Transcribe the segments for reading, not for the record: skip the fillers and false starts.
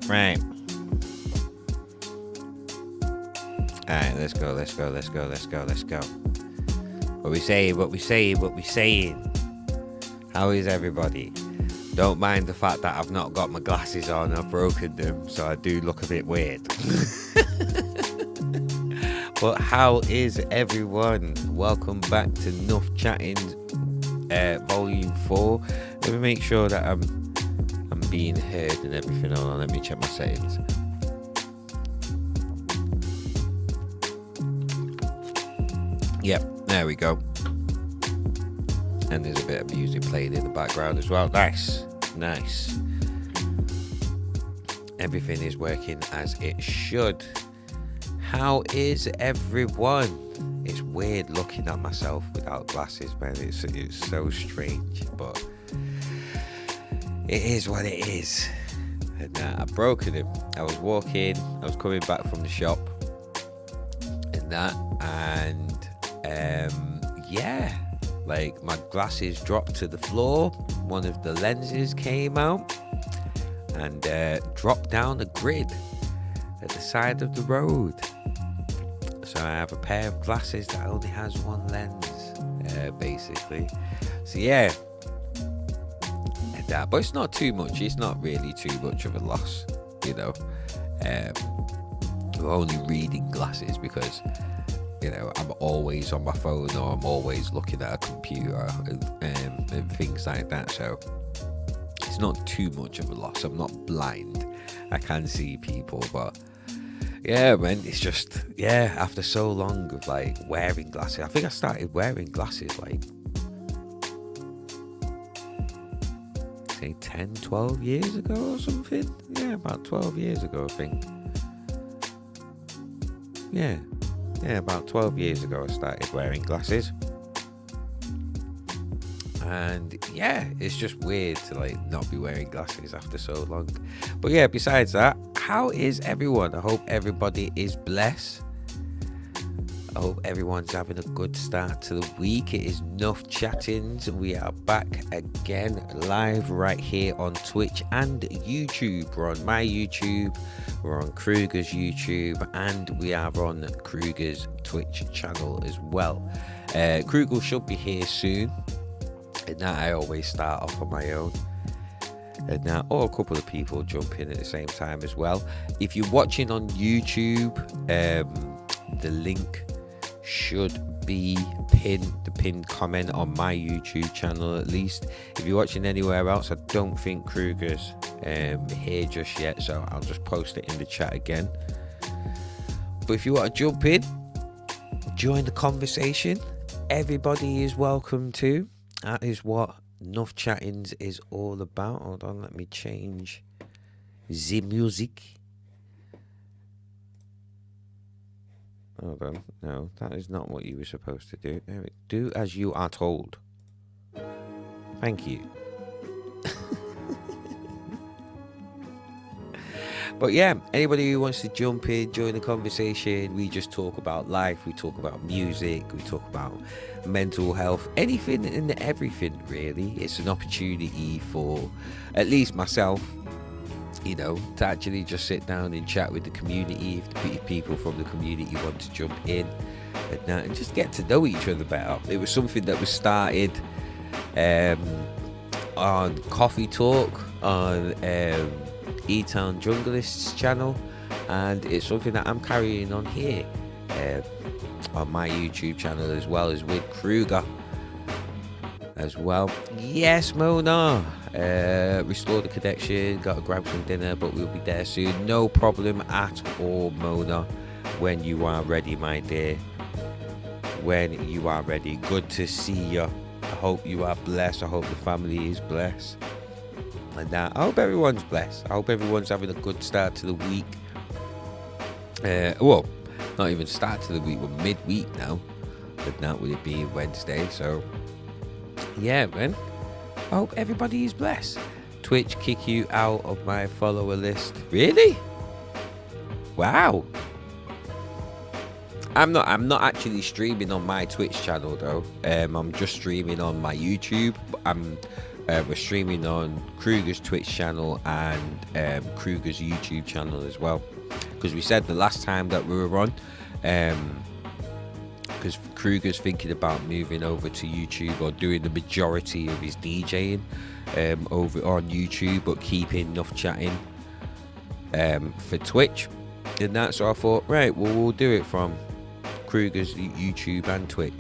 Right. Alright, let's go. What we saying. How is everybody? Don't mind the fact that I've not got my glasses on, I've broken them, so I do look a bit weird. But how is everyone? Welcome back to Nuff Chattingz, Volume 4. Let me make sure that I'm being heard and everything. Hold on, let me check my settings. Yep, there we go. And there's a bit of music playing in the background as well. Nice. Everything is working as it should. How is everyone? It's weird looking at myself without glasses, man. It's so strange, but it is what it is. And I've broken him. I was coming back from the shop and like my glasses dropped to the floor. One of the lenses came out and dropped down the grid at the side of the road. So I have a pair of glasses that only has one lens, basically. So yeah, but it's not too much. It's not really too much of a loss, you know. We're only reading glasses because, you know, I'm always on my phone or I'm always looking at a computer and things like that. So it's not too much of a loss. I'm not blind. I can see people, but yeah, man, it's just, after so long of like wearing glasses. I think I started wearing glasses like, say 10, 12 years ago or something. Yeah, about 12 years ago, I think. Yeah, about 12 years ago I started wearing glasses. And yeah, it's just weird to like not be wearing glasses after so long. But yeah, besides that, how is everyone? I hope everybody is blessed. I hope everyone's having a good start to the week. It is Nuff Chattingz. We are back again live right here on Twitch and YouTube. We're on my YouTube, we're on Krugah's YouTube, and we are on Krugah's Twitch channel as well. Krugah should be here soon. And now I always start off on my own. And now, or a couple of people jump in at the same time as well. If you're watching on YouTube, the link should be the pinned comment on my YouTube channel at least. If you're watching anywhere else, I don't think Krugah's here just yet, so I'll just post it in the chat again. But if you want to jump in, join the conversation, everybody is welcome to. That is what Nuff Chattingz is all about. Hold on, let me change the music. Hold on, no, that is not what you were supposed to do. Do as you are told. Thank you. But yeah, anybody who wants to jump in, join the conversation. We just talk about life, we talk about music, we talk about mental health, anything and everything really. It's an opportunity for at least myself, you know, to actually just sit down and chat with the community. If people from the community want to jump in and just get to know each other better. It was something that was started on Coffee Talk on E-Town Junglist's channel, and it's something that I'm carrying on here on my YouTube channel, as well as with Krugah as well. Yes, Mona, restore the connection, gotta grab some dinner, but we'll be there soon. No problem at all, Mona. When you are ready, my dear, when you are ready. Good to see you. I hope you are blessed. I hope the family is blessed. And I hope everyone's blessed. I hope everyone's having a good start to the week. Well, not even start to the week, we're midweek now. But not with it being Wednesday. So, yeah, man. I hope everybody is blessed. Twitch kick you out of my follower list. Really? Wow. I'm not actually streaming on my Twitch channel though. I'm just streaming on my YouTube. We're streaming on Krugah's Twitch channel and Krugah's YouTube channel as well. Because we said the last time that we were on, because Krugah's thinking about moving over to YouTube or doing the majority of his DJing over on YouTube, but keeping Nuff Chatting for Twitch. And that, so I thought, right, well, we'll do it from Krugah's YouTube and Twitch,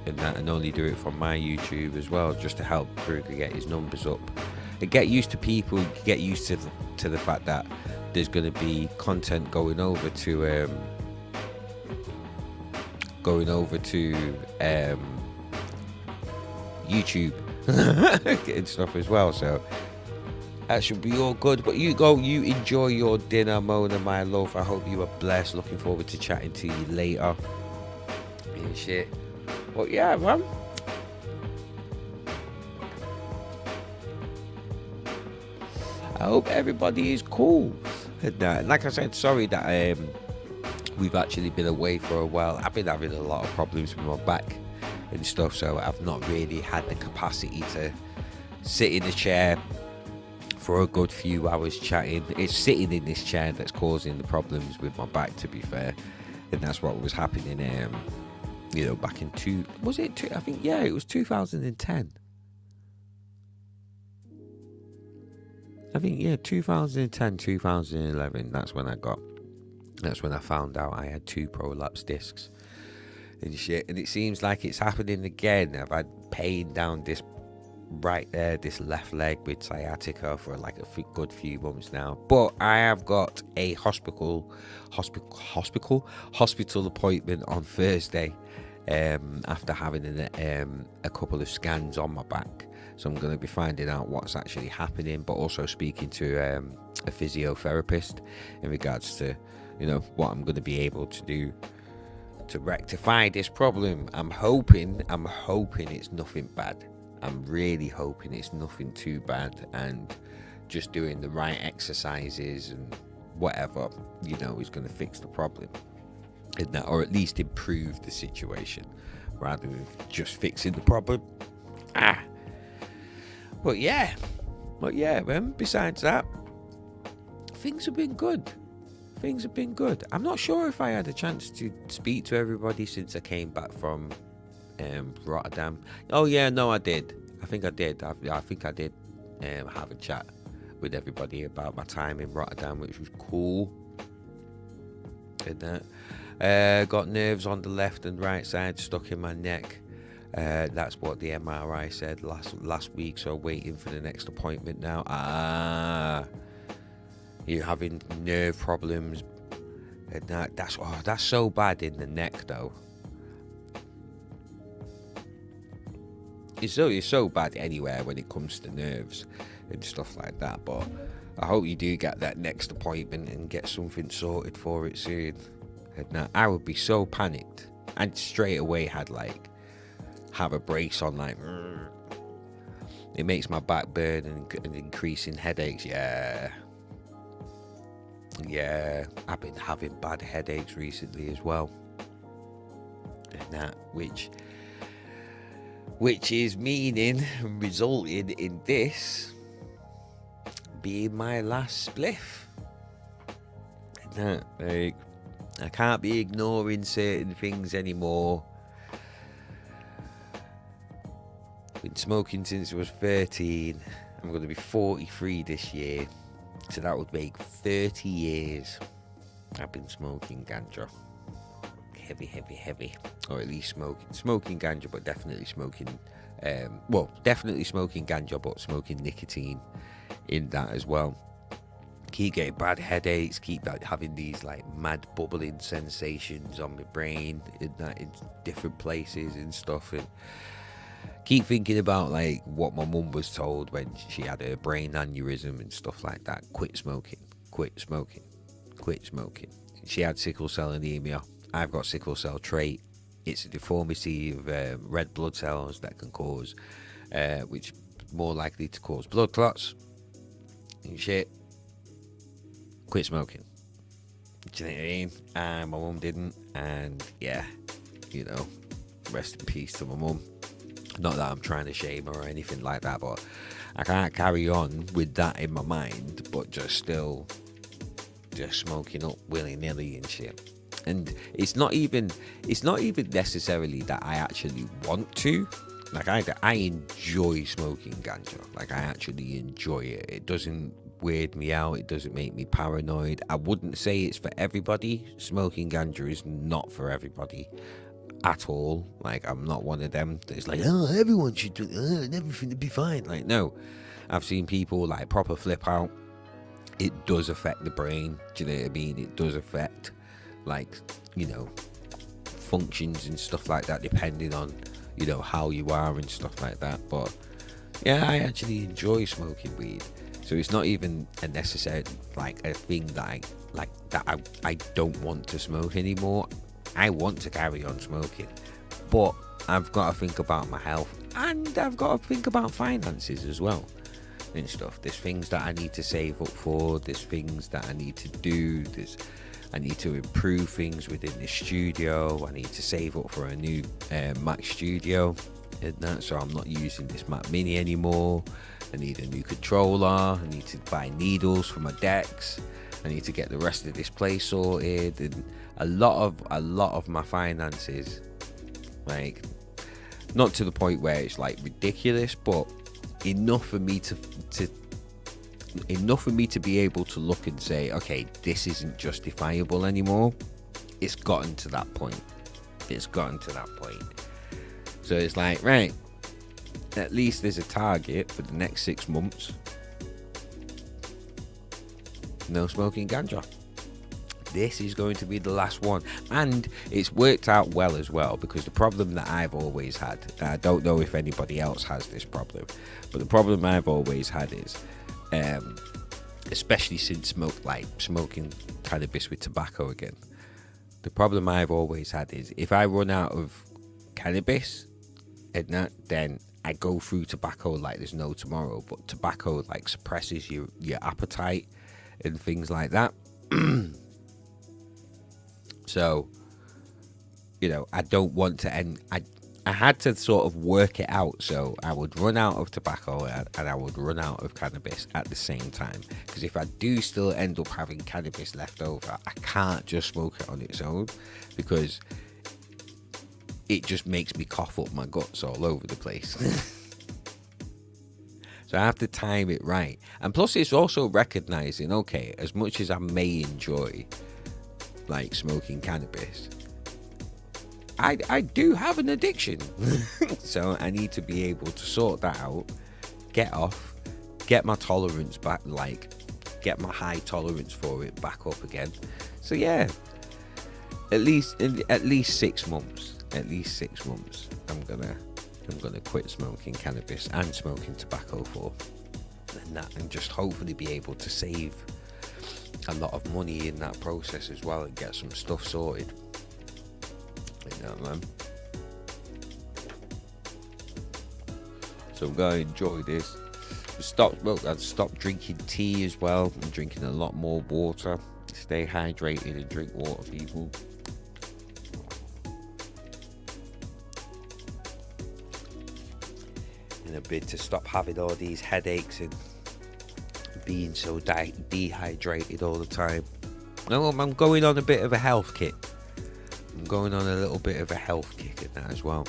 and only do it from my YouTube as well, just to help Krugah get his numbers up and get used to people, get used to the fact that there's going to be content going over to YouTube and stuff as well. So that should be all good. But you enjoy your dinner, Mona, my love. I hope you are blessed. Looking forward to chatting to you later and shit. But yeah, man. I hope everybody is cool. And like I said, sorry that we've actually been away for a while. I've been having a lot of problems with my back and stuff, so I've not really had the capacity to sit in the chair for a good few hours chatting. It's sitting in this chair that's causing the problems with my back, to be fair. And that's what was happening back in I think, yeah, it was 2010. I think, yeah, 2010, 2011, that's when I found out I had 2 prolapse discs and shit. And it seems like it's happening again. I've had pain down this this left leg with sciatica for like a good few months now. But I have got a hospital appointment on Thursday after having a couple of scans on my back. So I'm going to be finding out what's actually happening, but also speaking to a physiotherapist in regards to, what I'm going to be able to do to rectify this problem. I'm hoping it's nothing bad. I'm really hoping it's nothing too bad, and just doing the right exercises and whatever, is going to fix the problem, or at least improve the situation rather than just fixing the problem. But yeah, besides that, things have been good. I'm not sure if I had a chance to speak to everybody since I came back from Rotterdam. Oh yeah, no, I did. I think I did have a chat with everybody about my time in Rotterdam, which was cool. Did that. Got nerves on the left and right side stuck in my neck. That's what the MRI said last week, so waiting for the next appointment now. You're having nerve problems, and that's so bad in the neck though. It's so bad anywhere when it comes to nerves and stuff like that, but I hope you do get that next appointment and get something sorted for it soon. And I would be so panicked, and straight away have a brace on, it makes my back burn and increasing headaches. Yeah, I've been having bad headaches recently as well, and which is meaning and resulting in this being my last spliff. I can't be ignoring certain things anymore. Been smoking since I was 13. I'm going to be 43 this year, so that would make 30 years I've been smoking ganja. Heavy, or at least smoking ganja, but definitely smoking ganja, but smoking nicotine in that as well. Keep getting bad headaches, keep having these mad bubbling sensations on my brain in different places and stuff, and keep thinking about what my mum was told when she had her brain aneurysm and stuff like that. Quit smoking. She had sickle cell anemia. I've got sickle cell trait. It's a deformity of red blood cells that can cause, which is more likely to cause blood clots and shit. Quit smoking. Do you know what I mean? And my mum didn't. And yeah, you know, rest in peace to my mum. Not that I'm trying to shame her or anything like that, but I can't carry on with that in my mind, but just smoking up willy-nilly and shit. And it's not even necessarily that I actually want to. Like, I enjoy smoking ganja. Like, I actually enjoy it. It doesn't weird me out. It doesn't make me paranoid. I wouldn't say it's for everybody. Smoking ganja is not for everybody at all. Like, I'm not one of them that's like, oh, everyone should do and everything will be fine. Like, no. I've seen people like proper flip out. It does affect the brain. Do you know what I mean? It does affect, like, you know, functions and stuff like that, depending on, you know, how you are and stuff like that. But yeah, I actually enjoy smoking weed. So it's not even a necessary, like, a thing that I don't want to smoke anymore. I want to carry on smoking, but I've got to think about my health, and I've got to think about finances as well and stuff. There's things that I need to save up for. There's things that I need to do. I need to improve things within the studio. I need to save up for a new Mac Studio, and that, so I'm not using this Mac Mini anymore. I need a new controller. I need to buy needles for my decks. I need to get the rest of this place sorted, and a lot of my finances, like, not to the point where it's like ridiculous, but enough for me to be able to look and say, okay, this isn't justifiable anymore. It's gotten to that point. So it's like, right, at least there's a target for the next 6 months. No smoking ganja. This is going to be the last one. And it's worked out well as well, because the problem that I've always had, I don't know if anybody else has this problem, but the problem I've always had is, especially since smoking cannabis with tobacco again, the problem I've always had is, if I run out of cannabis, and that, then I go through tobacco like there's no tomorrow. But tobacco, like, suppresses your appetite and things like that. So, you know, I don't want to end. I had to sort of work it out, so I would run out of tobacco and I would run out of cannabis at the same time. Because if I do still end up having cannabis left over, I can't just smoke it on its own, because it just makes me cough up my guts all over the place. So I have to time it right. And plus, it's also recognizing, okay, as much as I may enjoy, like, smoking cannabis, I do have an addiction. So I need to be able to sort that out, get off, get my tolerance back, like, get my high tolerance for it back up again. So yeah, at least 6 months. At least 6 months. I'm gonna quit smoking cannabis and smoking tobacco for, and just hopefully be able to save a lot of money in that process as well, and get some stuff sorted. You know, man. So I'm gonna enjoy this. I've stopped drinking tea as well. I'm drinking a lot more water. Stay hydrated and drink water, people. In a bid to stop having all these headaches and being so dehydrated all the time. No, I'm going on a bit of a health kick. I'm going on a little bit of a health kick in that as well.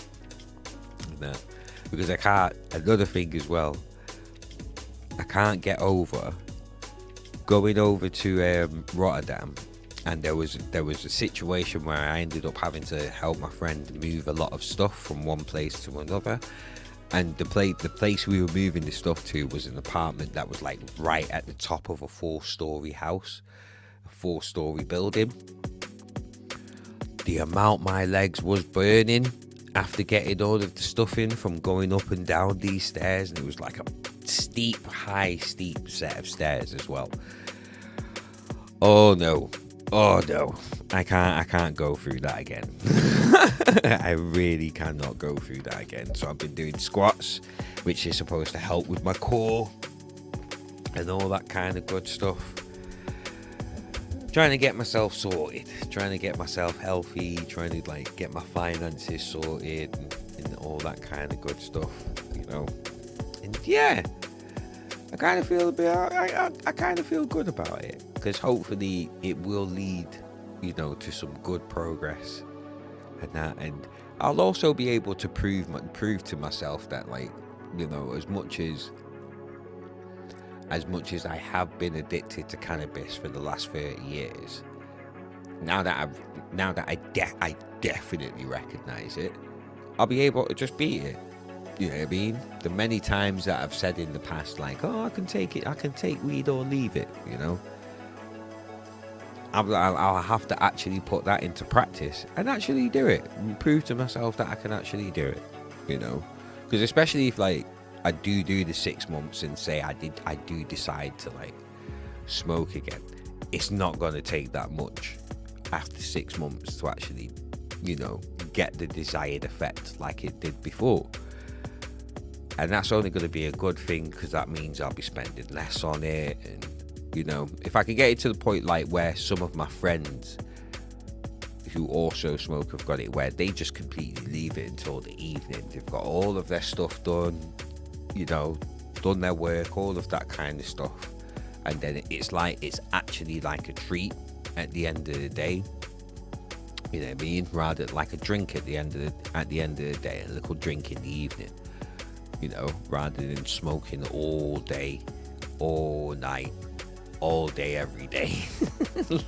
Because I can't, another thing as well, I can't get over going over to Rotterdam, and there was a situation where I ended up having to help my friend move a lot of stuff from one place to another. And the place we were moving the stuff to was an apartment that was, like, right at the top of a 4-story house, a 4-story building. The amount my legs was burning after getting all of the stuff in from going up and down these stairs, and it was like a steep set of stairs as well. Oh no, I can't go through that again. I really cannot go through that again. So I've been doing squats, which is supposed to help with my core and all that kind of good stuff. trying to get myself sorted, trying to get myself healthy, trying to like get my finances sorted and all that kind of good stuff, you know. And yeah, I kind of feel a bit. I kind of feel good about it, because hopefully it will lead, you know, to some good progress, and that, and I'll also be able to prove to myself that, like, you know, as much as I have been addicted to cannabis for the last 30 years, now that I definitely recognize it, I'll be able to just beat it. You know what I mean? The many times that I've said in the past, like, oh, I can take weed or leave it, you know, I'll have to actually put that into practice and actually do it and prove to myself that I can actually do it, you know, because especially if, like, I do the 6 months and say I do decide to, like, smoke again, it's not going to take that much after 6 months to actually, you know, get the desired effect like it did before. And that's only going to be a good thing, because that means I'll be spending less on it. And, you know, if I can get it to the point like where some of my friends who also smoke have got it, where they just completely leave it until the evening, they've got all of their stuff done, you know, done their work, all of that kind of stuff, and then it's actually like a treat at the end of the day, you know what I mean, rather like a drink at the end of the day, a little drink in the evening, you know, rather than smoking all day, all night, all day, every day,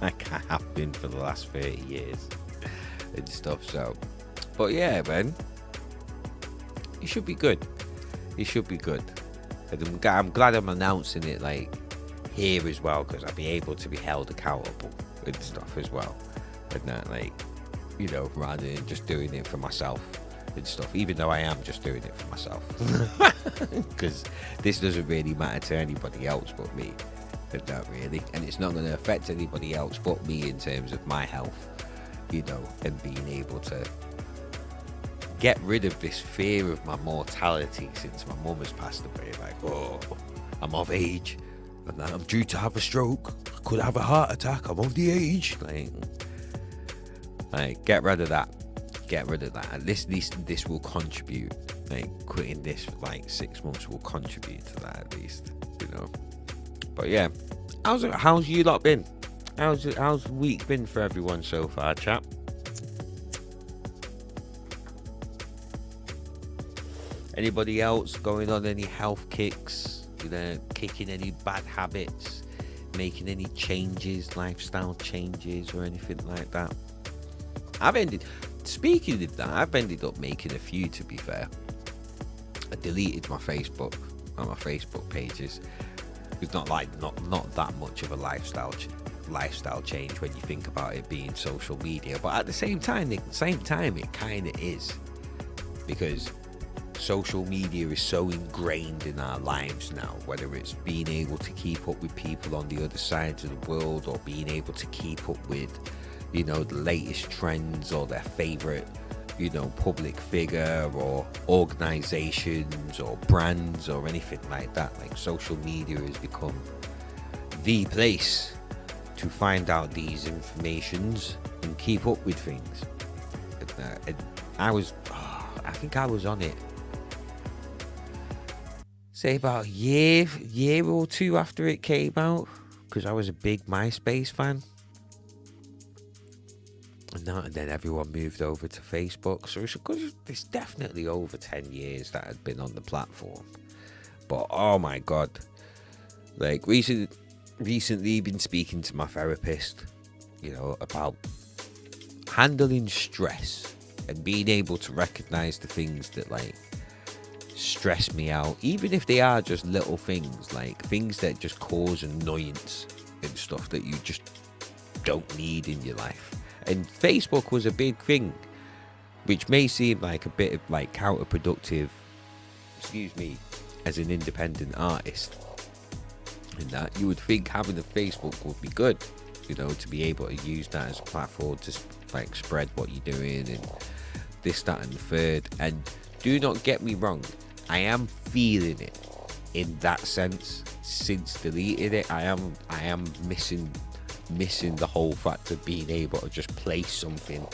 like I have been for the last 30 years and stuff. So, but yeah, man, it should be good. It should be good. And I'm glad I'm announcing it, like, here as well, because I'll be able to be held accountable and stuff as well. And that, like, you know, rather than just doing it for myself and stuff, even though I am just doing it for myself, because this doesn't really matter to anybody else but me, and that really, and it's not going to affect anybody else but me in terms of my health, you know, and being able to get rid of this fear of my mortality since my mum has passed away. Like, oh, I'm of age, and I'm due to have a stroke, I could have a heart attack, I'm of the age, like get rid of that. And this will contribute, like, quitting this for like 6 months will contribute to that at least, you know. But yeah, how's you lot been? How's the week been for everyone so far, chap? Anybody else going on any health kicks, you know, kicking any bad habits, making any changes, lifestyle changes or anything like that? Speaking of that, I've ended up making a few, to be fair. I deleted my Facebook pages. It's not that much of a lifestyle change when you think about it being social media, but at the same time it kind of is, because social media is so ingrained in our lives now, whether it's being able to keep up with people on the other sides of the world, or being able to keep up with, you know, the latest trends or their favorite, you know, public figure or organizations or brands or anything like that. Like, social media has become the place to find out these informations and keep up with things. And I think I was on it, say, about a year or two after it came out, because I was a big MySpace fan. And then everyone moved over to Facebook. So it's definitely over 10 years that I'd been on the platform. But oh my God, like, recently been speaking to my therapist, you know, about handling stress and being able to recognize the things that, like, stress me out, even if they are just little things, like things that just cause annoyance and stuff that you just don't need in your life. And Facebook was a big thing, which may seem like a bit of, like, counterproductive, as an independent artist, and that you would think having a Facebook would be good, you know, to be able to use that as a platform to, like, spread what you're doing and this, that and the third. And do not get me wrong, I am feeling it in that sense. Since deleting it, I am missing missing the whole fact of being able to just place something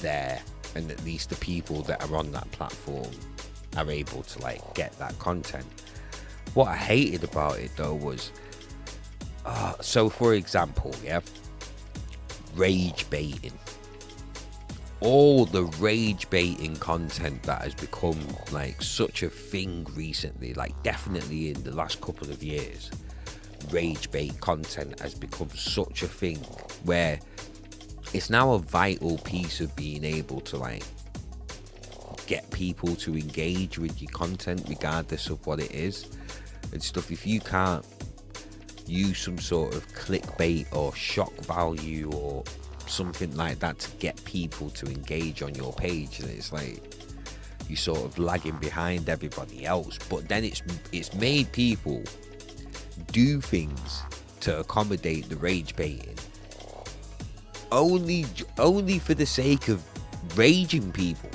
there, and at least the people that are on that platform are able to like get that content. What I hated about it though was, so for example, rage baiting. All the rage baiting content that has become like such a thing recently, like definitely in the last couple of years, rage bait content has become such a thing where it's now a vital piece of being able to like get people to engage with your content regardless of what it is and stuff. If you can't use some sort of clickbait or shock value or something like that to get people to engage on your page, and it's like you're sort of lagging behind everybody else. But then it's made people do things to accommodate the rage baiting only for the sake of raging people.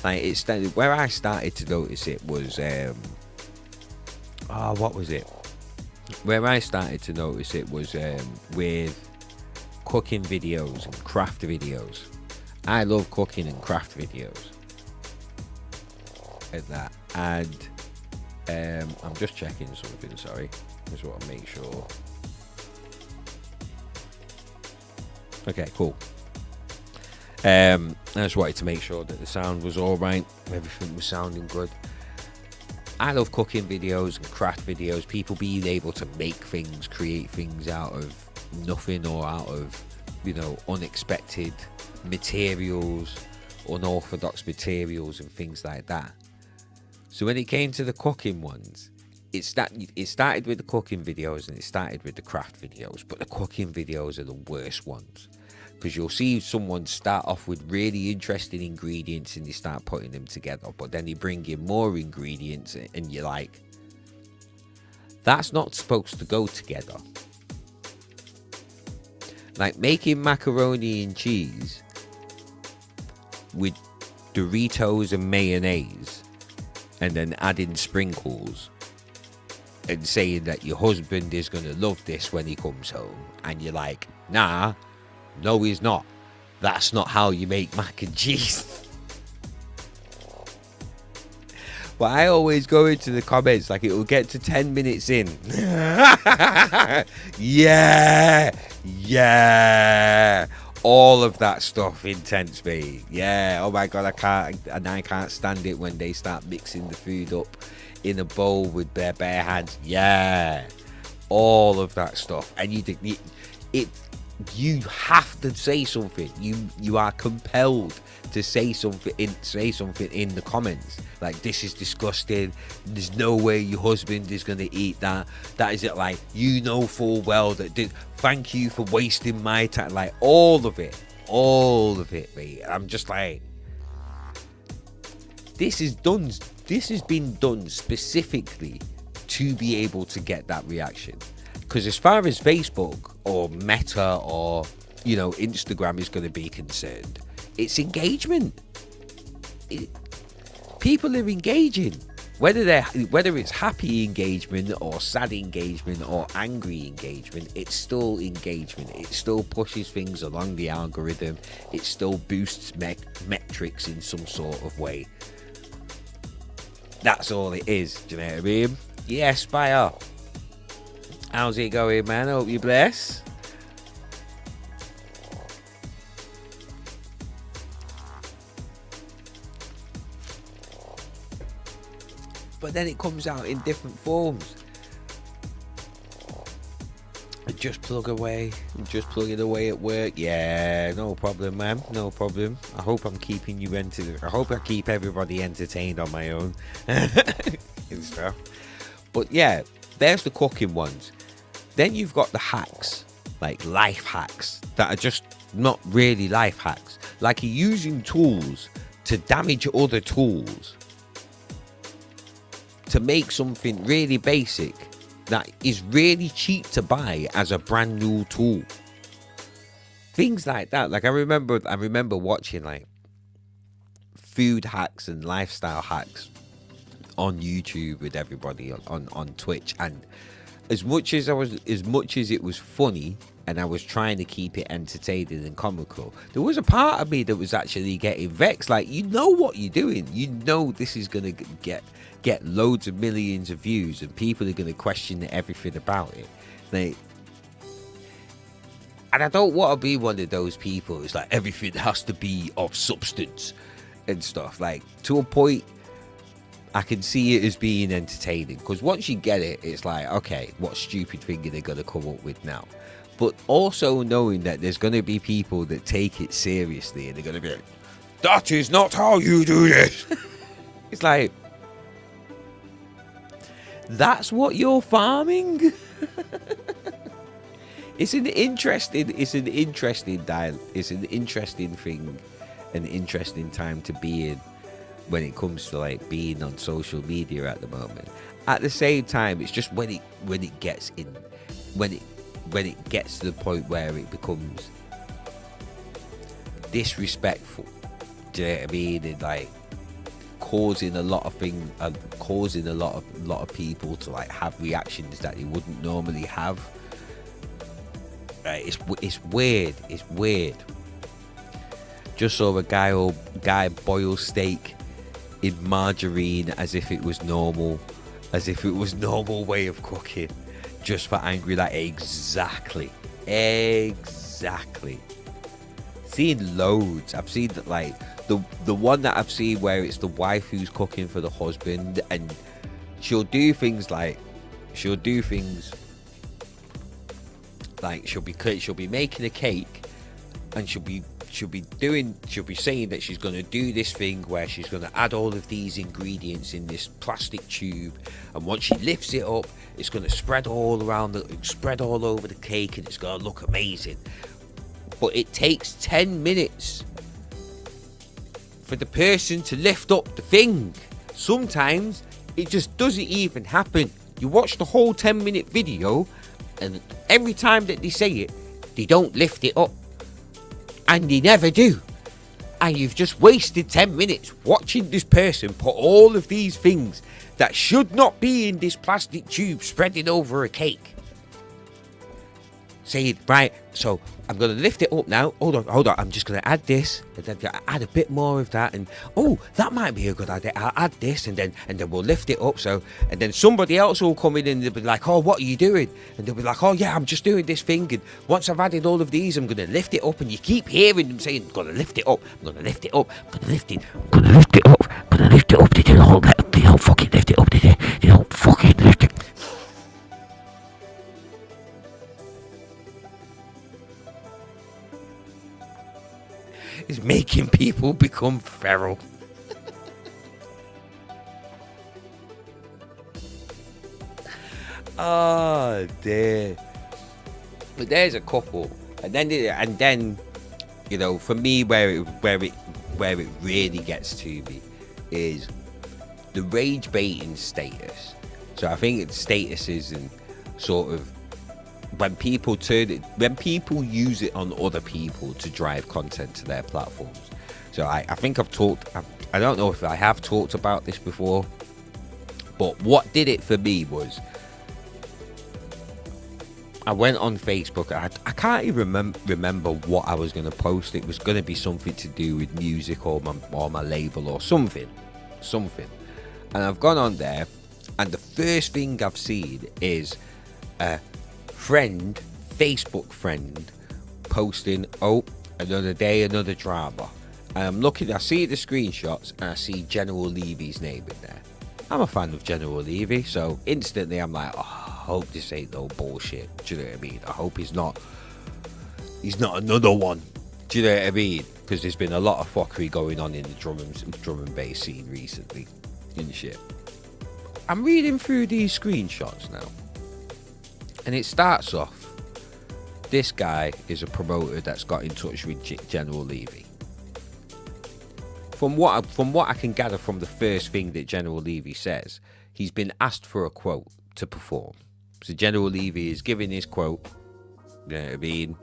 Like it's where I started to notice it was what was it? Where I started to notice it was with cooking videos and craft videos. I love cooking and craft videos and that. And I'm just checking something, sorry. Just want to make sure. Okay, cool. I just wanted to make sure that the sound was alright, everything was sounding good. I love cooking videos and craft videos, people being able to make things, create things out of nothing or out of, you know, unexpected materials, unorthodox materials and things like that. So when it came to the cooking ones, it started with the cooking videos and it started with the craft videos, but the cooking videos are the worst ones. Because you'll see someone start off with really interesting ingredients and they start putting them together, but then they bring in more ingredients and you're like, that's not supposed to go together. Like making macaroni and cheese with Doritos and mayonnaise and then adding sprinkles and saying that your husband is going to love this when he comes home, and you're like, nah, no he's not. That's not how you make mac and cheese. But I always go into the comments like it will get to 10 minutes in. Yeah. All of that stuff intense me. Yeah. Oh my god, I can't stand it when they start mixing the food up in a bowl with their bare hands. Yeah. All of that stuff. And you have to say something. You are compelled to say something in the comments. Like, this is disgusting. There's no way your husband is going to eat that. That is it. Like, you know full well that thank you for wasting my time. Like, all of it, mate. I'm just like, this has been done specifically to be able to get that reaction. Because as far as Facebook or Meta or, you know, Instagram is going to be concerned, it's engagement. People are engaging, whether it's happy engagement or sad engagement or angry engagement. It's still engagement. It still pushes things along the algorithm. It still boosts metrics in some sort of way. That's all it is. Do you know what I mean? Yes, Spire. How's it going, man? Hope you're blessed. But then it comes out in different forms. Just plug away. I'm just plugging away at work. Yeah, no problem, man. No problem. I hope I'm keeping you I hope I keep everybody entertained on my own and stuff. But yeah, there's the cooking ones. Then you've got the hacks, like life hacks, that are just not really life hacks. Like you're using tools to damage other tools to make something really basic that is really cheap to buy as a brand new tool. Things like that. Like I remember watching like food hacks and lifestyle hacks on YouTube with everybody on Twitch, and as much as it was funny, and I was trying to keep it entertaining and comical, there was a part of me that was actually getting vexed. Like, you know what you're doing. You know this is gonna get loads of millions of views, and people are gonna question everything about it. Like, and I don't want to be one of those people who's like, everything has to be of substance and stuff. Like, to a point, I can see it as being entertaining, because once you get it, it's like, okay, what stupid thing are they going to come up with now? But also knowing that there's going to be people that take it seriously, and they're going to be like, that is not how you do this. It's like, that's what you're farming? It's an interesting thing, an interesting time to be in when it comes to like being on social media at the moment. At the same time, it's just when it gets to the point where it becomes disrespectful. Do you know what I mean? And like causing a lot of people to like have reactions that they wouldn't normally have. It's weird. It's weird. Just saw a guy boil steak in margarine as if it was normal way of cooking, just for angry. Like, exactly. Seen loads. I've seen that, like the one that I've seen where it's the wife who's cooking for the husband, and she'll do things like she'll be making a cake, and she'll be saying that she's going to do this thing where she's going to add all of these ingredients in this plastic tube, and once she lifts it up, it's going to spread all over the cake, and it's going to look amazing. But it takes 10 minutes for the person to lift up the thing. Sometimes it just doesn't even happen. You watch the whole 10-minute video, and every time that they say it, they don't lift it up. And they never do. And you've just wasted 10 minutes watching this person put all of these things that should not be in this plastic tube spreading over a cake. Saying, right, so I'm going to lift it up now. Hold on. I'm just going to add this, and then add a bit more of that. And, oh, that might be a good idea. I'll add this, and then we'll lift it up. So, and then somebody else will come in, and they'll be like, oh, what are you doing? And they'll be like, oh, yeah, I'm just doing this thing. And once I've added all of these, I'm going to lift it up. And you keep hearing them saying, I'm going to lift it up. I'm going to lift it up. I'm going to lift it. I'm going to lift it up. I'm going to lift it up. They don't fucking lift it up. They don't fucking lift it. Is making people become feral. Oh dear. But there's a couple, and then you know, for me, where it really gets to me is the rage baiting status. So I think it's statuses and sort of when people use it on other people to drive content to their platforms. So I think I don't know if I have talked about this before, but what did it for me was I went on Facebook. I can't even remember what I was going to post. It was going to be something to do with music or my label or something. And I've gone on there, and the first thing I've seen is Facebook friend posting, oh, another day, another drama. And I'm looking, I see the screenshots, and I see General Levy's name in there. I'm a fan of General Levy, so instantly I'm like, oh, I hope this ain't no bullshit. Do you know what I mean? I hope he's not another one. Do you know what I mean? Because there's been a lot of fuckery going on in the drum and bass scene recently and shit. I'm reading through these screenshots now, and it starts off, this guy is a promoter that's got in touch with General Levy. From what I can gather from the first thing that General Levy says, he's been asked for a quote to perform. So General Levy is giving his quote. You know what I mean?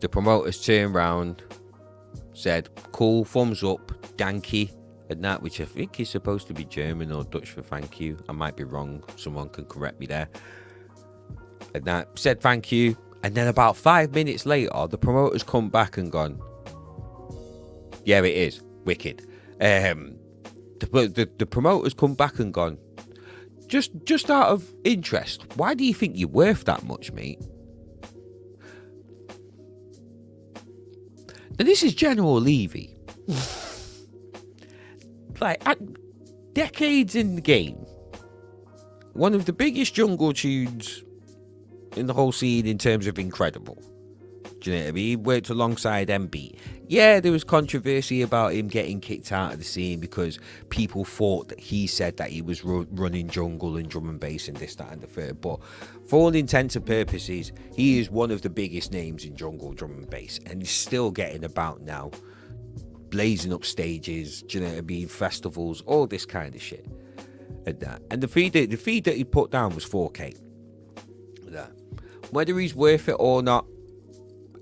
The promoters turned round, said, cool, thumbs up, danky, and that, which I think is supposed to be German or Dutch for thank you. I might be wrong. Someone can correct me there. And that said thank you. And then about 5 minutes later, the promoters come back and gone, yeah, it is wicked. The promoters come back and gone, just out of interest, why do you think you're worth that much, mate? And this is General Levy. Like, decades in the game, one of the biggest jungle tunes in the whole scene in terms of incredible. Do you know what I mean? He worked alongside MB. Yeah, there was controversy about him getting kicked out of the scene because people thought that he said that he was running jungle and drum and bass and this, that and the third. But for all intents and purposes, he is one of the biggest names in jungle drum and bass, and he's still getting about now, blazing up stages, do you know what I mean? Festivals, all this kind of shit. And the fee that he put down was 4K. Whether he's worth it or not,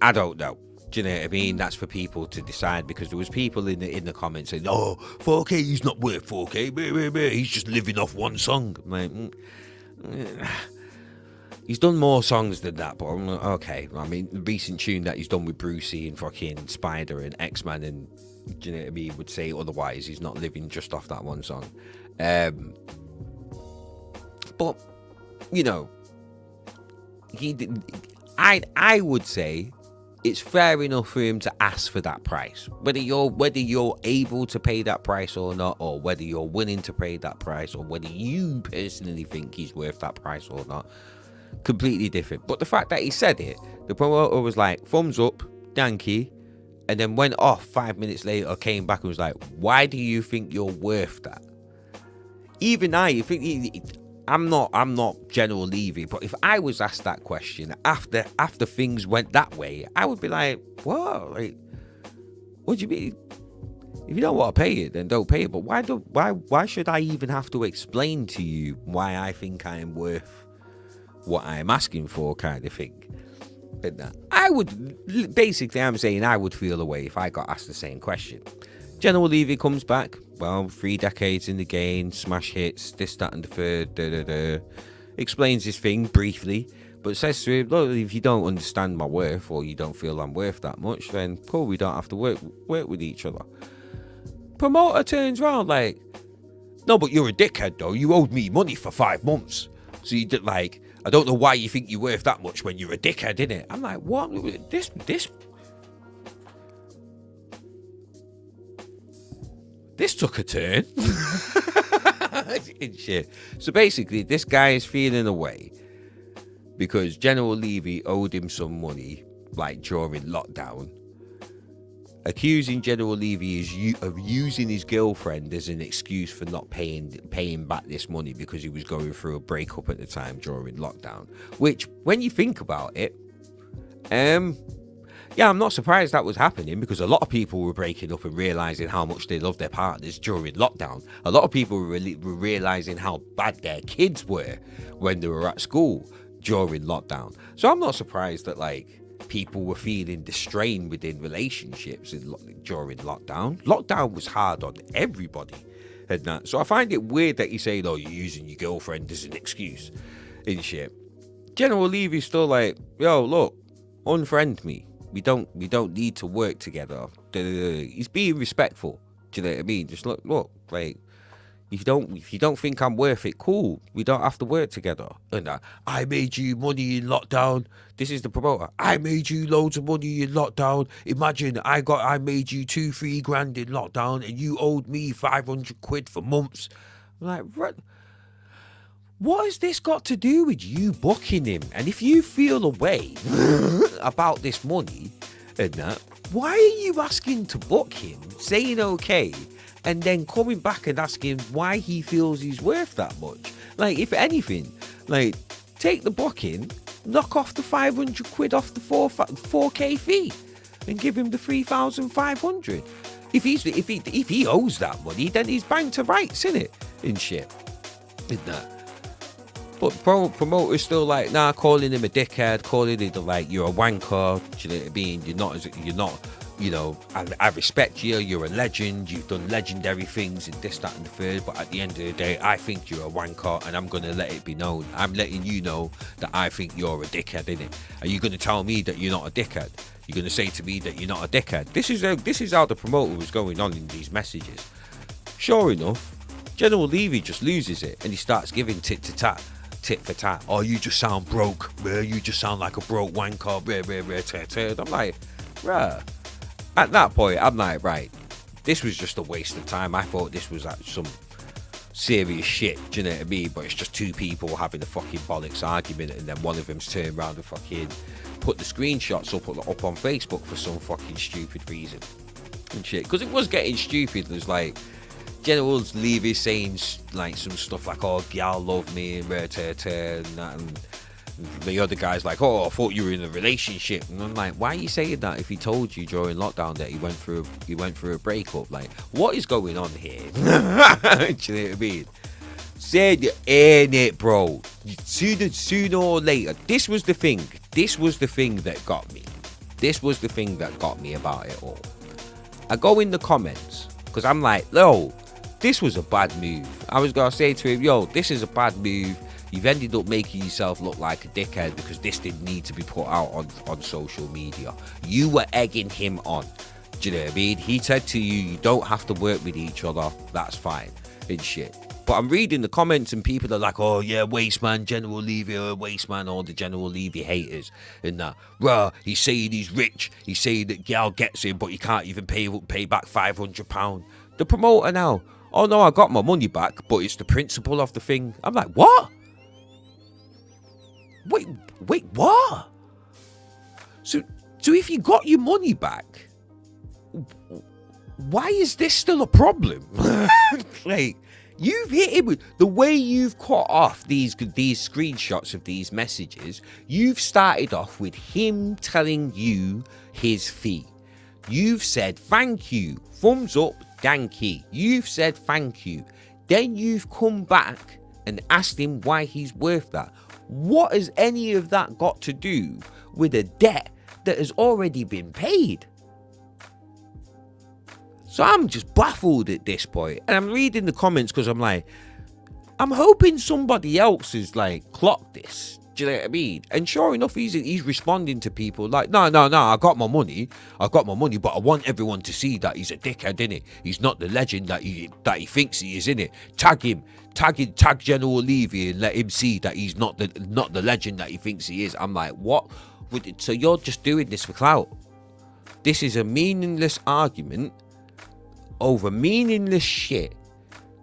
I don't know. Do you know what I mean? That's for people to decide, because there was people in the comments saying, "Oh, 4K, he's not worth 4K. He's just living off one song." I'm like, he's done more songs than that, but I'm like, okay. I mean, the recent tune that he's done with Brucey and fucking Spider and X-Man, and do you know what I mean, would say otherwise. He's not living just off that one song. But you know, I would say it's fair enough for him to ask for that price, whether you're able to pay that price or not, or whether you're willing to pay that price, or whether you personally think he's worth that price or not. Completely different. But the fact that he said it, the promoter was like, thumbs up, thank you, and then went off 5 minutes later, came back and was like, why do you think you're worth that? Even you think I'm not General Levy, but if I was asked that question after things went that way, I would be like, what? Like, what do you mean? If you don't want to pay it, then don't pay it. But why should I even have to explain to you why I think I am worth what I'm asking for, kind of thing? I would basically, I'm saying I would feel away if I got asked the same question. General Levy comes back, well, 3 decades in the game, smash hits, this, that, and the third, explains his thing briefly, but says to him, look, if you don't understand my worth, or you don't feel I'm worth that much, then cool, we don't have to work with each other. Promoter turns around like, no, but you're a dickhead though, you owed me money for 5 months, so you did, like, I don't know why you think you're worth that much when you're a dickhead, innit? I'm like, what? This took a turn. Shit. So basically, this guy is feeling away because General Levy owed him some money, like during lockdown, accusing General Levy of using his girlfriend as an excuse for not paying back this money because he was going through a breakup at the time during lockdown. Which, when you think about it, yeah, I'm not surprised that was happening, because a lot of people were breaking up and realising how much they loved their partners during lockdown. A lot of people were realising how bad their kids were when they were at school during lockdown. So I'm not surprised that, like, people were feeling the strain within relationships during lockdown. Lockdown was hard on everybody. And that. So I find it weird that you say, oh, you're using your girlfriend as an excuse and shit. General Levy's still like, yo, look, unfriend me. We don't need to work together. He's being respectful. Do you know what I mean? Just look, like, if you don't think I'm worth it, cool. We don't have to work together. And I made you money in lockdown. This is the promoter. I made you loads of money in lockdown. Imagine I made you 2-3 grand in lockdown, and you owed me 500 quid for months. I'm like, what has this got to do with you booking him? And if you feel a way about this money and that, why are you asking to book him, saying okay, and then coming back and asking why he feels he's worth that much? Like, if anything, like, take the booking, knock off the 500 quid off the 4K fee, and give him the 3,500. If he owes that money, then he's banged to rights, innit? And shit. Isn't that? But promoter's still like, nah, calling him a dickhead, calling him like, you're a wanker, do you know what I mean? You're not you know, I respect you, you're a legend, you've done legendary things and this, that and the third, but at the end of the day, I think you're a wanker and I'm going to let it be known. I'm letting you know that I think you're a dickhead, innit? Are you going to tell me that you're not a dickhead? You're going to say to me that you're not a dickhead? This is how the promoter was going on in these messages. Sure enough, General Levy just loses it and he starts giving tit for tat. Oh, you just sound broke, you just sound like a broke wanker, I'm like, bruh. At that point, I'm like, right, this was just a waste of time. I thought this was like some serious shit, do you know what I mean? But it's just two people having a fucking bollocks argument, and then one of them's turned around and fucking put the screenshots up on Facebook for some fucking stupid reason and shit. Because it was getting stupid. There's like Generals Levy saying like some stuff like, oh, gal love me and that, and the other guy's like, oh, I thought you were in a relationship. And I'm like, why are you saying that if he told you during lockdown that he went through a breakup? Like, what is going on here? Do you know what I mean? Said you ain't it, bro. Sooner or later. This was the thing that got me. This was the thing that got me about it all. I go in the comments because I'm like, yo, this was a bad move. I was gonna say to him, yo, this is a bad move. You've ended up making yourself look like a dickhead because this didn't need to be put out on social media. You were egging him on. Do you know what I mean? He said to you, you don't have to work with each other. That's fine and shit. But I'm reading the comments and people are like, oh yeah, waste man, General Levy, waste man, all the General Levy haters and that. Bruh, he's saying he's rich. He's saying that gal gets him, but he can't even pay back £500. The promoter now, oh no, I got my money back, but it's the principle of the thing. I'm like, what? Wait, what? So if you got your money back, why is this still a problem? Like, you've hit him with the way you've cut off these screenshots of these messages. You've started off with him telling you his fee. You've said thank you, thumbs up, Danky. You've said thank you. Then you've come back and asked him why he's worth that. What has any of that got to do with a debt that has already been paid? So I'm just baffled at this point. And I'm reading the comments because I'm like, I'm hoping somebody else has like clocked this. Do you know what I mean? And sure enough, he's responding to people like, no, I got my money, but I want everyone to see that he's a dickhead, innit? He's not the legend that he thinks he is, innit? Tag General Levy and let him see that he's not the legend that he thinks he is. I'm like, what? So you're just doing this for clout? This is a meaningless argument over meaningless shit.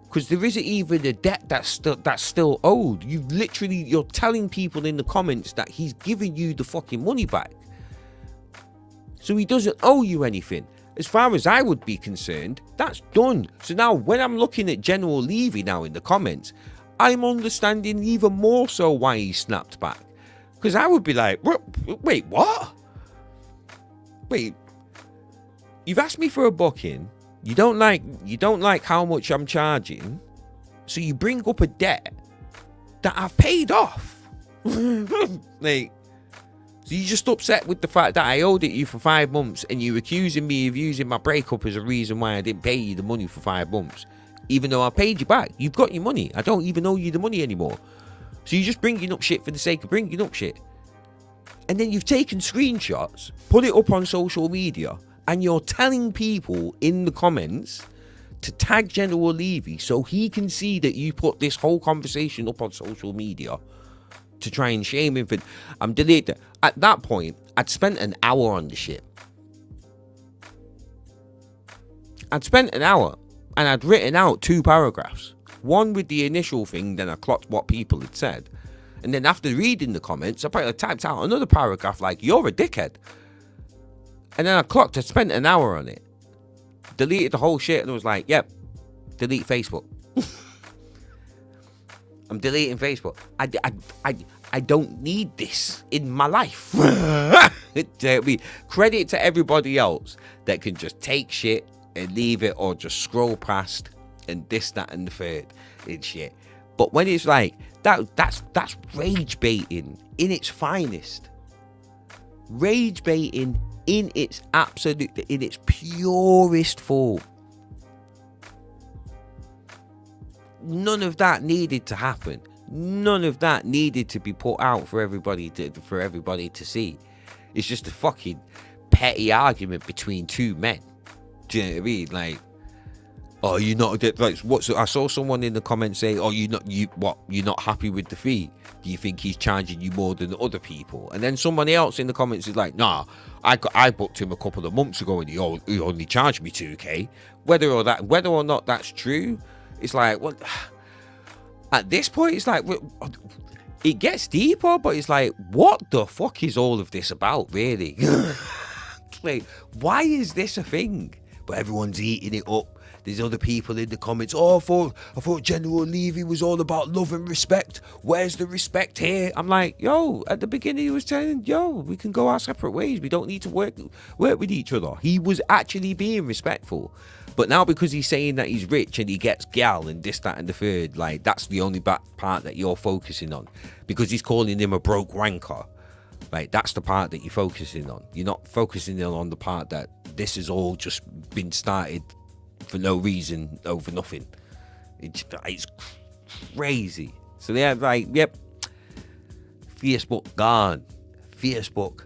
Because there isn't even a debt that's still owed. You're telling people in the comments that he's giving you the fucking money back. So he doesn't owe you anything. As far as I would be concerned, that's done. So now when I'm looking at General Levy now in the comments, I'm understanding even more so why he snapped back. Because I would be like, wait, what? Wait, you've asked me for a booking. You don't like how much I'm charging, so you bring up a debt that I've paid off. Like, so you're just upset with the fact that I owed it you for 5 months, and you're accusing me of using my breakup as a reason why I didn't pay you the money for 5 months, even though I paid you back. You've got your money. I don't even owe you the money anymore. So you're just bringing up shit for the sake of bringing up shit, and then you've taken screenshots, put it up on social media. And you're telling people in the comments to tag General Levy so he can see that you put this whole conversation up on social media to try and shame him for... I'm deleted. At that point, I'd spent an hour on the shit. I'd spent an hour and I'd written out 2 paragraphs. One with the initial thing, then I clocked what people had said. And then after reading the comments, I probably typed out another paragraph like, you're a dickhead. And then I clocked, I spent an hour on it. Deleted the whole shit and was like, yep, delete Facebook. I'm deleting Facebook. I don't need this in my life. Credit to everybody else that can just take shit and leave it or just scroll past and this, that, and the third and shit. But when it's like, that's rage baiting in its finest. Rage baiting in its purest form. None of that needed to happen. None of that needed to be put out for everybody to see. It's just a fucking petty argument between two men. Do you know what I mean? Like, oh, you're not like what? I saw someone in the comments say, "Oh, you're not happy with the fee? Do you think he's charging you more than other people?" And then somebody else in the comments is like, "Nah, I booked him a couple of months ago and he only charged me 2K." Whether or not that's true, it's like, what? At this point, it's like, it gets deeper, but it's like, what the fuck is all of this about, really? Like, why is this a thing? But everyone's eating it up. There's other people in the comments. Oh, I thought General Levy was all about love and respect. Where's the respect here? I'm like, yo, at the beginning he was telling, yo, we can go our separate ways. We don't need to work with each other. He was actually being respectful. But now because he's saying that he's rich and he gets gal and this, that, and the third, like, that's the only part that you're focusing on. Because he's calling him a broke wanker. Like, that's the part that you're focusing on. You're not focusing on the part that this has all just been started for no reason, over nothing. It's crazy. So they're like, yep, Facebook gone. Facebook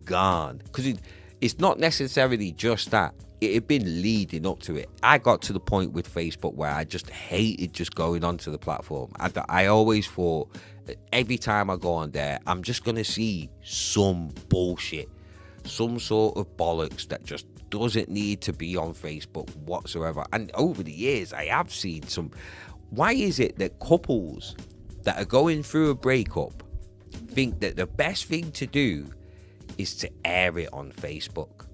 gone. Because it's not necessarily just that. It had been leading up to it. I got to the point with Facebook where I just hated just going onto the platform. I always thought, every time I go on there, I'm just going to see some bullshit, some sort of bollocks that just doesn't need to be on Facebook whatsoever. And over the years, I have seen some. Why is it that couples that are going through a breakup think that the best thing to do is to air it on Facebook?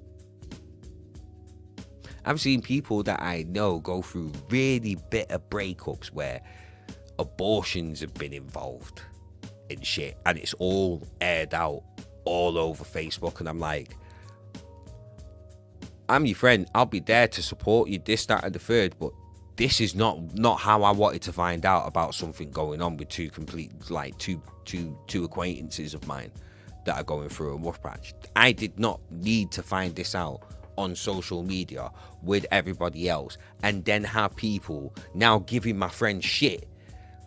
I've seen people that I know go through really bitter breakups where abortions have been involved and shit, and it's all aired out all over Facebook. And I'm like, I'm your friend. I'll be there to support you, this, that, and the third. But this is not how I wanted to find out about something going on with two acquaintances of mine that are going through a rough patch. I did not need to find this out on social media with everybody else, and then have people now giving my friend shit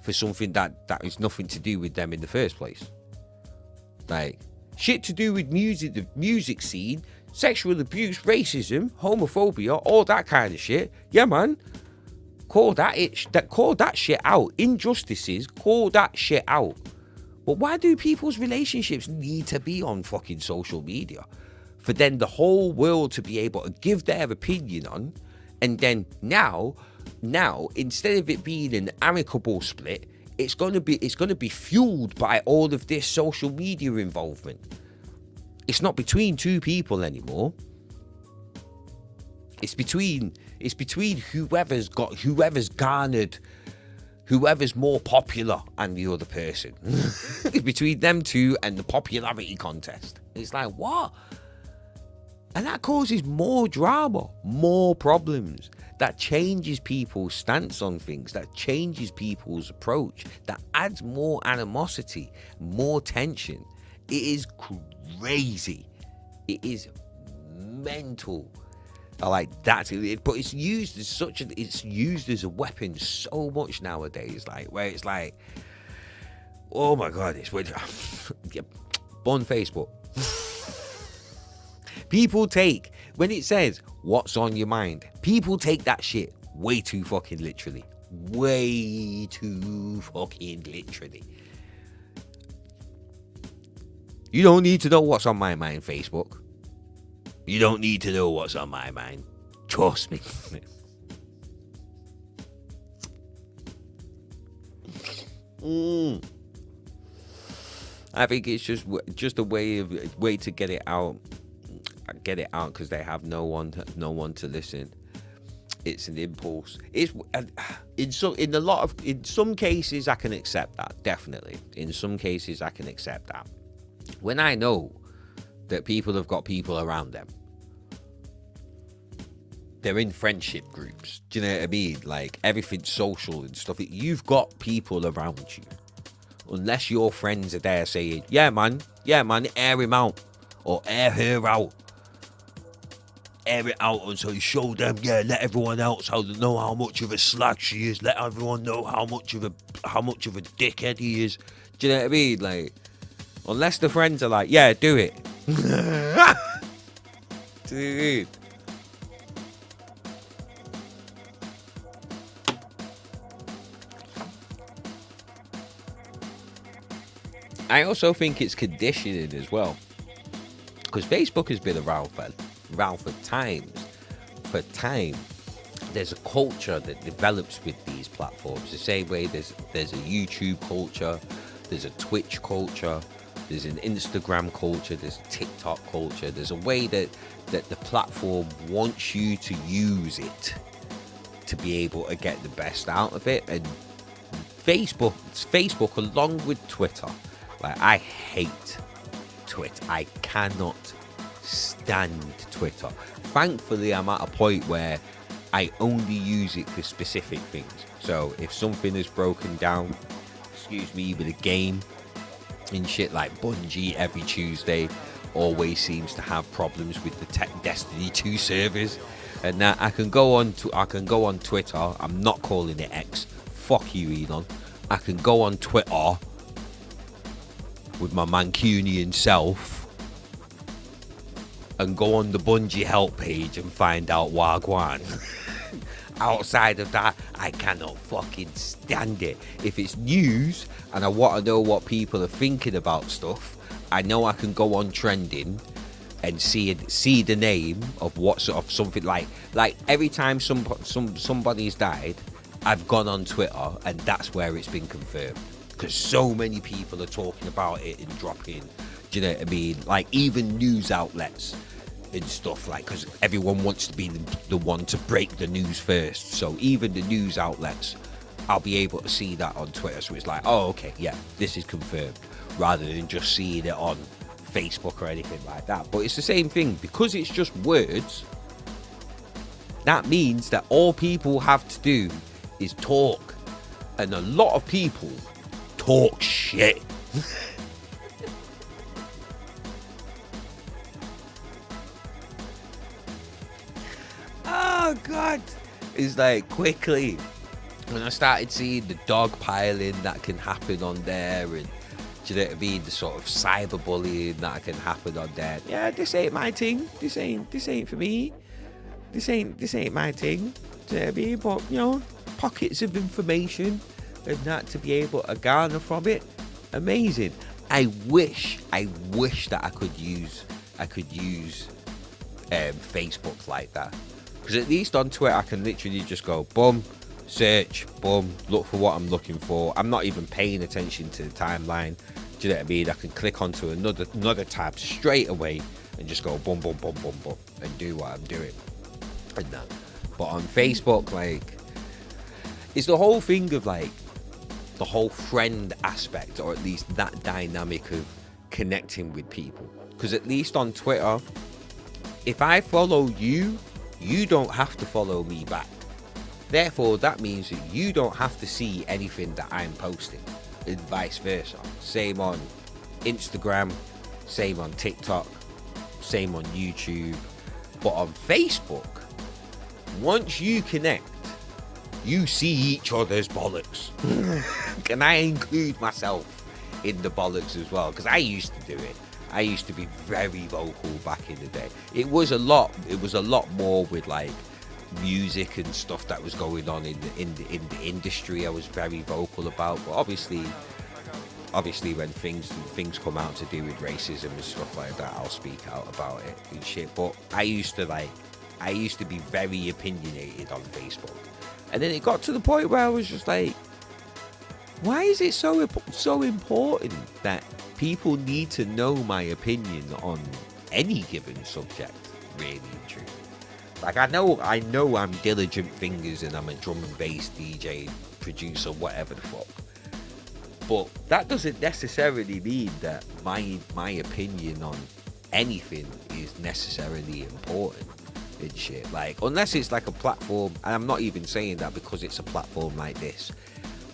for something that is nothing to do with them in the first place. Like, shit to do with music, the music scene, sexual abuse, racism, homophobia, all that kind of shit. Yeah, man. Call that shit out. Injustices, call that shit out. But why do people's relationships need to be on fucking social media? For then the whole world to be able to give their opinion on, and then now, instead of it being an amicable split, it's gonna be fueled by all of this social media involvement. It's not between two people anymore. It's between whoever's garnered, whoever's more popular and the other person. It's between them two and the popularity contest. It's like, what? And that causes more drama, more problems. That changes people's stance on things. That changes people's approach. That adds more animosity, more tension. It is crazy. It is mental. I like that, but it's used as a weapon so much nowadays. Like, where it's like, oh my god, it's on Facebook. People take, when it says what's on your mind, people take that shit way too fucking literally. Way too fucking literally. You don't need to know what's on my mind, Facebook. You don't need to know what's on my mind. Trust me. I think it's just a way to get it out. Get it out because they have no one to listen. It's an impulse. It's in some cases I can accept that, definitely. In some cases I can accept that. When I know that people have got people around them, they're in friendship groups. Do you know what I mean? Like, everything's social and stuff. You've got people around you. Unless your friends are there saying, yeah man, air him out or air her out. air it out and so you show them, yeah, let everyone else know how much of a slag she is. Let everyone know how much of a dickhead he is. Do you know what I mean? Like, unless the friends are like, yeah, do it. Do you know what I mean? I also think it's conditioning as well, because Facebook has been around for time. There's a culture that develops with these platforms. The same way there's a YouTube culture, there's a Twitch culture, there's an Instagram culture, there's a TikTok culture. There's a way that the platform wants you to use it to be able to get the best out of it. And Facebook along with Twitter. Like, I hate Twitter. I cannot stand Twitter. Thankfully, I'm at a point where I only use it for specific things. So if something is broken down, with a game and shit, like Bungie every Tuesday always seems to have problems with the Destiny 2 servers, and that I can go on Twitter. I'm not calling it X. Fuck you, Elon. I can go on Twitter with my Mancunian self and go on the Bungie help page and find out Wagwan. Outside of that, I cannot fucking stand it. If it's news and I want to know what people are thinking about stuff, I know I can go on trending and see the name of what sort of something like every time somebody's died, I've gone on Twitter and that's where it's been confirmed. Because so many people are talking about it and dropping, do you know what I mean? Like, even news outlets and stuff, like, because everyone wants to be the one to break the news first. So even the news outlets, I'll be able to see that on Twitter. So it's like, oh, okay, yeah, this is confirmed, rather than just seeing it on Facebook or anything like that. But it's the same thing, because it's just words. That means that all people have to do is talk, and a lot of people talk shit. Oh god, it's like, quickly when I started seeing the dog piling that can happen on there, and do you know what I mean, the sort of cyberbullying that can happen on there. Yeah, this ain't my thing. This ain't for me. This ain't my thing. Do you know what I mean? But, you know, pockets of information and that to be able to garner from it, amazing. I wish that I could use Facebook like that, because at least on Twitter I can literally just go boom, search, boom, look for what I'm looking for. I'm not even paying attention to the timeline. Do you know what I mean? I can click onto another tab straight away and just go boom, boom, boom, boom, boom, and do what I'm doing and that. But on Facebook, like, it's the whole thing of like the whole friend aspect, or at least that dynamic of connecting with people. Because at least on Twitter, if I follow you, you don't have to follow me back. Therefore, that means that you don't have to see anything that I'm posting, and vice versa. Same on Instagram, same on TikTok, same on YouTube. But on Facebook, once you connect, you see each other's bollocks. Can I include myself in the bollocks as well? Because I used to do it. I used to be very vocal back in the day. It was a lot more with like music and stuff that was going on in the industry. I was very vocal about. But obviously when things come out to do with racism and stuff like that, I'll speak out about it and shit. But I used to be very opinionated on Facebook. And then it got to the point where I was just like, why is it so important that people need to know my opinion on any given subject, really and truly? Like, I know I'm Diligent Fingers and I'm a drum and bass DJ, producer, whatever the fuck. But that doesn't necessarily mean that my opinion on anything is necessarily important and shit. Like, unless it's like a platform, and I'm not even saying that because it's a platform like this,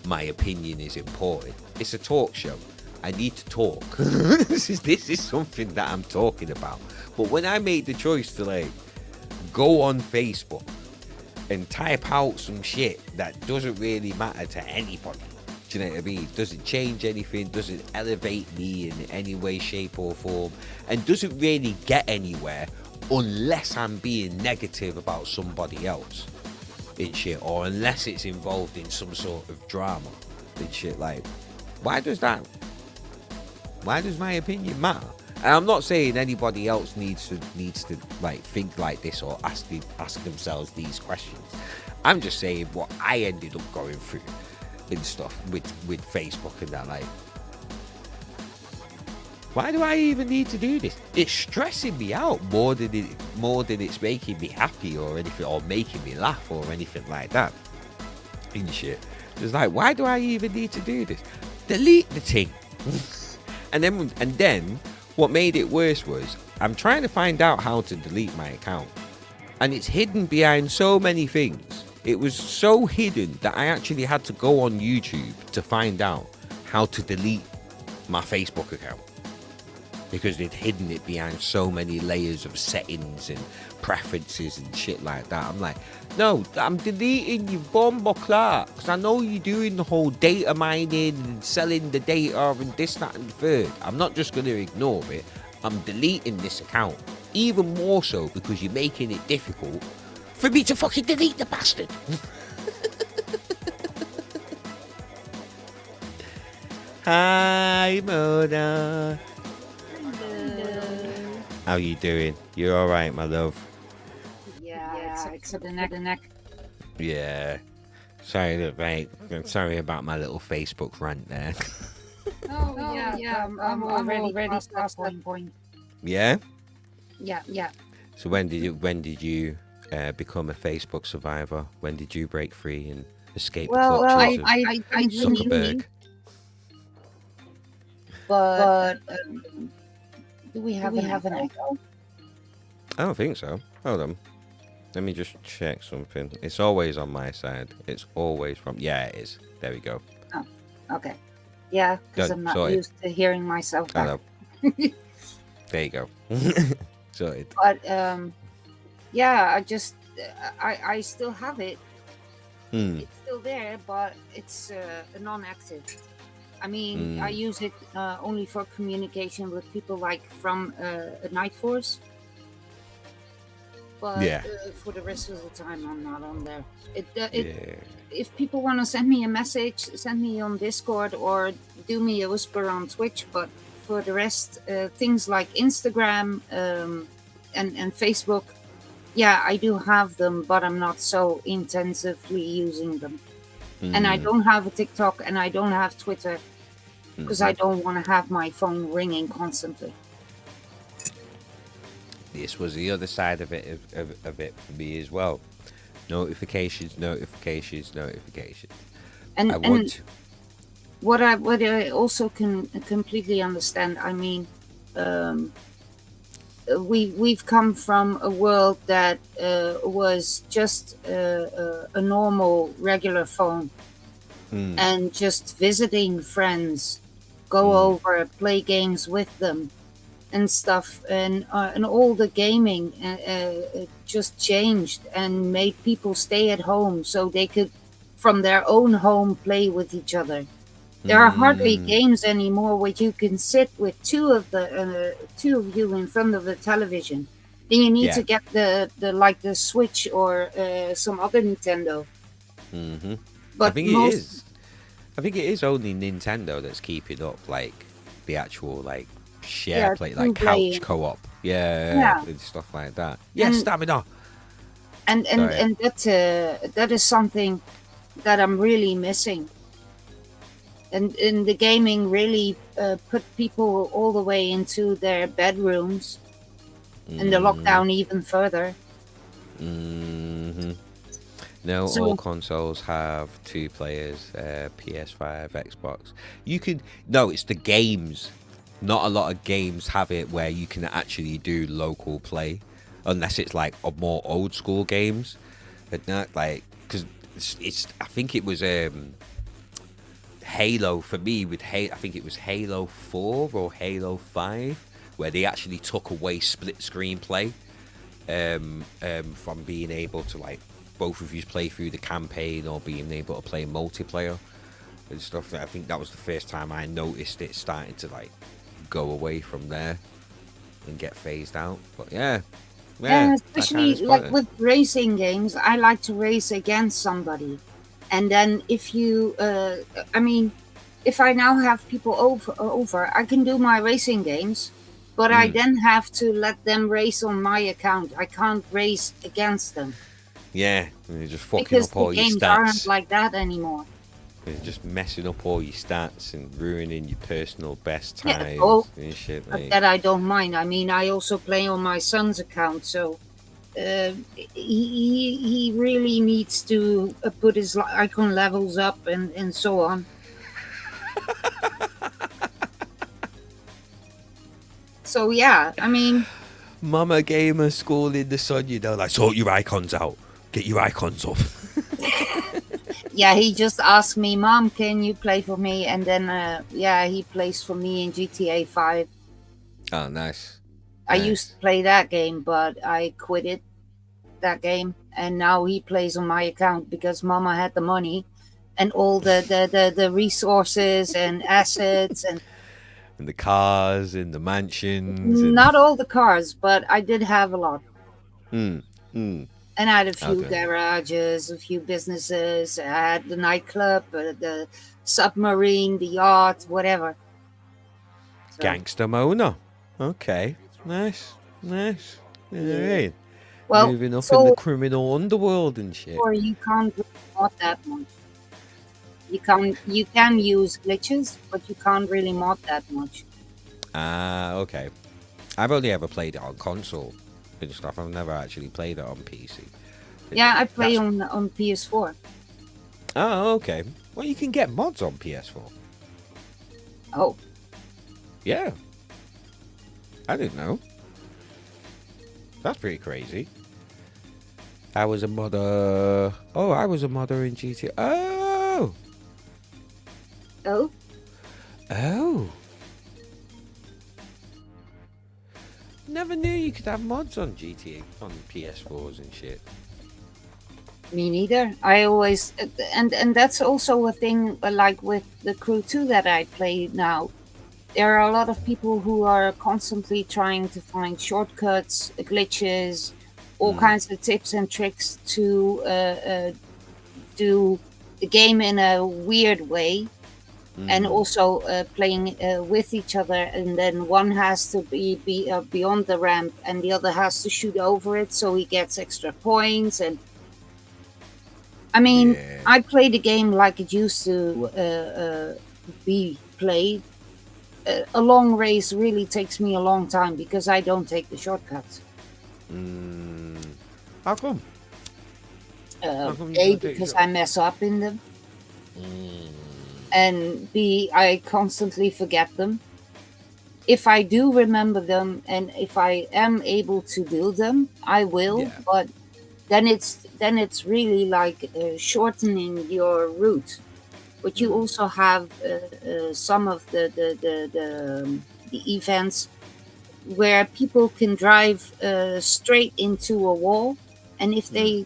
my opinion is important. It's a talk show. I need to talk. This is something that I'm talking about. But when I made the choice to like go on Facebook and type out some shit that doesn't really matter to anybody. Do you know what I mean? Doesn't change anything, doesn't elevate me in any way, shape or form, and doesn't really get anywhere unless I'm being negative about somebody else and shit, or unless it's involved in some sort of drama and shit. Like, why does my opinion matter? And I'm not saying anybody else needs to like think like this or ask themselves these questions. I'm just saying what I ended up going through and stuff with Facebook and that. Like, why do I even need to do this? It's stressing me out more than it's making me happy or anything, or making me laugh or anything like that and shit. It's like, why do I even need to do this? Delete the thing. and then what made it worse was I'm trying to find out how to delete my account, and it's hidden behind so many things. It was so hidden that I actually had to go on YouTube to find out how to delete my Facebook account, because they'd hidden it behind so many layers of settings and preferences and shit like that. I'm like, no, I'm deleting you, bomber Clark, because I know you're doing the whole data mining and selling the data and this, that, and the third. I'm not just going to ignore it. I'm deleting this account, even more so because you're making it difficult for me to fucking delete the bastard. Hi, Mona. How you doing? You all right, my love? Yeah, except the neck. Yeah. Sorry, mate. I'm sorry about my little Facebook rant there. Oh yeah. I'm already past that point. Yeah. Yeah. So when did you become a Facebook survivor? When did you break free and escape the clutches of I Zuckerberg? But do we have an echo? I don't think so. Hold on. Let me just check something. It's always on my side. It's always from... Yeah, it is. There we go. Oh, okay. Yeah, because I'm not used to hearing myself back. There you go. Sorted. But, yeah, I still have it. It's still there, but it's non-active. I mean, I use it only for communication with people like from Night Force. But for the rest of the time, I'm not on there. If people want to send me a message, send me on Discord or do me a whisper on Twitch. But for the rest, things like Instagram and Facebook, yeah, I do have them, but I'm not so intensively using them. And I don't have a TikTok and I don't have Twitter because I don't want to have my phone ringing constantly. This was the other side of it for me as well. Notifications. And what I also can completely understand. I mean, we've come from a world that was just a normal, regular phone, and just visiting friends, go over, play games with them, and stuff, and all the gaming just changed and made people stay at home so they could, from their own home, play with each other. There are hardly games anymore where you can sit with two of you in front of the television. Then you need to get the Switch or some other Nintendo. But I think it is only Nintendo that's keeping up like the actual like share play, like couch co-op, and stuff like that. Stamina. And that is something that I'm really missing. And the gaming really put people all the way into their bedrooms, and the lockdown even further. No, all consoles have 2 players, PS5, Xbox. It's the games. Not a lot of games have it where you can actually do local play, unless it's like a more old school games. But not like, because I think it was Halo for me with I think it was Halo 4 or Halo 5 where they actually took away split screen play from being able to like both of you play through the campaign or being able to play multiplayer and stuff. I think that was the first time I noticed it starting to like go away from there and get phased out. But yeah, especially like with racing games, I like to race against somebody, and then if you, I mean, if I now have people over, I can do my racing games, but I then have to let them race on my account. I can't race against them. Yeah, you're just fucking because up all your games stats. aren't like that anymore. You're just messing up all your stats and ruining your personal best times and shit. Like. That I don't mind. I mean, I also play on my son's account, so he really needs to put his icon levels up and so on. So yeah, I mean, Mama Gamer schooling the son, you know, like sort your icons out, get your icons up. Yeah, he just asked me, Mom, can you play for me? And then he plays for me in GTA 5. Oh, nice. I used to play that game, but I quit it, that game, and now he plays on my account because Mama had the money and all the resources and assets and the cars and the mansions. Not all the cars, but I did have a lot. And I had a few garages, a few businesses. I had the nightclub, the submarine, the yacht, whatever. So. Gangster Mona. Okay. Nice. Yeah. Right. Well, moving up in the criminal underworld and shit. Or you can't mod that much. You can use glitches, but you can't really mod that much. Okay. I've only ever played it on console and stuff. I've never actually played it on PC. Yeah, I play on PS4. Oh, okay. Well, you can get mods on PS4. Oh. Yeah. I didn't know. That's pretty crazy. I was a modder. Oh, I was a modder in GTA. Oh. Never knew you could have mods on GTA on PS4s and shit. Me neither. I always and that's also a thing like with the Crew 2 that I play now. There are a lot of people who are constantly trying to find shortcuts, glitches, all kinds of tips and tricks to do the game in a weird way. And also playing with each other, and then one has to be beyond the ramp and the other has to shoot over it so he gets extra points. And I mean, I play the game like it used to be played. A long race really takes me a long time because I don't take the shortcuts. How come? A, because I mess up in them. And B, I constantly forget them. If I do remember them and if I am able to do them, I will. Yeah. But then it's really like shortening your route. But you also have some of the events where people can drive straight into a wall, and if they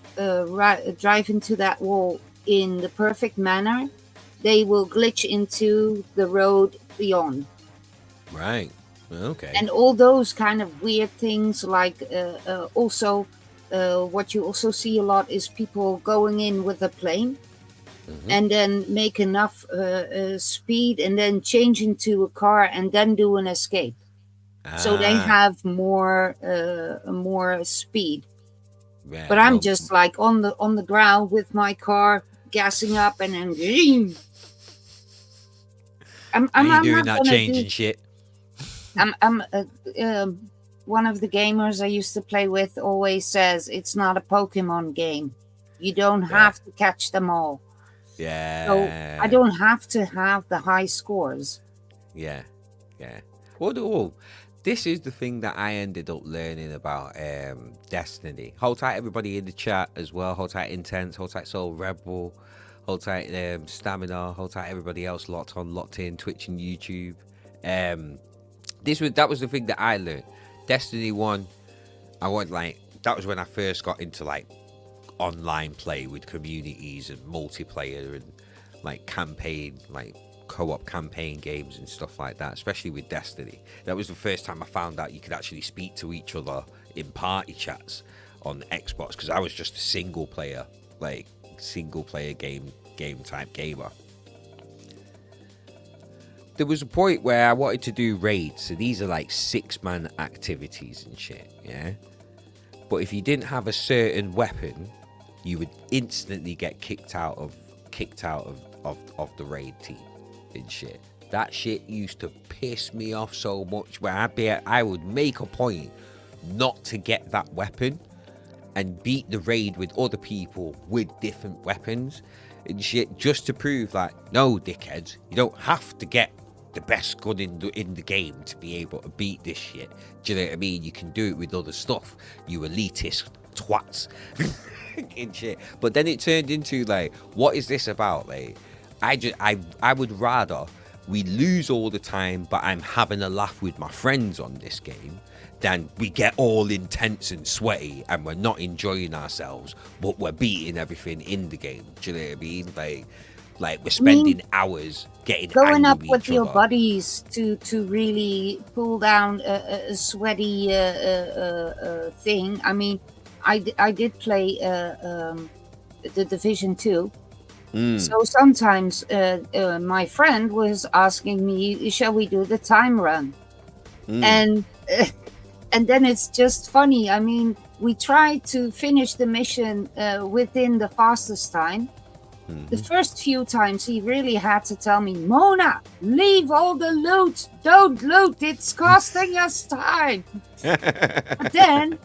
drive into that wall in the perfect manner, they will glitch into the road beyond. Right. Okay. And all those kind of weird things, like also what you also see a lot is people going in with a plane and then make enough speed and then change into a car and then do an escape. So they have more speed. Yeah, but I'm just like on the ground with my car gassing up and then I'm doing that changing shit. One of the gamers I used to play with always says it's not a Pokemon game. You don't have to catch them all. Yeah. So I don't have to have the high scores. Yeah. Well, this is the thing that I ended up learning about Destiny. Hold tight, everybody in the chat as well. Hold tight, Intense. Hold tight, Soul Rebel. Hold tight, Stamina. Hold tight, everybody else locked in, Twitch and YouTube. That was the thing that I learned. Destiny 1, I was like that was when I first got into like online play with communities and multiplayer and like campaign, like co-op campaign games and stuff like that, especially with Destiny. That was the first time I found out you could actually speak to each other in party chats on Xbox, because I was just a single player game type gamer. There was a point where I wanted to do raids, so these are like 6-man activities and shit, yeah? But if you didn't have a certain weapon, you would instantly get kicked out of the raid team and shit. That shit used to piss me off so much, where I would make a point not to get that weapon and beat the raid with other people with different weapons and shit, just to prove like, no, dickheads, you don't have to get the best gun in the game to be able to beat this shit. Do you know what I mean? You can do it with other stuff, you elitist twats. And shit. But then it turned into like, what is this about? Like, I would rather we lose all the time, but I'm having a laugh with my friends on this game, than we get all intense and sweaty and we're not enjoying ourselves, but we're beating everything in the game. Do you know what I mean? Like we're spending hours getting going angry up with each your other. buddies to really pull down a sweaty thing. I mean, I did play the Division 2. So sometimes my friend was asking me, shall we do the time run? And then it's just funny. I mean, we tried to finish the mission within the fastest time. The first few times he really had to tell me, Mona, leave all the loot. Don't loot. It's costing us time. But then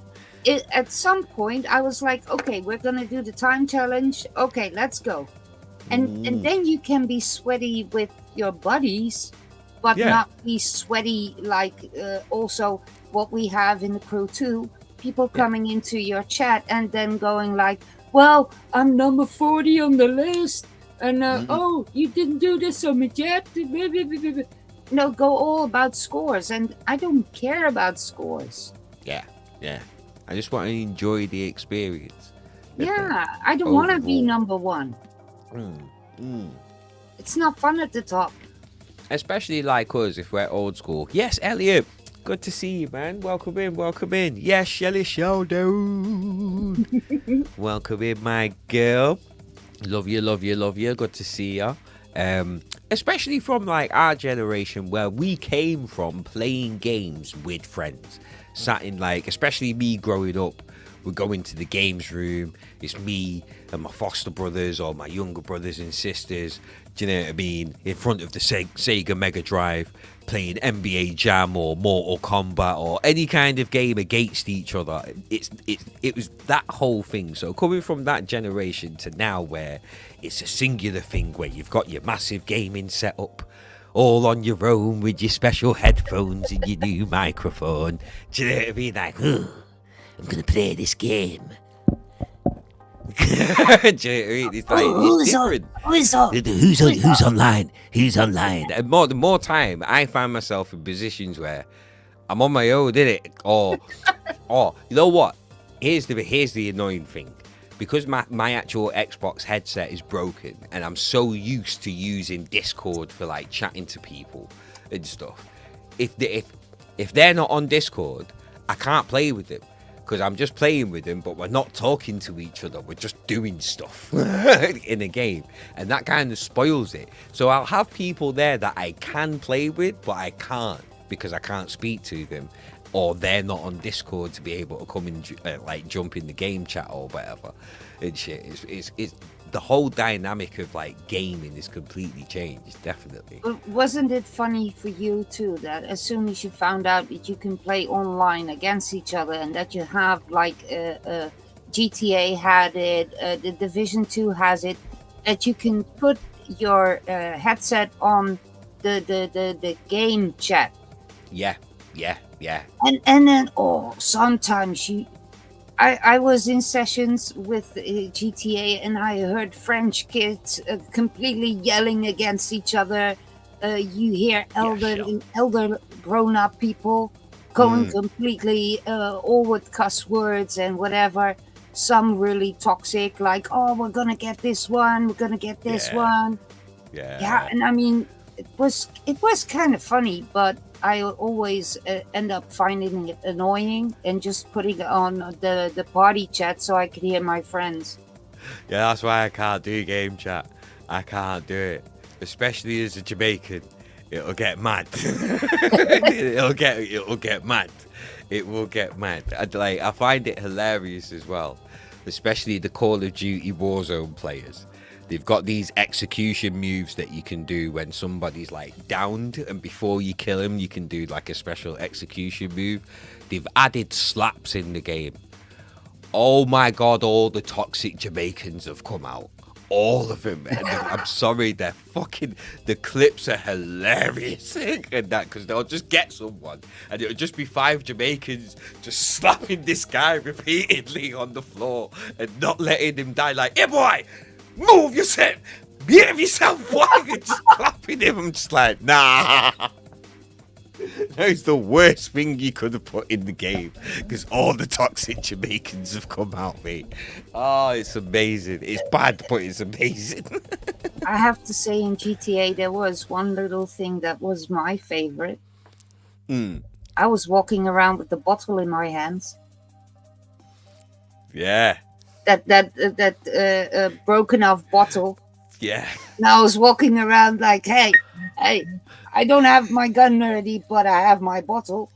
at some point I was like, okay, we're going to do the time challenge. Okay, let's go. And then you can be sweaty with your buddies, but not be sweaty like also what we have in the crew too. People coming into your chat and then going like, well, I'm number 40 on the list. And, oh, you didn't do this so much yet. No, go all about scores. And I don't care about scores. Yeah. I just want to enjoy the experience. Yeah, I don't want to be number 1. It's not fun at the top. Especially like us, if we're old school. Yes, Elliot. Good to see you, man. Welcome in. Yes, Shelly Showdown. Welcome in, my girl. Love you. Good to see you. Especially from like our generation, where we came from playing games with friends. Sat in like, especially me growing up, we go into the games room. It's me and my foster brothers or my younger brothers and sisters. Do you know what I mean? In front of the Sega Mega Drive, playing NBA Jam or Mortal Kombat or any kind of game against each other. It was that whole thing. So coming from that generation to now, where it's a singular thing, where you've got your massive gaming setup all on your own with your special headphones and your new microphone. Do you know what I mean? Like, I'm gonna play this game. Do you know what I mean? It's like, it's different. Who's online? And the more time I find myself in positions where I'm on my own, innit? Or you know what? Here's the annoying thing. Because my actual Xbox headset is broken, and I'm so used to using Discord for like chatting to people and stuff. If they're not on Discord, I can't play with them. Because I'm just playing with them, but we're not talking to each other. We're just doing stuff in a game. And that kind of spoils it. So I'll have people there that I can play with, but I can't, because I can't speak to them. Or they're not on Discord to be able to come and like jump in the game chat or whatever. And shit. It's the whole dynamic of like gaming is completely changed, definitely. But wasn't it funny for you too that as soon as you found out that you can play online against each other, and that you have like GTA had it, the Division 2 has it, that you can put your headset on the game chat. Yeah. And then sometimes I was in sessions with GTA, and I heard French kids completely yelling against each other. You hear elder grown-up people going completely all with cuss words and whatever. Some really toxic, like, oh, we're gonna get this one, we're gonna get this one. Yeah, and I mean, it was kind of funny, but I always end up finding it annoying and just putting it on the party chat so I could hear my friends. Yeah, that's why I can't do game chat. I can't do it, especially as a Jamaican. It'll get mad. It'll get mad. It will get mad. I find it hilarious as well, especially the Call of Duty Warzone players. They've got these execution moves that you can do when somebody's like downed, and before you kill him, you can do like a special execution move. They've added slaps in the game. Oh my God, all the toxic Jamaicans have come out. All of them. And I'm sorry, the clips are hilarious and that, because they'll just get someone and it'll just be 5 Jamaicans just slapping this guy repeatedly on the floor and not letting him die. Like, hey boy, move yourself, behave yourself, boy. And just clapping him. I'm just like, nah. That is the worst thing you could have put in the game, because all the toxic Jamaicans have come out, mate. Oh, it's amazing. It's bad, but it's amazing. I have to say, in GTA, there was one little thing that was my favorite. I was walking around with the bottle in my hands. Yeah. That broken off bottle. Yeah. And I was walking around like, hey, I don't have my gun ready, but I have my bottle.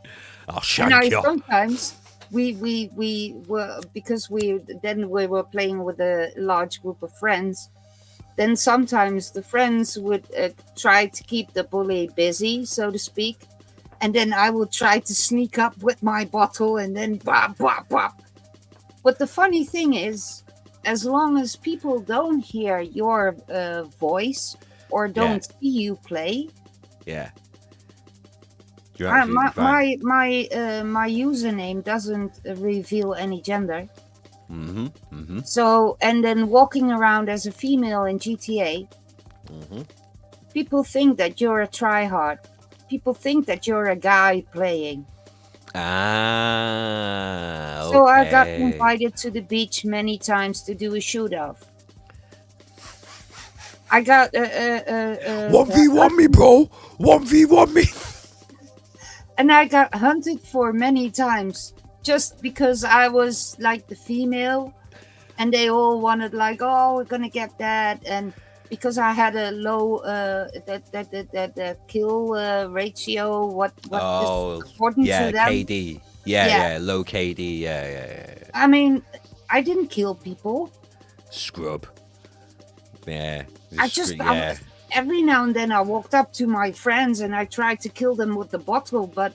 I'll shank you. Sometimes we were, because we were playing with a large group of friends. Then sometimes the friends would try to keep the bully busy, so to speak, and then I would try to sneak up with my bottle and then bop bop bop. But the funny thing is, as long as people don't hear your voice or don't see you play, you're absolutely fine. my username doesn't reveal any gender. So, and then walking around as a female in GTA, people think that you're a tryhard. People think that you're a guy playing. Okay. So I got invited to the beach many times to do a shoot-off. I got 1v1 me, bro. 1v1 me. And I got hunted for many times just because I was like the female, and they all wanted like, oh, we're gonna get that, and because I had a low that kill ratio, what is important to them. KD. Low KD. Yeah. I mean, I didn't kill people. Scrub. Yeah. Every now and then I walked up to my friends and I tried to kill them with the bottle, but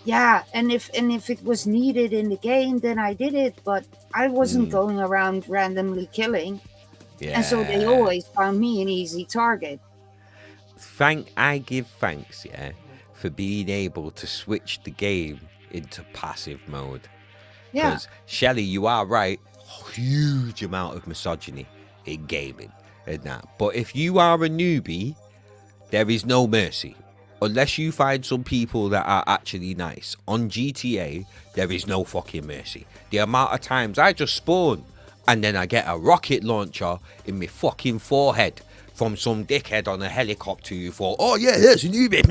and if it was needed in the game, then I did it, but I wasn't going around randomly killing. Yeah. And so they always found me an easy target. I give thanks, for being able to switch the game into passive mode. Yeah. Because, Shelley, you are right, huge amount of misogyny in gaming and that. But if you are a newbie, there is no mercy. Unless you find some people that are actually nice. On GTA, there is no fucking mercy. The amount of times I just spawn and then I get a rocket launcher in my fucking forehead from some dickhead on a helicopter who thought, oh yeah, there's a newbie.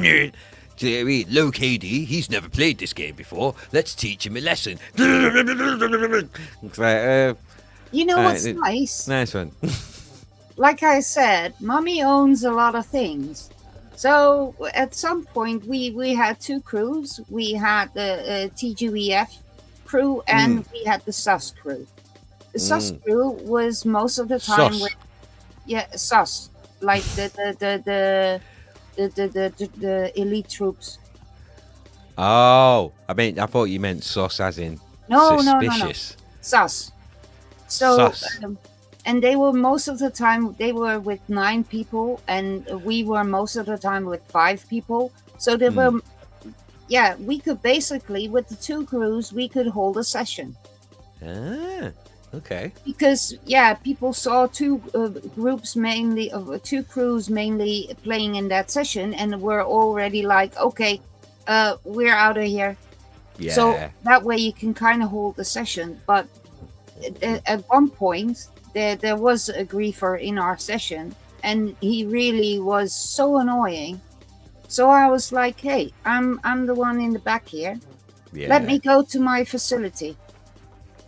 Do you know what I mean? Low KD, he's never played this game before. Let's teach him a lesson. It's like, you know what's nice? Nice one. Like I said, mommy owns a lot of things. So at some point we had 2 crews. We had the TGEF crew and we had the sus crew. The sus crew was most of the time with sus, like the elite troops. Oh, I thought you meant sus as in suspicious. No. Sus. So and they were most of the time with 9 people, and we were most of the time with 5 people. So there were, we could basically, with the 2 crews, we could hold a session. Okay. Because people saw 2 groups mainly, 2 crews mainly playing in that session, and were already like, okay, we're out of here. So Yeah. that way you can kind of hold the session. But at one point, there was a griefer in our session, and he really was so annoying. So I was like, "Hey, I'm the one in the back here. Let Yeah. me go to my facility."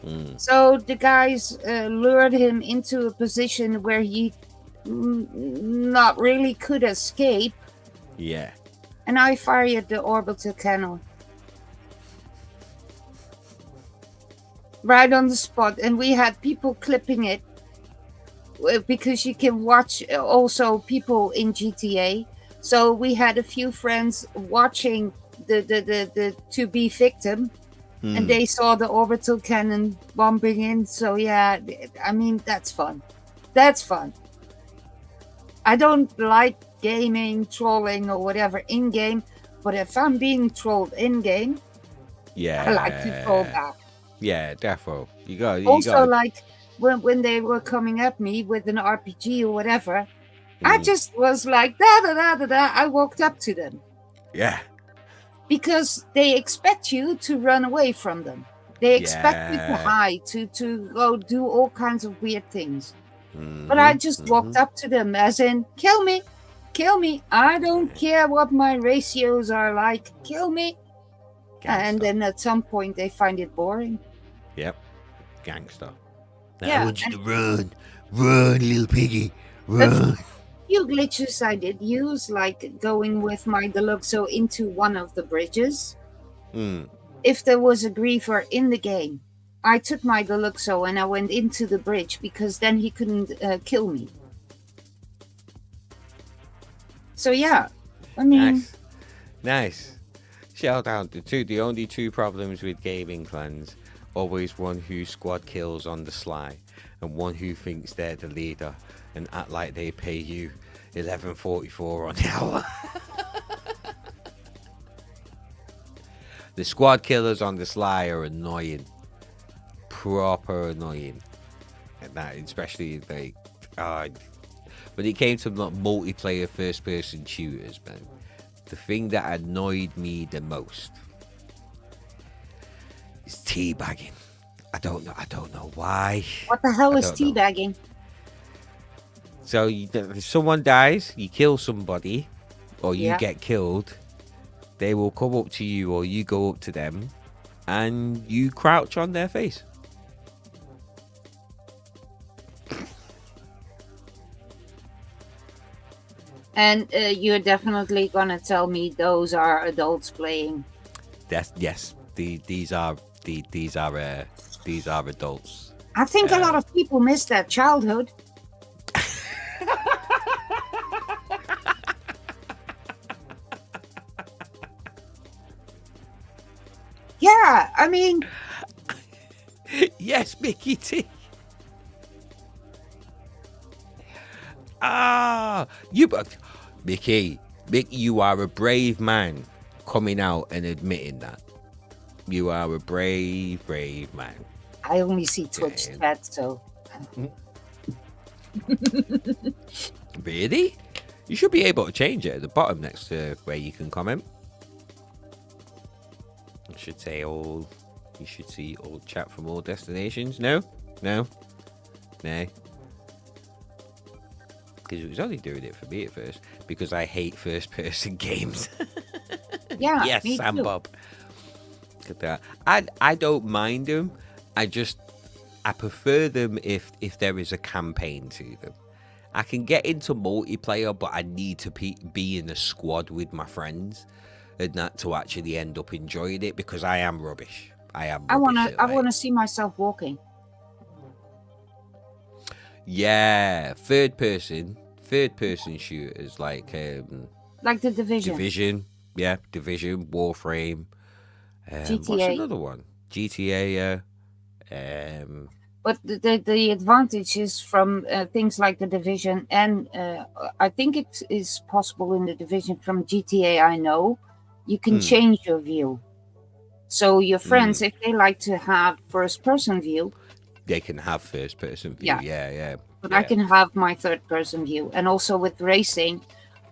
Mm. So the guys lured him into a position where he not really could escape, Yeah. and I fired the orbital cannon right on the spot, and we had people clipping it because you can watch also people in GTA. So we had a few friends watching the to be victim, and Mm. they saw the orbital cannon bombing in. So yeah, I mean that's fun. That's fun. I don't like gaming, trolling, or whatever in game, but if I'm being trolled in game, I like to troll Yeah. back. Yeah, defo. You Also, got like when they were coming at me with an RPG or whatever, I mm. just was like da da da da da. I walked up to them Yeah. because they expect you to run away from them. They expect you to Yeah. hide, to go do all kinds of weird things. But I Mm-hmm. just walked Mm-hmm. up to them as in, kill me, kill me. I don't care what my ratios are like, kill me. And Gangster. then at some point they find it boring. Yep. Gangster. Now I Yeah, want you and to run. Run, little piggy. a Run. few glitches I did use, like going with my Deluxo into one of the bridges. Mm. If there was a griefer in the game, I took my Deluxo and I went into the bridge because then he couldn't kill me. So yeah, I mean, Nice. Nice. Shout out the only two problems with gaming clans. Always one who squad kills on the sly, and one who thinks they're the leader and act like they pay you 11.44 on the hour. The squad killers on the sly are annoying, proper annoying, and that especially like when it came to multiplayer first-person shooters, man. The thing that annoyed me the most is teabagging. I don't know why. what the hell I is don't know. teabagging? So if someone dies, you kill somebody, or you Yeah. get killed, they will come up to you, or you go up to them, and you crouch on their face. And you're definitely gonna tell me those are adults playing. Yes. These are adults. I think a lot of people miss that childhood. Yeah, I mean, Yes, Mickey T. Mickey, you are a brave man coming out and admitting that. You are a brave man. I only see Twitch Yeah. chat, so Really? You should be able to change it at the bottom next to where you can comment. It should say all. You should see all chat from all destinations. No. Because it was only doing it for me at first because I hate first-person games. yeah. Yes, me Sam too. Bob. Look at that. I don't mind them. I prefer them if there is a campaign to them. I can get into multiplayer, but I need to be in a squad with my friends, and not to actually end up enjoying it because I am rubbish. I wanna see myself walking. Yeah, third person shooters like Like the Division. Division, Warframe. What's GTA. another one? GTA, yeah. But the advantage is from things like the Division, and I think it is possible in the Division from GTA. I know you can change your view, so your friends, if they like to have first-person view, they can have first-person view. Yeah. But yeah. I can have my third-person view, and also with racing,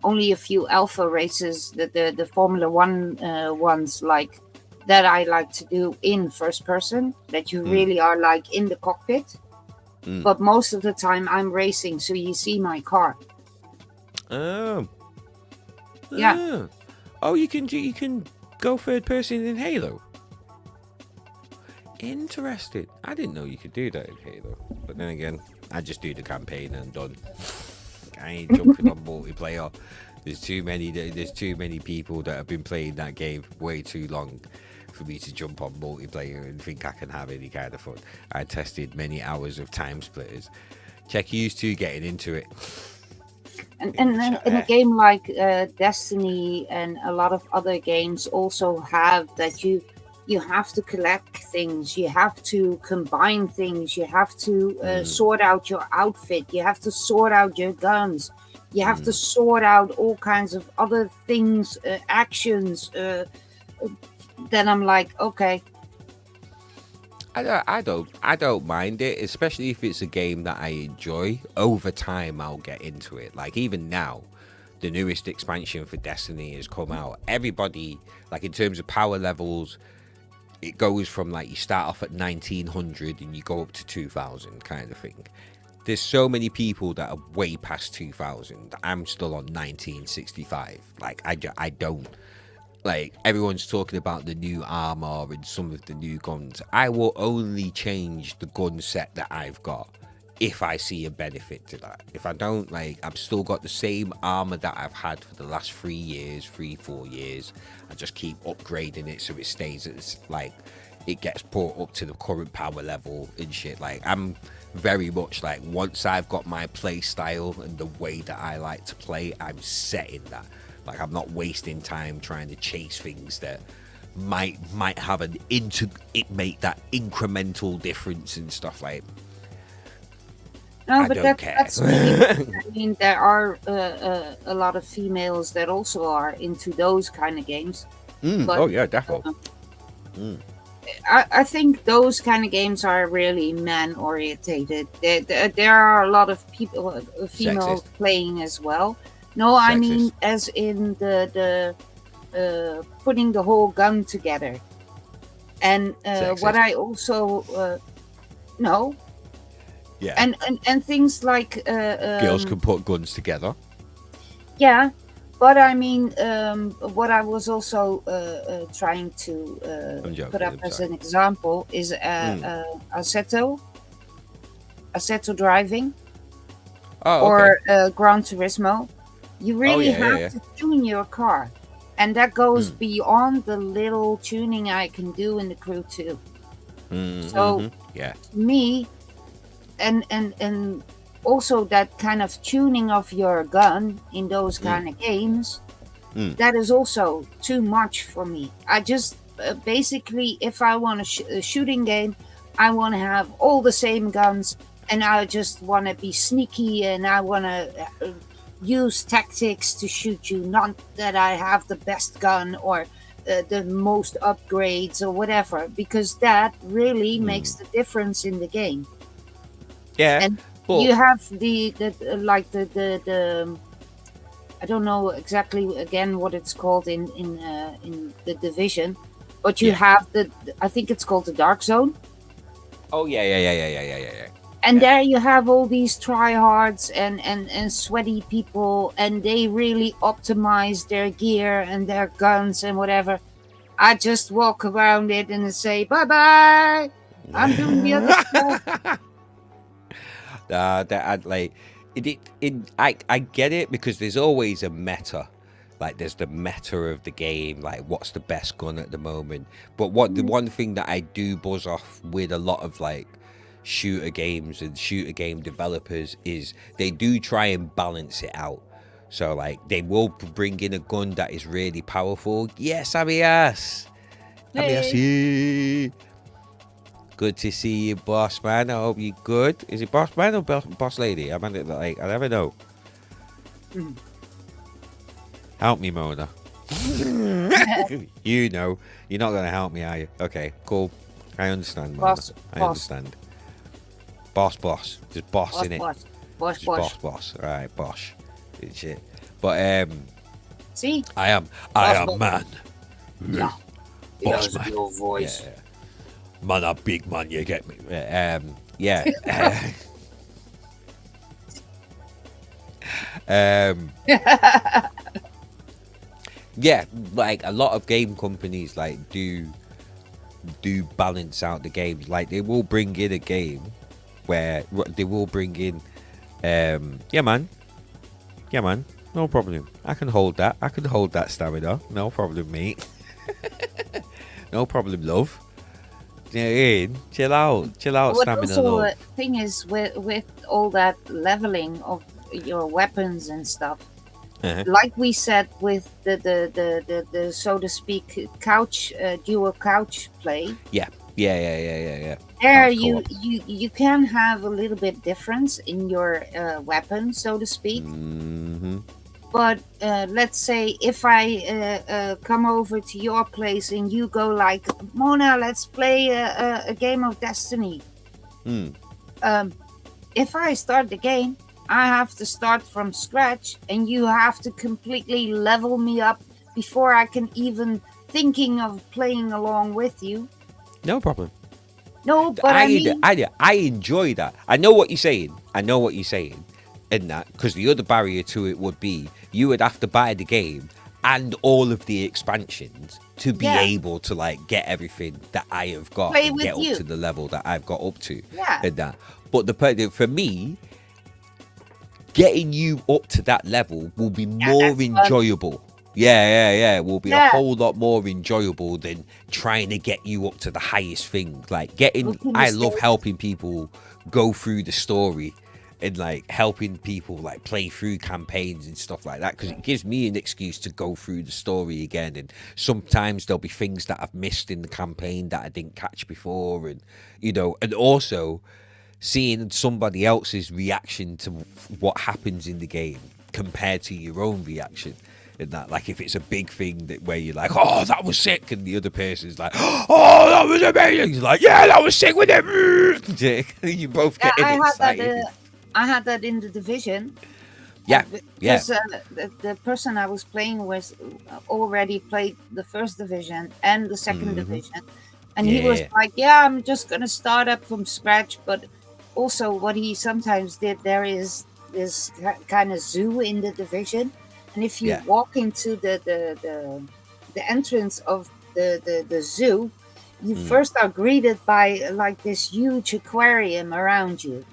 only a few alpha races, the Formula One ones like that I like to do in first person, that you really are like in the cockpit. But most of the time I'm racing, so you see my car. Oh. Yeah. Oh, you can go third person in Halo. Interesting. I didn't know you could do that in Halo. But then again, I just do the campaign and done. I ain't jumping on multiplayer. There's too many people that have been playing that game way too long for me to jump on multiplayer and think I can have any kind of fun. I tested many hours of Time Splitters. Check used to getting into it. And in a game like Destiny and a lot of other games also have that you have to collect things, you have to combine things, you have to sort out your outfit, you have to sort out your guns, you have to sort out all kinds of other things, actions. Then I'm like, okay. I don't mind it, especially if it's a game that I enjoy. Over time, I'll get into it. Like even now, the newest expansion for Destiny has come out. Everybody, like in terms of power levels, it goes from like you start off at 1900 and you go up to 2000 kind of thing. There's so many people that are way past 2000. I'm still on 1965. Like I don't. Like everyone's talking about the new armor and some of the new guns. I will only change the gun set that I've got if I see a benefit to that. If I don't, like, I've still got the same armor that I've had for the last 4 years. I just keep upgrading it so it stays as like it gets brought up to the current power level and shit. Like I'm very much like, once I've got my play style and the way that I like to play, I'm set in that. Like I'm not wasting time trying to chase things that might have make that incremental difference and stuff like. No, but that's really, I mean, there are a lot of females that also are into those kind of games. But, oh yeah, definitely. I think those kind of games are really man orientated. There are a lot of people, females playing as well. No, I mean, as in the putting the whole gun together. And what I also no. Yeah. And things like girls can put guns together. Yeah, but I mean, what I was also trying to put up as an example is Assetto driving, or Gran Turismo. You really have to tune your car, and that goes beyond the little tuning I can do in the Crew 2. So to me, and also that kind of tuning of your gun in those kind of games, that is also too much for me. I just basically, if I want a shooting game, I want to have all the same guns, and I just want to be sneaky, and I want to use tactics to shoot you, not that I have the best gun or the most upgrades or whatever, because that really makes the difference in the game. Yeah, and you have the I don't know exactly again what it's called in the Division, but you have I think it's called the Dark Zone. Oh yeah. And there you have all these tryhards and sweaty people, and they really optimize their gear and their guns and whatever. I just walk around it and say, bye-bye. I'm doing the other stuff. I get it, because there's always a meta. Like there's the meta of the game, like what's the best gun at the moment. But the one thing that I do buzz off with a lot of like shooter games and shooter game developers is they do try and balance it out. So like they will bring in a gun that is really powerful. Yes, Amias. Hey. Good to see you, boss man. I hope you're good. Is it boss man or boss lady? I never know. Help me, Mona. You know, you're not gonna help me, are you? Okay, cool. I understand, Mona. I understand. Boss. Just boss in it. Boss. All right, boss. Shit. But see, I am man. Yeah. boss Because of man. your voice. Yeah. Man, a big man, you get me. Yeah. Yeah, like a lot of game companies like do balance out the games. Like they will bring in a game where they will bring in yeah man, no problem, I can hold that stamina, no problem mate. No problem love. You know what I mean? Chill out What stamina also love. thing is with all that leveling of your weapons and stuff, Uh-huh. like we said with the so to speak couch dual couch play. Yeah. There There couch co-op. you can have a little bit difference in your weapon, so to speak. Mm-hmm. But let's say if I come over to your place and you go like, Mona, let's play a game of Destiny. Mm. If I start the game, I have to start from scratch, and you have to completely level me up before I can even thinking of playing along with you. No problem. No, but I mean, I enjoy that. I know what you're saying. In that, because the other barrier to it would be you would have to buy the game and all of the expansions to be able to like get everything that I have got Play and with get you. up to the level that I've got up to. Yeah. And that. But for me, getting you up to that level will be more enjoyable. Yeah. Will be a whole lot more enjoyable than trying to get you up to the highest thing. Like I love helping people go through the story and like helping people like play through campaigns and stuff like that, because it gives me an excuse to go through the story again. And sometimes there'll be things that I've missed in the campaign that I didn't catch before, and and also seeing somebody else's reaction to what happens in the game compared to your own reaction. And that, like, if it's a big thing that where you're like, oh, that was sick, and the other person's like, oh, that was amazing. He's like, yeah, that was sick with it. You both get excited. I had that in the Division. Yeah. Because the person I was playing was already played the first Division and the 2nd Division. And he was like, yeah, I'm just going to start up from scratch. But also what he sometimes did, there is this kind of zoo in the Division. And if you walk into the entrance of the zoo, you first are greeted by like this huge aquarium around you.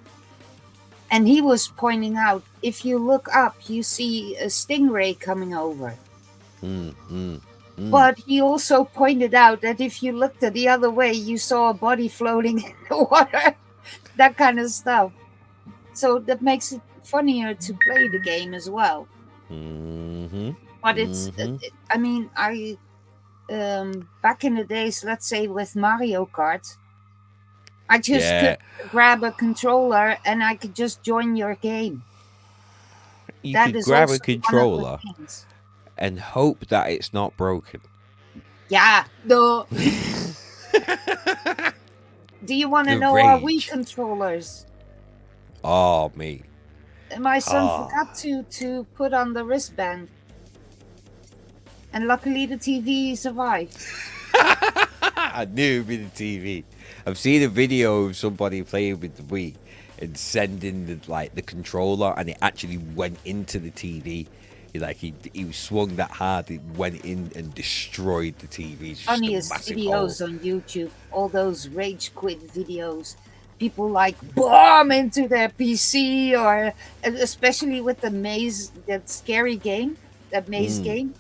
And he was pointing out, if you look up, you see a stingray coming over. But he also pointed out that if you looked the other way, you saw a body floating in the water. That kind of stuff. So that makes it funnier to play the game as well. But it's, I mean, back in the days, let's say with Mario Kart, I just could grab a controller and I could just join your game. You could grab a controller and hope that it's not broken. Yeah, no. Do you want to know our Wii controllers? Oh, me. My son forgot to put on the wristband. And luckily the TV survived. I knew it would be the TV. I've seen a video of somebody playing with the Wii and sending the controller, and it actually went into the TV. He swung that hard, it went in and destroyed the TV. Funniest videos on YouTube, all those rage quit videos. People like bomb into their PC, or especially with the maze, that scary game, that maze game.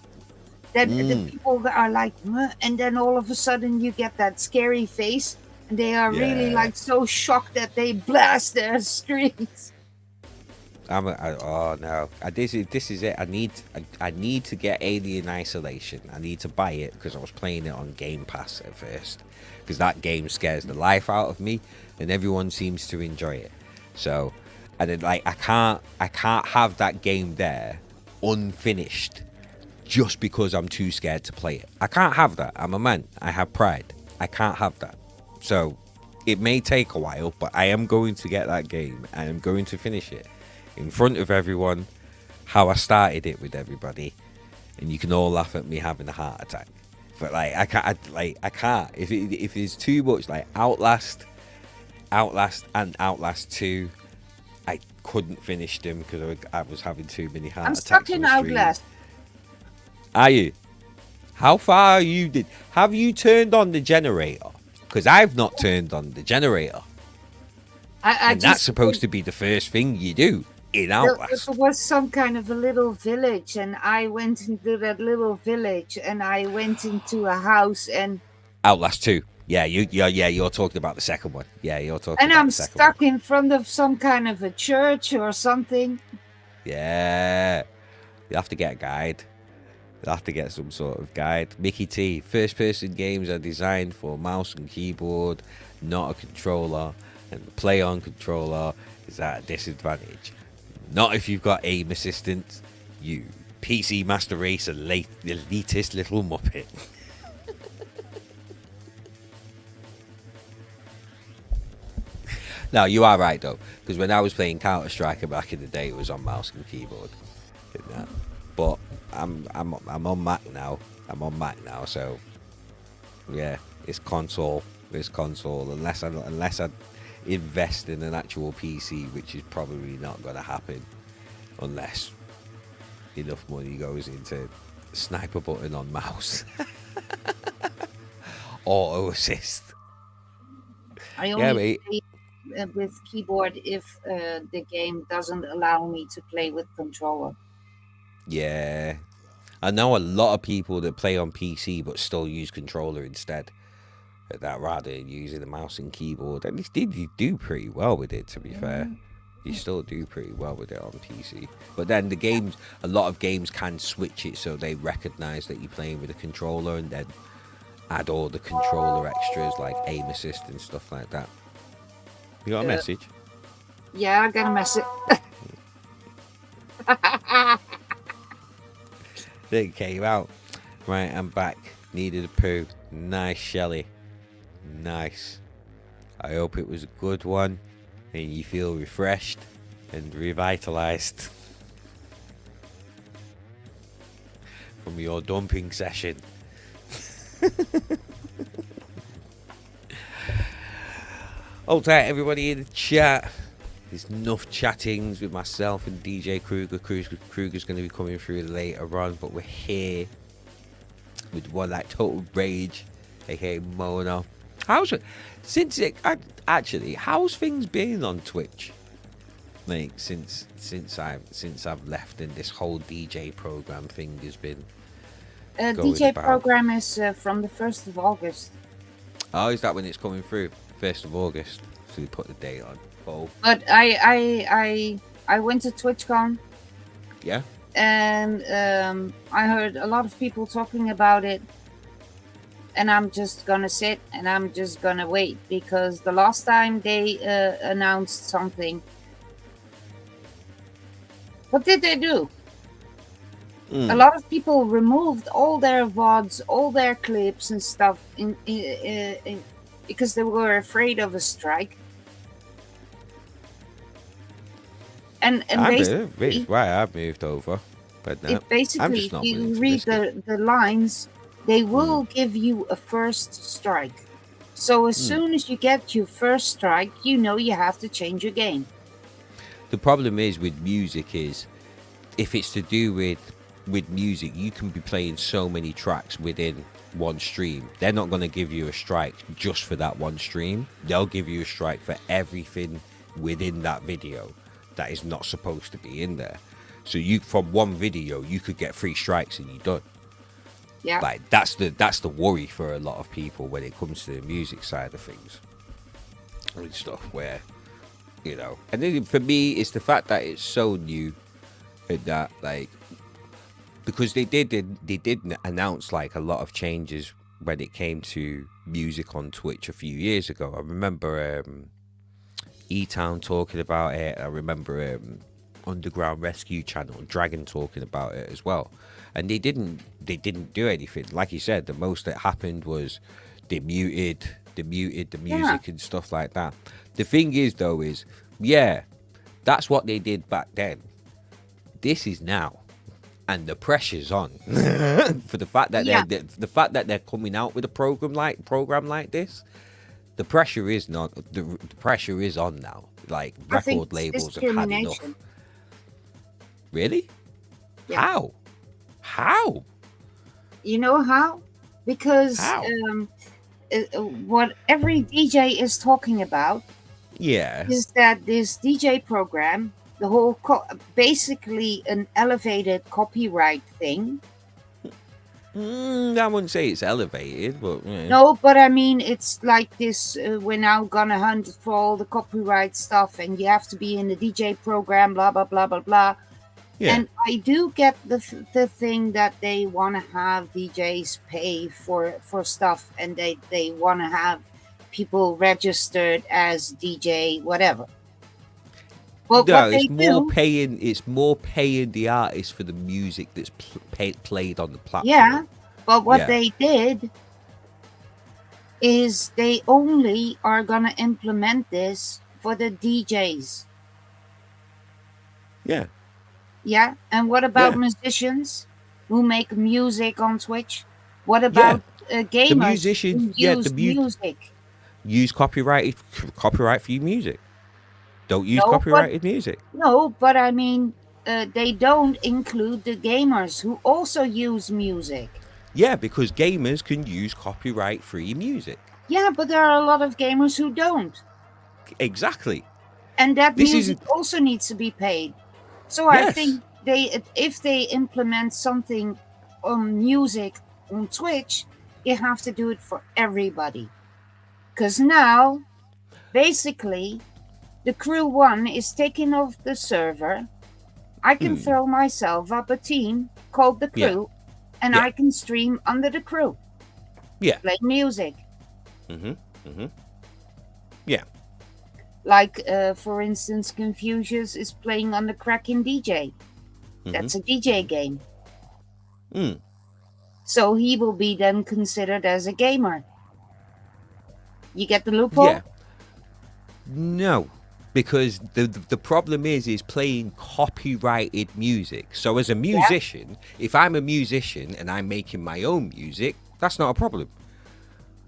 That the people are like, and then all of a sudden you get that scary face, and they are really like so shocked that they blast their screens. Oh no! This is it. I need to get Alien Isolation. I need to buy it because I was playing it on Game Pass at first, because that game scares the life out of me, and everyone seems to enjoy it. So, and then I can't have that game there unfinished just because I'm too scared to play it. I can't have that. I'm a man. I have pride. I can't have that. So, it may take a while, but I am going to get that game. I am going to finish it in front of everyone, how I started it with everybody, and you can all laugh at me having a heart attack. But like I can't. If there's too much, like Outlast and Outlast 2, I couldn't finish them because I was having too many heart I'm attacks stuck on in the stream. Outlast. Are you? How far are you? Have you turned on the generator? Because I've not turned on the generator. And that's supposed to be the first thing you do in Outlast. There was some kind of a little village, and I went into that little village, and I went into a house, and Outlast 2. Yeah, you're talking about the second one. Yeah, you're talking and about I'm the second stuck one. in front of some kind of a church or something. Yeah. You have to get a guide. You'll have to get some sort of guide. Mickey T. First-person games are designed for mouse and keyboard, not a controller. And the play-on controller is at a disadvantage. Not if you've got aim assistance, you PC Master Race elitist little muppet. Now, you are right, though, because when I was playing Counter-Strike back in the day, it was on mouse and keyboard. But I'm on Mac now. I'm on Mac now, so yeah, it's console. It's console. Unless I invest in an actual PC, which is probably not going to happen, unless enough money goes into sniper button on mouse, auto assist. I only play with keyboard if the game doesn't allow me to play with controller. Yeah, I know a lot of people that play on PC but still use controller instead. That rather than using the mouse and keyboard. At least you do pretty well with it, to be fair. You still do pretty well with it on PC. But then a lot of games can switch it so they recognize that you're playing with a controller and then add all the controller extras like aim assist and stuff like that. You got a message? Yeah, I got a message. It came out. Right, I'm back. Needed a poo. Nice, Shelly. Nice. I hope it was a good one and you feel refreshed and revitalized from your dumping session. Hold tight, everybody in the chat. It's Nuff Chattingz with myself and DJ Krugah. Krugah's going to be coming through later on, but we're here with one like Total Rage, aka Mona. How's things been on Twitch? Like since I've left and this whole DJ program thing has been. DJ program is from the 1st of August. Oh, is that when it's coming through? 1st of August. So we put the date on. Oh. But I went to TwitchCon. Yeah. And I heard a lot of people talking about it. And I'm just gonna sit and I'm just gonna wait, because the last time they announced something, what did they do? A lot of people removed all their VODs, all their clips and stuff because they were afraid of a strike. And basically, why I've moved over, but no, basically, if you read the lines, they will give you a first strike. So as soon as you get your first strike, you know you have to change your game. The problem is with music is, if it's to do with music, you can be playing so many tracks within one stream. They're not going to give you a strike just for that one stream. They'll give you a strike for everything within that video that is not supposed to be in there. So you, from one video, you could get 3 strikes and you're done. Yeah, like that's the worry for a lot of people when it comes to the music side of things and stuff, where, you know, and then for me it's the fact that it's so new, and that, like, because they did announce like a lot of changes when it came to music on Twitch a few years ago. I remember E-Town talking about it. I remember Underground Rescue Channel, Dragon, talking about it as well. And they didn't do anything. Like you said, the most that happened was they muted the music and stuff like that. The thing is, though, that's what they did back then. This is now. and the pressure's on for the fact that they're coming out with a program like this. The pressure is not the pressure is on now. Like record labels have had enough. Really? Yeah. How? You know how? Because what every DJ is talking about is that this DJ program, the whole basically an elevated copyright thing. I wouldn't say it's elevated, but no, but I mean it's like this. We're now gonna hunt for all the copyright stuff, and you have to be in the DJ program. Blah blah blah blah blah. Yeah. And I do get the thing that they want to have DJs pay for stuff, and they want to have people registered as DJ whatever. Well, no, it's more paying the artist for the music that's played on the platform. Yeah, but what they did is they only are gonna implement this for the DJs. Yeah. Yeah, and what about musicians who make music on Twitch? What about gamers? The musicians, use music. Use copyright free music. Don't use copyrighted music. No, but I mean, they don't include the gamers who also use music. Yeah, because gamers can use copyright free music. Yeah, but there are a lot of gamers who don't. Exactly. And that music also needs to be paid. So I think if they implement something on music on Twitch, you have to do it for everybody. Because now, basically, the crew 1 is taking off the server. I can throw myself up a team called the crew, and I can stream under the crew. Yeah. Play music. Yeah. Like, for instance, Confucius is playing on the Kraken DJ. That's a DJ game. So he will be then considered as a gamer. You get the loophole? Yeah. No, because the problem is playing copyrighted music. So as a musician, if I'm a musician and I'm making my own music, that's not a problem.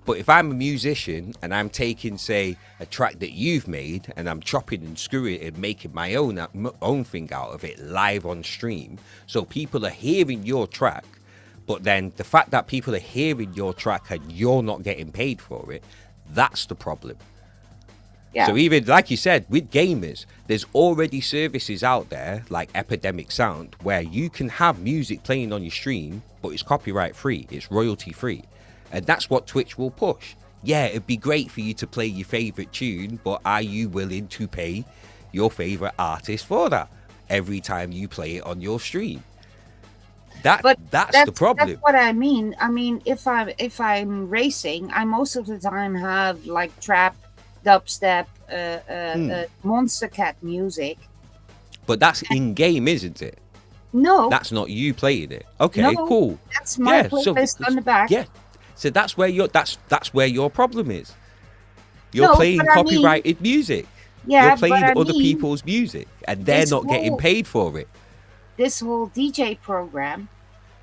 But if I'm a musician and I'm taking, say, a track that you've made and I'm chopping and screwing it and making my own thing out of it live on stream, so people are hearing your track, but then the fact that people are hearing your track and you're not getting paid for it, that's the problem. Yeah. So even, like you said, with gamers, there's already services out there like Epidemic Sound where you can have music playing on your stream, but it's copyright free, it's royalty free. And that's what Twitch will push. Yeah, it'd be great for you to play your favorite tune, but are you willing to pay your favorite artist for that every time you play it on your stream? That's the problem. That's what I mean. I mean, if I'm racing, I most of the time have like trap, dubstep, Monster Cat music. But that's in game, isn't it? No, that's not you playing it. Okay, cool. That's my playlist on the back. Yeah. So that's where your problem is. You're playing copyrighted music. Yeah, you're playing other people's music, and they're not getting paid for it. This whole DJ program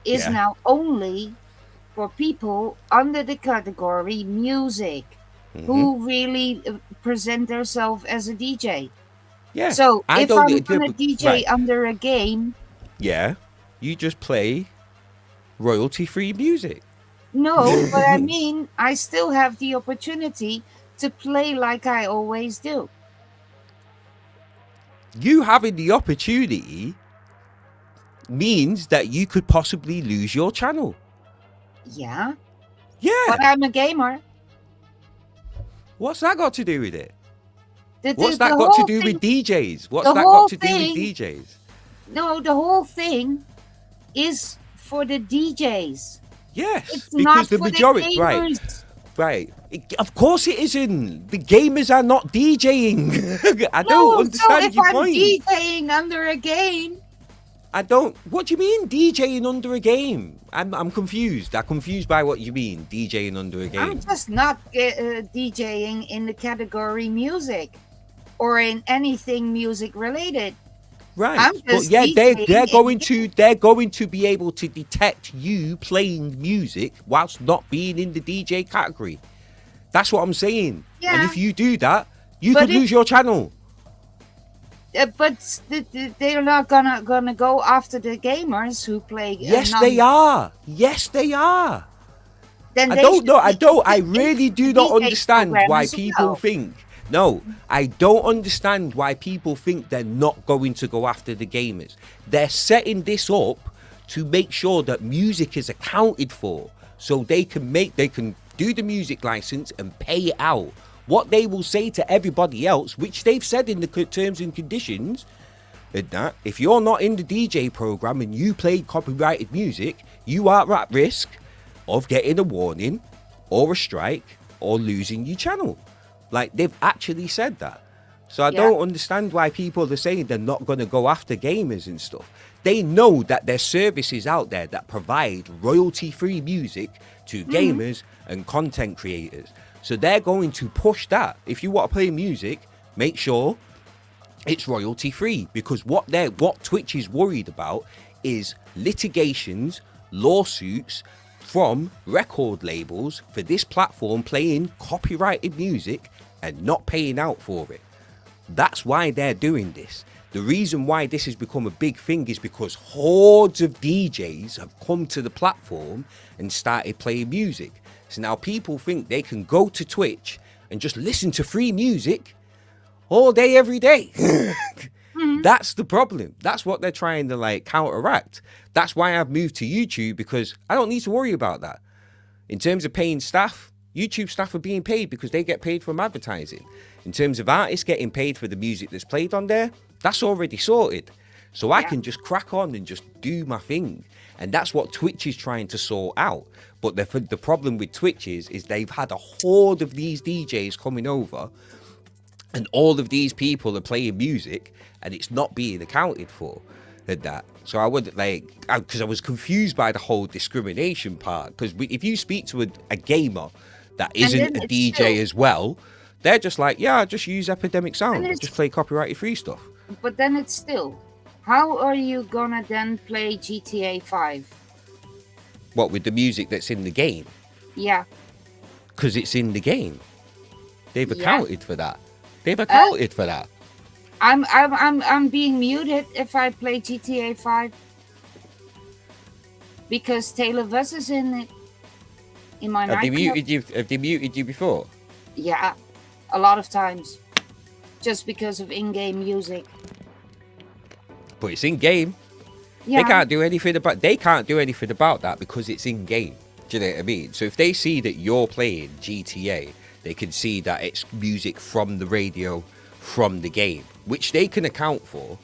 is now only for people under the category music who really present themselves as a DJ. Yeah. So if I'm gonna DJ under a game, you just play royalty-free music. No, but I mean, I still have the opportunity to play like I always do. You having the opportunity means that you could possibly lose your channel. Yeah. Yeah. But I'm a gamer. What's that got to do with it? What's that got to do with DJs? What's that got to do with DJs? No, the whole thing is for the DJs. Yes, it's because the majority, right. Of course it isn't. The gamers are not DJing. I don't understand your point. So if I'm DJing under a game, I don't. What do you mean DJing under a game? I'm confused. I'm confused by what you mean DJing under a game. I'm just not DJing in the category music or in anything music related. Right, I'm but just yeah, DJing. they're going to be able to detect you playing music whilst not being in the DJ category. That's what I'm saying. And Yeah, if you do that, you but could lose your channel. they're not gonna go after the gamers who play Yes, they non. are. Yes, they are. Then I they don't should know. be I really into the do not DJ understand program why as people well. think. No, I don't understand why people think they're not going to go after the gamers. They're setting this up to make sure that music is accounted for, so they can do the music license and pay it out. What they will say to everybody else, which they've said in the terms and conditions, is that if you're not in the DJ program and you play copyrighted music, you are at risk of getting a warning or a strike or losing your channel. Like, they've actually said that. So I don't understand why people are saying they're not going to go after gamers and stuff. They know that there's services out there that provide royalty-free music to gamers and content creators. So they're going to push that. If you want to play music, make sure it's royalty-free, because what Twitch is worried about is litigations, lawsuits from record labels for this platform playing copyrighted music and not paying out for it. That's why they're doing this. The reason why this has become a big thing is because hordes of DJs have come to the platform and started playing music. So now people think they can go to Twitch and just listen to free music all day, every day. That's the problem. That's what they're trying to counteract. That's why I've moved to YouTube, because I don't need to worry about that. In terms of paying staff, YouTube staff are being paid because they get paid from advertising. In terms of artists getting paid for the music that's played on there, that's already sorted. So I can just crack on and just do my thing. And that's what Twitch is trying to sort out. But the problem with Twitch is they've had a horde of these DJs coming over, and all of these people are playing music and it's not being accounted for. And that. So I would because I was confused by the whole discrimination part. Because if you speak to a gamer that isn't a DJ as well, they're just like, yeah, I just use Epidemic Sound, I just play copyrighted free stuff. But then it's still, how are you gonna then play GTA 5? What, with the music that's in the game? Yeah. Because it's in the game. They've accounted for that. They've accounted for that. I'm being muted if I play GTA 5 because Taylor Vuz is in it. In my Have they muted you? Have they muted you before? Yeah, a lot of times, just because of in-game music. But it's in game. Yeah. They can't do anything about that because it's in game. Do you know what I mean? So if they see that you're playing GTA, they can see that it's music from the radio, from the game, which they can account for.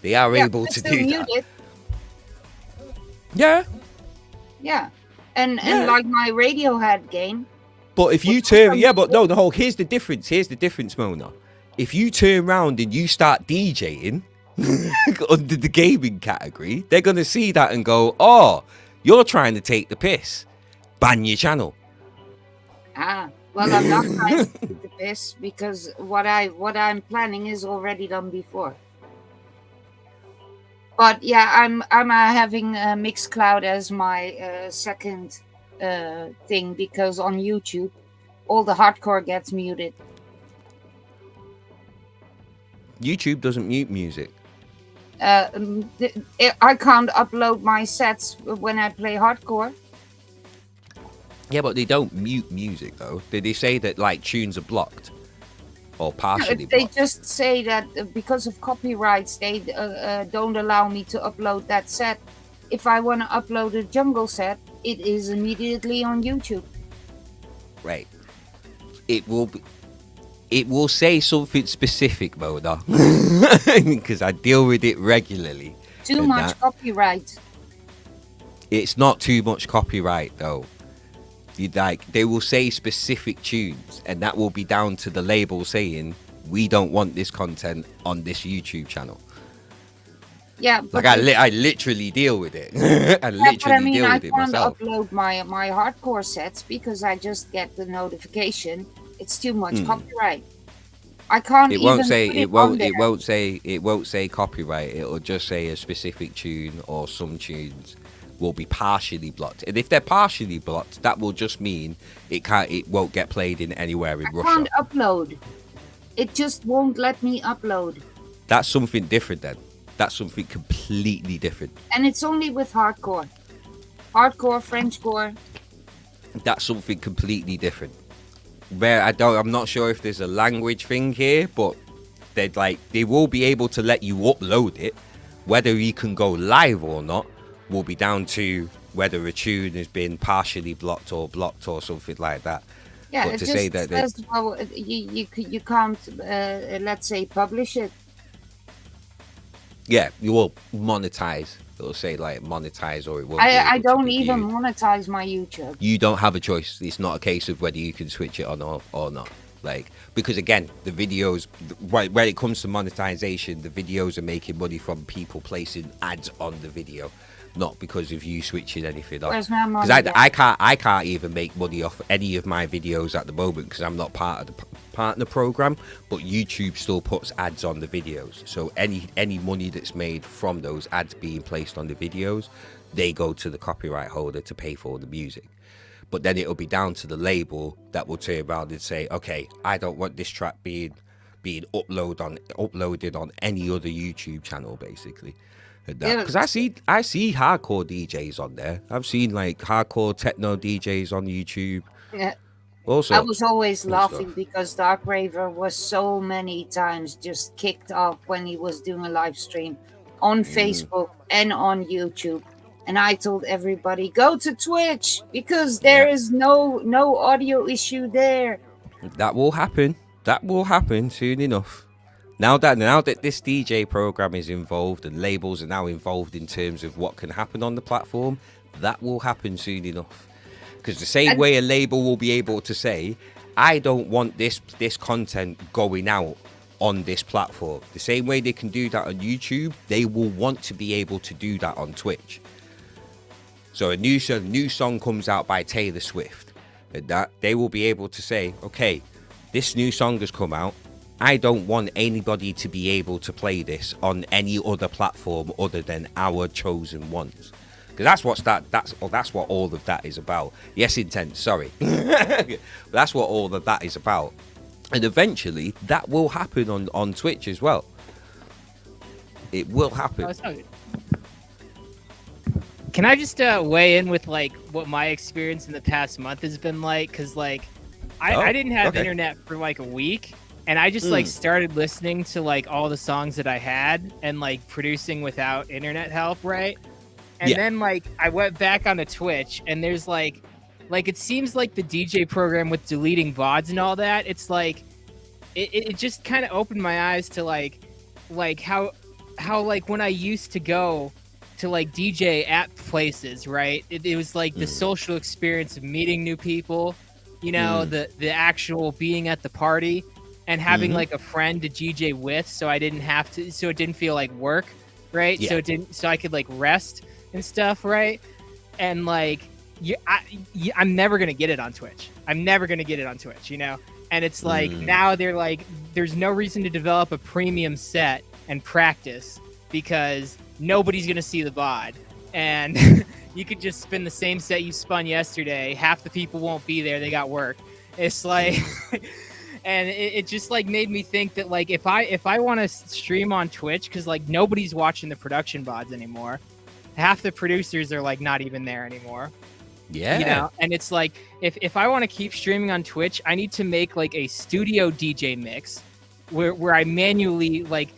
They are able to do that. Yeah. Yeah. And like my Radiohead game. But if you turn, here's the difference, Mona. If you turn around and you start DJing under the gaming category, they're going to see that and go, oh, you're trying to take the piss. Ban your channel. Well, I'm not trying to take the piss because what I'm planning is already done before. But yeah, I'm having Mixcloud as my second thing because on YouTube, all the hardcore gets muted. YouTube doesn't mute music. I can't upload my sets when I play hardcore. Yeah, but they don't mute music though. They say that tunes are blocked or partially They blocked. just say that because of copyrights, they don't allow me to upload that set. If I want to upload a jungle set, it is immediately on YouTube. Right. It will say something specific, Mona, because I deal with it regularly. Too much copyright. It's not too much copyright though. They will say specific tunes, and that will be down to the label saying we don't want this content on this YouTube channel. Yeah, but I literally deal with it. I deal with it myself. I can't upload my hardcore sets because I just get the notification. It's too much copyright. I can't It won't even say put it on there. it won't say copyright. It'll just say a specific tune or some tunes will be partially blocked. And if they're partially blocked, that will just mean it won't get played in anywhere in I Russia. can't upload. It just won't let me upload. That's something different then. That's something completely different. And it's only with hardcore. Hardcore, Frenchcore. That's something completely different. Where I'm not sure if there's a language thing here, but they will be able to let you upload it. Whether you can go live or not will be down to whether a tune has been partially blocked or something like that. Yeah, but it to just say that says, well, you can't, let's say, publish it. Yeah, you will monetize. It'll say like monetize, or it won't. I don't even monetize my YouTube. You don't have a choice. It's not a case of whether you can switch it on or not. Like, because again, the videos, when it comes to monetization, the videos are making money from people placing ads on the video, not because of you switching anything off. Where's my money? Because I can't even make money off any of my videos at the moment because I'm not part of the partner program, but YouTube still puts ads on the videos. So any money that's made from those ads being placed on the videos, they go to the copyright holder to pay for the music. But then it'll be down to the label that will turn around and say, okay, I don't want this track being uploaded on any other YouTube channel, basically. Because I see hardcore DJs on there. I've seen like hardcore techno DJs on YouTube. Yeah. Also, I was always laughing because Dark Raver was so many times just kicked off when he was doing a live stream on Facebook and on YouTube. And I told everybody, go to Twitch because there is no audio issue there. That will happen. That will happen soon enough. Now that this DJ program is involved and labels are now involved in terms of what can happen on the platform, that will happen soon enough. Because the same way a label will be able to say, I don't want this content going out on this platform. The same way they can do that on YouTube, they will want to be able to do that on Twitch. So a new song comes out by Taylor Swift. That they will be able to say, okay, this new song has come out. I don't want anybody to be able to play this on any other platform other than our chosen ones. Because that's what all of that is about. Yes, Intense, sorry. That's what all of that is about. And eventually, that will happen on Twitch as well. It will happen. Can I just weigh in with like what my experience in the past month has been like? Because like I didn't have internet for like a week. And I just like started listening to like all the songs that I had and like producing without internet help, right? And then like I went back onto Twitch and there's like it seems like the DJ program with deleting VODs and all that, it's like it just kind of opened my eyes to like how like when I used to go to like DJ at places, right? It was like the social experience of meeting new people, you know, the actual being at the party. And having like a friend to DJ with, so I didn't have to, so it didn't feel like work, right? Yeah. So I could like rest and stuff, right? And like, I'm never gonna get it on Twitch. I'm never gonna get it on Twitch, you know. And it's like now they're like, there's no reason to develop a premium set and practice because nobody's gonna see the VOD, and you could just spin the same set you spun yesterday. Half the people won't be there; they got work. It's like. And it just like made me think that like if I want to stream on Twitch, because like nobody's watching the production VODs anymore, half the producers are like not even there anymore. Yeah, you know. And it's like if I want to keep streaming on Twitch, I need to make like a studio DJ mix where I manually like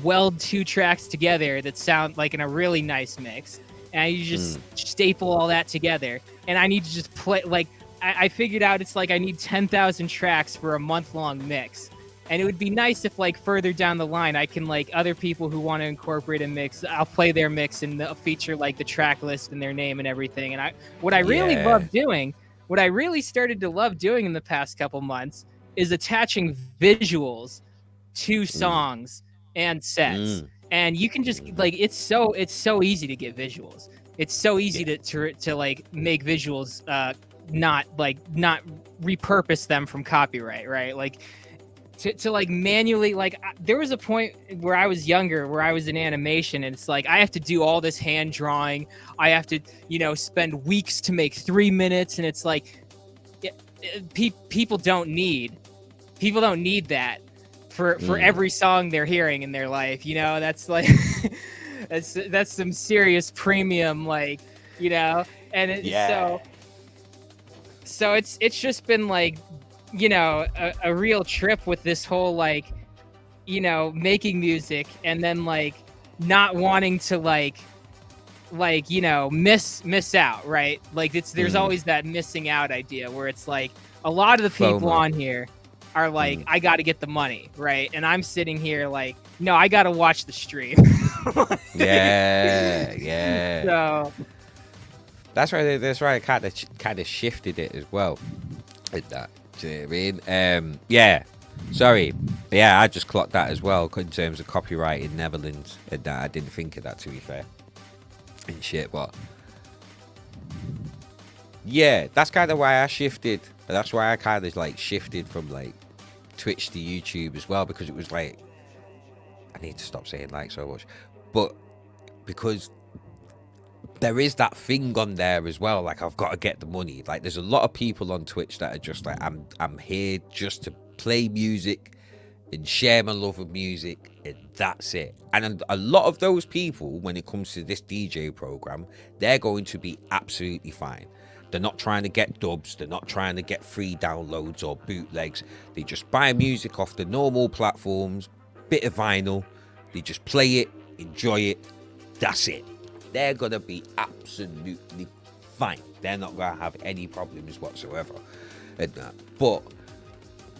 weld two tracks together that sound like in a really nice mix, and I just staple all that together, and I need to just play like. I figured out it's like I need 10,000 tracks for a month-long mix. And it would be nice if like further down the line, I can like other people who want to incorporate a mix, I'll play their mix and they'll feature like the track list and their name and everything. And what I really love doing, what I really started to love doing in the past couple months is attaching visuals to songs and sets. And you can just like, it's so easy to get visuals. It's so easy to like make visuals, not repurpose them from copyright, right? Like to like manually, like there was a point where I was younger where I was in animation, and it's like I have to do all this hand drawing. I have to, spend weeks to make 3 minutes, and it's like people don't need that for every song they're hearing in their life. That's like that's some serious premium, like, and so it's just been like, a real trip with this whole, like, making music, and then like not wanting to miss out, right? Like there's always that missing out idea where it's like a lot of the people on here are like, I got to get the money, right? And I'm sitting here like, no, I got to watch the stream. Yeah. So that's right. I kind of shifted it as well. Like that. Do you know what I mean? Yeah. Sorry. Yeah, I just clocked that as well in terms of copyright in Netherlands. And I didn't think of that, to be fair. And shit, but yeah, that's kind of why I shifted. That's why I kind of like shifted from like Twitch to YouTube as well, because it was like, I need to stop saying like so much, but because there is that thing on there as well, like I've got to get the money. Like there's a lot of people on Twitch that are just like, I'm here just to play music and share my love of music, and that's it. And a lot of those people, when it comes to this DJ program, they're going to be absolutely fine. They're not trying to get dubs, they're not trying to get free downloads or bootlegs. They just buy music off the normal platforms, bit of vinyl, they just play it, enjoy it, that's it. They're gonna be absolutely fine. They're not gonna have any problems whatsoever. But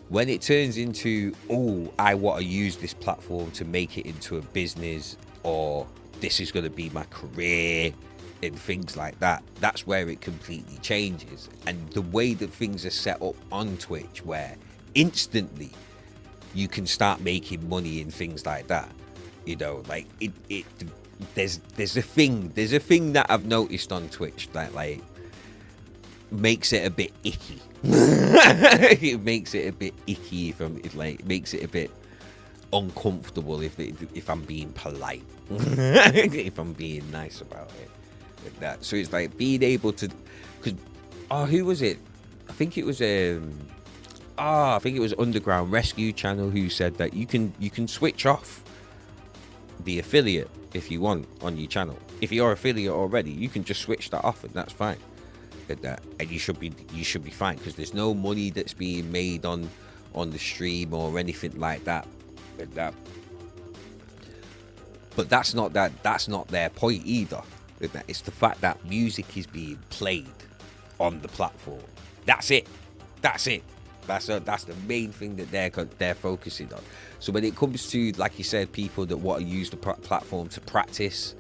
when it turns into, oh, I want to use this platform to make it into a business, or this is going to be my career and things like that, that's where it completely changes. And the way that things are set up on Twitch, where instantly you can start making money and things like that, like there's a thing that I've noticed on Twitch that like makes it a bit icky. It makes it a bit icky makes it a bit uncomfortable if I'm being polite. If I'm being nice about it. Like that. So it's like being able to, because who was it? I think it was Underground Rescue Channel who said that you can switch off the affiliate if you want on your channel. If you're affiliate already, you can just switch that off and that's fine. And you should be fine, because there's no money that's being made on the stream or anything like that. But that's not their point either. It's the fact that music is being played on the platform. That's it. That's the main thing that they're focusing on. So when it comes to, like you said, people that want to use the platform to practice,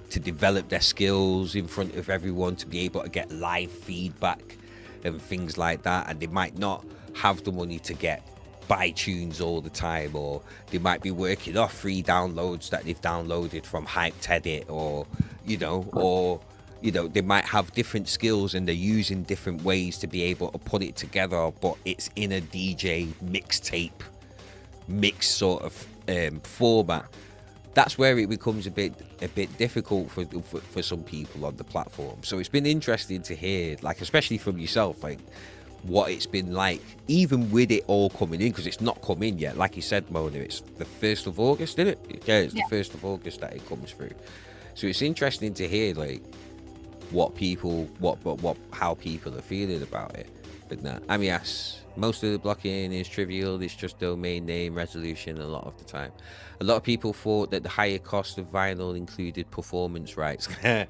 to develop their skills in front of everyone, to be able to get live feedback and things like that, and they might not have the money to get buy tunes all the time, or they might be working off free downloads that they've downloaded from Hyped Edit, or they might have different skills and they're using different ways to be able to put it together, but it's in a DJ mixtape mix sort of format. That's where it becomes a bit difficult for some people on the platform. So it's been interesting to hear, like, especially from yourself, like what it's been like, even with it all coming in, because it's not come in yet. Like you said, Mona, it's the 1st of August, isn't it? Yeah, it's the 1st of August that it comes through. So it's interesting to hear, like, how people are feeling about it. But nah, I mean, yes, most of the blocking is trivial. It's just domain name resolution a lot of the time. A lot of people thought that the higher cost of vinyl included performance rights. Yeah.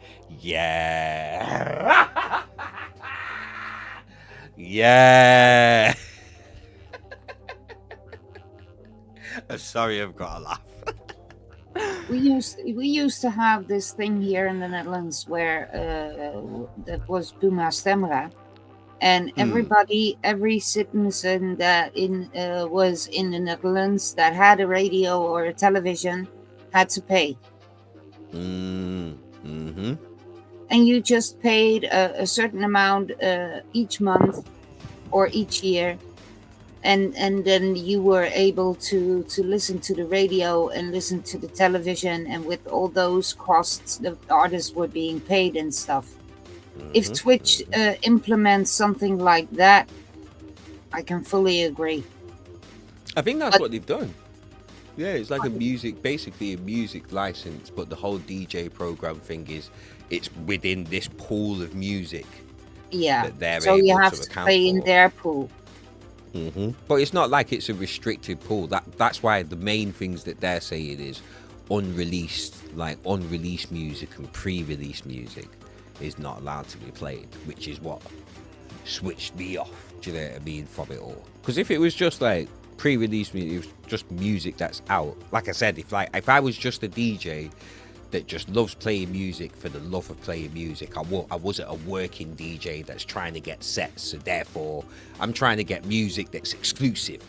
Yeah. I'm sorry, I've got to laugh. We used to have this thing here in the Netherlands where that was Buma Stemra, and every citizen that was in the Netherlands that had a radio or a television had to pay. Mm-hmm. And you just paid a certain amount each month or each year, and then you were able to listen to the radio and listen to the television, and with all those costs the artists were being paid and stuff. If Twitch implements something like that, I can fully agree. I think that's what they've done. Yeah, it's like basically a music license, but the whole DJ program thing is it's within this pool of music. Yeah, that they're so able you have to to play in their pool. But it's not like it's a restricted pool. That's why the main things that they're saying is unreleased music and pre-released music is not allowed to be played, which is what switched me off. Do you know what I mean, from it all? Because if it was just like pre-released music, it was just music that's out. Like I said, if I was just a DJ that just loves playing music for the love of playing music, I wasn't a working DJ that's trying to get sets, so therefore I'm trying to get music that's exclusive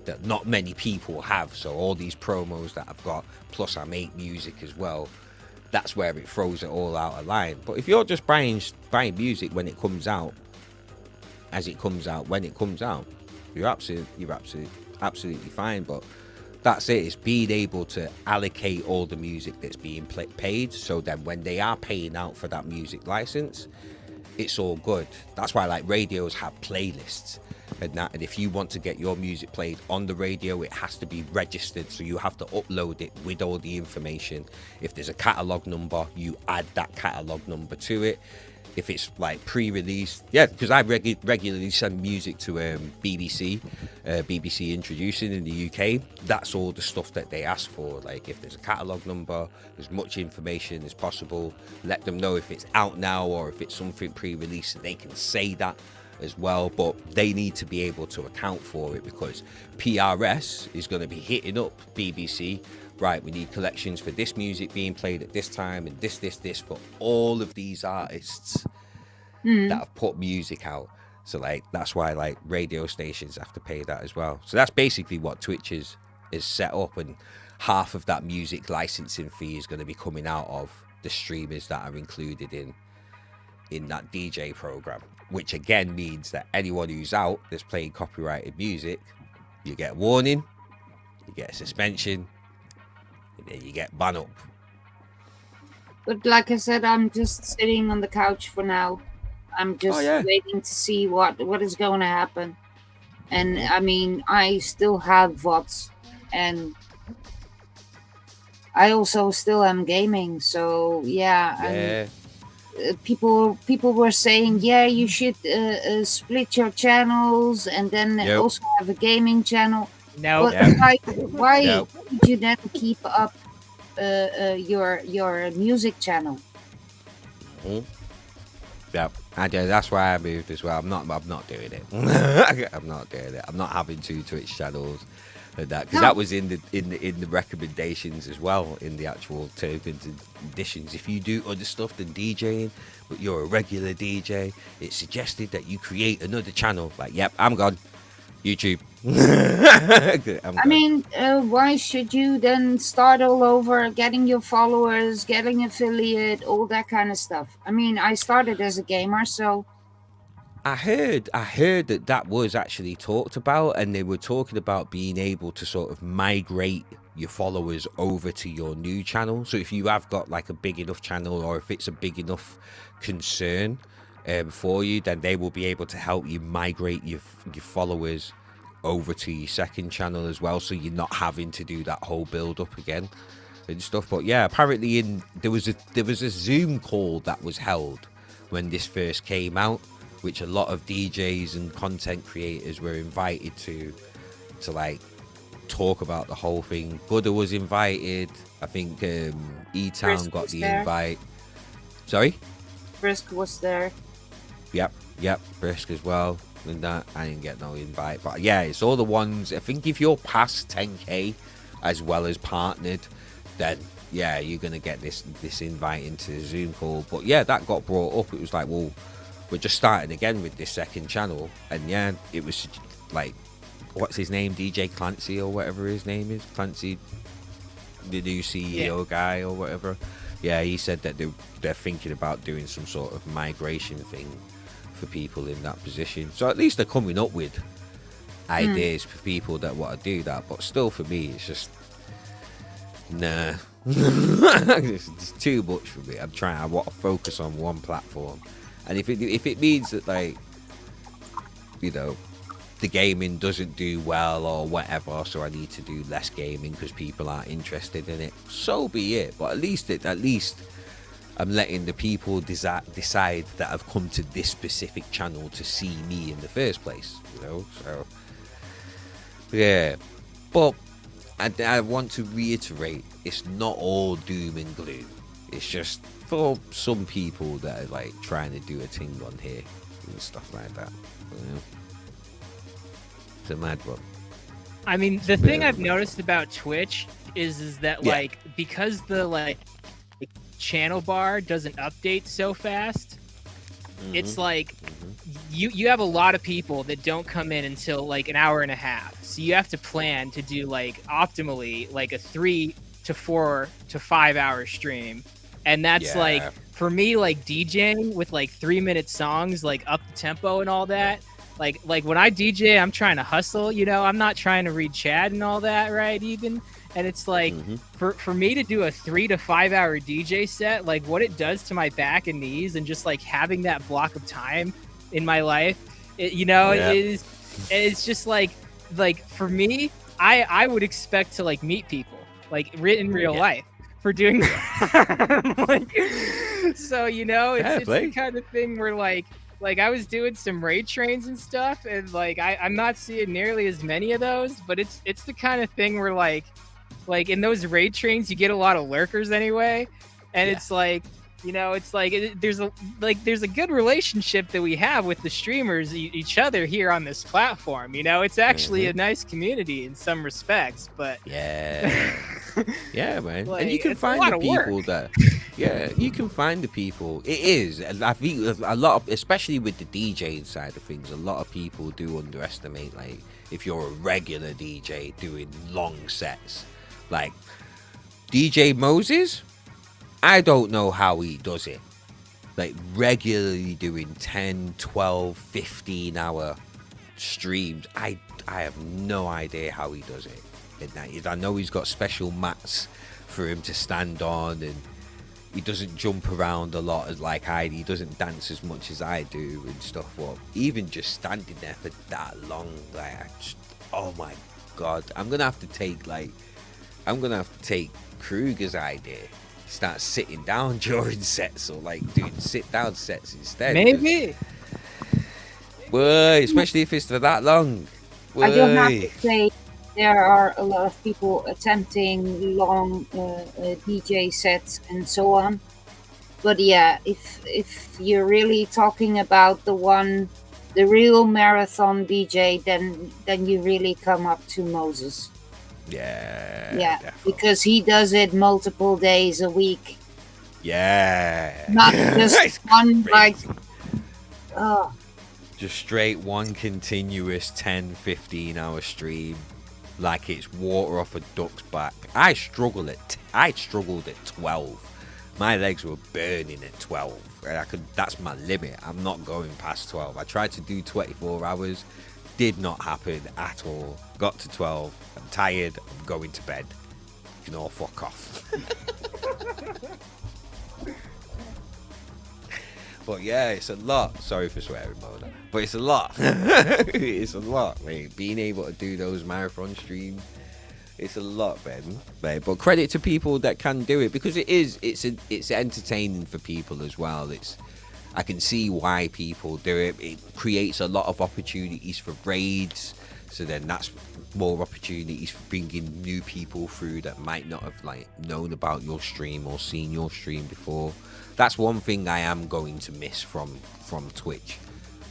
that not many people have. So all these promos that I've got, plus I make music as well, that's where it throws it all out of line. But if you're just buying music when it comes out, as it comes out, when it comes out, you're absolutely fine. But that's it. It's being able to allocate all the music that's being paid, so then when they are paying out for that music license, it's all good. That's why like radios have playlists and that, and if you want to get your music played on the radio, it has to be registered, so you have to upload it with all the information. If there's a catalog number, you add that catalog number to it. If it's like pre-released, yeah, because I regularly send music to BBC Introducing in the UK. That's all the stuff that they ask for. Like if there's a catalogue number, as much information as possible. Let them know if it's out now or if it's something pre-released, and they can say that as well. But they need to be able to account for it, because PRS is going to be hitting up BBC. Right, we need collections for this music being played at this time, and this for all of these artists that have put music out. So like that's why like radio stations have to pay that as well. So that's basically what Twitch is set up, and half of that music licensing fee is going to be coming out of the streamers that are included in that DJ program, which again means that anyone who's out that's playing copyrighted music, you get a warning, you get a suspension, and then you ban up. But like I said, I'm just sitting on the couch for now. I'm just waiting to see what is going to happen. And I mean, I still have VODs, and I also still am gaming. So yeah. People were saying, yeah, you should split your channels and then also have a gaming channel. No. Why did you then keep up your music channel? Yeah, that's why I moved as well. I'm not doing it. I'm not doing it. I'm not having 2 Twitch channels and that, because that was in the recommendations as well, in the actual terms and conditions. If you do other stuff than DJing, but you're a regular DJ, it's suggested that you create another channel. Like, yep, I'm gone. YouTube. I mean, why should you then start all over, getting your followers, getting affiliate, all that kind of stuff? I mean, I started as a gamer, so I heard that was actually talked about, and they were talking about being able to sort of migrate your followers over to your new channel. So if you have got like a big enough channel, or if it's a big enough concern for you, then they will be able to help you migrate your followers over to your second channel as well, so you're not having to do that whole build up again and stuff. But yeah, apparently there was a Zoom call that was held when this first came out, which a lot of DJs and content creators were invited to like talk about the whole thing. Buddha was invited. I think E-Town got the invite. Sorry? Brisk was there. Yep, Brisk as well. And that, I didn't get no invite. But yeah, it's all the ones. I think if you're past 10k as well as partnered, then yeah, you're gonna get this invite into the Zoom call. But yeah, that got brought up. It was like, well, we're just starting again with this second channel. And yeah, it was like, what's his name, DJ Clancy or whatever his name is, Clancy, the new CEO guy or whatever. Yeah, he said that they're thinking about doing some sort of migration thing for people in that position. So at least they're coming up with ideas for people that want to do that. But still, for me, it's just nah. It's too much for me. I want to focus on one platform, and if it means that, like, you know, the gaming doesn't do well or whatever, so I need to do less gaming because people aren't interested in it, so be it. But at least I'm letting the people decide that I've come to this specific channel to see me in the first place, you know. So yeah, but I want to reiterate, it's not all doom and gloom. It's just for some people that are like trying to do a thing on here and stuff like that, you know? It's a mad one. I mean, the thing I've noticed about Twitch is that like, because the like channel bar doesn't update so fast, it's like you have a lot of people that don't come in until like an hour and a half, so you have to plan to do like optimally like a 3 to 4 to 5 hour stream, and that's like, for me, like DJing with like 3-minute songs, like up the tempo and all that, like when I DJ, I'm trying to hustle, you know, I'm not trying to read chat and all that, right? Even, and it's like, for me to do a 3 to 5 hour DJ set, like what it does to my back and knees, and just like having that block of time in my life, you know, it's just like for me, I would expect to like meet people like in real life for doing that. Like, so, you know, it's the kind of thing where like I was doing some raid trains and stuff, and like I'm not seeing nearly as many of those, but it's the kind of thing where like in those raid trains you get a lot of lurkers anyway, and it's like, you know, it's like there's a good relationship that we have with the streamers, each other here on this platform, you know. It's actually a nice community in some respects, but yeah man, like, and you can find the people that you can find the people. It is, I think, a lot of, especially with the DJing side of things, a lot of people do underestimate, like, if you're a regular DJ doing long sets, like DJ Moses, I don't know how he does it, like regularly doing 10, 12, 15 hour streams. I have no idea how he does it. And I know he's got special mats for him to stand on, and he doesn't jump around a lot as like I do. He doesn't dance as much as I do and stuff. But even just standing there for that long, like, oh my god, I'm gonna have to take Krugah's idea. Start sitting down during sets, or like doing sit down sets instead. Maybe. Boy, especially if it's for that long. Boy. I don't have to say there are a lot of people attempting long DJ sets and so on. But yeah, if you're really talking about the real marathon DJ, then you really come up to Moses. Yeah, definitely. Because he does it multiple days a week. Yeah, not just one, like just straight one continuous 10-15 hour stream, like it's water off a duck's back. I struggled at 12. My legs were burning at 12. That's my limit. I'm not going past 12. I tried to do 24 hours. Did not happen at all. Got to 12. I'm tired. I'm going to bed. You can all fuck off. But yeah, it's a lot. Sorry for swearing, Mona. But it's a lot. It's a lot, mate. Being able to do those marathon streams, it's a lot, man. But credit to people that can do it, because it's entertaining for people as well. I can see why people do it. It creates a lot of opportunities for raids, so then that's more opportunities for bringing new people through that might not have like known about your stream or seen your stream before. That's one thing I am going to miss from Twitch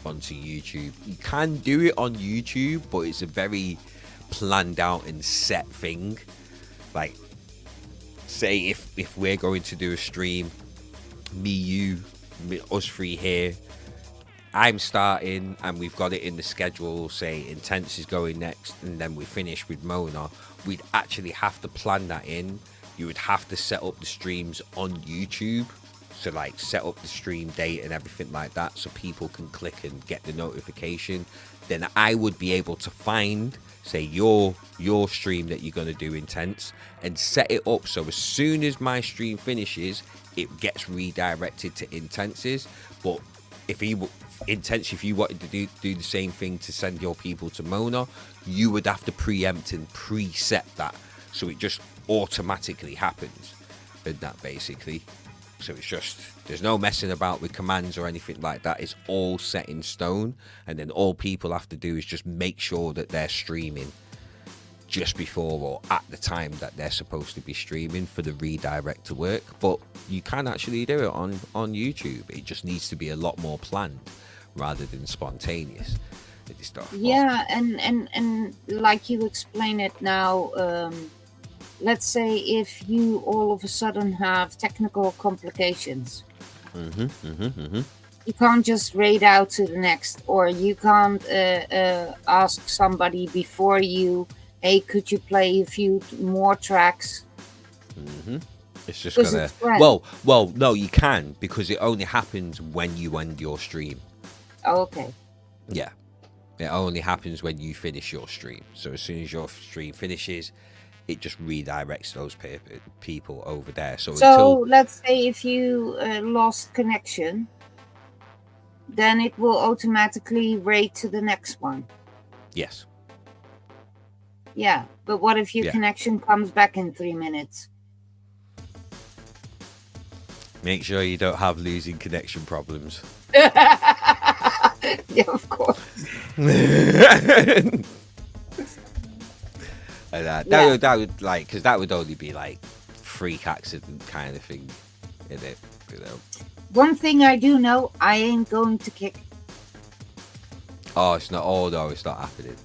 onto YouTube. You can do it on YouTube, but it's a very planned out and set thing. Like, say if we're going to do a stream, us three here, I'm starting and we've got it in the schedule, say Intense is going next, and then we finish with Mona, we'd actually have to plan that in. You would have to set up the streams on YouTube, so like set up the stream date and everything like that, so people can click and get the notification. then I would be able to find, say, your stream that you're going to do Intense, and set it up so as soon as my stream finishes, it gets redirected to Intense's. But if you wanted to do the same thing to send your people to Mona, you would have to preempt and preset that, so it just automatically happens. And that basically, so it's just, there's no messing about with commands or anything like that. It's all set in stone, and then all people have to do is just make sure that they're streaming just before or at the time that they're supposed to be streaming for the redirect to work. But you can actually do it on YouTube. It just needs to be a lot more planned rather than spontaneous stuff. Yeah, and like you explain it now, let's say if you all of a sudden have technical complications, you can't just raid out to the next, or you can't ask somebody before you, hey, could you play a few more tracks? It's just gonna, well, no, you can, because it only happens when you end your stream. Oh, okay. Yeah, it only happens when you finish your stream. So as soon as your stream finishes, it just redirects those people over there. So until, let's say if you lost connection, then it will automatically raid to the next one. Yes. Yeah, but what if your connection comes back in 3 minutes? Make sure you don't have losing connection problems. Yeah, of course. And that would like, because that would only be like freak accident kind of thing, isn't it? You know. One thing I do know, I ain't going to kick. Oh, it's not. Oh no, it's not happening.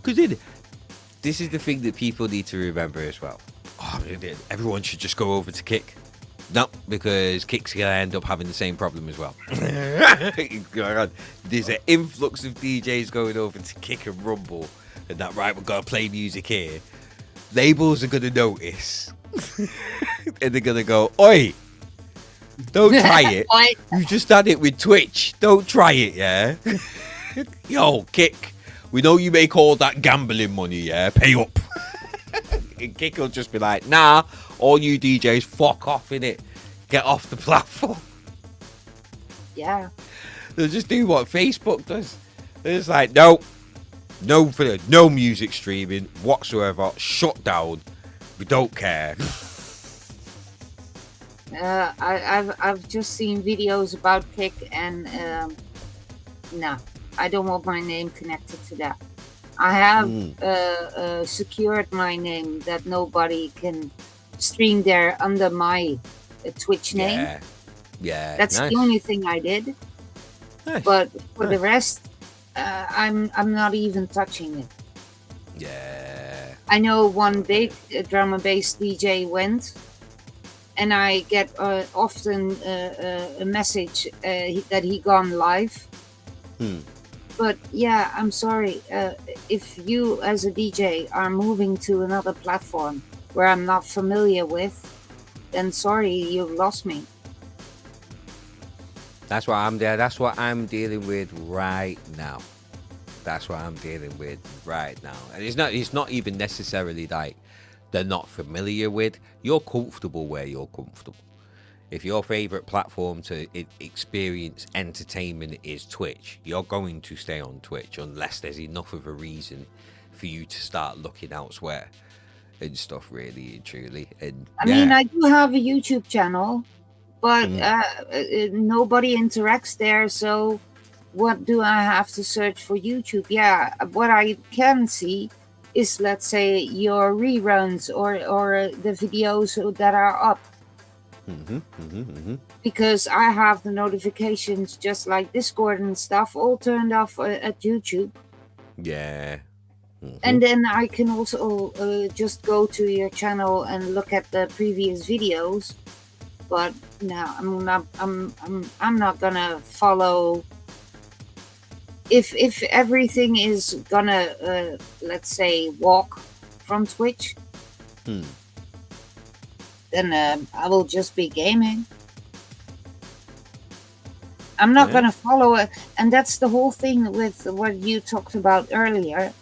Because this is the thing that people need to remember as well. Oh, everyone should just go over to Kick. No, because Kick's gonna end up having the same problem as well. There's an influx of DJs going over to Kick and Rumble, and that, right, we're gonna play music here. Labels are gonna notice, and they're gonna go, "Oi, don't try it. You just had it with Twitch. Don't try it, yeah." Yo, Kick, we know you make all that gambling money, yeah? Pay up. And Kick will just be like, nah, all you DJs, fuck off, innit? Get off the platform. Yeah. They'll just do what Facebook does. They're just like, no music streaming whatsoever. Shut down. We don't care. I've just seen videos about Kick, and no, I don't want my name connected to that. I have secured my name that nobody can stream there under my Twitch name. Yeah, that's nice. The only thing I did. Nice. But for the rest, I'm not even touching it. Yeah. I know one big drum and bass DJ went, and I get often a message that he gone live. But yeah, I'm sorry. If you as a DJ are moving to another platform where I'm not familiar with, then sorry, you've lost me. That's what I'm there. That's what I'm dealing with right now. That's what I'm dealing with right now. And it's not even necessarily like they're not familiar with. You're comfortable where you're comfortable. If your favorite platform to experience entertainment is Twitch, you're going to stay on Twitch unless there's enough of a reason for you to start looking elsewhere and stuff, really and truly. And I mean, I do have a YouTube channel, but nobody interacts there. So what do I have to search for YouTube? Yeah, what I can see is, let's say, your reruns or the videos that are up. Because I have the notifications, just like Discord and stuff, all turned off at YouTube. Yeah. And then I can also just go to your channel and look at the previous videos. But no, I'm not gonna follow. If everything is gonna let's say walk from Twitch, then I will just be gaming. I'm not going to follow it. And that's the whole thing with what you talked about earlier.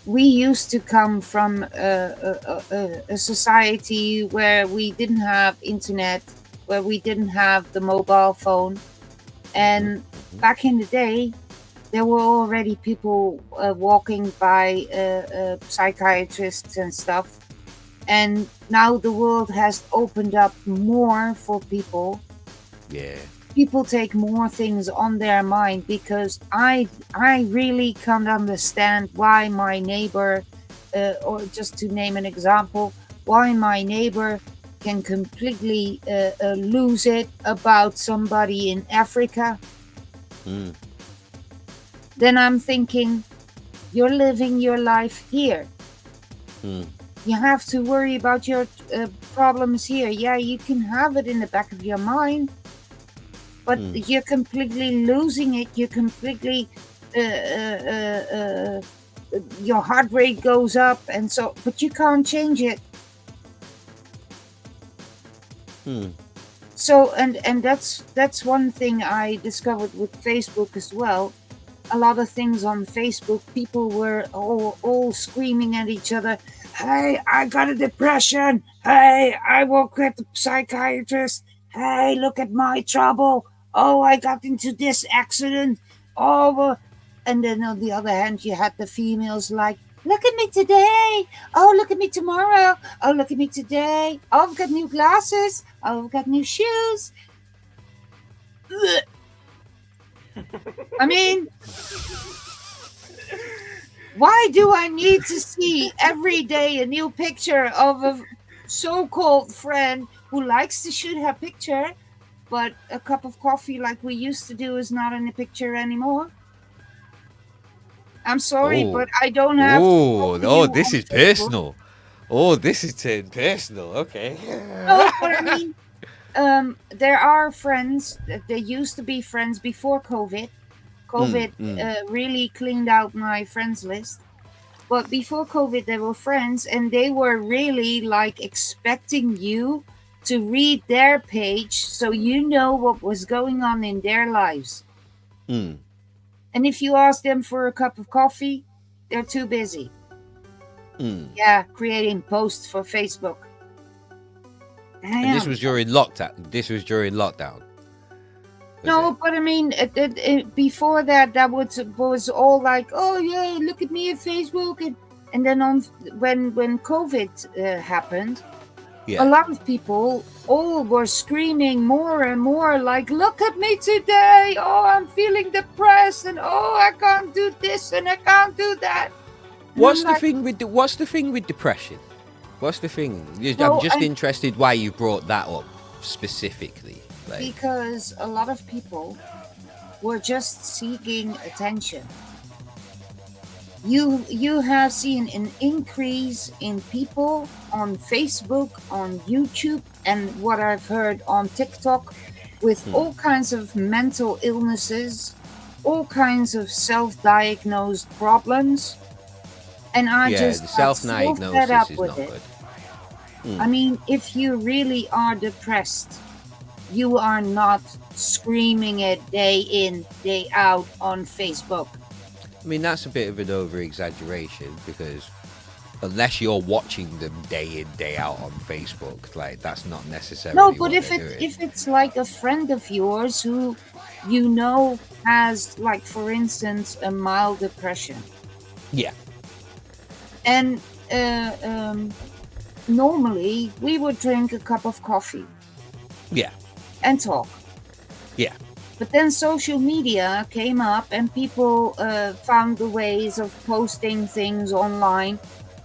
We used to come from a society where we didn't have internet, where we didn't have the mobile phone. And back in the day, there were already people walking by psychiatrists and stuff. And now the world has opened up more for people. Yeah. People take more things on their mind, because I really can't understand why my neighbor, or just to name an example, why my neighbor can completely lose it about somebody in Africa. Then I'm thinking, you're living your life here. You have to worry about your problems here. Yeah, you can have it in the back of your mind, but you're completely losing it. You're completely, your heart rate goes up, and so, but you can't change it. So, and that's one thing I discovered with Facebook as well. A lot of things on Facebook, people were all screaming at each other. Hey, I got a depression. Hey, I work at the psychiatrist. Hey, look at my trouble. Oh, I got into this accident. Oh, and then on the other hand, you had the females like, look at me today. Oh, look at me tomorrow. Oh, look at me today. Oh, I've got new glasses. Oh, I've got new shoes. I mean, why do I need to see every day a new picture of a so-called friend who likes to shoot her picture, but a cup of coffee like we used to do is not in the picture anymore? I'm sorry, but I don't have. This is personal. Oh, this is personal. Okay. No, but I mean, there are friends. There used to be friends before COVID. COVID really cleaned out my friends list. But before COVID, there were friends, and they were really like expecting you to read their page so you know what was going on in their lives. And if you ask them for a cup of coffee, they're too busy. Yeah, creating posts for Facebook. And this was during lockdown. No, but I mean, before that was all like, oh yeah, look at me at Facebook, and then when COVID happened, a lot of people all were screaming more and more, like, look at me today. Oh, I'm feeling depressed, and oh, I can't do this and I can't do that. What's the thing with depression? What's the thing? I'm just interested why you brought that up specifically. Because a lot of people were just seeking attention. You have seen an increase in people on Facebook, on YouTube, and what I've heard on TikTok, with all kinds of mental illnesses, all kinds of self-diagnosed problems. And I just self-diagnosis fed up is with not it. good. I mean, if you really are depressed, you are not screaming it day in, day out on Facebook. I mean, that's a bit of an over-exaggeration, because unless you're watching them day in, day out on Facebook, like, that's not necessarily No, but what if it's like a friend of yours who you know has, like, for instance, a mild depression. Yeah. And normally we would drink a cup of coffee. Yeah. And talk. Yeah. But then social media came up, and people found the ways of posting things online.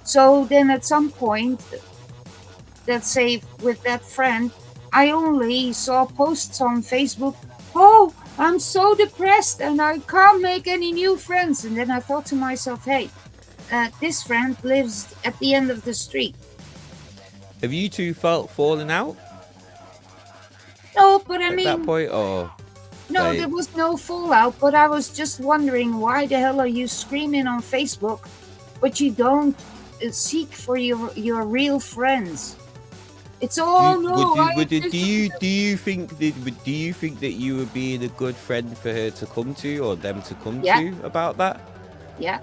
So then at some point, let's say with that friend, I only saw posts on Facebook, oh, I'm so depressed and I can't make any new friends. And then I thought to myself, hey, this friend lives at the end of the street. Have you two fallen out? No, but I mean... At that point, or... No, there was no fallout, but I was just wondering, why the hell are you screaming on Facebook, but you don't seek for your real friends? It's all do you think that you were being a good friend for her to come to, or them to come to about that? Yeah.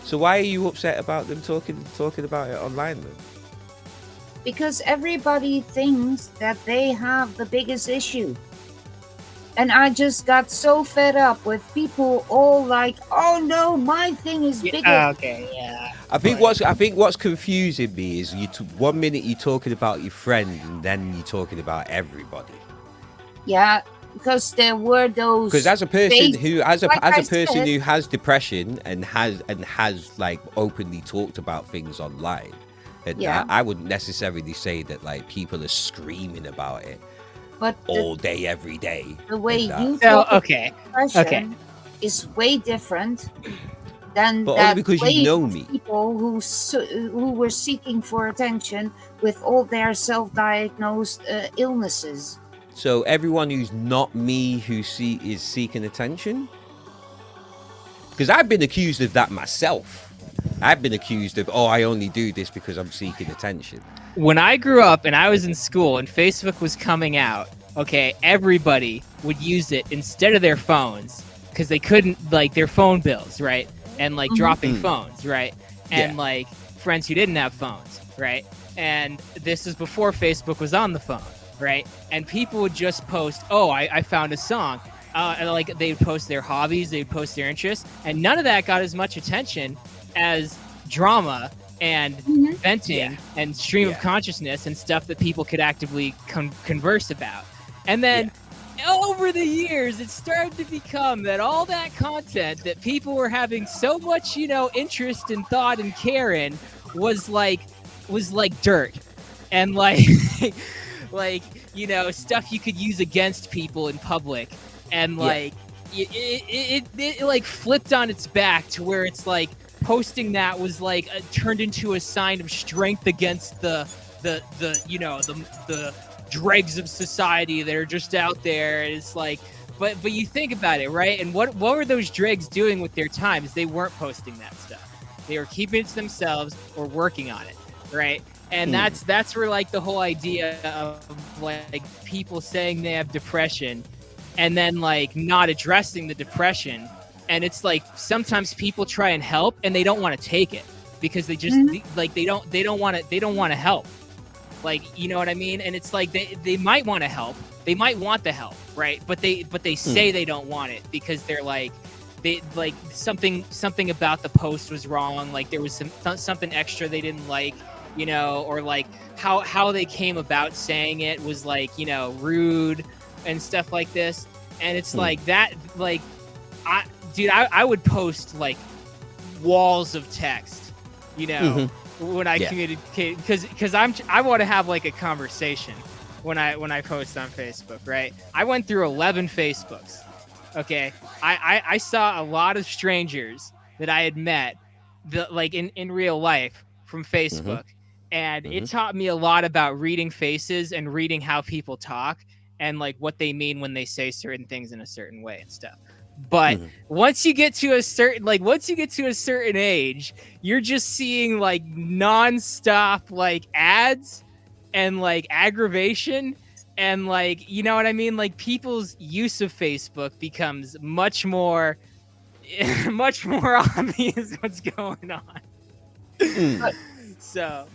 So why are you upset about them talking about it online then? Because everybody thinks that they have the biggest issue. And I just got so fed up with people all like, "Oh no, my thing is bigger." Okay, yeah. I think what's confusing me is 1 minute you're talking about your friend and then you're talking about everybody. Yeah, because there were those. Because as a person who said, who has depression and has like openly talked about things online, and I wouldn't necessarily say that like people are screaming about it. But all day, every day. The way you talk depression is way different than but that only because you know me. People who were seeking for attention with all their self-diagnosed illnesses. So everyone who's not me is seeking attention? Because I've been accused of that myself. I've been accused of, I only do this because I'm seeking attention. When I grew up and I was in school and Facebook was coming out, okay, everybody would use it instead of their phones because they couldn't, like, their phone bills, right? And, like, dropping phones, right? And, like, friends who didn't have phones, right? And this is before Facebook was on the phone, right? And people would just post, I found a song. And, like, they'd post their hobbies, they'd post their interests, and none of that got as much attention as drama and venting and stream of consciousness and stuff that people could actively converse about. And then over the years, it started to become that all that content that people were having so much, interest and thought and care in was like dirt and like stuff you could use against people in public. And like it like flipped on its back to where it's like posting that was like turned into a sign of strength against the dregs of society that are just out there. It's like, but you think about it, right? And what were those dregs doing with their time? Is they weren't posting that stuff. They were keeping it to themselves or working on it, right? And that's where like the whole idea of like people saying they have depression and then like not addressing the depression. And it's like sometimes people try and help and they don't want to take it because they just like they don't want to help. Like, you know what I mean? And it's like they might want to help. They might want the help, right? But they say they don't want it because they're like they like something about the post was wrong. Like there was something extra they didn't like, or like how they came about saying it was like, rude and stuff like this. And it's like that, like I would post like walls of text, when I communicate because I want to have like a conversation when I post on Facebook, right? I went through 11 Facebooks. Okay. I saw a lot of strangers that I had met like in real life from Facebook. And it taught me a lot about reading faces and reading how people talk and like what they mean when they say certain things in a certain way and stuff. But once you get to a certain age, you're just seeing like nonstop like ads and like aggravation and like, you know what I mean? Like people's use of Facebook becomes much more obvious what's going on. So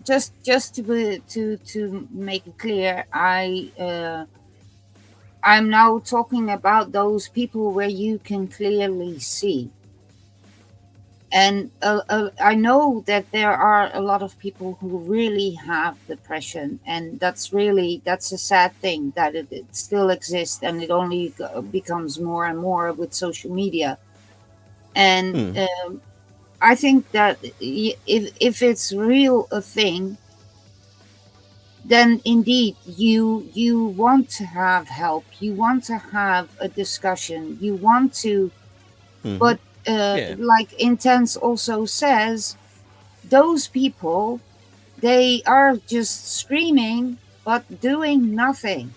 just to make it clear, I'm now talking about those people where you can clearly see. And I know that there are a lot of people who really have depression, and that's a sad thing that it still exists, and it only becomes more and more with social media. And I think that if it's real a thing, then indeed you want to have help, you want to have a discussion, you want to, but like Intense also says, those people, they are just screaming but doing nothing,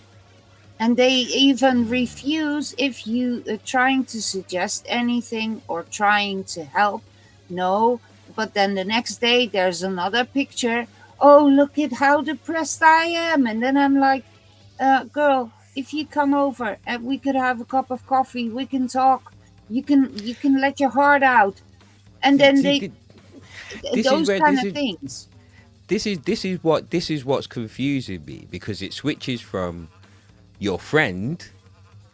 and they even refuse if you are trying to suggest anything or trying to help. No, but then the next day there's another picture. oh, look at how depressed I am. And then I'm like, girl, if you come over and we could have a cup of coffee, we can talk. You can let your heart out. And then those kind of things. This is what's confusing me, because it switches from your friend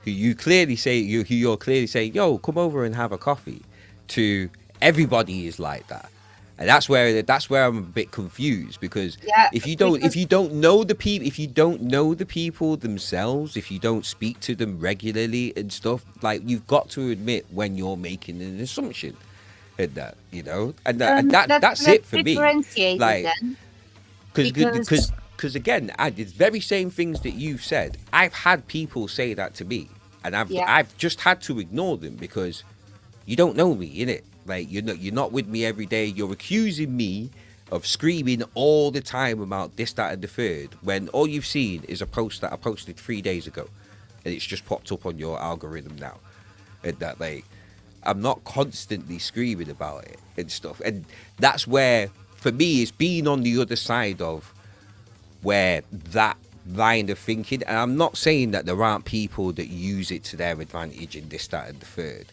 who you're clearly saying, yo, come over and have a coffee, to everybody is like that. And that's where I'm a bit confused, because if you don't know the people themselves, if you don't speak to them regularly and stuff, like, you've got to admit when you're making an assumption, and that, you know, and that's it for me. Like, because again, the very same things that you've said, I've had people say that to me, and I've just had to ignore them, because you don't know me, innit? Like, you're not with me every day. You're accusing me of screaming all the time about this, that, and the third, when all you've seen is a post that I posted 3 days ago, and it's just popped up on your algorithm now. And that, like, I'm not constantly screaming about it and stuff. And that's where, for me, it's being on the other side of where that line of thinking. And I'm not saying that there aren't people that use it to their advantage in this, that, and the third.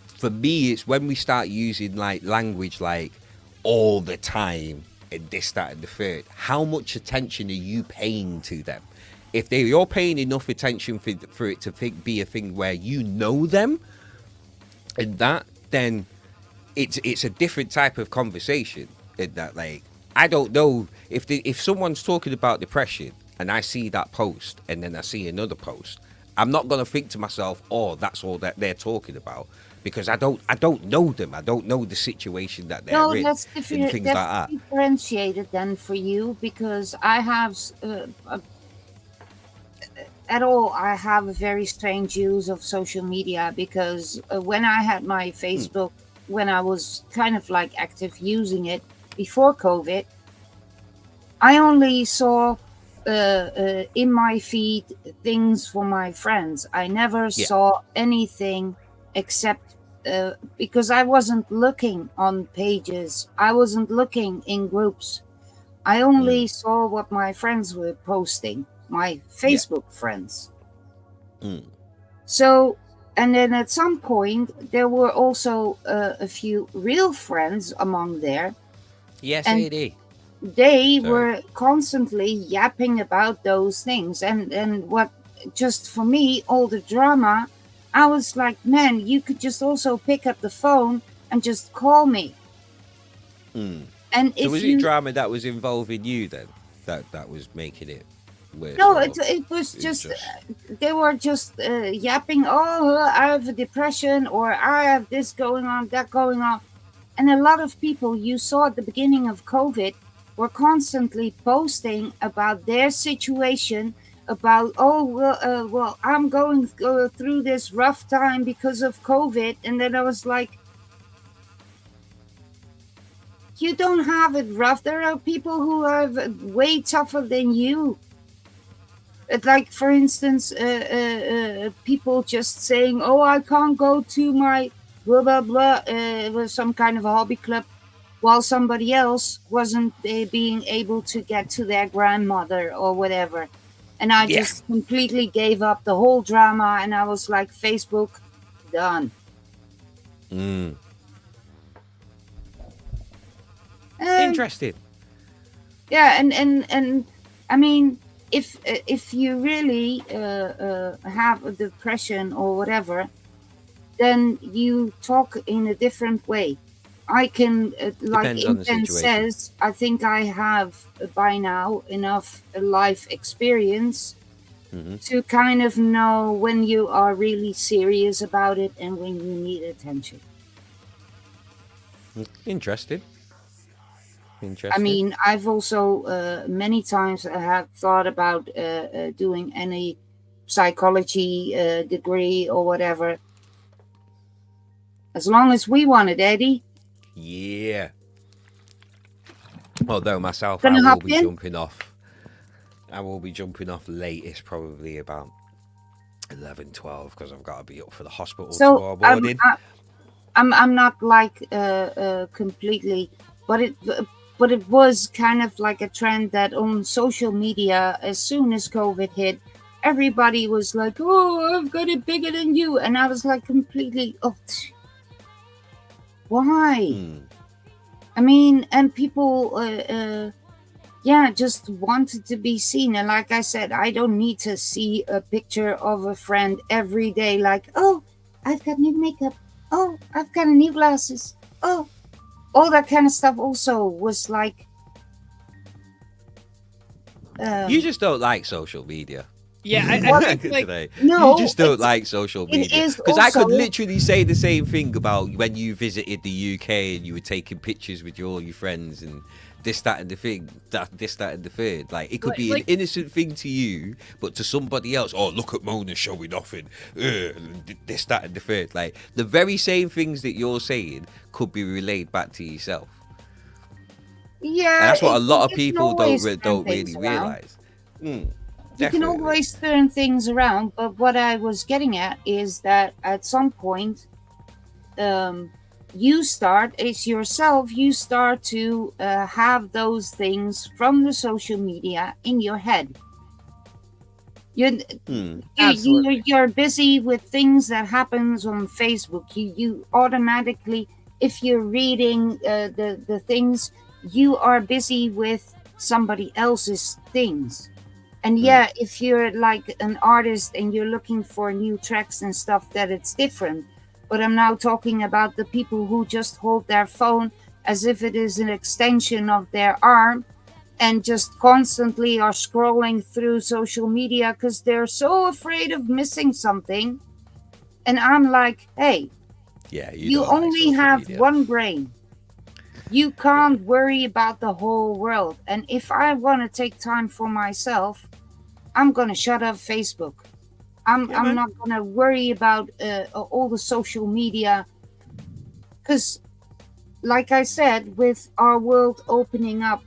For me, it's when we start using like language like all the time and this, that, and the third. How much attention are you paying to them? If you're paying enough attention for it to be a thing where you know them, and that, then it's a different type of conversation. In that, like, I don't know if someone's talking about depression and I see that post and then I see another post, I'm not gonna think to myself, oh, that's all that they're talking about. Because I don't know them. I don't know the situation that they're in. That's and things like that. Differentiated then for you, because I have I have a very strange use of social media, because when I had my Facebook, when I was kind of like active using it before COVID, I only saw in my feed things for my friends. I never saw anything except because I wasn't looking on pages. I wasn't looking in groups. I only saw what my friends were posting, my Facebook friends. So, and then at some point, there were also a few real friends among there. Yes, and they were constantly yapping about those things. And what, just for me, all the drama, I was like, man, you could just also pick up the phone and just call me. And so was it drama that was involving you then? That was making it weird? No, it was just they were just yapping, oh, I have a depression, or I have this going on, that going on. And a lot of people you saw at the beginning of COVID were constantly posting about their situation, about, oh, well, I'm going through this rough time because of COVID. And then I was like, you don't have it rough. There are people who are way tougher than you. Like, for instance, people just saying, oh, I can't go to my blah, blah, blah, with some kind of a hobby club, while somebody else wasn't being able to get to their grandmother or whatever. And I just completely gave up the whole drama, and I was like, Facebook, done. Interesting. Yeah, and I mean, if you really have a depression or whatever, then you talk in a different way. I can, like Intense says, I think I have by now enough life experience to kind of know when you are really serious about it and when you need attention. Interesting. I mean, I've also many times have thought about doing any psychology degree or whatever. As long as we want it, Eddie. Yeah. Although myself, I will be jumping off. I will be jumping off latest, probably about 11, 12, because I've got to be up for the hospital tomorrow morning. I'm not like completely, but but it was kind of like a trend that on social media, as soon as COVID hit, everybody was like, "Oh, I've got it bigger than you," and I was like, completely, "Oh, why?" I mean, and people, just wanted to be seen. And like I said, I don't need to see a picture of a friend every day. Like, "Oh, I've got new makeup. Oh, I've got new glasses. Oh," all that kind of stuff. Also was like, you just don't like social media. Yeah, I think like, no, you just don't like social media. Because I could literally say the same thing about when you visited the UK and you were taking pictures with all your friends and this, that, and the thing, this, that, and the third. Like, it could be an innocent thing to you, but to somebody else, "Oh, look at Mona showing off and this, that, and the third." Like, the very same things that you're saying could be relayed back to yourself. Yeah, and that's what a lot of people don't really realize. You can always turn things around, but what I was getting at is that at some point, you start to have those things from the social media in your head. You're busy with things that happens on Facebook. You automatically, if you're reading the things, you are busy with somebody else's things. And if you're like an artist and you're looking for new tracks and stuff, that it's different. But I'm now talking about the people who just hold their phone as if it is an extension of their arm and just constantly are scrolling through social media because they're so afraid of missing something. And I'm like, hey, you only have one brain. You can't worry about the whole world. And if I want to take time for myself, I'm going to shut off Facebook. I'm not going to worry about all the social media. Because, like I said, with our world opening up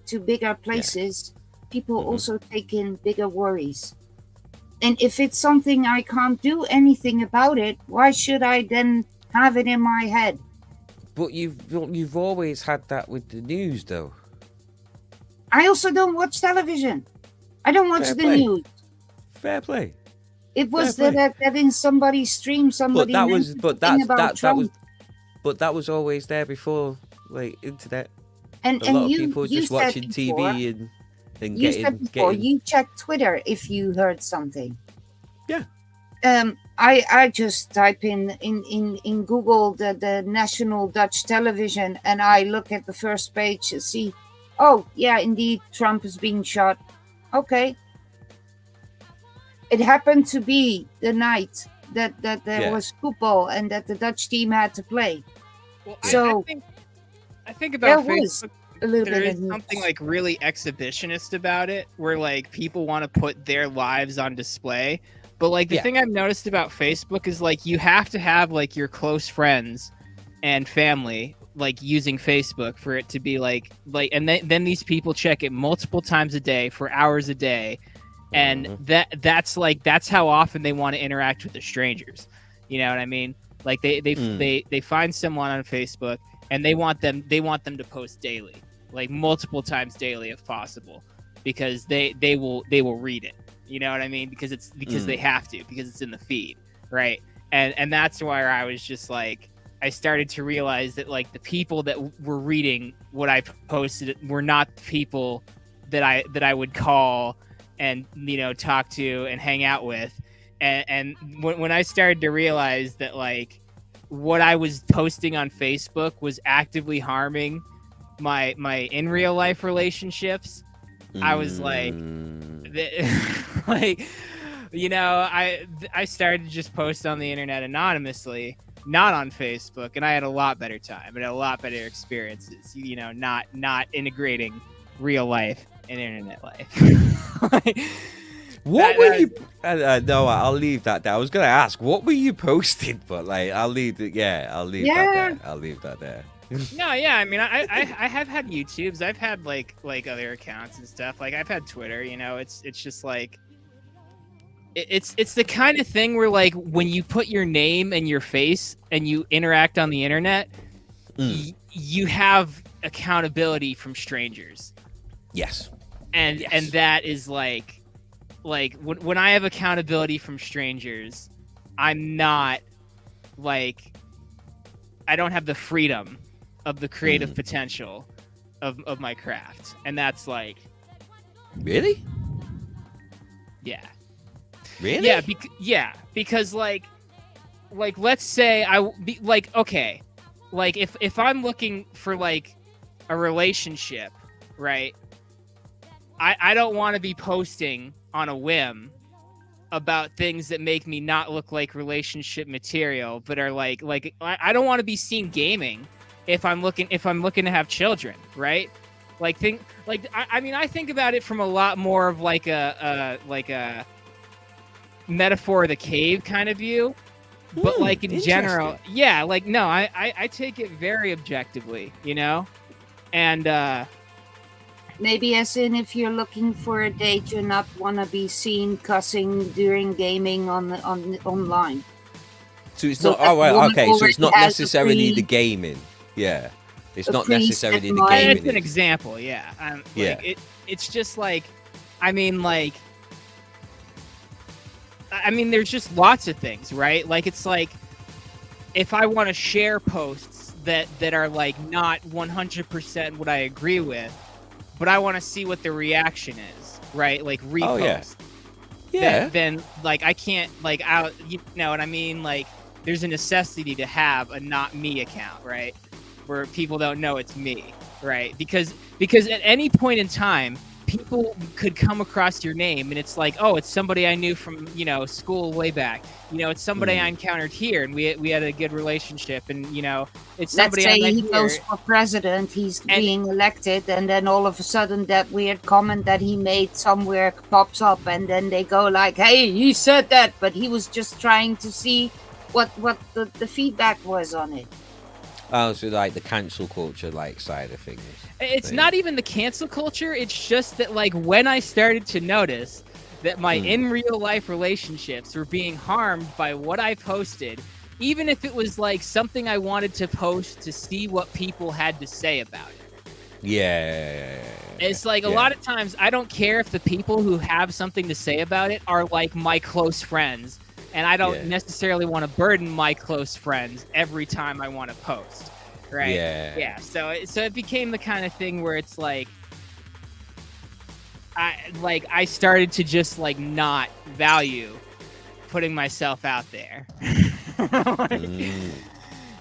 to bigger places, people also take in bigger worries. And if it's something I can't do anything about it, why should I then have it in my head? But you've always had that with the news, though. I also don't watch television. I don't watch the news. Fair play. It was that in somebody's stream, somebody that was always there before, like, internet. And a lot of people just watching TV and getting. You check Twitter if you heard something. Yeah. I just type in Google the national Dutch television and I look at the first page and see, oh yeah, indeed, Trump is being shot. Okay. It happened to be the night that there was football and that the Dutch team had to play. Well, so I think about there Facebook. Was a little there bit is of something like really exhibitionist about it, where like people want to put their lives on display. But like the thing I've noticed about Facebook is like you have to have like your close friends and family like using Facebook for it to be like and then these people check it multiple times a day for hours a day. And that's how often they want to interact with the strangers. You know what I mean? Like they find someone on Facebook and they want them to post daily, like multiple times daily if possible, because they will read it. You know what I mean? Because they have to, because it's in the feed, right? And that's why I was just like, I started to realize that like the people that were reading what I posted were not the people that I would call and talk to and hang out with. And when I started to realize that like what I was posting on Facebook was actively harming my in real life relationships, I was like, like, I started to just post on the internet anonymously, not on Facebook, and I had a lot better time and a lot better experiences, not integrating real life and internet life. What were you? No, I'll leave that there. I was gonna ask, what were you posting? But like, I'll leave it. Yeah, I'll leave that there. I'll leave that there. No, yeah, I mean, I have had YouTubes. I've had like other accounts and stuff. Like I've had Twitter. It's just like it's the kind of thing where like when you put your name and your face and you interact on the internet, you have accountability from strangers. Yes. And that is like when I have accountability from strangers, I'm not like, I don't have the freedom of the creative potential of my craft. And that's like, really? Yeah. Really? Yeah, because like let's say okay, like if I'm looking for like a relationship, right? I don't want to be posting on a whim about things that make me not look like relationship material, but are like I don't want to be seen gaming if I'm looking to have children, right? I mean, I think about it from a lot more of like a metaphor of the cave kind of view, but like in general, yeah, like no, I take it very objectively, you know, and maybe as in if you're looking for a date, you're not want to be seen cussing during gaming on online. So it's not. Oh, right. Okay. So it's not necessarily the gaming. Yeah. It's not necessarily the gaming. It's an example. Yeah. Yeah. It's just like, I mean, there's just lots of things, right? Like, it's like, if I want to share posts that are like not 100% what I agree with, but I want to see what the reaction is, right? Like repost. Oh, yeah. Then like I can't you know what I mean? Like there's a necessity to have a not me account, right? Where people don't know it's me, right? Because at any point in time, people could come across your name and it's like, oh, it's somebody I knew from, you know, school way back. You know, it's somebody I encountered here and we had a good relationship, and you know, it's somebody. Let's say he goes for president, he's being elected, and then all of a sudden that weird comment that he made somewhere pops up, and then they go like, hey, he said that, but he was just trying to see what the feedback was on it. Oh, so like the cancel culture like side of things. It's not even the cancel culture. It's just that like when I started to notice that my in real life relationships were being harmed by what I posted, even if it was like something I wanted to post to see what people had to say about it. Yeah. It's like a lot of times I don't care if the people who have something to say about it are like my close friends. And I don't necessarily want to burden my close friends every time I want to post, right? Yeah. So it became the kind of thing where it's like, I started to just like not value putting myself out there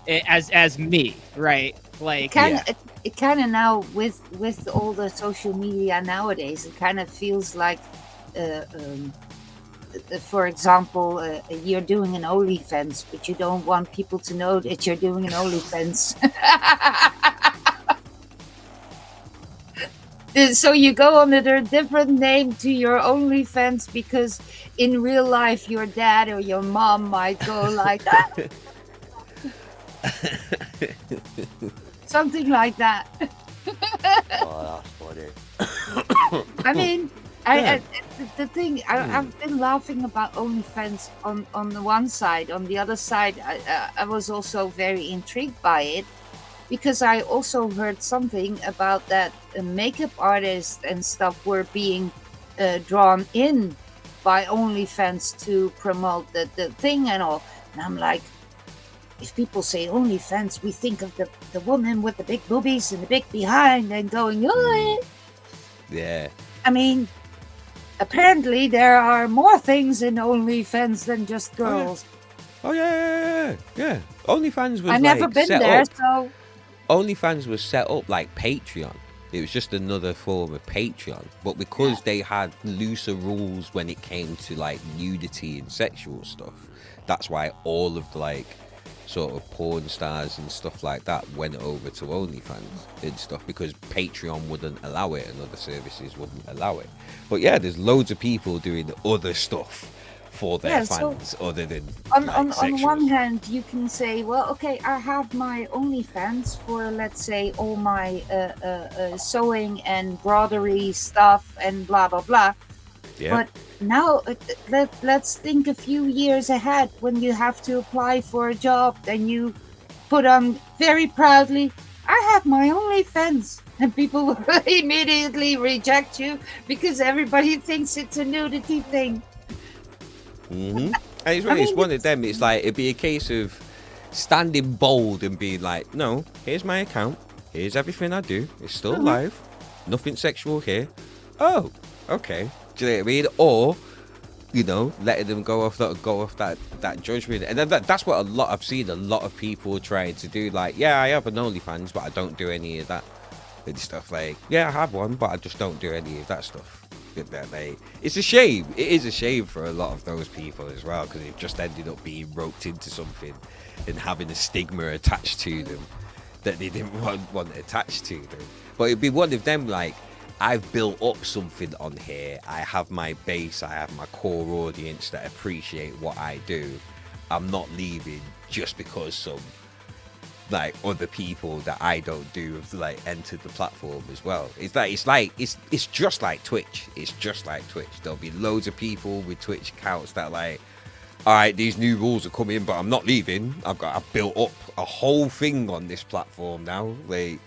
as me, right? Like it kind of now with all the social media nowadays, it kind of feels like. For example, you're doing an OnlyFans, but you don't want people to know that you're doing an OnlyFans. So you go under a different name to your OnlyFans because in real life your dad or your mom might go like that. Something like that. Oh, that's funny. I mean, the thing I've been laughing about OnlyFans on the one side. On the other side, I was also very intrigued by it because I also heard something about that makeup artists and stuff were being drawn in by OnlyFans to promote the thing and all. And I'm like, if people say OnlyFans, we think of the woman with the big boobies and the big behind and going, oh. Yeah. I mean, apparently there are more things in OnlyFans than just girls. Oh yeah. OnlyFans was. I've never been there, so. OnlyFans was set up like Patreon. It was just another form of Patreon, but because they had looser rules when it came to like nudity and sexual stuff, that's why all of the like sort of porn stars and stuff like that went over to OnlyFans and stuff because Patreon wouldn't allow it and other services wouldn't allow it. But yeah, there's loads of people doing other stuff for their fans other than on one hand you can say, well, okay, I have my OnlyFans for, let's say, all my sewing and broderie stuff and blah blah blah. But now let's think a few years ahead when you have to apply for a job and you put on very proudly, I have my OnlyFans, and people will immediately reject you because everybody thinks it's a nudity thing. And it's one of them. It's like it'd be a case of standing bold and being like, no, here's my account, here's everything I do, it's still live, nothing sexual here. Oh, okay. Do you know what I mean? Or, you know, letting them go off that judgment. And then that's what I've seen a lot of people trying to do. Like, yeah, I have an OnlyFans, but I don't do any of that and stuff. Like, yeah, I have one, but I just don't do any of that stuff. It's a shame. It is a shame for a lot of those people as well, because they've just ended up being roped into something and having a stigma attached to them that they didn't want attached to them. But it'd be one of them, like, I've built up something on here. I have my base. I have my core audience that appreciate what I do. I'm not leaving just because some like other people that I don't do have like entered the platform as well. It's just like Twitch. It's just like Twitch. There'll be loads of people with Twitch accounts that like, all right, these new rules are coming, but I'm not leaving. I've built up a whole thing on this platform now. Like,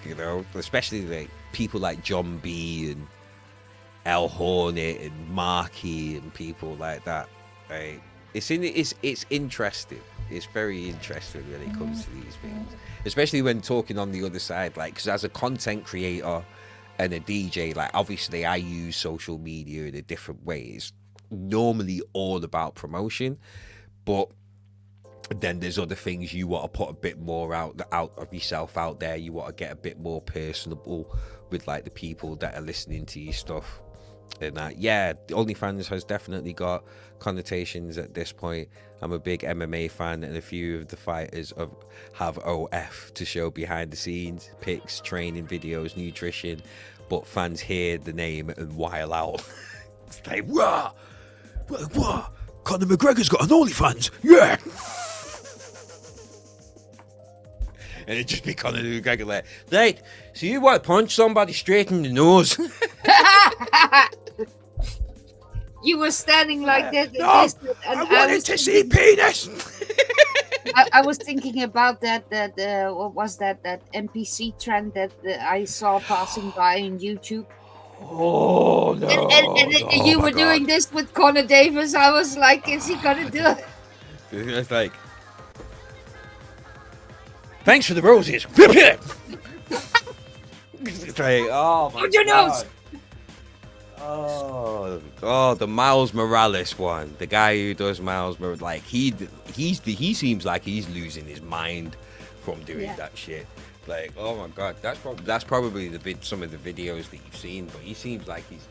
you know, especially like people like John B and El Hornet and Marky and people like that. Right? It's interesting. It's very interesting when it comes to these things, especially when talking on the other side. Like, because as a content creator and a DJ, like obviously I use social media in a different way. It's normally all about promotion, but then there's other things you want to put a bit more out of yourself out there. You want to get a bit more personable with like the people that are listening to your stuff. And yeah, OnlyFans has definitely got connotations at this point. I'm a big MMA fan, and a few of the fighters have OF to show behind the scenes, pics, training videos, nutrition. But fans hear the name and while out. It's like, what? Conor McGregor's got an OnlyFans? Yeah! And it just be Conor McGregor like, right, so you want to punch somebody straight in the nose? You were standing like that. No, and I wanted to see penis. I was thinking about that what was that NPC trend that I saw passing by on YouTube. Oh no! And you were doing this with Conor Davis. I was like, is he gonna do it? It's like, thanks for the roses. It's like, oh my your God. nose. Oh, the Miles Morales one. The guy who does Miles Morales, like he seems like he's losing his mind from doing that shit. Like, oh my God, that's probably some of the videos that you've seen, but he seems like he's.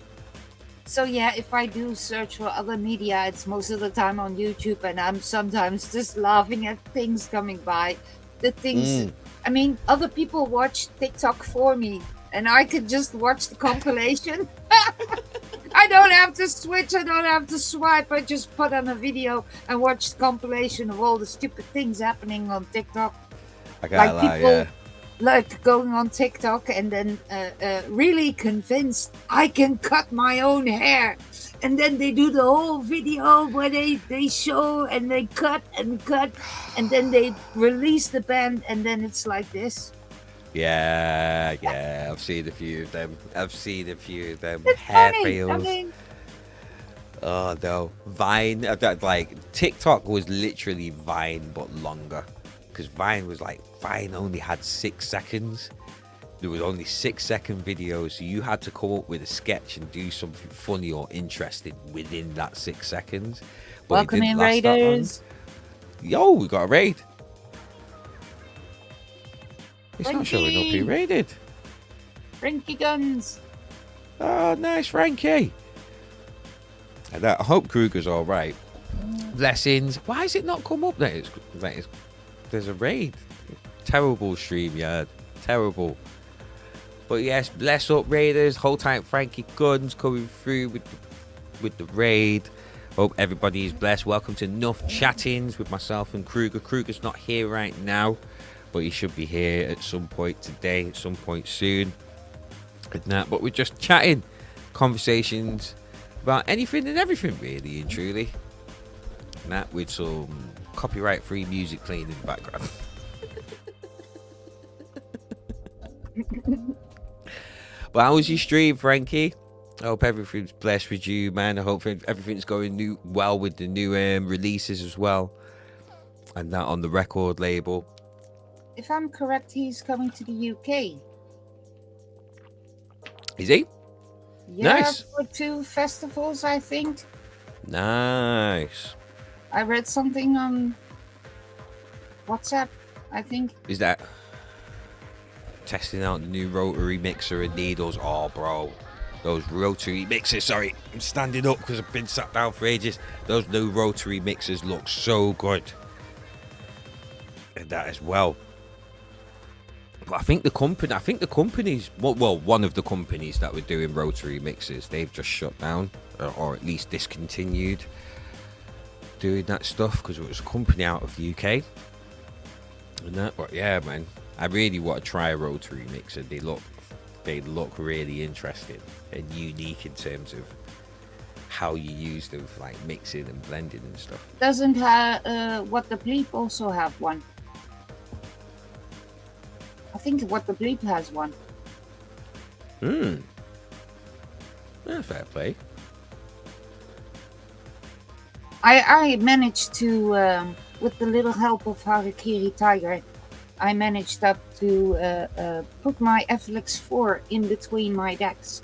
So yeah, if I do search for other media, it's most of the time on YouTube, and I'm sometimes just laughing at things coming by. The things, I mean, other people watch TikTok for me, and I could just watch the compilation. I don't have to switch, I don't have to swipe, I just put on a video and watch the compilation of all the stupid things happening on TikTok. I can't lie, people like going on TikTok and then really convinced I can cut my own hair. And then they do the whole video where they show and they cut, and then they release the band, and then it's like this. Yeah, I've seen a few of them. It's Hair funny. fails. I mean, oh no, Vine. Like TikTok was literally Vine but longer, because Vine only had 6 seconds. There was only 6-second videos, so you had to come up with a sketch and do something funny or interesting within that 6 seconds. But welcome in, Raiders. Yo, we got a raid. It's Frankie. not showing up who raided. Frankie Guns. Oh, nice, Frankie. And I hope Krugah's all right. Blessings. Why has it not come up there? There's a raid. Terrible StreamYard. Terrible. But yes, bless up, Raiders. Hold tight, Frankie Guns coming through with the raid. Hope everybody is blessed. Welcome to Nuff Chattingz with myself and Krugah. Krugah's not here right now, but he should be here at some point today, at some point soon. But we're just chatting, conversations about anything and everything, really and truly. And that with some copyright-free music playing in the background. But how was your stream, Frankie? I hope everything's blessed with you, man. I hope everything's going well with the new releases as well. And that on the record label. If I'm correct, he's coming to the UK. Is he? Yeah, Nice. for 2 festivals, I think. Nice. I read something on WhatsApp, I think. Is that testing out the new rotary mixer and needles? Oh, bro. Those rotary mixers, sorry, I'm standing up because I've been sat down for ages. Those new rotary mixers look so good. And that as well. But I think the companies, well, one of the companies that were doing rotary mixers, they've just shut down, or at least discontinued doing that stuff because it was a company out of the UK. And that, but yeah, man, I really want to try a rotary mixer. They look really interesting and unique in terms of how you use them for like mixing and blending and stuff. Doesn't What the Bleep also have one? I think What the Bleep has one. Yeah, fair play. I managed to, with the little help of Harikiri Tiger, I managed up to put my FLX4 in between my decks.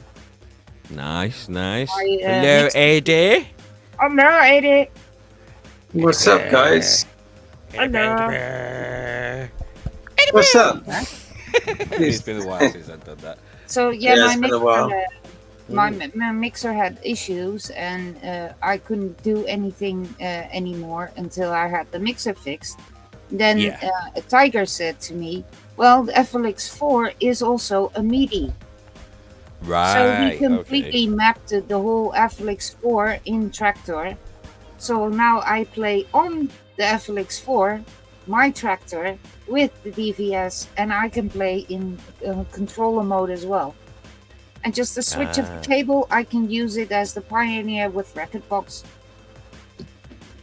Nice, nice. Hello, AD. Hello, AD. What's up, guys? Hello. What's up? It's been a while since I've done that. So yeah, Yeah, it's been a while. my mixer had issues, and I couldn't do anything anymore until I had the mixer fixed. Then a Tiger said to me, "Well, the FLX4 is also a MIDI." Right. So he completely mapped the whole FLX4 in Traktor. So now I play on the FLX4, my Traktor, with the DVS, and I can play in controller mode as well. And just a switch of the cable, I can use it as the Pioneer with Rekordbox.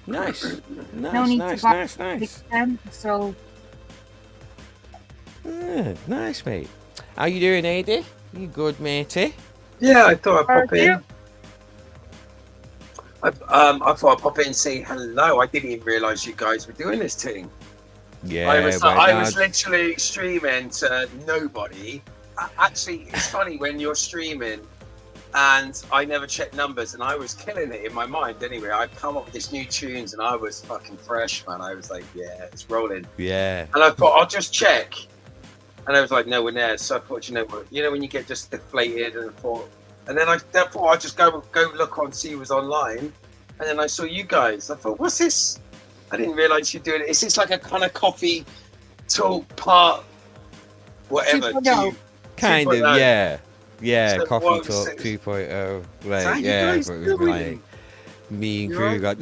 Nice. No need to buy Nice. them, so Nice, mate. How you doing, AD? You good, matey? Yeah, I thought I'd pop in. I thought I'd pop in and say hello. I didn't even realise you guys were doing this thing. Yeah, I was literally streaming to nobody. Actually, it's funny when you're streaming and I never check numbers, and I was killing it in my mind anyway. I'd come up with these new tunes and I was fucking fresh, man. I was like, yeah, it's rolling. Yeah. And I thought, I'll just check. And I was like, no one there. So I thought, you know what? You know when you get just deflated, and I thought, and then I thought I'd just go look on, see who was online. And then I saw you guys. I thought, what's this? I didn't realise you're doing it. Is this like a kind of coffee talk part, whatever? Kind of, yeah. Yeah, So Coffee what Talk was it? 2.0. Like, How you yeah, guys but it was doing? like me and You all right? Krugah.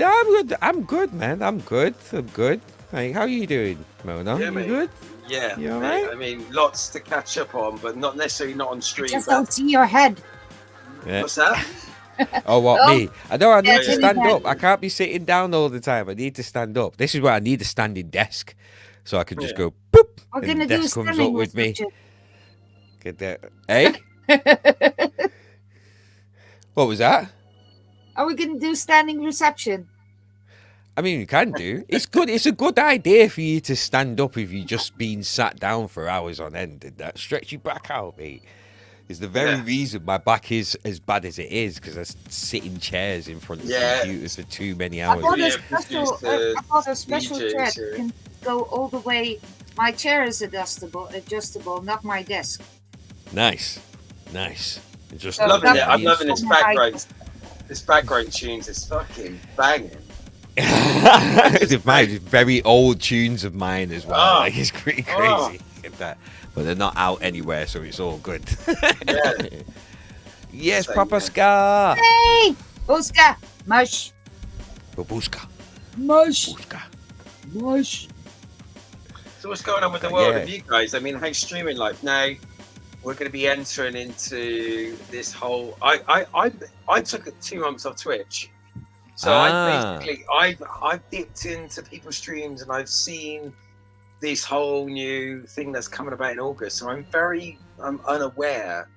Yeah, I'm good, man. I'm good. Like, how you doing, Mona? Yeah, you mate. good? Yeah, You all mate, right? I mean, lots to catch up on, but not necessarily not on stream. just But don't see your head. Yeah. what's that? Oh, what, Oh, me? I know I need yeah, to yeah, stand yeah. up. I can't be sitting down all the time. I need to stand up. This is where I need a standing desk. So I can just Yeah. go, boop, We're and gonna the do desk comes standing up with me. reception. Get that. Hey? What was that? Are we gonna do standing reception? I mean, you can do. It's good. It's a good idea for you to stand up if you've just been sat down for hours on end, and that stretch your back out, mate. Is the very reason my back is as bad as it is, because I sit in chairs in front of computers for too many I hours. bought Yeah, a special, because the I bought a special DJs, chair yeah. that can go all the way. My chair is adjustable, not my desk. Nice. And just So Loving it. that- I'm loving this my background. This background tunes is fucking banging. Mine, very old tunes of mine as well. Oh. Like, it's pretty crazy. Oh. Get that. But they're not out anywhere, so it's all good. Yeah. Yes, Same, Papa yeah. Scar. Hey, Buska, mush, Babushka. mush, Babushka. mush. So what's going on with the world Yeah. of you guys? I mean, how's streaming life now? We're going to be entering into this whole. I took 2 months off Twitch, so Ah. I've dipped into people's streams and I've seen this whole new thing that's coming about in August. So I'm unaware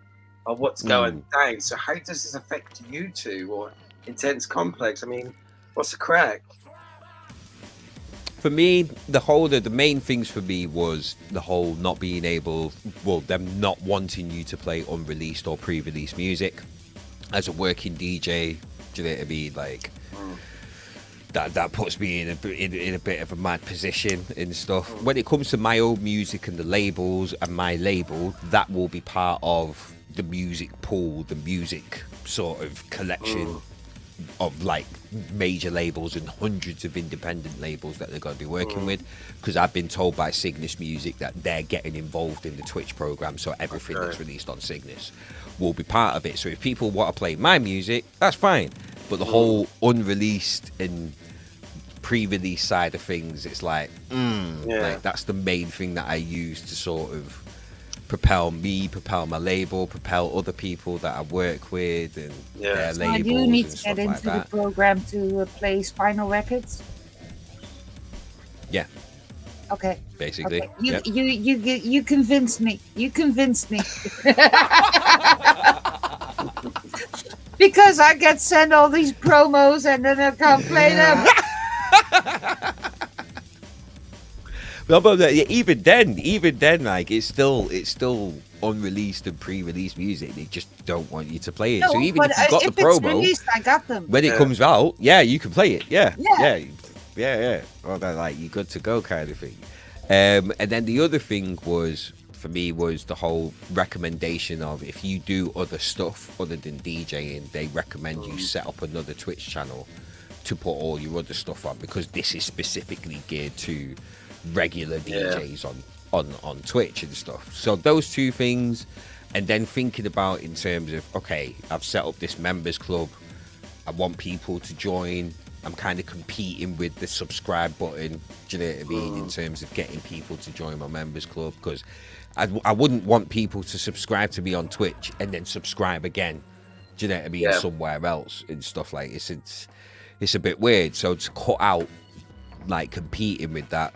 of what's going down. So how does this affect you two or Intense Complex? I mean, what's the crack? For me, the main things for me was the whole not being able, well, them not wanting you to play unreleased or pre-released music. As a working DJ, do you know what I mean? Like, that puts me in a bit of a mad position and stuff. When it comes to my own music and the labels and my label, that will be part of the music pool, the music sort of collection of like major labels and hundreds of independent labels that they're going to be working with, because I've been told by Cygnus Music that they're getting involved in the Twitch program, so everything that's released on Cygnus will be part of it. So if people want to play my music, that's fine, but the whole unreleased and pre-release side of things, it's like like that's the main thing that I use to sort of propel my label, propel other people that I work with and their so labels. you need and to get stuff into like that. the program to play Spinal Records. Yeah, Okay. basically. Okay. Yep. You convinced me. You convinced me. Because I get sent all these promos and then I can't play them. No, but even then, like it's still unreleased and pre-released music. They just don't want you to play it. No, So even but if you got if the it's promo, released, I got them. when it comes out, you can play it. Yeah. Yeah. Well, then, like, you're good to go, kind of thing. And then the other thing was, for me, was the whole recommendation of, if you do other stuff other than DJing, they recommend you set up another Twitch channel to put all your other stuff on, because this is specifically geared to regular DJs on Twitch and stuff. So those two things, and then thinking about in terms of, okay, I've set up this members club, I want people to join. I'm kind of competing with the subscribe button, do you know what I mean, in terms of getting people to join my members club, because I wouldn't want people to subscribe to me on Twitch and then subscribe again, do you know what I mean, somewhere else and stuff like this. It's a bit weird. So to cut out like competing with that,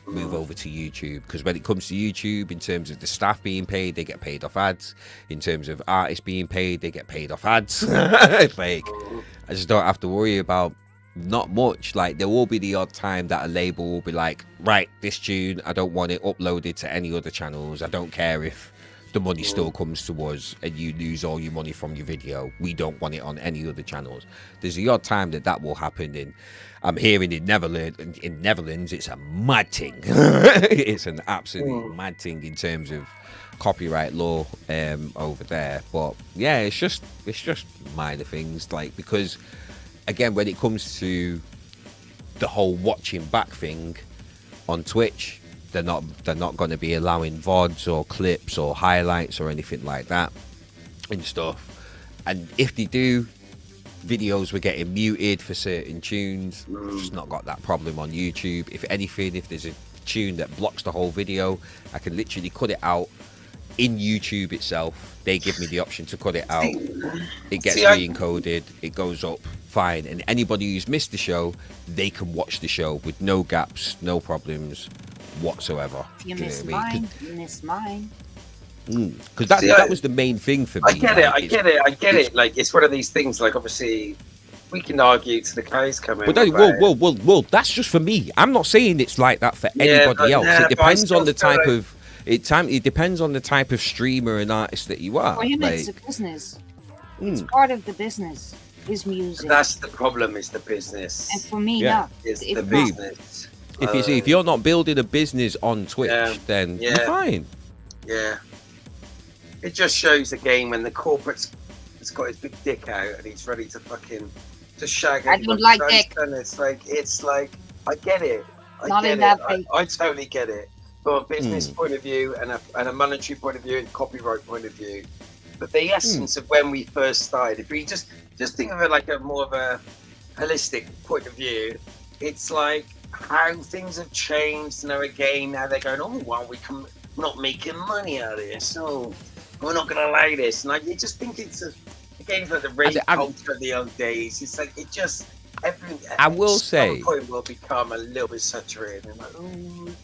move over to YouTube, because when it comes to YouTube, in terms of the staff being paid, they get paid off ads. In terms of artists being paid, they get paid off ads. It's like, I just don't have to worry about not much. Like, there will be the odd time that a label will be like, right, this tune, I don't want it uploaded to any other channels. I don't care if the money still comes to us and you lose all your money from your video. We don't want it on any other channels. There's the odd time that will happen. In I'm hearing in Netherlands, it's a mad thing. It's an absolute mad thing in terms of copyright law over there. But yeah, it's just minor things, like, because again, when it comes to the whole watching back thing on Twitch, they're not going to be allowing VODs or clips or highlights or anything like that and stuff. And if they do, videos were getting muted for certain tunes. Just not got that problem on YouTube. If anything, if there's a tune that blocks the whole video, I can literally cut it out in YouTube itself. They give me the option to cut it out. It gets re-encoded. It goes up fine. And anybody who's missed the show, they can watch the show with no gaps, no problems whatsoever. If you miss mine, you miss mine. Because that was the main thing for me. I get it. Like, it's one of these things. Like, obviously, we can argue to the cows coming. But well, that's just for me. I'm not saying it's like that for anybody else. It depends on the type of. It depends on the type of streamer and artist that you are. For him, it's a business. It's part of the business. Is music. That's the problem. Is the business. And for me, not. It's the business. If you're not building a business on Twitch, then you're fine. Yeah. It just shows again when the corporate's got his big dick out and he's ready to fucking just shag. I don't like dick. And it's like I get it. I totally get it. From a business point of view and a monetary point of view and copyright point of view. But the essence of when we first started, if we just think of it like a more of a holistic point of view, it's like how things have changed. Again, now they're going, we're not making money out of this. So we're not going to allow this. And you just think it's like the rape culture of the old days. It's like it just I will say, point will become a little bit saturated. And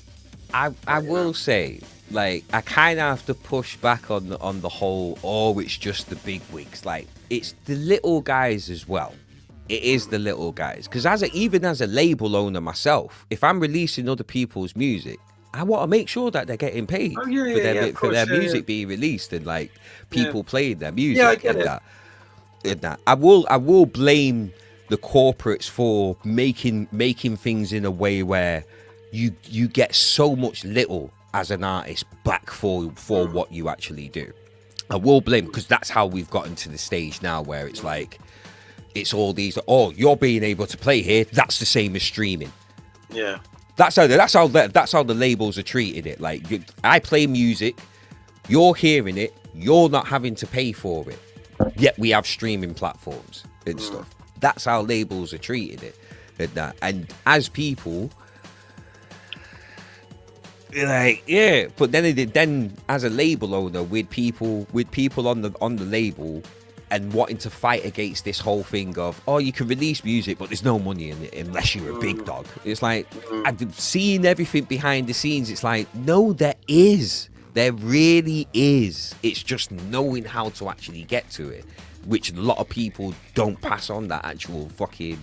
I will say, like, I kind of have to push back on the whole. Oh, it's just the big wigs. Like, it's the little guys as well. It is the little guys, because even as a label owner myself, if I'm releasing other people's music, I want to make sure that they're getting paid for their music being released and like people playing their music and that. I will blame the corporates for making things in a way where you get so much little as an artist back for what you actually do. I will blame, because that's how we've gotten to the stage now where it's like, it's all these, oh, you're being able to play here, that's the same as streaming. Yeah. That's how the labels are treating it. Like, I play music, you're hearing it, you're not having to pay for it. Yet we have streaming platforms and stuff. That's how labels are treating it. And as people, like, yeah. But then as a label owner, with people on the label, and wanting to fight against this whole thing of, oh, you can release music, but there's no money in it unless you're a big dog. It's like, seeing everything behind the scenes, it's like, no, there is. There really is. It's just knowing how to actually get to it, which a lot of people don't pass on that actual fucking,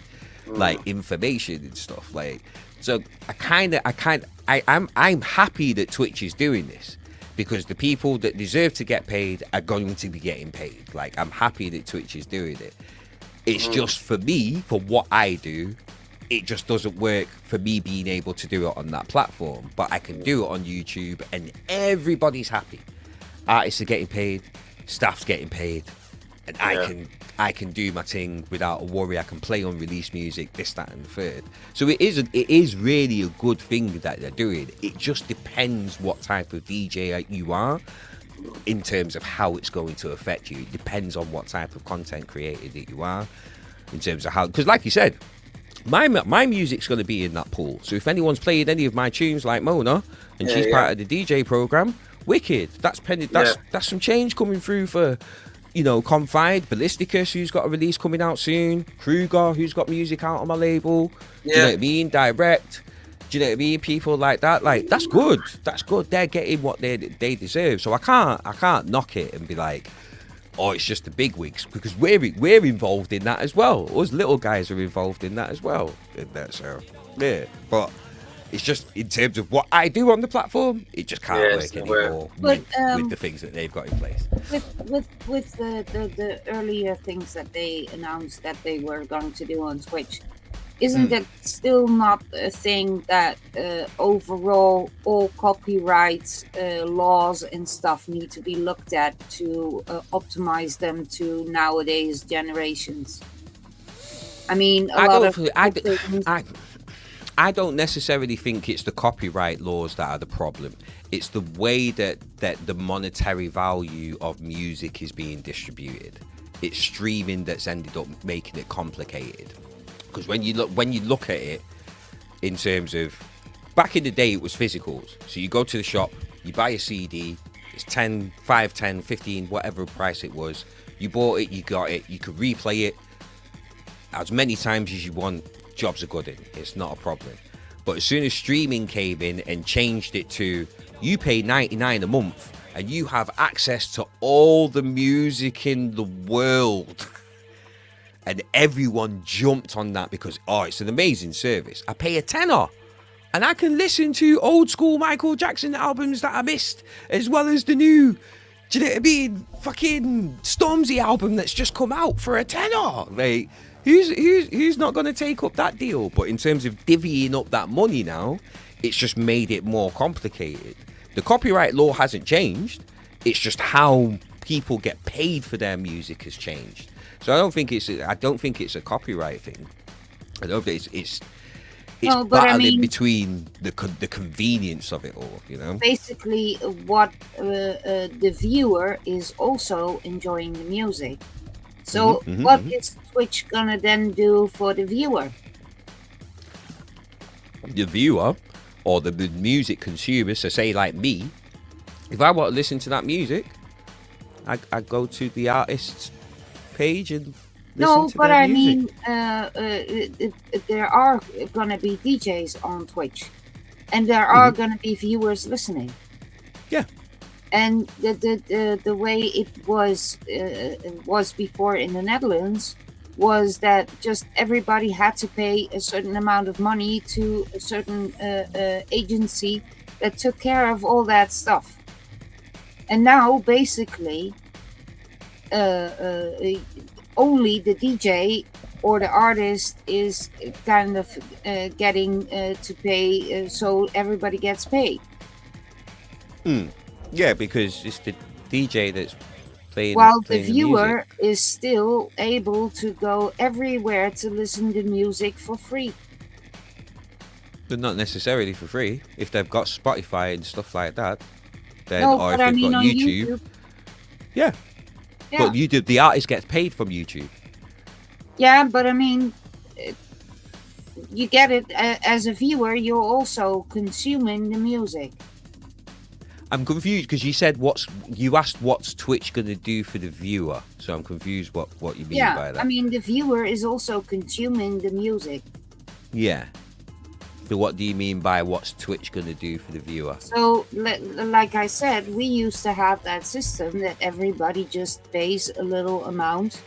like, information and stuff. Like, so I'm happy that Twitch is doing this, because the people that deserve to get paid are going to be getting paid. Like, I'm happy that Twitch is doing it. It's just, for me, for what I do, it just doesn't work for me being able to do it on that platform. But I can do it on YouTube and everybody's happy. Artists are getting paid, staff's getting paid, and I can do my thing without a worry. I can play unreleased music, this, that, and the third. So it is really a good thing that they're doing. It just depends what type of DJ you are in terms of how it's going to affect you. It depends on what type of content creator that you are, in terms of how, because like you said, my music's going to be in that pool. So if anyone's played any of my tunes like Mona, and she's part of the DJ program, wicked. That's some change coming through for, you know, Confide, Ballisticus, who's got a release coming out soon, Krugah, who's got music out on my label. Do you know what I mean? Direct. Do you know what I mean? People like that, like, that's good. That's good. They're getting what they deserve. So I can't knock it and be like, oh, it's just the big wigs, because we're involved in that as well. Us little guys are involved in that as well. So yeah, but it's just, in terms of what I do on the platform, it just can't work anymore with the things that they've got in place. With the earlier things that they announced that they were going to do on Twitch, isn't that still not a thing that overall all copyright laws and stuff need to be looked at to optimize them to nowadays generations? I mean, I don't necessarily think it's the copyright laws that are the problem. It's the way that the monetary value of music is being distributed. It's streaming that's ended up making it complicated. Because when you look at it in terms of, back in the day, it was physicals. So you go to the shop, you buy a CD, it's 10, 5, 10, 15, whatever price it was. You bought it, you got it, you could replay it as many times as you want. Jobs are good in. It's not a problem. But as soon as streaming came in and changed it to, you pay $99 a month and you have access to all the music in the world. And everyone jumped on that because, oh, it's an amazing service. I pay a tenner and I can listen to old school Michael Jackson albums that I missed, as well as the new, do you know what I mean, fucking Stormzy album that's just come out for a tenner. Like, who's not going to take up that deal? But in terms of divvying up that money now, it's just made it more complicated. The copyright law hasn't changed. It's just how people get paid for their music has changed. So I don't think it's a copyright thing. I don't think it's battling between the convenience of it all, you know. Basically, what the viewer is also enjoying the music. So what is Twitch gonna then do for the viewer? The viewer or the music consumer, so say like me, if I want to listen to that music, I go to the artist's page and listen to their music. I mean, there are gonna be DJs on Twitch. and there are going to be viewers listening. Yeah. And the way it was before in the Netherlands was that just everybody had to pay a certain amount of money to a certain agency that took care of all that stuff. And now basically only the DJ or the artist is kind of getting to pay, so everybody gets paid. Yeah, because it's the DJ that's playing. While playing the viewer music. is still able to go everywhere to listen to music for free. But not necessarily for free. If they've got Spotify and stuff like that, then No, or if but I they've mean got on YouTube. Yeah. Yeah. But YouTube, the artist gets paid from YouTube. Yeah, but I mean, you get it as a viewer. You're also consuming the music. I'm confused because you said you asked what's Twitch going to do for the viewer. So I'm confused what you mean by that. I mean, the viewer is also consuming the music. Yeah. So what do you mean by what's Twitch going to do for the viewer? So, like I said, we used to have that system that everybody just pays a little amount.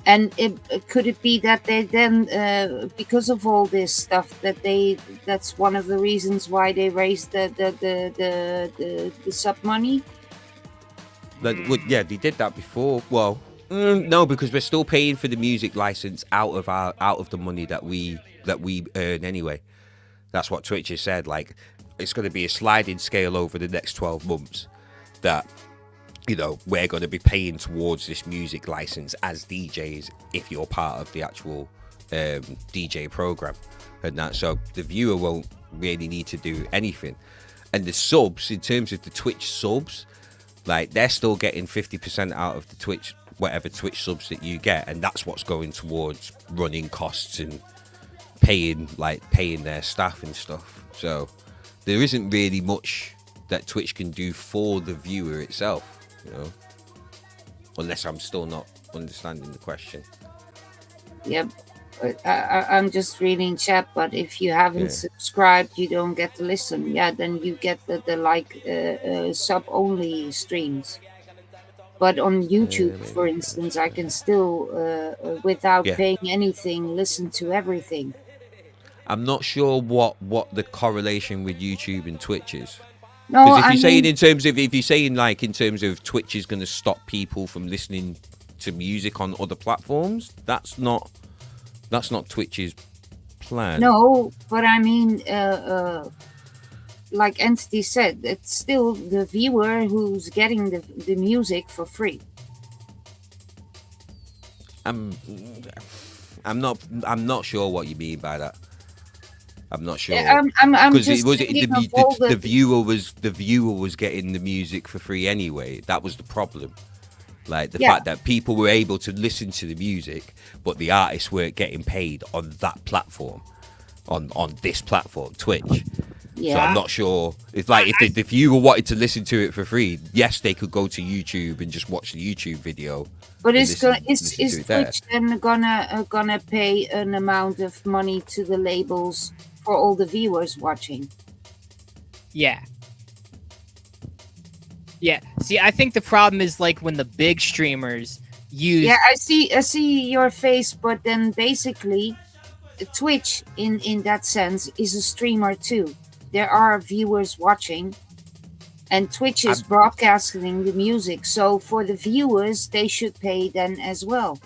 And could it be that they then, because of all this stuff, that's one of the reasons why they raised the sub money? Yeah, they did that before. Well, no, because we're still paying for the music license out of the money that we earn anyway. That's what Twitch has said. Like, it's going to be a sliding scale over the next 12 months that, you know, we're going to be paying towards this music license as DJs if you're part of the actual DJ program and that. So the viewer won't really need to do anything. And the subs, in terms of the Twitch subs, like, they're still getting 50% out of the Twitch, whatever Twitch subs that you get, and that's what's going towards running costs and paying their staff and stuff. So there isn't really much that Twitch can do for the viewer itself, you know, unless I'm still not understanding the question. Yep. I'm just reading chat, but if you haven't subscribed, you don't get to listen. Yeah, then you get the sub only streams. But on YouTube, for instance, I can still, without paying anything, listen to everything. I'm not sure what the correlation with YouTube and Twitch is. No, because if you're saying in terms of Twitch is going to stop people from listening to music on other platforms, that's not Twitch's plan. No, but I mean, like Entity said, it's still the viewer who's getting the music for free. I'm not sure what you mean by that. I'm not sure. I'm just the viewer was getting the music for free anyway. That was the problem. Like the fact that people were able to listen to the music, but the artists weren't getting paid on that platform, on this platform, Twitch. Yeah. So I'm not sure. It's like if the viewer wanted to listen to it for free, yes, they could go to YouTube and just watch the YouTube video. But is Twitch then gonna pay an amount of money to the labels for all the viewers watching? Yeah. Yeah. See, I think the problem is like when the big streamers use. Yeah, I see your face, but then basically, Twitch in that sense is a streamer too. There are viewers watching, and Twitch is broadcasting the music. So for the viewers, they should pay then as well.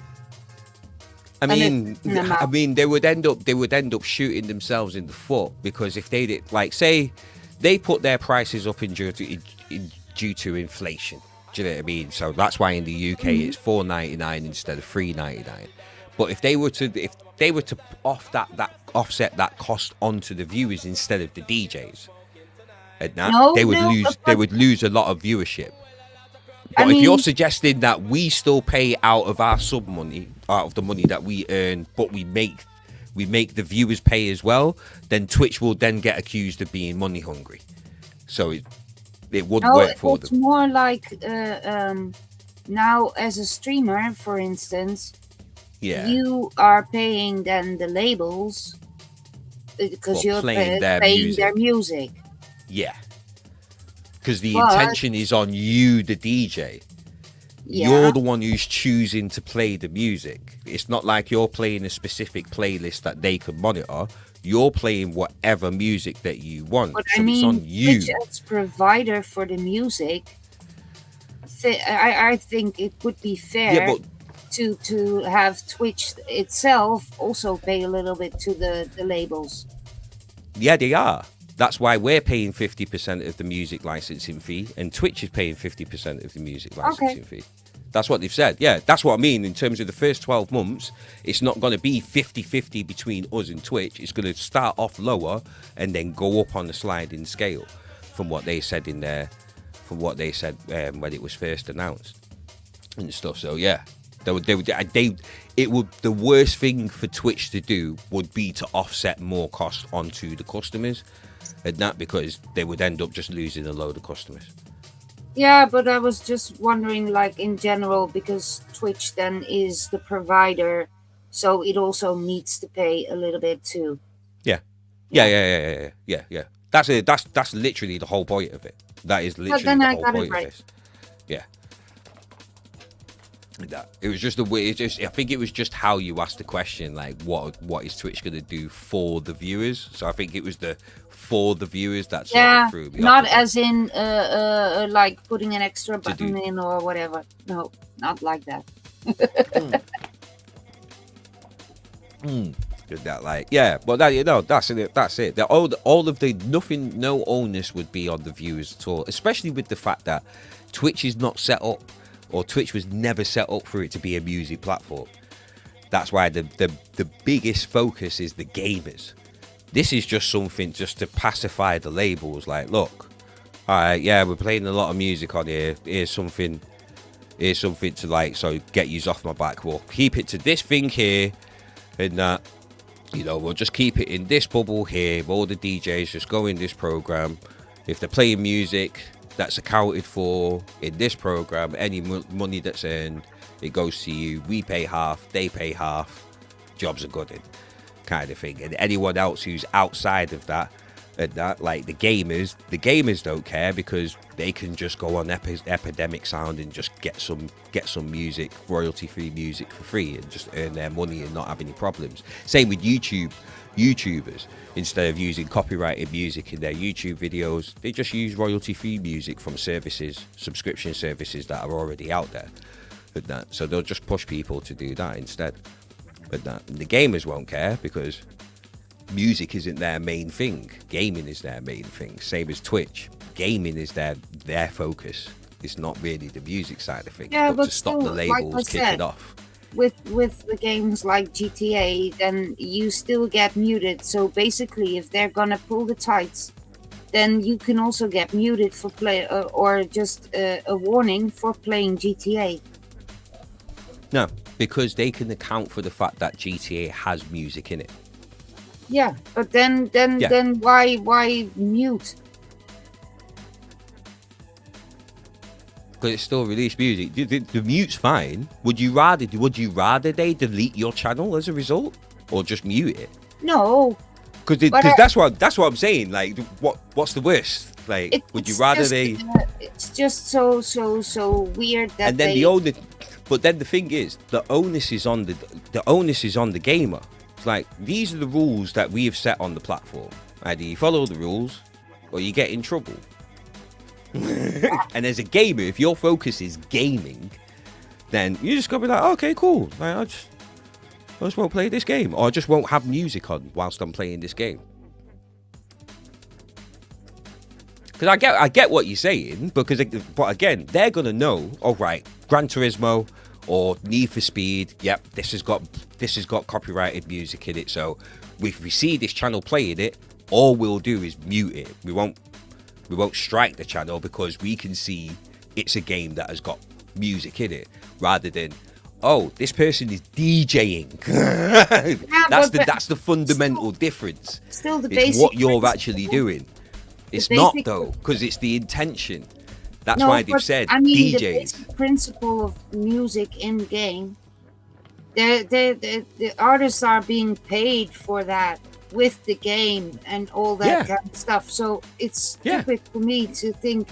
I mean, they would end up shooting themselves in the foot, because if they did, like, say, they put their prices up due to inflation. Do you know what I mean? So that's why in the UK it's $4.99 instead of $3.99. But if they were to offset that cost onto the viewers instead of the DJs, and that they would lose a lot of viewership. But if you're suggesting that we still pay out of our sub money, out of the money that we earn, but we make the viewers pay as well, then Twitch will then get accused of being money hungry. So it wouldn't work for them. It's more like now as a streamer, for instance, you are paying then the labels because For you're playing their their music. Yeah. Because the But- intention is on you, the DJ. Yeah. You're the one who's choosing to play the music. It's not like you're playing a specific playlist that they can monitor. You're playing whatever music that you want. But so I mean, it's on you. Twitch as provider for the music, I think it would be fair Yeah, but to have Twitch itself also pay a little bit to the labels. yeah, they are. That's why we're paying 50% of the music licensing fee, and Twitch is paying 50% of the music licensing fee. That's what they've said. Yeah, that's what I mean. In terms of the first 12 months, it's not going to be 50-50 between us and Twitch. It's going to start off lower and then go up on the sliding scale from what they said in there, from what they said when it was first announced and stuff. So, yeah, it would, the worst thing for Twitch to do would be to offset more cost onto the customers, and that because they would end up just losing a load of customers. Yeah, but I was just wondering, like, in general, because Twitch then is the provider, so it also needs to pay a little bit too. Yeah. That's it. That's literally the whole point of it. That is literally the whole point of this. Yeah. It was just the way. I think it was just how you asked the question, like, what is Twitch going to do for the viewers? So I think it was the for the viewers that sort of threw me not off. as in like putting an extra button in or whatever. No, not like that. That, like, yeah, but that, that's it. That's it. All of the nothing, no onus would be on the viewers at all, especially with the fact that Twitch is not set up, or Twitch was never set up for it to be a music platform. That's why the biggest focus is the gamers. This is just something just to pacify the labels. Like, look, all right, yeah, we're playing a lot of music on here. Here's something to, like, so get you off my back. We'll keep it to this thing here, and that, you know, we'll just keep it in this bubble here. All the DJs just go in this program. If they're playing music that's accounted for in this program, any money that's earned, it goes to you. We pay half, they pay half. Jobs are good in, kind of thing. And anyone else who's outside of that, and that, like the gamers don't care, because they can just go on Epidemic Sound and just get some music, royalty-free music for free, and just earn their money and not have any problems. Same with YouTubers. Instead of using copyrighted music in their YouTube videos, they just use royalty-free music from subscription services that are already out there. And that, so they'll just push people to do that instead. But that, the gamers won't care, because music isn't their main thing. Gaming is their main thing. Same as Twitch. Gaming is their focus. It's not really the music side of things. Yeah, but to stop the labels like kicking off. With the games like GTA, then you still get muted. So basically, if they're gonna pull the tights, then you can also get muted for play, or just a warning for playing GTA. No, because they can account for the fact that GTA has music in it. Yeah, but then why mute? Because it's still released music. The mute's fine. Would you rather they delete your channel as a result, or just mute it? No. Because that's what I'm saying. Like, what's the worst? Like, would you rather they? It's just so weird that. And then but then the thing is, the onus is on the gamer. It's like, these are the rules that we have set on the platform. Either you follow the rules, or you get in trouble. And as a gamer, if your focus is gaming, then you just gotta be like, okay, cool. Like, I just won't play this game, or I just won't have music on whilst I'm playing this game. Because I get what you're saying, but again, they're gonna know. All right, Gran Turismo or Need for Speed. Yep, this has got copyrighted music in it. So if we see this channel playing it, all we'll do is mute it. We won't strike the channel, because we can see it's a game that has got music in it, rather than, oh, this person is DJing. That's the fundamental difference. Still, the it's basic what you're actually doing. It's not, though, because it's the intention. That's why they've said DJs. The basic principle of music in game, the artists are being paid for that. with the game and all that kind of stuff. So it's stupid for me to think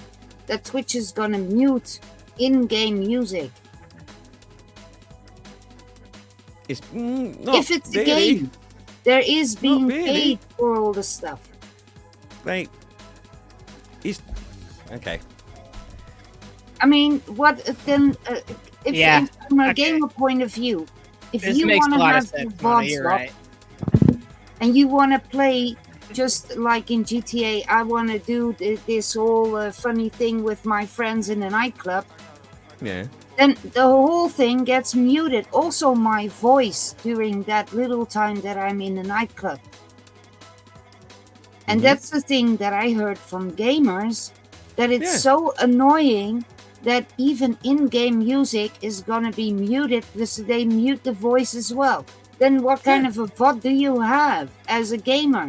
that Twitch is gonna mute in-game music. It's not if it's really. a game, there is being paid for all the stuff. Like, it's okay. I mean, what then? If from a gamer point of view, if this you want to have the VODs up, and you want to play just like in GTA, I want to do this whole funny thing with my friends in a nightclub. Yeah. Then the whole thing gets muted. Also, my voice during that little time that I'm in the nightclub. And that's the thing that I heard from gamers, that it's so annoying that even in-game music is gonna be muted because they mute the voice as well. Then what kind of a VOD do you have as a gamer?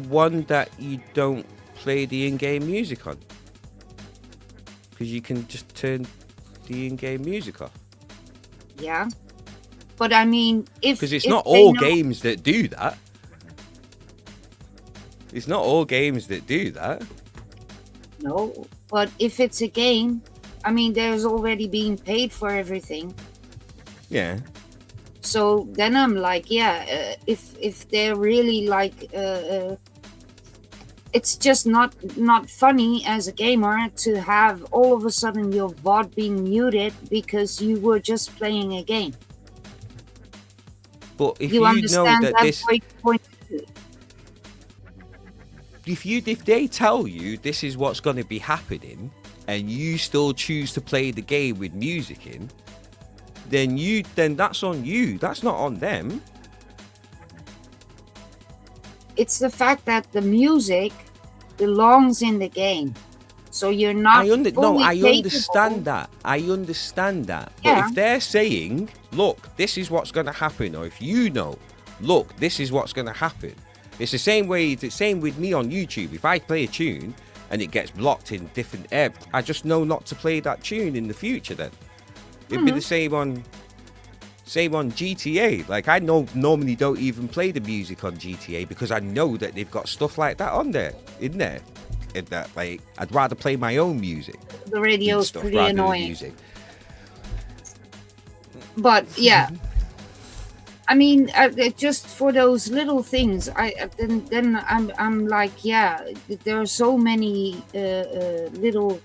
One that you don't play the in-game music on, because you can just turn the in-game music off. Yeah, but I mean, because it's not all games that do that. It's not all games that do that. No, but if it's a game, I mean, there's already being paid for everything. Yeah. So then I'm like, if they're really like, it's just not funny as a gamer to have all of a sudden your VOD being muted because you were just playing a game. But if you understand know that this, point if they tell you this is what's going to be happening, and you still choose to play the game with music in, then that's on you. That's not on them. It's the fact that the music belongs in the game, so you're not. I understand that. I understand that. But if they're saying, "Look, this is what's going to happen," or if you know, "Look, this is what's going to happen," it's the same way. It's the same with me on YouTube. If I play a tune and it gets blocked in different areas, I just know not to play that tune in the future. Then it'd be the same on GTA. Like, I normally don't even play the music on GTA because I know that they've got stuff like that in there. And that, like, I'd rather play my own music. The radio's pretty annoying. But yeah, I mean, just for those little things, I'm like, there are so many little.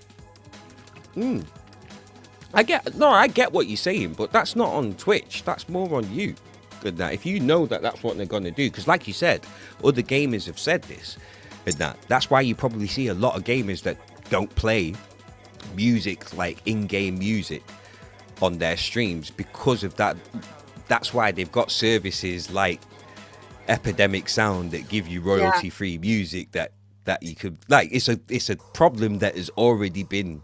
I get what you're saying, but that's not on Twitch. That's more on you. Good that if you know that that's what they're gonna do, because like you said, other gamers have said this, and that's why you probably see a lot of gamers that don't play music, like in-game music, on their streams because of that. That's why they've got services like Epidemic Sound that give you royalty-free music that you could, like, it's a problem that has already been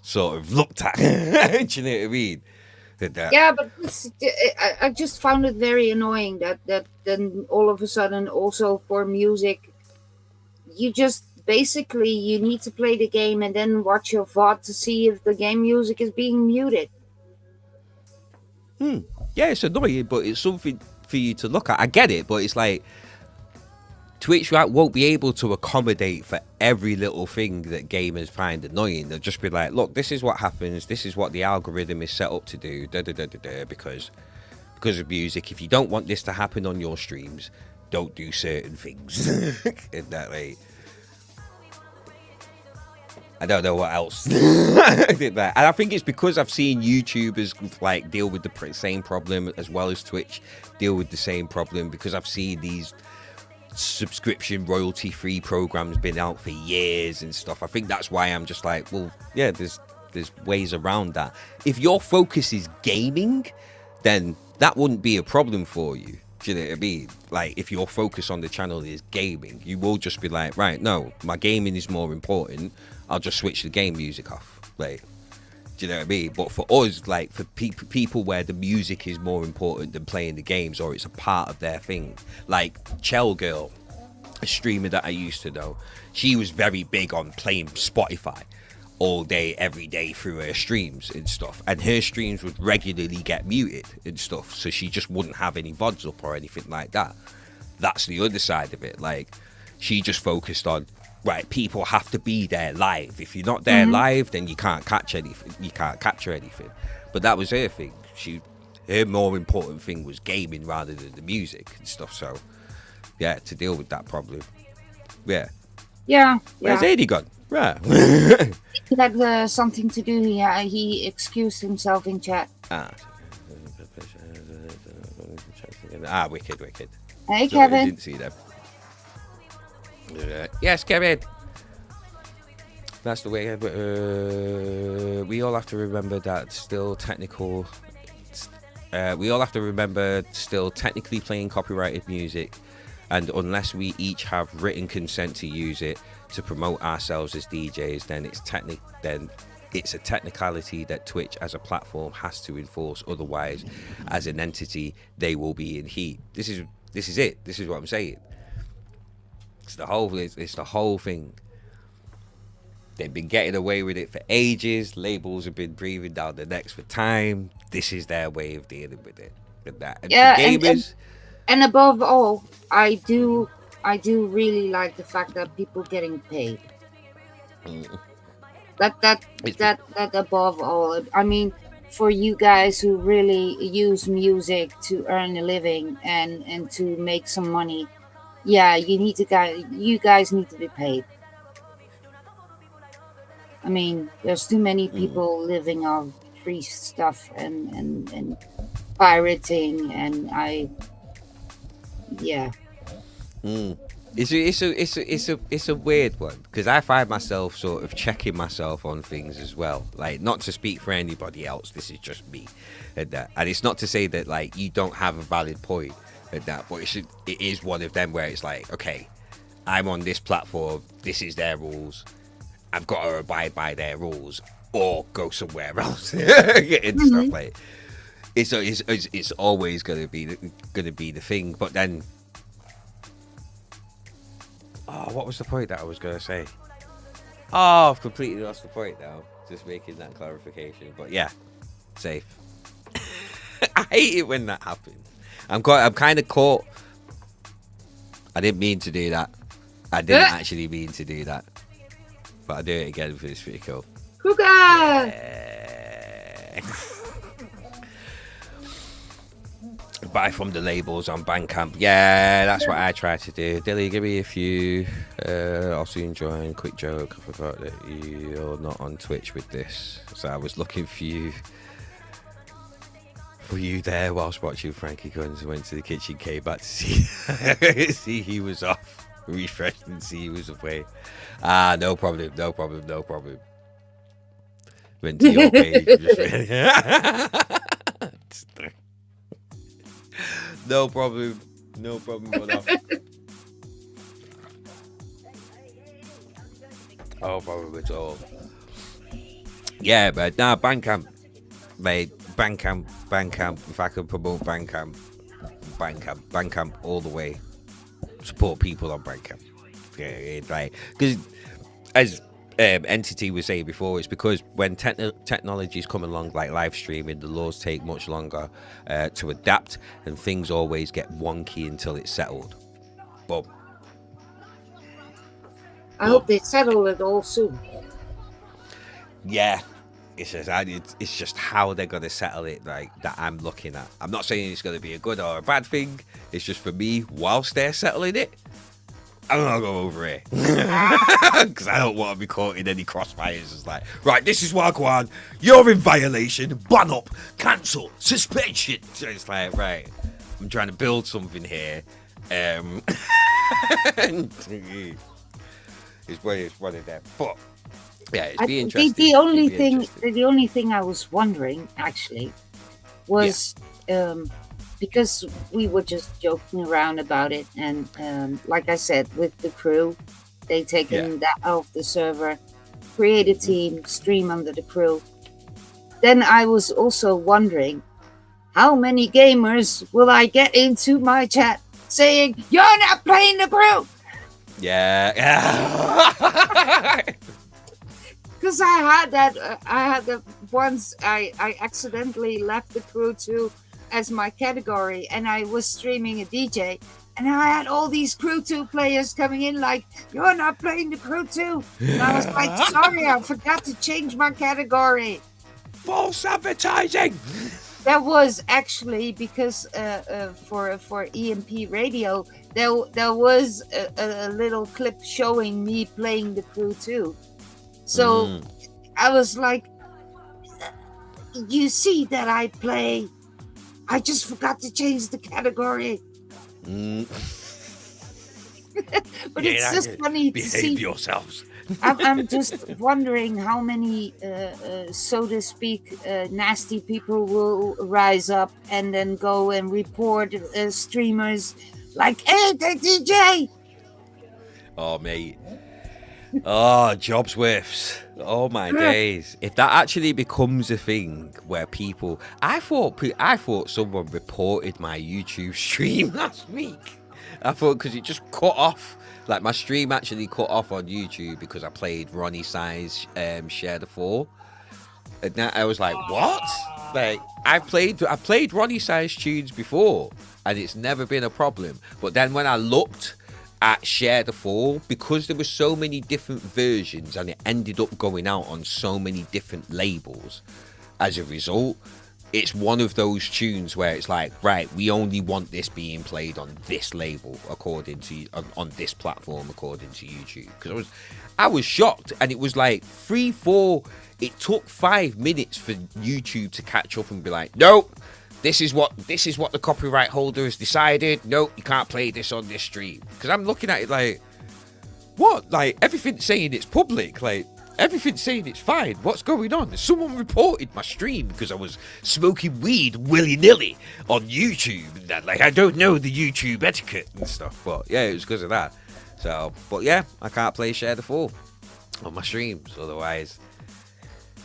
sort of looked at. Do you know what I mean? Yeah, but I just found it very annoying that then all of a sudden also for music, you just basically you need to play the game and then watch your VOD to see if the game music is being muted. Yeah, it's annoying, but it's something for you to look at. I get it, but it's like Twitch won't be able to accommodate for every little thing that gamers find annoying. They'll just be like, look, this is what happens. This is what the algorithm is set up to do. Because of music. If you don't want this to happen on your streams, don't do certain things. In that way. I don't know what else. And I think it's because I've seen YouTubers like deal with the same problem as well as Twitch deal with the same problem, because I've seen these subscription royalty-free programs been out for years and stuff. I think that's why I'm just like, well, yeah, there's ways around that. If your focus is gaming, then that wouldn't be a problem for you. Do you know what I mean? Like, if your focus on the channel is gaming, you will just be like, right, no, my gaming is more important. I'll just switch the game music off. Like, do you know what I mean? But for us, like, for people where the music is more important than playing the games, or it's a part of their thing, like Chell Girl, a streamer that I used to know, she was very big on playing Spotify all day, every day through her streams and stuff, and her streams would regularly get muted and stuff, so she just wouldn't have any VODs up or anything like that. that's the other side of it. Like, she just focused on, right, people have to be there live. If you're not there live, then you can't catch anything. You can't capture anything. But that was her thing. Her more important thing was gaming rather than the music and stuff. So, yeah, to deal with that problem. Yeah. Yeah. Where's Eddie gone? Right. He had something to do. He excused himself in chat. Wicked. Hey, Sorry, Kevin. I didn't see them. Yes, Kevin. That's the way. We all have to remember that still technical. We all have to remember still technically playing copyrighted music, and unless we each have written consent to use it to promote ourselves as DJs, then it's a technicality that Twitch as a platform has to enforce. Otherwise, as an entity, they will be in heat. This is it. This is what I'm saying. It's the whole thing. They've been getting away with it for ages. Labels have been breathing down their necks for time. This is their way of dealing with it. And for gamers, and above all, I do really like the fact that people getting paid. That above all. I mean, for you guys who really use music to earn a living and to make some money, yeah, you guys need to be paid. I mean, there's too many people living off free stuff and pirating, and It's a weird one, because I find myself sort of checking myself on things as well. Like, not to speak for anybody else, this is just me and that. And it's not to say that like you don't have a valid point and that, but it is one of them where it's like, okay, I'm on this platform, this is their rules, I've got to abide by their rules or go somewhere else and stuff like it. It's always gonna be the thing. But then, what was the point that I was gonna say? I've completely lost the point now. Just making that clarification. But yeah, safe. I hate it when that happens. I'm kind of caught. I didn't mean to do that. I didn't actually mean to do that. But I'll do it again for this pretty cool. Krugah! Yeah. Buy from the labels on Bandcamp. Yeah, that's what I try to do. Dilly, give me a few. I'll soon join. Quick joke. I forgot that you're not on Twitch with this. So I was looking for you there whilst watching Frankie Guns. Went to the kitchen, came back to see he was off. Refreshed and see he was away. No problem. Went to your page. No problem. Brother. No problem at all. Yeah, but nah, Bandcamp, mate. Bandcamp. If I can promote Bandcamp all the way. Support people on Bandcamp. Yeah, like, because as Entity was saying before, it's because when technologies come along, like live streaming, the laws take much longer to adapt, and things always get wonky until it's settled. But I hope they settle it all soon. Yeah, it's just how they're gonna settle it, like, that I'm looking at. I'm not saying it's gonna be a good or a bad thing. It's just, for me, whilst they're settling it, I'm gonna go over it because I don't want to be caught in any crossfires. It's like, right, this is what I want. You're in violation. Ban up, cancel, suspension. So it's like, right, I'm trying to build something here. It's one of them. But yeah, it's be interesting. The only thing I was wondering actually was because we were just joking around about it, and like I said, with the crew, they taken that off the server, create a team, stream under the crew. Then I was also wondering, how many gamers will I get into my chat saying, "You're not playing the crew"? Yeah. Because I had that once. I accidentally left the crew too as my category, and I was streaming a DJ, And I had all these Crew 2 players coming in like, you're not playing the Crew 2. And I was like, sorry, I forgot to change my category. False advertising. That was actually because for EMP radio, there was a little clip showing me playing the Crew 2. So I was like, you see that I play. I just forgot to change the category. But it's just funny to see. Behave yourselves. I'm just wondering how many, so to speak, nasty people will rise up and then go and report streamers like, hey, the DJ. Oh, mate. Oh, Jobsworths. Oh, my days. If that actually becomes a thing where people... I thought someone reported my YouTube stream last week. I thought because it just cut off. Like, my stream actually cut off on YouTube because I played Ronnie Size Share the Fall. And now I was like, what? Like, I played Ronnie Size tunes before, and it's never been a problem. But then when I looked at Share the Fall, because there were so many different versions and it ended up going out on so many different labels, as a result, it's one of those tunes where it's like, right, we only want this being played on this label according to on this platform according to YouTube. Because I was shocked, and it was like 3-4. It took 5 minutes for YouTube to catch up and be like, nope, this is what the copyright holder has decided. Nope, you can't play this on this stream. Because I'm looking at it like, what? Like, everything's saying it's public. Like, everything's saying it's fine. What's going on? Someone reported my stream because I was smoking weed willy-nilly on YouTube. And that, like, I don't know the YouTube etiquette and stuff. But yeah, it was because of that. So, but yeah, I can't play Share the Fall on my streams. Otherwise,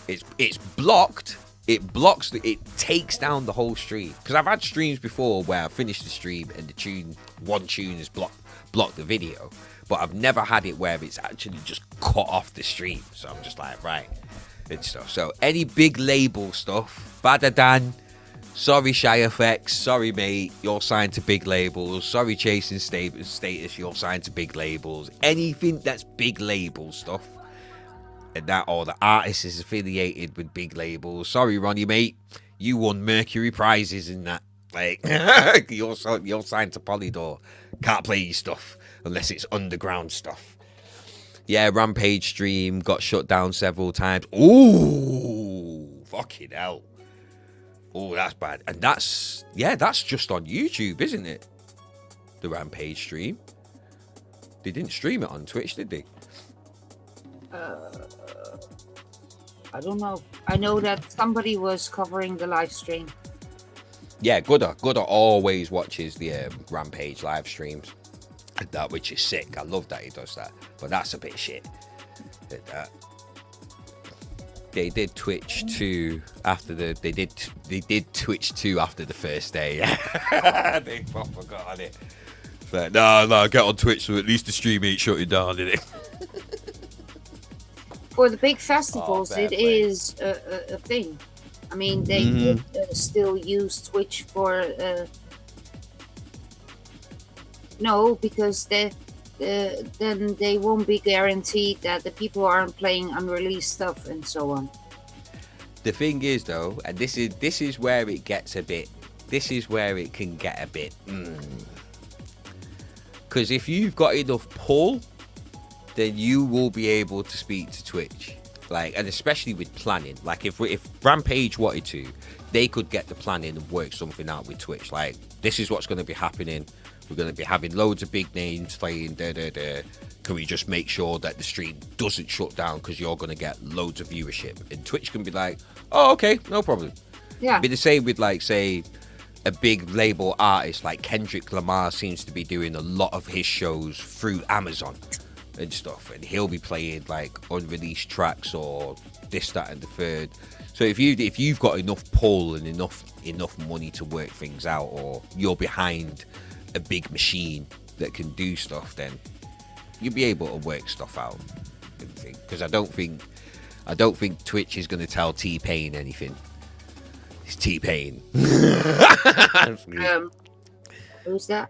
it's blocked. It blocks, it takes down the whole stream. Because I've had streams before where I finished the stream and one tune has blocked the video. But I've never had it where it's actually just cut off the stream. So I'm just like, right, and stuff. So any big label stuff, Badadan, sorry Shy Effects, sorry mate, you're signed to big labels. Sorry Chasing Status, you're signed to big labels. Anything that's big label stuff, and that, or the artist is affiliated with big labels. Sorry Ronnie mate, you won Mercury prizes in that. Like, you're signed to Polydor. Can't play your stuff unless it's underground stuff. Yeah, Rampage stream got shut down several times. Ooh, fucking hell. Oh, that's bad. And that's just on YouTube, isn't it? The Rampage stream. They didn't stream it on Twitch, did they? I don't know. I know that somebody was covering the live stream. Yeah, Gooder always watches the Rampage live streams. That, which is sick. I love that he does that, but that's a bit shit. They did Twitch 2 after they did Twitch 2 after the first day. They forgot on it. But no, get on Twitch so at least the stream ain't shutting down, did it? For the big festivals, it is a thing. I mean, they did still use Twitch for. No, because then they won't be guaranteed that the people aren't playing unreleased stuff and so on. The thing is, though, and this is where it gets a bit. This is where it can get a bit. Because if you've got enough pull, then you will be able to speak to Twitch. Like, and especially with planning. Like, if Rampage wanted to, they could get the planning and work something out with Twitch. Like, this is what's going to be happening. We're going to be having loads of big names playing. Can we just make sure that the stream doesn't shut down because you're going to get loads of viewership? And Twitch can be like, oh, okay, no problem. Yeah. Be the same with, like, say, a big label artist like Kendrick Lamar seems to be doing a lot of his shows through Amazon and stuff, and he'll be playing like unreleased tracks or this, that, and the third. So if you've got enough pull and enough money to work things out, or you're behind a big machine that can do stuff, then you'll be able to work stuff out. Because I don't think Twitch is going to tell T-Pain anything. It's T-Pain. Who's that?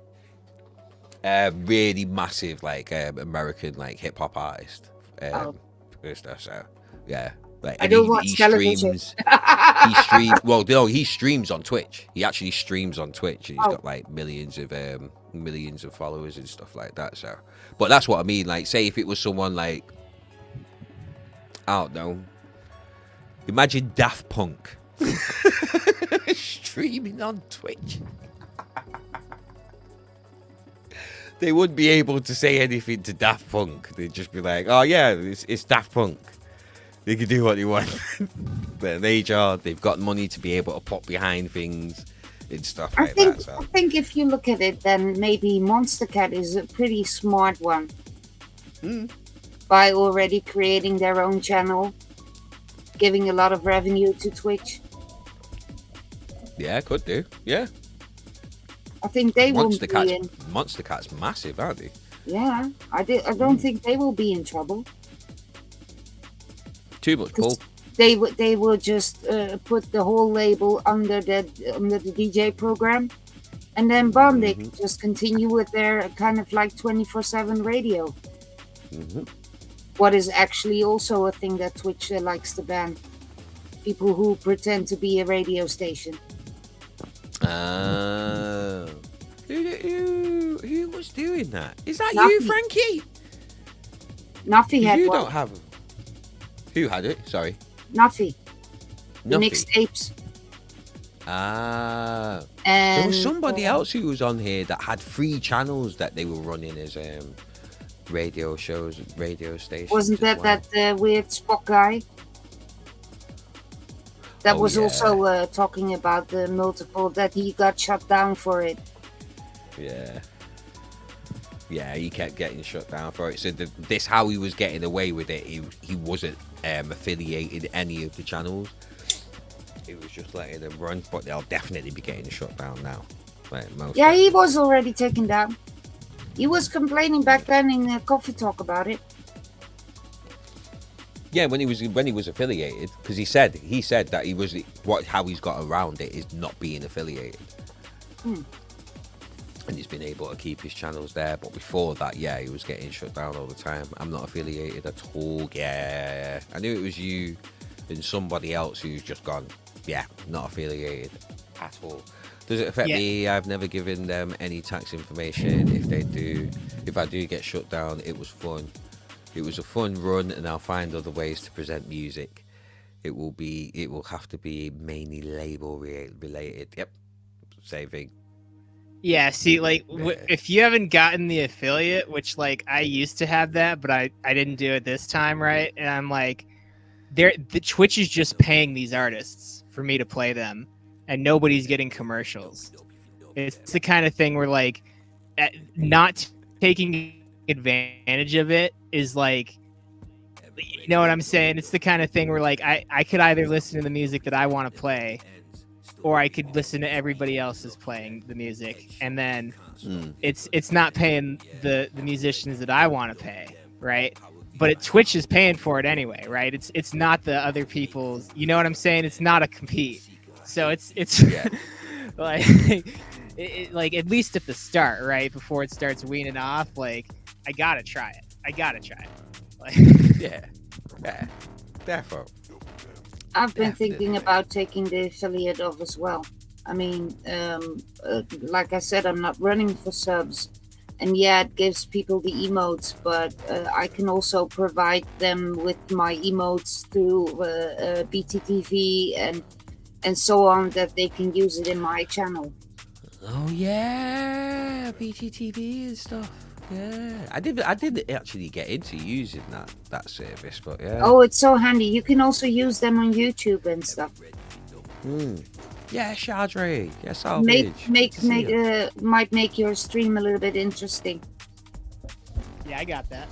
really massive like American like hip hop artist. So yeah, like I don't watch television. He streams. Well, no, he streams on Twitch. He actually streams on Twitch. And he's got like millions of followers and stuff like that. So, but that's what I mean. Like, say if it was someone like, I don't know, imagine Daft Punk streaming on Twitch. They wouldn't be able to say anything to Daft Punk. They'd just be like, "Oh yeah, it's Daft Punk. They can do what they want." They're an HR. They've got money to be able to put behind things and stuff like that. So. I think if you look at it, then maybe Monster Cat is a pretty smart one. By already creating their own channel, giving a lot of revenue to Twitch. Yeah, could do. Yeah. I think they will be in. Monster Cat's massive, aren't they? Yeah, I don't think they will be in trouble. Too much pull. They will just put the whole label under the DJ program, and then they can just continue with their kind of like 24/7 radio. What is actually also a thing that Twitch likes to ban: people who pretend to be a radio station. Who was doing that? Is that Nuffy. You, Frankie? Nuffy had you one. Don't have. Who had it? Sorry. Nuffy. The mixtapes. There was somebody else who was on here that had 3 channels that they were running as radio shows, radio stations. Wasn't that weird Spock guy? That was also talking about the multiple that he got shut down for it. Yeah, he kept getting shut down for it. So this how he was getting away with it. He wasn't affiliated any of the channels. He was just letting them run, but they'll definitely be getting shut down now. Like he was already taken down. He was complaining back then in Coffee Talk about it. Yeah, when he was affiliated, because he said that he was how he's got around it is not being affiliated, and he's been able to keep his channels there. But before that, yeah, he was getting shut down all the time. I'm not affiliated at all. Yeah, I knew it was you and somebody else who's just gone. Yeah, not affiliated at all. Does it affect me? I've never given them any tax information. If I do get shut down, it was fun. It was a fun run, and I'll find other ways to present music. It will have to be mainly label related. Yep, same thing. Yeah, see, like, if you haven't gotten the affiliate, which, like, I used to have that, but I didn't do it this time, right? And I'm like, the Twitch is just paying these artists for me to play them, and nobody's getting commercials. It's the kind of thing where, like, not taking advantage of it is like, you know what I'm saying? It's the kind of thing where, like, I could either listen to the music that I want to play, or I could listen to everybody else's playing the music, and then it's not paying the musicians that I want to pay, right? But Twitch is paying for it anyway, right? It's not the other people's. You know what I'm saying? It's not a compete. So it's like like at least at the start, right, before it starts weaning off, like I gotta try it. Like, yeah, therefore. I've been thinking about taking the affiliate off as well. I mean, like I said, I'm not running for subs, and yeah, it gives people the emotes, but I can also provide them with my emotes through BTTV and so on, that they can use it in my channel. Oh yeah, BTTV and stuff. Yeah, I did actually get into using that service, but yeah. Oh, it's so handy. You can also use them on YouTube and stuff. Yeah, Shadri. Yeah, salvage. Might make your stream a little bit interesting. Yeah, I got that.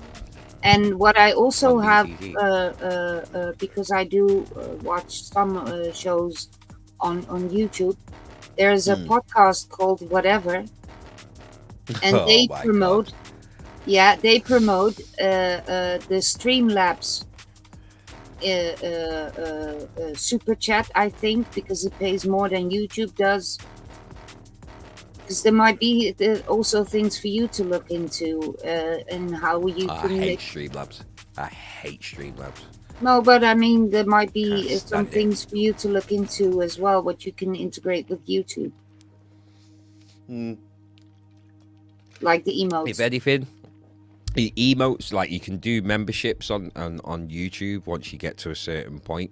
And what I also have, because I do watch some shows on YouTube, there's a podcast called Whatever, and they promote. God. Yeah, they promote the Streamlabs super chat, I think, because it pays more than YouTube does. Because there might be also things for you to look into, and how you I can hate make. Streamlabs. I hate Streamlabs. No, but I mean, there might be Can't some stand it. things for you to look into as well, what you can integrate with YouTube, like the emotes. If anything, the emotes, like you can do memberships on YouTube once you get to a certain point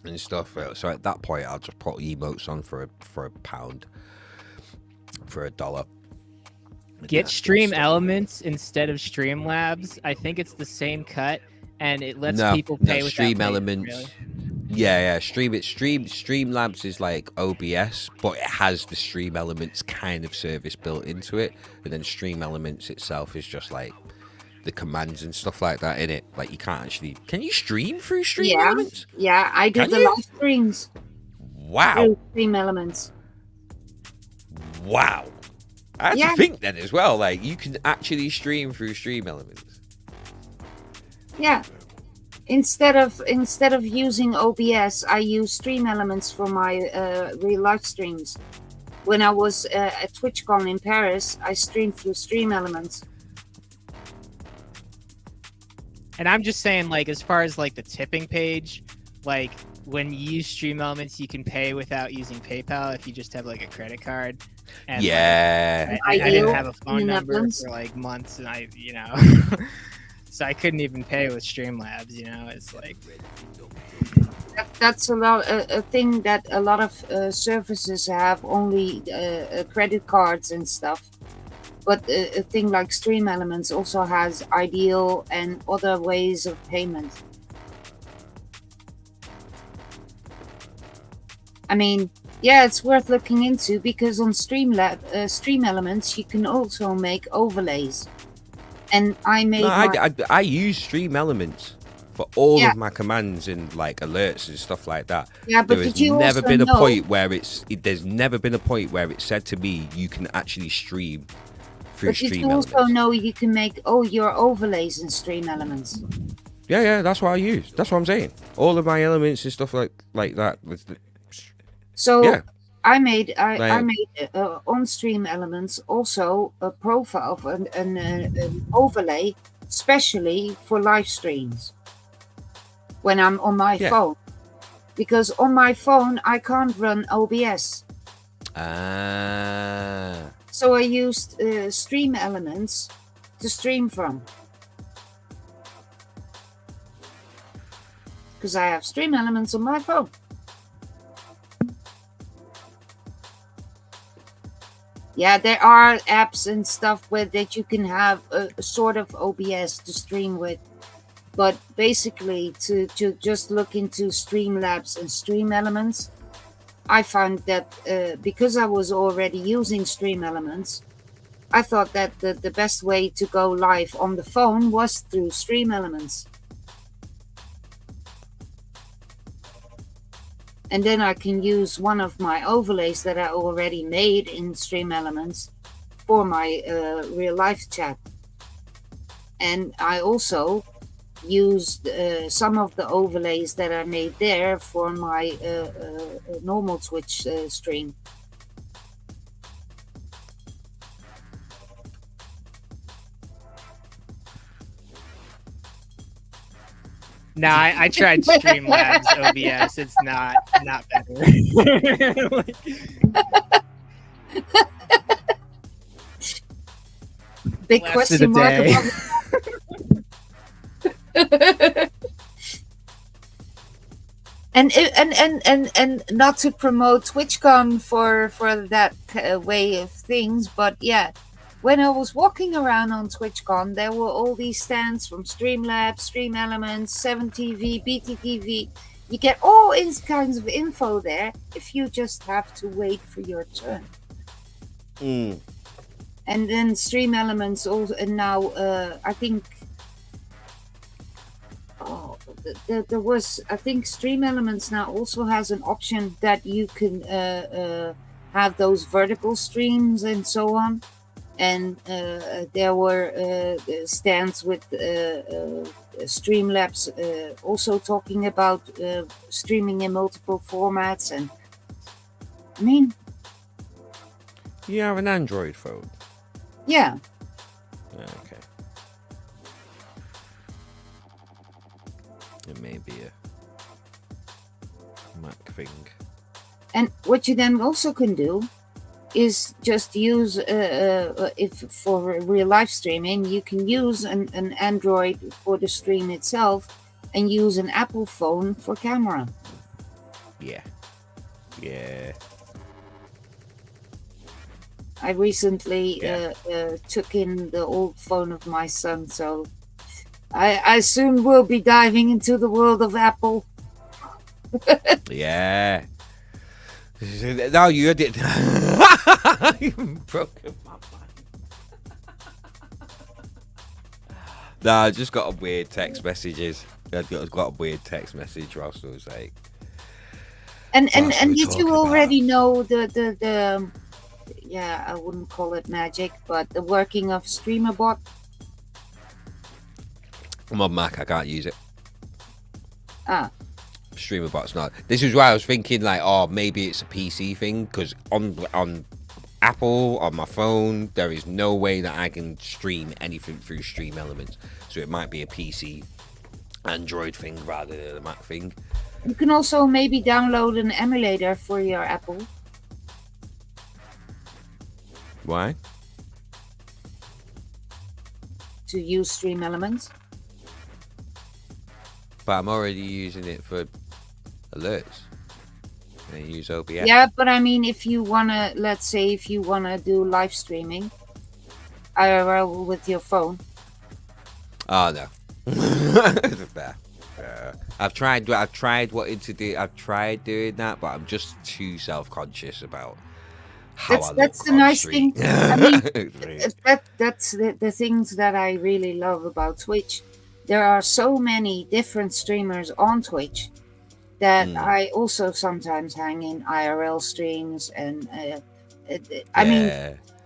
and stuff. So at that point, I'll just put emotes on for a pound, for $1. Get Stream Elements instead of Streamlabs. I think it's the same cut, and it lets people pay with Stream that Elements. Really. Yeah. Streamlabs is like OBS, but it has the Stream Elements kind of service built into it, and then Stream Elements itself is just like the commands and stuff like that in it. Like you can't actually. Can you stream through Stream Elements? Yeah, I do Can the you? live streams Wow. through Stream Elements. Wow. I had Yeah. to think then as well. Like you can actually stream through Stream Elements. Yeah. Instead of using OBS, I use Stream Elements for my real life streams. When I was at TwitchCon in Paris, I streamed through Stream Elements. And I'm just saying, like, as far as like the tipping page, like when you use Stream Elements, you can pay without using PayPal if you just have like a credit card. And, Yeah. like, I didn't have a in phone the number Netherlands. for like months, and so I couldn't even pay with Streamlabs. It's like That's a thing that a lot of services have only credit cards and stuff. But a thing like Stream Elements also has Ideal and other ways of payment. I mean, yeah, it's worth looking into because on Stream Elements you can also make overlays. And I made I use Stream Elements for all Yeah. of my commands and like alerts and stuff like that. Yeah, but There has did you never also been a know- point where there's never been a point where it said to me you can actually stream through But did Stream you Elements. also know you can make your overlays in Stream Elements? Yeah, that's what I use. That's what I'm saying. All of my elements and stuff like that. So Yeah. I made Like- on Stream Elements also a profile of an overlay, especially for live streams when I'm on my Yeah. phone, because on my phone I can't run OBS. Ah. So I used Stream Elements to stream from, because I have Stream Elements on my phone. Yeah, there are apps and stuff that you can have a sort of OBS to stream with. But basically, to just look into Streamlabs and Stream Elements, I found that because I was already using Stream Elements, I thought that the best way to go live on the phone was through Stream Elements. And then I can use one of my overlays that I already made in Stream Elements for my real life chat. And I also used some of the overlays that I made there for my normal Twitch stream. no, I tried Streamlabs OBS. It's not better. Big Last of question the mark. day. And not to promote TwitchCon for that way of things, but yeah, when I was walking around on TwitchCon, there were all these stands from Streamlabs, Stream Elements, 7TV, BTTV. You get all kinds of info there if you just have to wait for your turn. Mm. And then Stream Elements also, and now I think. Oh, there was. I think Stream Elements now also has an option that you can have those vertical streams and so on. And there were stands with Streamlabs also talking about streaming in multiple formats. And I mean, You have an Android phone? Yeah. Okay. It may be a Mac thing. And what you then also can do is just use, if for real live streaming, you can use an Android for the stream itself and use an Apple phone for camera. Yeah. Yeah. I recently took in the old phone of my son, so I soon will be diving into the world of Apple. Yeah. No, you did. You broken my mind. No, I just got a weird text messages. I got a weird text message whilst I was like. And did you already know the yeah, I wouldn't call it magic, but the working of StreamerBot? I'm on Mac, I can't use it. Ah. StreamerBot's not. This is why I was thinking, like, oh, maybe it's a PC thing, because on Apple, on my phone, there is no way that I can stream anything through Stream Elements. So it might be a PC Android thing rather than a Mac thing. You can also maybe download an emulator for your Apple. Why? To use Stream Elements. But I'm already using it for alerts. And use OBS. Yeah, but I mean, if you wanna, let's say, if you wanna do live streaming, IRL with your phone. Oh no. I've tried wanting to do. I've tried doing that, but I'm just too self-conscious about how that's the nice thing. I mean, that's the things that I really love about Twitch. There are so many different streamers on Twitch that I also sometimes hang in IRL streams, and I mean,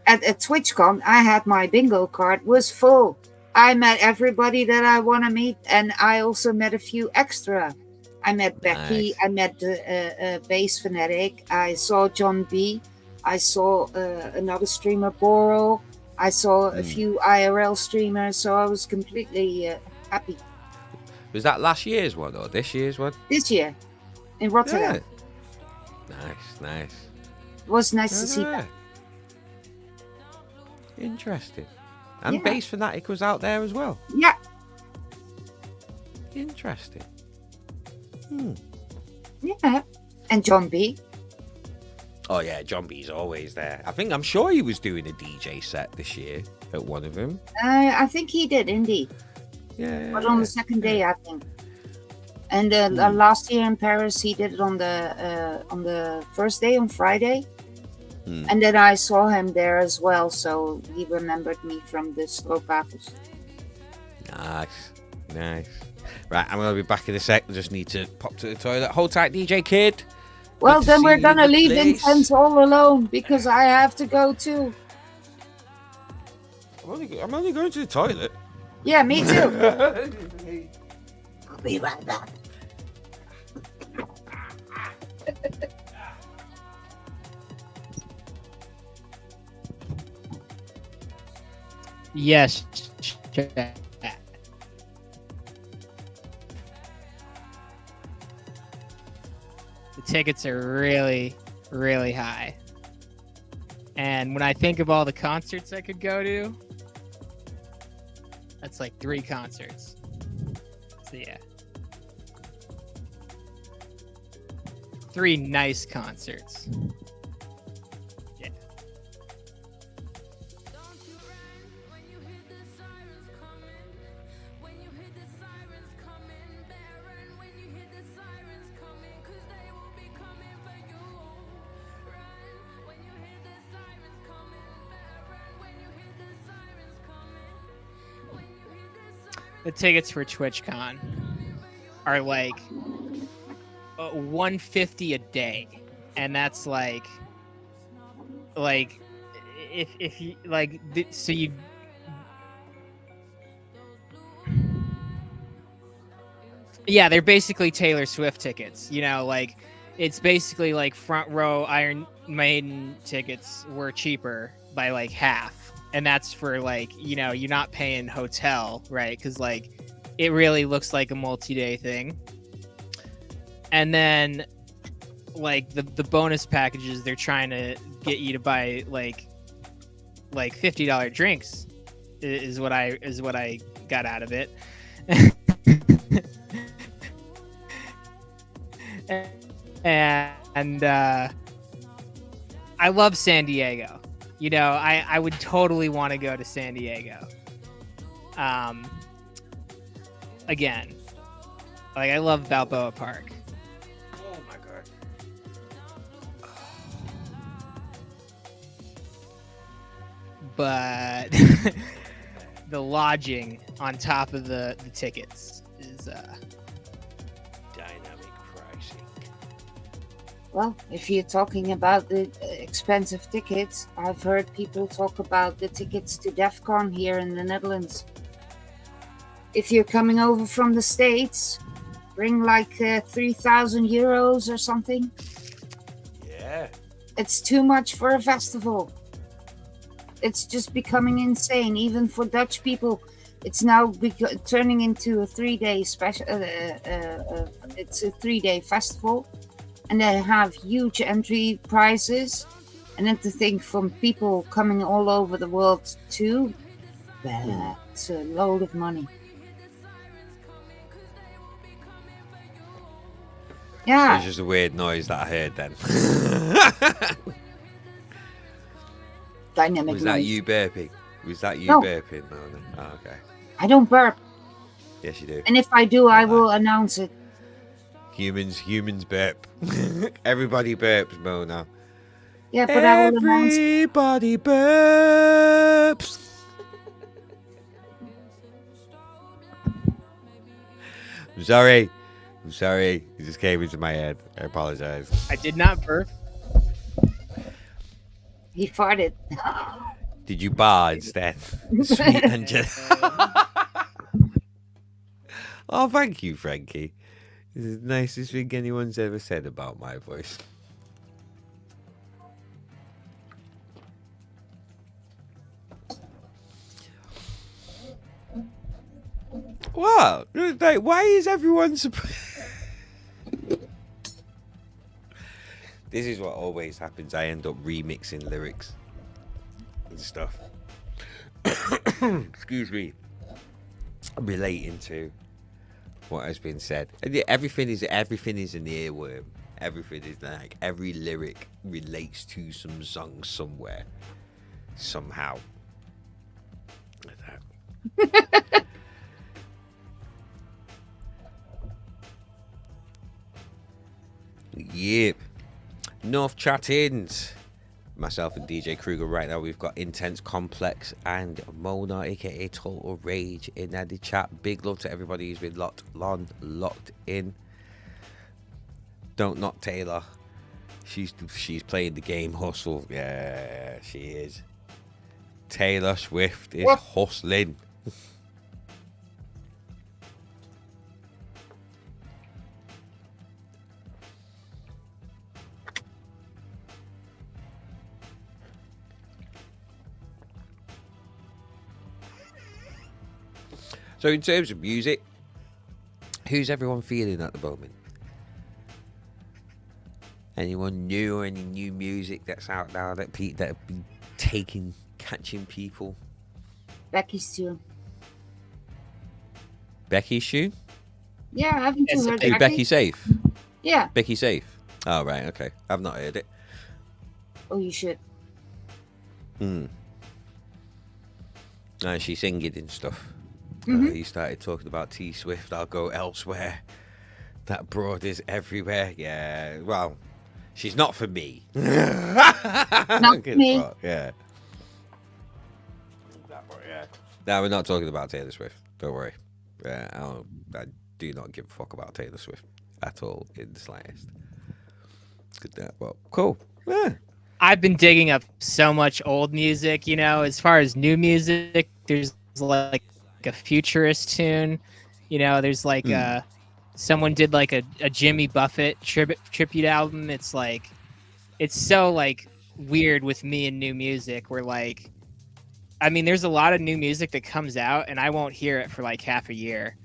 at TwitchCon, I had my bingo card was full. I met everybody that I want to meet, and I also met a few extra. I met Becky, I met Base Fanatic, I saw John B, I saw another streamer, Boro, I saw a few IRL streamers, so I was completely happy. Was that last year's one or this year's one? This year, in Rotterdam. Yeah. Nice. It was nice to see that. Interesting. And Base Fanatic was out there as well. Yeah. Interesting. Yeah. And John B. Oh yeah, John B's always there. I'm sure he was doing a DJ set this year at one of them. I think he did indeed. Yeah. But on the second day, I think. And last year in Paris, he did it on the first day, on Friday. And then I saw him there as well, so he remembered me from the Stroopwafels. Nice. Right, I'm going to be back in a sec. I just need to pop to the toilet. Hold tight, DJ Kid. Well, then we're going to leave Intense all alone, because I have to go too. I'm only going to the toilet. Yeah, me too. I'll be right back. Yes. The tickets are really, really high. And when I think of all the concerts I could go to, that's like 3 concerts. So yeah. 3 nice concerts. Yeah. The tickets for TwitchCon are like $150 a day, and that's like if you like, so you. Yeah, they're basically Taylor Swift tickets. You know, like it's basically like front row Iron Maiden tickets were cheaper by like half, and that's for like, you know, you're not paying hotel, right? Because like it really looks like a multi-day thing. And then like the bonus packages, they're trying to get you to buy like $50 drinks is what I got out of it. And I love San Diego. You know, I would totally want to go to San Diego. Again, like I love Balboa Park. Oh my god. But the lodging on top of the tickets is Dynamic pricing. Well, if you're talking about the expensive tickets, I've heard people talk about the tickets to DEF CON here in the Netherlands. If you're coming over from the States, bring like 3,000 euros or something. Yeah. It's too much for a festival. It's just becoming insane, even for Dutch people. It's now turning into a 3-day special. It's a 3-day festival, and they have huge entry prices. And then to think from people coming all over the world too, that's a load of money. Yeah. It's just a weird noise that I heard then. Dynamic Was that noise. you burping? Was that you No. burping, Mona? Oh, okay. I don't burp. Yes, you do. And if I do, I will announce it. Humans burp. Everybody burps, Mona. Yeah, but I will announce it. Everybody burps. I'm sorry. It just came into my head. I apologize. I did not burp. He farted. Did you bar instead? Sweet Angela. Oh, thank you, Frankie. This is the nicest thing anyone's ever said about my voice. Wow. Like, why is everyone surprised? This is what always happens. I end up remixing lyrics and stuff. Excuse me. Relating to what has been said. And everything is an earworm. Everything is like every lyric relates to some song somewhere, somehow. Like that. Yep. Nuff Chattingz. Myself and DJ Krugah right now. We've got Intense Complex and Mona, aka Total Rage, in the chat. Big love to everybody who's been locked in. Don't knock Taylor. She's playing the game hustle. Yeah, she is. Taylor Swift is hustling. So in terms of music, who's everyone feeling at the moment? Anyone new or any new music that's out now that have been catching people? Becky's tune. Becky's tune? Yeah, haven't you heard Is Becky Safe? Yeah. Becky Safe. Oh, right, okay. I've not heard it. Oh, you should. She's singing and stuff. He started talking about T Swift. I'll go elsewhere. That broad is everywhere. Yeah, well, she's not for me. Not for me. Yeah. No, we're not talking about Taylor Swift. Don't worry. I do not give a fuck about Taylor Swift at all in the slightest. Well, cool. Yeah. I've been digging up so much old music, you know. As far as new music, there's like a futurist tune, you know. There's like someone did like a Jimmy Buffett tribute album. It's like, it's so like weird with me and new music. Where like, I mean, there's a lot of new music that comes out, and I won't hear it for like half a year,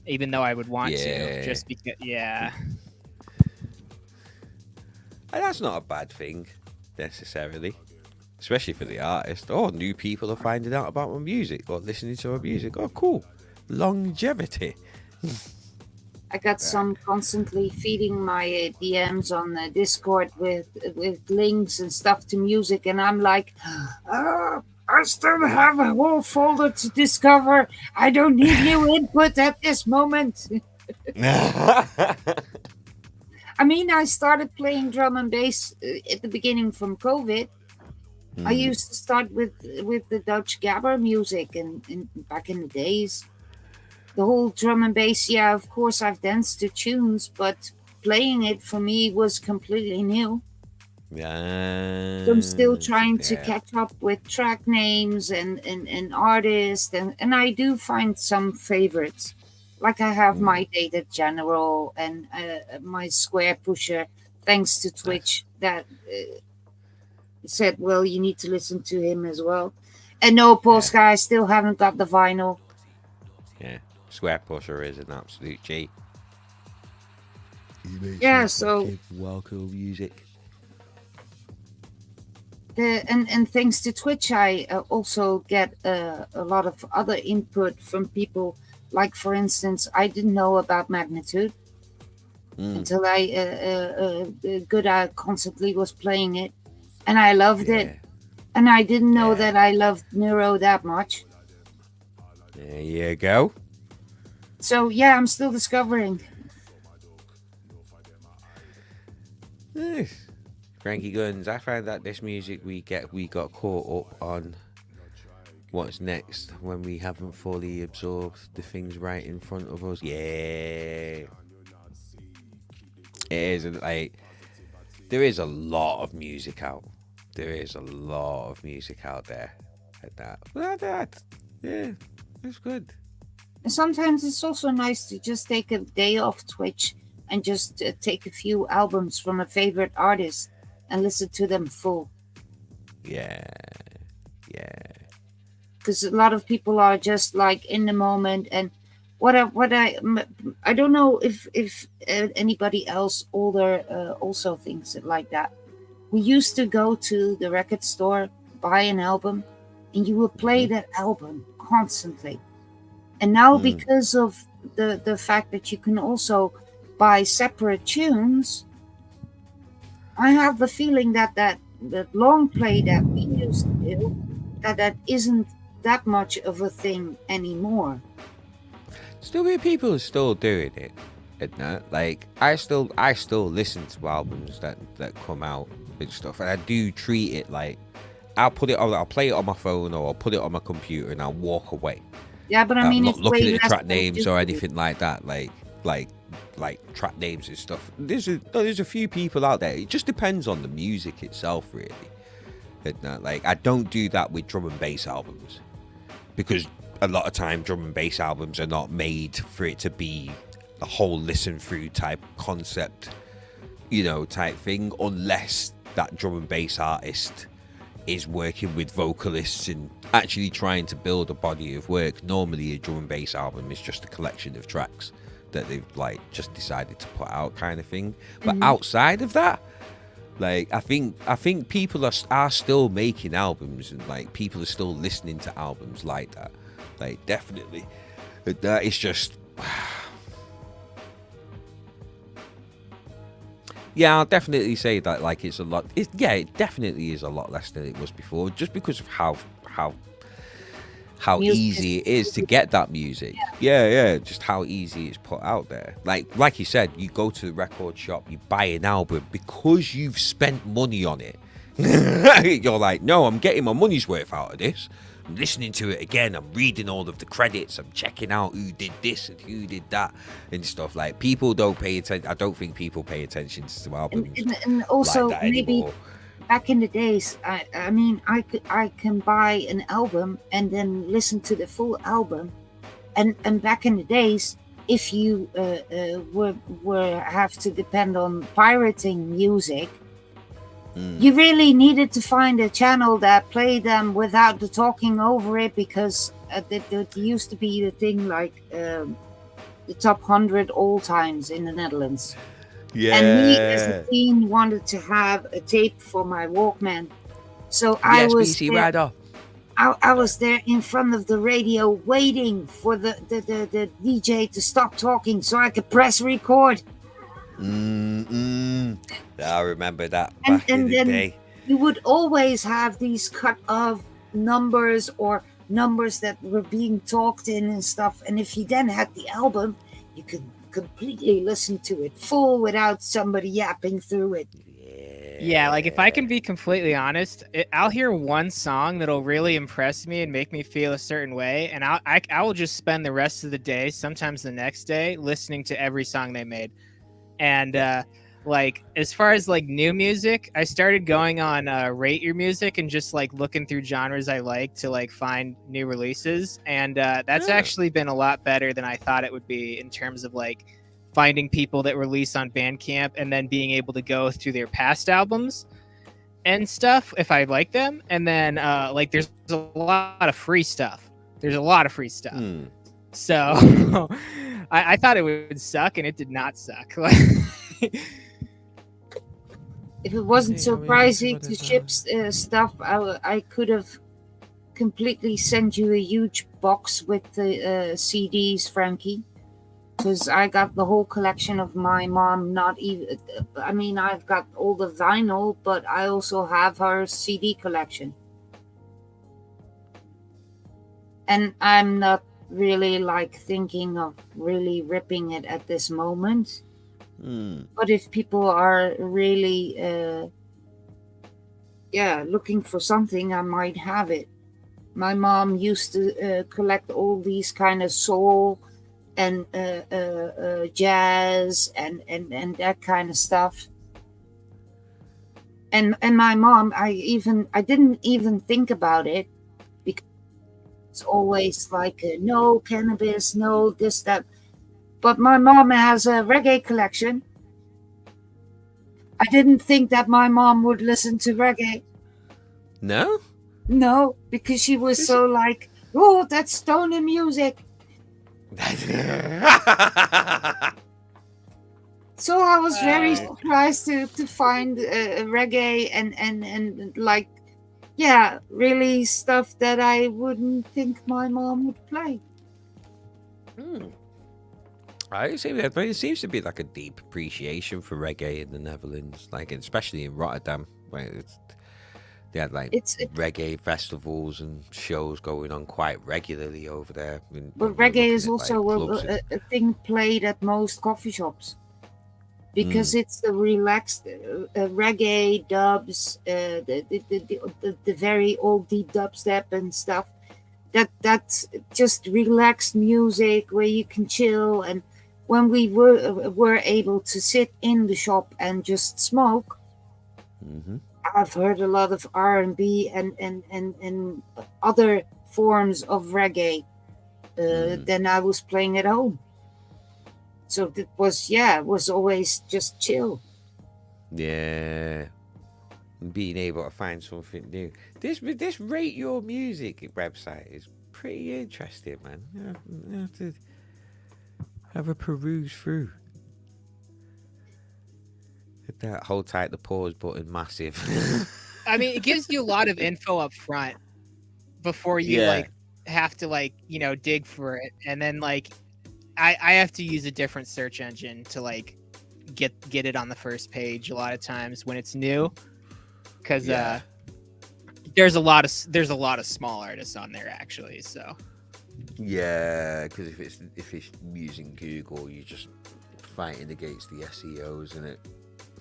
even though I would want to, just because. Yeah. And that's not a bad thing, necessarily. Especially for the artist. Oh, new people are finding out about my music or listening to my music. Oh, cool. Longevity. I got some constantly feeding my DMs on Discord with links and stuff to music, and I'm like, I still have a whole folder to discover. I don't need new input at this moment. I mean, I started playing drum and bass at the beginning from COVID. I used to start with the Dutch Gabber music, and back in the days, the whole drum and bass. Yeah, of course, I've danced to tunes, but playing it for me was completely new. Yeah. So I'm still trying to catch up with track names and artists, and I do find some favorites. Like I have my Data General and my Square Pusher, thanks to Twitch, that said, well, you need to listen to him as well. And no, Polska, I still haven't got the vinyl. Yeah, Square Pusher is an absolute G. Yeah, so welcome music. And thanks to Twitch, I also get a lot of other input from people. Like, for instance, I didn't know about Magnitude until Good constantly was playing it, and I loved it. And I didn't know that I loved Neuro that much. There you go. So yeah, I'm still discovering. Frankie Guns, I found that this music we got caught up on what's next when we haven't fully absorbed the things right in front of us. Yeah, it is like there is a lot of music out. There is a lot of music out there at that. Yeah, it's good. And sometimes it's also nice to just take a day off Twitch and just take a few albums from a favorite artist and listen to them full. Yeah. Because a lot of people are just like in the moment, and I don't know if anybody else older also thinks it like that. We used to go to the record store, buy an album, and you would play that album constantly. And now because of the fact that you can also buy separate tunes, I have the feeling that long play that we used to do, that isn't that much of a thing anymore. Still, people are still doing it. Isn't it? Like I still listen to albums that come out and stuff, and I do treat it like I'll play it on my phone or I'll put it on my computer and I'll walk away. Yeah, but I mean, I'm not looking at the track names or anything like that. Like track names and stuff. There's a few people out there. It just depends on the music itself, really. Like I don't do that with drum and bass albums, because a lot of time drum and bass albums are not made for it to be a whole listen through type concept, type thing, unless that drum and bass artist is working with vocalists and actually trying to build a body of work. Normally a drum and bass album is just a collection of tracks that they've just decided to put out, kind of thing. But outside of that, I think people are still making albums, and people are still listening to albums like that. Definitely, that is just. Yeah, I'll definitely say that it's a lot. It definitely is a lot less than it was before, just because of how easy it is to get that music. Yeah, just how easy it's put out there. Like you said, you go to the record shop, you buy an album because you've spent money on it. You're like, no, I'm getting my money's worth out of this. I'm listening to it again. I'm reading all of the credits. I'm checking out who did this and who did that and stuff. People don't pay attention. I don't think people pay attention to albums. And also like that maybe anymore. Back in the days, I mean, I can buy an album and then listen to the full album. And back in the days, if you were have to depend on pirating music, you really needed to find a channel that played them without the talking over it, because there used to be the thing like the top 100 all times in the Netherlands. Yeah. And me as a teen wanted to have a tape for my Walkman. So I was BC Rider. I was there in front of the radio waiting for the DJ to stop talking so I could press record. I remember that And back in the then day. you would always have these cut of numbers or numbers that were being talked in and stuff. And if you then had the album, you could completely listen to it full without somebody yapping through it. Yeah, like if I can be completely honest, I'll hear one song that'll really impress me and make me feel a certain way, and I will just spend the rest of the day, sometimes the next day, listening to every song they made. And like as far as like new music, I started going on Rate Your Music and just like looking through genres I like to like find new releases, and that's actually been a lot better than I thought it would be in terms of like finding people that release on Bandcamp and then being able to go through their past albums and stuff if I like them. And then like there's a lot of free stuff. So I thought it would suck, and it did not suck. If it wasn't so pricey to ship stuff, I could have completely sent you a huge box with the CDs, Frankie. Because I got the whole collection of my mom. I've got all the vinyl, but I also have her CD collection. And I'm not really like thinking of really ripping it at this moment. But if people are really looking for something, I might have it. My mom used to collect all these kind of soul and jazz and that kind of stuff. And my mom, I didn't even think about it, because it's always like no cannabis, no this, that. But my mom has a reggae collection. I didn't think that my mom would listen to reggae. No, because she was so like, oh, that's stoner music. So I was very surprised to find reggae and like, yeah, really stuff that I wouldn't think my mom would play. I see that. There seems to be like a deep appreciation for reggae in the Netherlands, like especially in Rotterdam, where they had like reggae festivals and shows going on quite regularly over there. But reggae is also a thing played at most coffee shops, because it's the relaxed reggae dubs, the very old deep dubstep and stuff. That's just relaxed music where you can chill. And when we were able to sit in the shop and just smoke, I've heard a lot of R&B and other forms of reggae than I was playing at home. So it was always just chill. Yeah. Being able to find something new. This Rate Your Music website is pretty interesting, man. You have to have a peruse through. Hit that hold tight the pause button massive. I mean, it gives you a lot of info up front before you like have to like, dig for it. And then like I have to use a different search engine to like get it on the first page a lot of times when it's new. Because there's a lot of small artists on there actually. So because if it's using Google, you're just fighting against the SEOs and it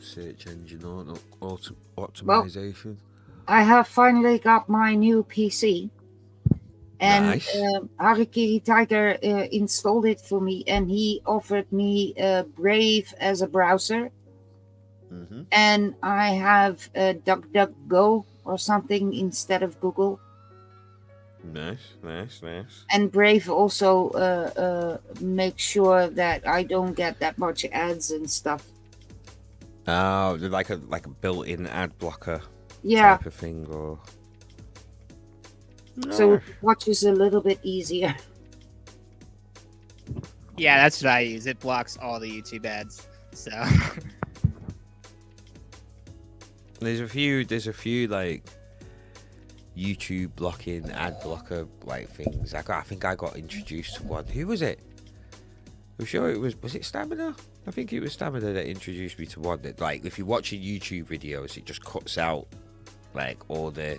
search engine optimization. Well, I have finally got my new PC, and nice. Harikiri Tiger installed it for me, and he offered me Brave as a browser. And I have DuckDuckGo or something instead of Google. Nice. And Brave also makes sure that I don't get that much ads and stuff. Oh, like a built-in ad blocker Yeah. type of thing, or So watch is a little bit easier. Yeah, that's what I use. It blocks all the YouTube ads. So there's a few like YouTube blocking ad blocker like things. I think I got introduced to one. Who was it? I'm sure it was it Stamina? I think it was Stamina that introduced me to one that, like, if you're watching YouTube videos, it just cuts out like all the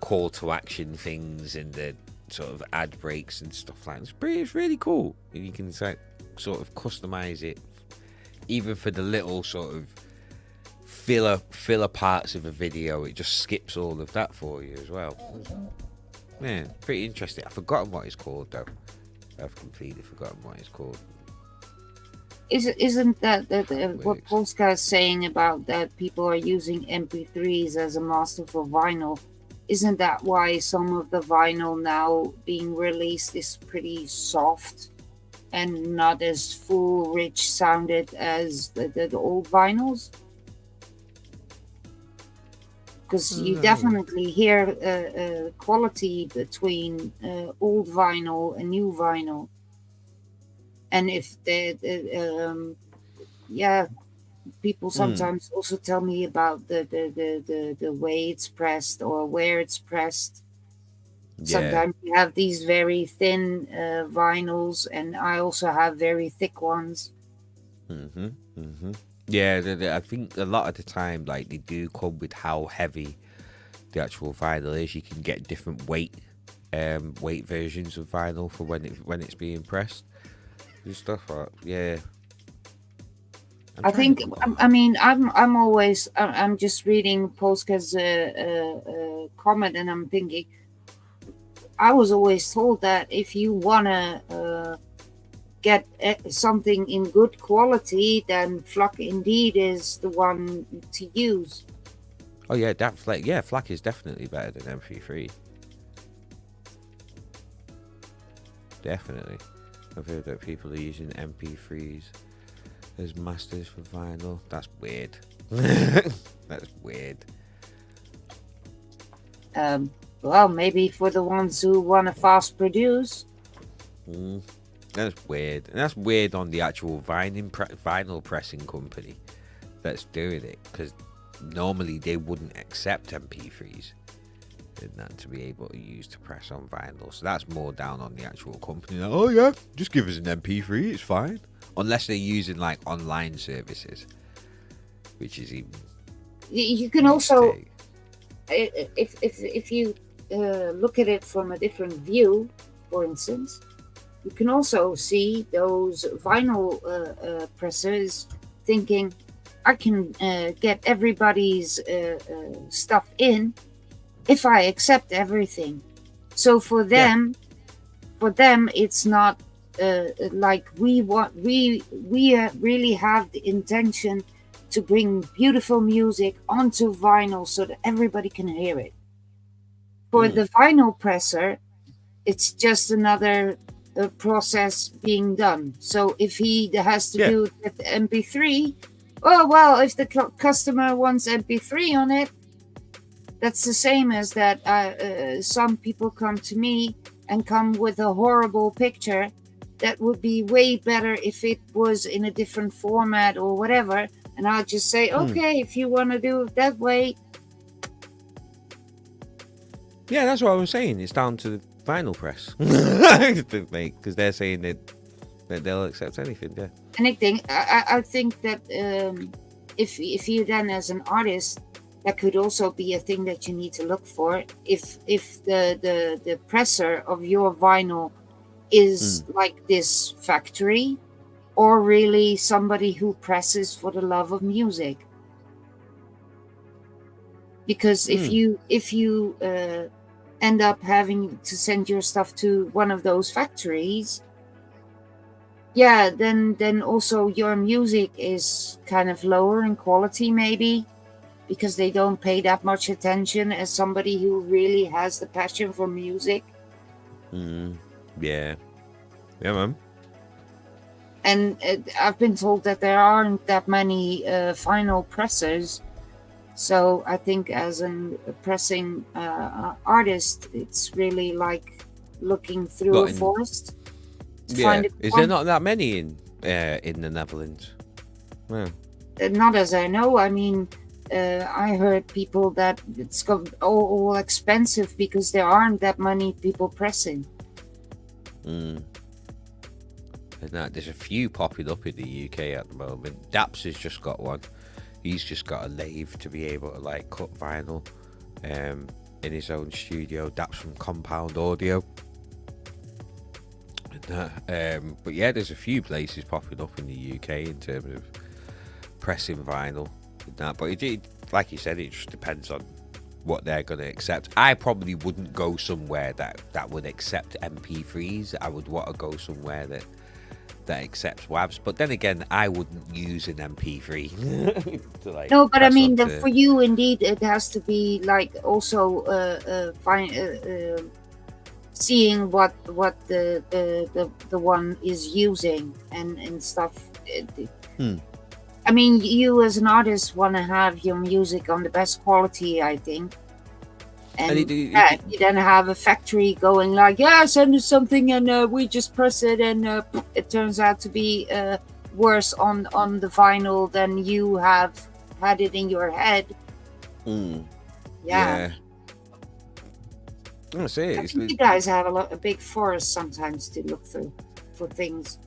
call to action things and the sort of ad breaks and stuff like that. It's really cool. And you can sort of customize it even for the little sort of filler parts of a video. It just skips all of that for you as well. Yeah, pretty interesting. I've forgotten what it's called though. I've completely forgotten what it's called. Isn't that what Polska is saying about that people are using MP3s as a master for vinyl? Isn't that why some of the vinyl now being released is pretty soft and not as full, rich sounded as the old vinyls? Because you definitely hear quality between old vinyl and new vinyl. And if people sometimes also tell me about the way it's pressed or where it's pressed. Yeah. Sometimes you have these very thin vinyls, and I also have very thick ones. Yeah, I think a lot of the time, like, they do come with how heavy the actual vinyl is. You can get different weight versions of vinyl for when it's being pressed. And stuff like, yeah. I think, I mean, I'm just reading Polska's comment, and I'm thinking, I was always told that if you want to get something in good quality, then FLAC indeed is the one to use. Oh yeah, FLAC is definitely better than MP3. Definitely. I've heard that people are using MP3s as masters for vinyl. That's weird. That's weird. Well, maybe for the ones who want to fast produce. That's weird. And that's weird on the actual vinyl pressing company that's doing it, because normally they wouldn't accept MP3s and that to be able to use to press on vinyl. So that's more down on the actual company. Like, oh yeah, just give us an MP3, it's fine. Unless they're using like online services, which is even. You can also, if you look at it from a different view, for instance, you can also see those vinyl pressers thinking, I can get everybody's stuff in if I accept everything. So for them, it's not like we really have the intention to bring beautiful music onto vinyl so that everybody can hear it. For the vinyl presser, it's just another process being done. So if he has to do it with MP3, well, if the customer wants MP3 on it, that's the same as that some people come to me and come with a horrible picture that would be way better if it was in a different format or whatever. And I'll just say, okay, if you want to do it that way. Yeah, that's what I was saying. It's down to the vinyl press. Because they're saying that they'll accept anything, yeah. Anything. I think that if you then as an artist, that could also be a thing that you need to look for. If the presser of your vinyl is like this factory, or really somebody who presses for the love of music. Because if you end up having to send your stuff to one of those factories, then also your music is kind of lower in quality, maybe, because they don't pay that much attention as somebody who really has the passion for music Yeah, man. And I've been told that there aren't that many vinyl pressers. So I think as a pressing artist, it's really like looking through a forest to find it. Is there not that many in the Netherlands? Well, not as I know. I mean, I heard people that it's got all expensive because there aren't that many people pressing. There's a few popping up in the UK at the moment. Daps has just got one. He's just got a lathe to be able to like cut vinyl in his own studio. Daps from Compound Audio. But yeah, there's a few places popping up in the UK in terms of pressing vinyl. But it, like you said, it just depends on what they're going to accept. I probably wouldn't go somewhere that would accept MP3s. I would want to go somewhere that accepts WAVs. But then again, I wouldn't use an MP3 to, like, no, but I mean, for you, indeed, it has to be like also seeing what the one is using and stuff. I mean, you as an artist want to have your music on the best quality, I think. And you then have a factory going like, yeah, send us something and we just press it and it turns out to be worse on the vinyl than you have had it in your head. Yeah. I see. I think you guys have a big forest sometimes to look through for things.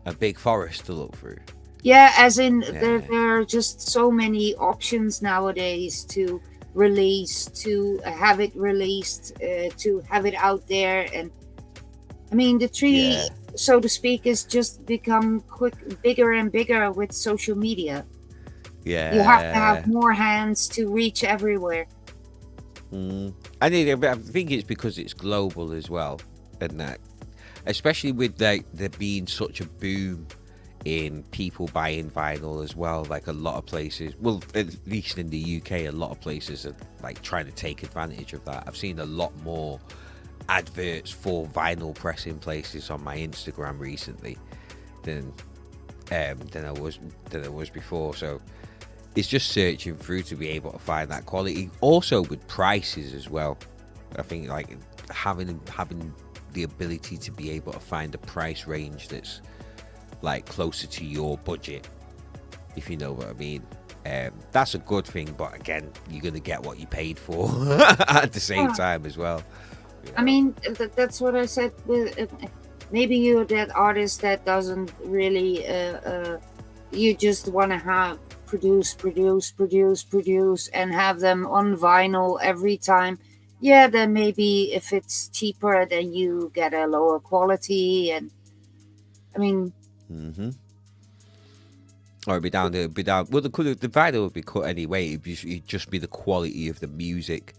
A big forest to look through? Yeah, as in there are just so many options nowadays to release, to have it released, to have it out there. And I mean, the tree, so to speak, has just become bigger and bigger with social media. Yeah. You have to have more hands to reach everywhere. I think it's because it's global as well, and that, especially with there being such a boom in people buying vinyl as well. Like a lot of places, well, at least in the UK, a lot of places are like trying to take advantage of that. I've seen a lot more adverts for vinyl pressing places on my Instagram recently than I was before. So it's just searching through to be able to find that quality. Also with prices as well. I think like having the ability to be able to find a price range that's like closer to your budget, if you know what I mean. That's a good thing, but again, you're gonna get what you paid for at the same time as well. You know? I mean, that's what I said. Maybe you're that artist that doesn't really you just want to have produce and have them on vinyl every time. Yeah, then maybe if it's cheaper, then you get a lower quality. And I mean, or it'd be down. Well, the vinyl would be cut anyway. It'd just be the quality of the music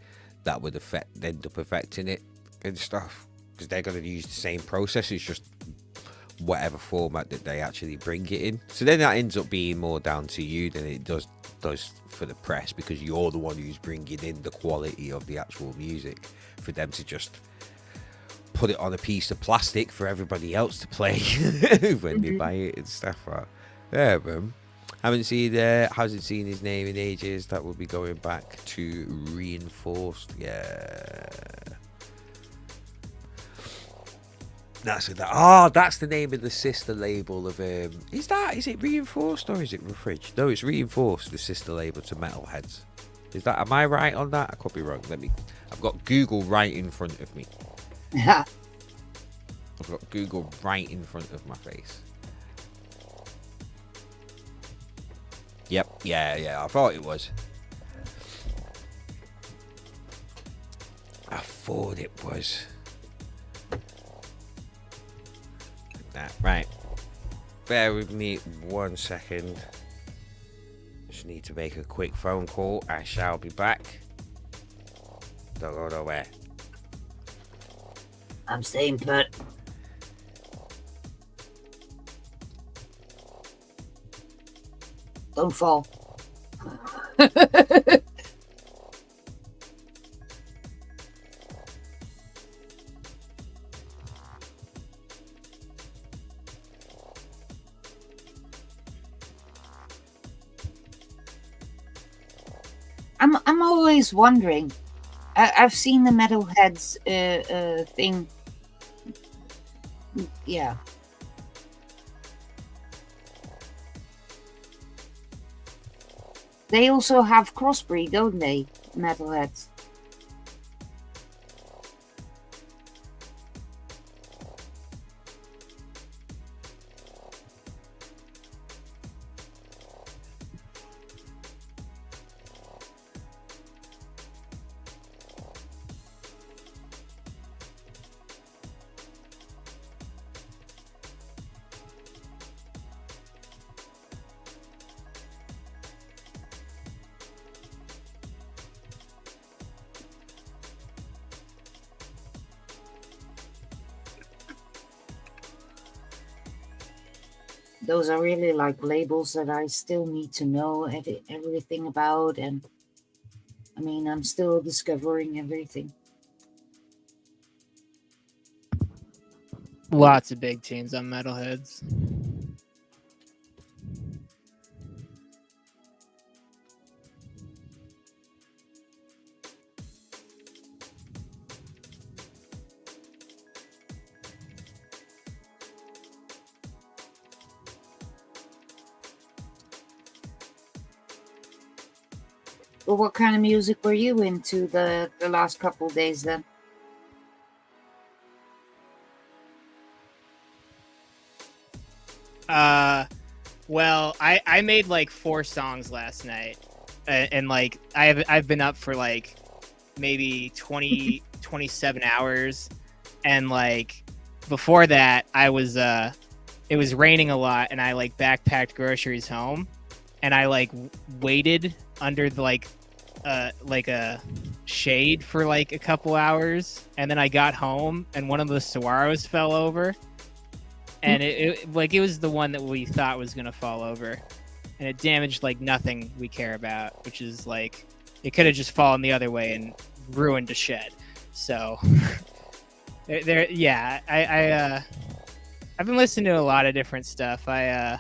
that would end up affecting it and stuff, because they're going to use the same process. It's just whatever format that they actually bring it in. So then that ends up being more down to you than it does for the press, because you're the one who's bringing in the quality of the actual music for them to just put it on a piece of plastic for everybody else to play when they buy it and stuff. Yeah, man. Hasn't seen his name in ages. That will be going back to Reinforced. Yeah. That's the name of the sister label of is it Reinforced or is it Refridge? No, it's Reinforced, the sister label to Metalheads. Am I right on that? I could be wrong. I've got Google right in front of me. Yeah. I've got Google right in front of my face. Yep, yeah, I thought it was. I thought it was. Right. Bear with me 1 second. Just need to make a quick phone call. I shall be back. Don't go nowhere. I'm staying put. Don't fall. I'm always wondering. I've seen the metalheads thing. Yeah. They also have crossbreed, don't they? Metalheads. Those are really like labels that I still need to know everything about, and I mean, I'm still discovering everything. Lots of big tunes on Metalheads. Well, what kind of music were you into the last couple of days then? Well, I made like 4 songs last night, and like I've been up for like maybe 20 27 hours, and like before that I was it was raining a lot, and I like backpacked groceries home, and I like waited under the like a shade for like a couple hours, and then I got home and one of the saguaros fell over, and it was the one that we thought was gonna fall over, and it damaged like nothing we care about, which is like it could have just fallen the other way and ruined a shed. So yeah, I've been listening to a lot of different stuff. I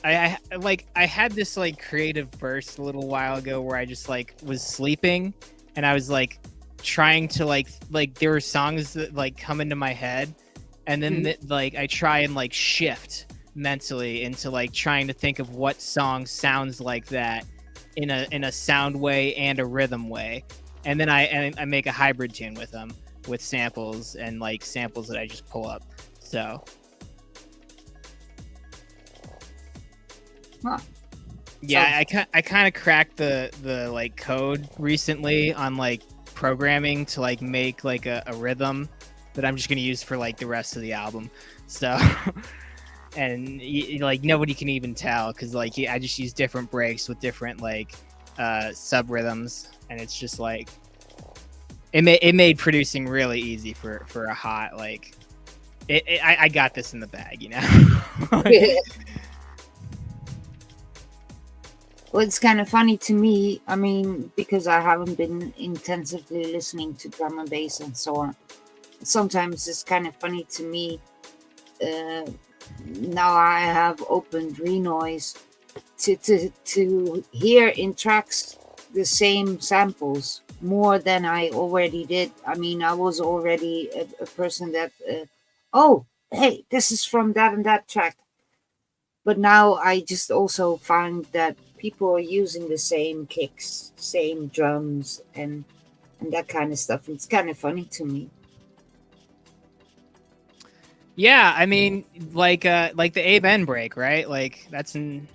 had this like creative burst a little while ago where I just like was sleeping, and I was like trying to like there were songs that like come into my head, and then like I try and like shift mentally into like trying to think of what song sounds like that in a sound way and a rhythm way, and then I make a hybrid tune with them, with samples and like samples that I just pull up. So Huh. yeah, I kind of cracked the like code recently on like programming to like make like a rhythm that I'm just gonna use for like the rest of the album. So and like nobody can even tell, because like I just use different breaks with different like sub rhythms, and it's just like it made producing really easy for a hot like I got this in the bag, you know. Well, it's kind of funny to me. I mean, because I haven't been intensively listening to drum and bass and so on. Sometimes it's kind of funny to me. Now I have opened Renoise to hear in tracks the same samples more than I already did. I mean, I was already a person that, oh, hey, this is from that and that track. But now I just also find that people are using the same kicks, same drums, and that kind of stuff. It's kind of funny to me. Yeah, I mean, like the Abe N break, right? Like that's in.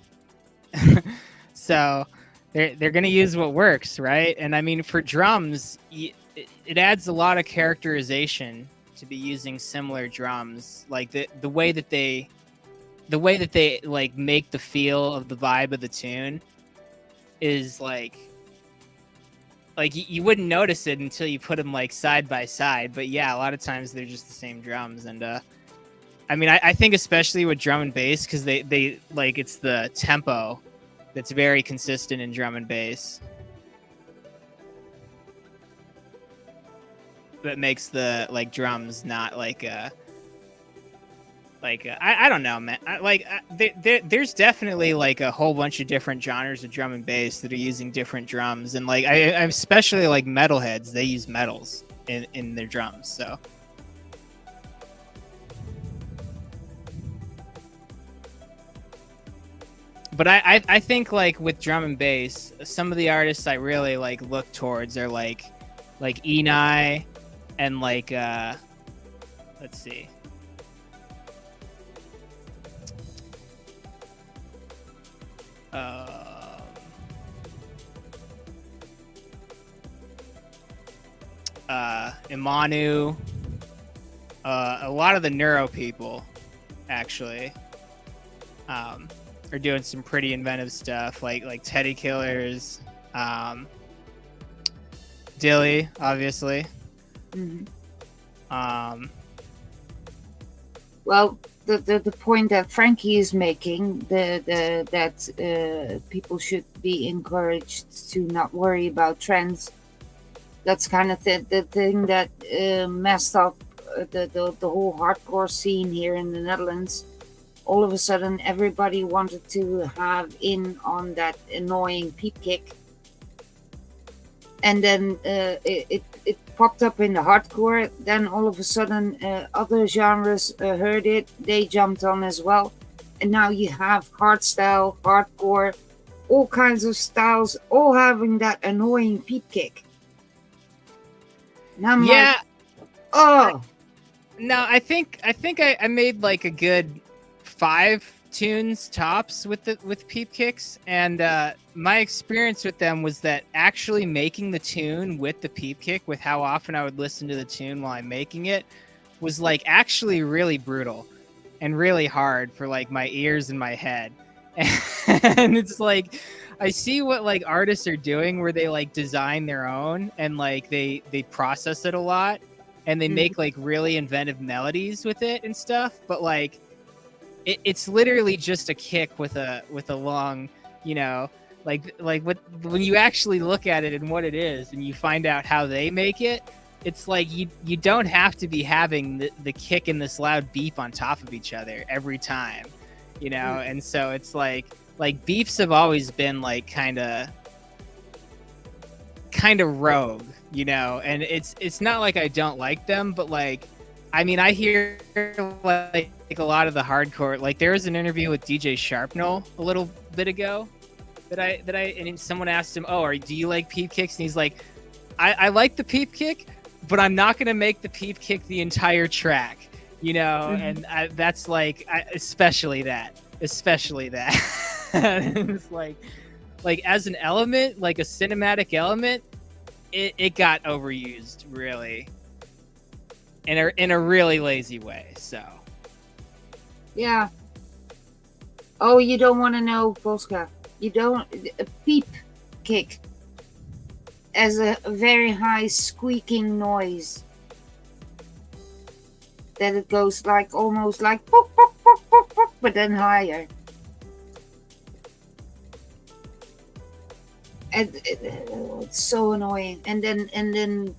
So they're gonna use what works, right? And I mean, for drums, it adds a lot of characterization to be using similar drums, like the way that they like make the feel of the vibe of the tune is like you wouldn't notice it until you put them like side by side. But yeah, a lot of times they're just the same drums. And I mean, I think especially with drum and bass, because they like it's the tempo that's very consistent in drum and bass that makes the like drums not like I don't know, man. There's definitely like a whole bunch of different genres of drum and bass that are using different drums, and like I especially like metalheads, they use metals in their drums. So but I think like with drum and bass, some of the artists I really like look towards are like Enai and like let's see. Imanu, a lot of the neuro people actually are doing some pretty inventive stuff, like Teddy Killers, Dilly, obviously. Mm-hmm. Well, the point that Frankie is making, that people should be encouraged to not worry about trends. That's kind of the thing that messed up the whole hardcore scene here in the Netherlands. All of a sudden, everybody wanted to have in on that annoying peep kick, and then it popped up in the hardcore. Then all of a sudden, other genres heard it. They jumped on as well, and now you have hardstyle, hardcore, all kinds of styles, all having that annoying peep kick. And I'm like, oh. No, I think I made like a good 5 tunes tops with peep kicks, and my experience with them was that actually making the tune with the peep kick, with how often I would listen to the tune while I'm making it, was like actually really brutal and really hard for like my ears and my head. And it's like I see what like artists are doing where they like design their own and like they process it a lot and they make like really inventive melodies with it and stuff, but like it's literally just a kick with a long, you know, like when you actually look at it and what it is and you find out how they make it, it's like you don't have to be having the kick and this loud beep on top of each other every time, you know. And so it's like beeps have always been like kind of rogue, you know, and it's not like I don't like them, but like I mean, I hear like a lot of the hardcore. Like there was an interview with DJ Sharpnel a little bit ago that I and someone asked him, "Oh, do you like peep kicks?" And he's like, "I like the peep kick, but I'm not gonna make the peep kick the entire track, you know." And that's like, especially that. It's like as an element, like a cinematic element, it got overused really. In a really lazy way, so. Yeah. Oh, you don't want to know, Polska. You don't. A peep kick as a very high squeaking noise. That it goes like almost like pop, pop, pop, pop, pop, but then higher. And it's so annoying. And then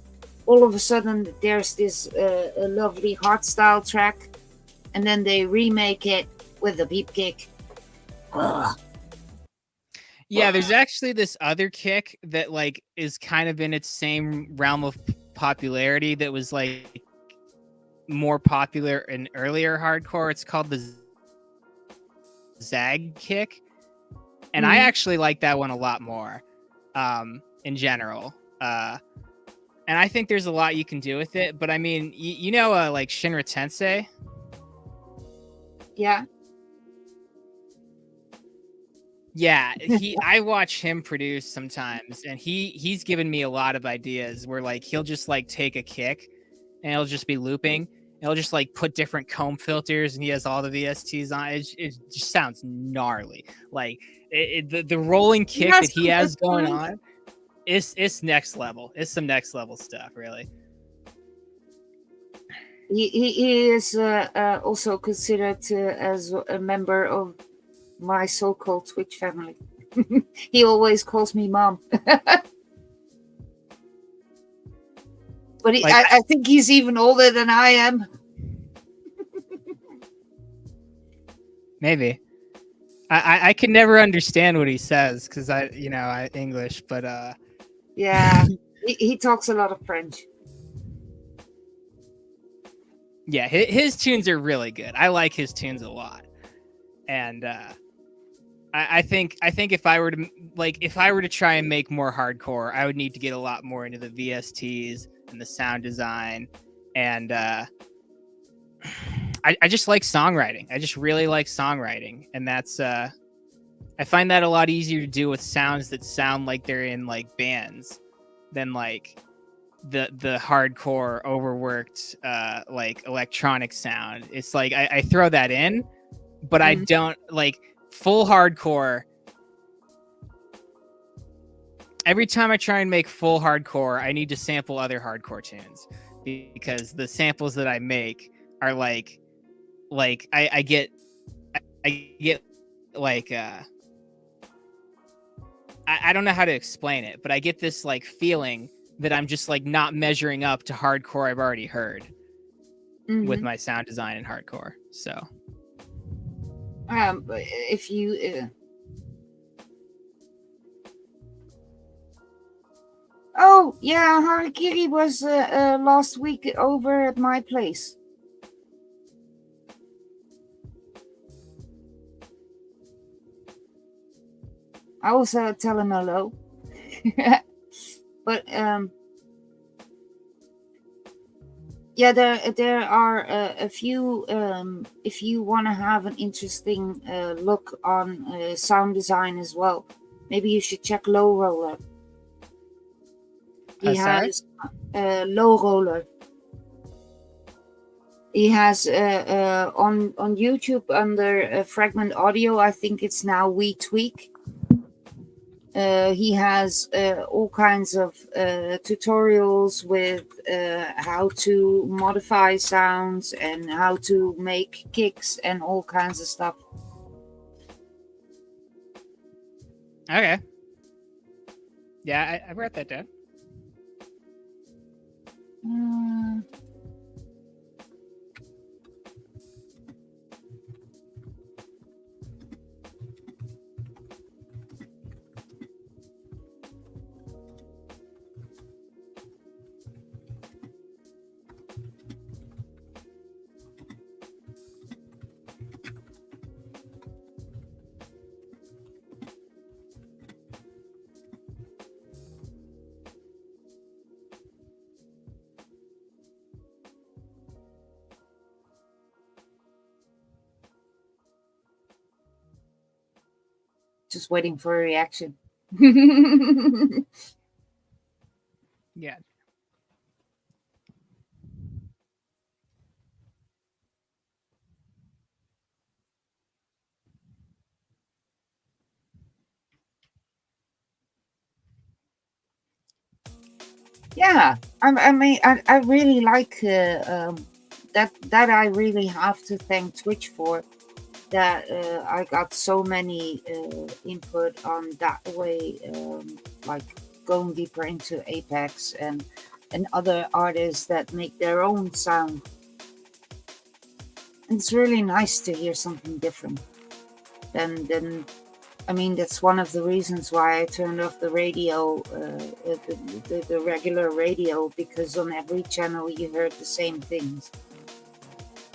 all of a sudden there's this a lovely hardstyle track, and then they remake it with a beep kick. Ugh. Yeah, there's actually this other kick that like is kind of in its same realm of popularity that was like more popular in earlier hardcore. It's called the Zag kick, and I actually like that one a lot more in general. And I think there's a lot you can do with it, but I mean, you know, like Shinra Tensei. Yeah. Yeah, I watch him produce sometimes, and he's given me a lot of ideas where like he'll just like take a kick, and it'll just be looping. And he'll just like put different comb filters, and he has all the VSTs on. It just sounds gnarly. Like the rolling kick that he has going on. It's next level. It's some next level stuff, really. He is also considered as a member of my so-called Twitch family. He always calls me mom. But I think he's even older than I am. Maybe. I can never understand what he says because I English, but yeah, he talks a lot of French. Yeah, his tunes are really good. I like his tunes a lot, and I think if I were to try and make more hardcore, I would need to get a lot more into the VSTs and the sound design, and I just like songwriting. I just really like songwriting, and that's I find that a lot easier to do with sounds that sound like they're in like bands than like the hardcore overworked like electronic sound. It's like I throw that in, but I don't like full hardcore. Every time I try and make full hardcore, I need to sample other hardcore tunes because the samples that I make are like I get like I don't know how to explain it, but I get this like feeling that I'm just like not measuring up to hardcore I've already heard with my sound design in hardcore. So if you oh yeah, Harikiri was last week over at my place. I was tell him hello. But yeah, there are a few. If you want to have an interesting look on sound design as well, maybe you should check Low Roller. He has Low Roller. He has on YouTube under Fragment Audio. I think it's now We Tweak. He has all kinds of tutorials with how to modify sounds and how to make kicks and all kinds of stuff. Okay. Yeah, I wrote that down. Just waiting for a reaction. Yeah. Yeah, I mean, I really like that. I really have to thank Twitch for that. I got so many input on that way, like going deeper into Apex and other artists that make their own sound. And it's really nice to hear something different than. I mean, that's one of the reasons why I turned off the radio, the regular radio, because on every channel you heard the same things.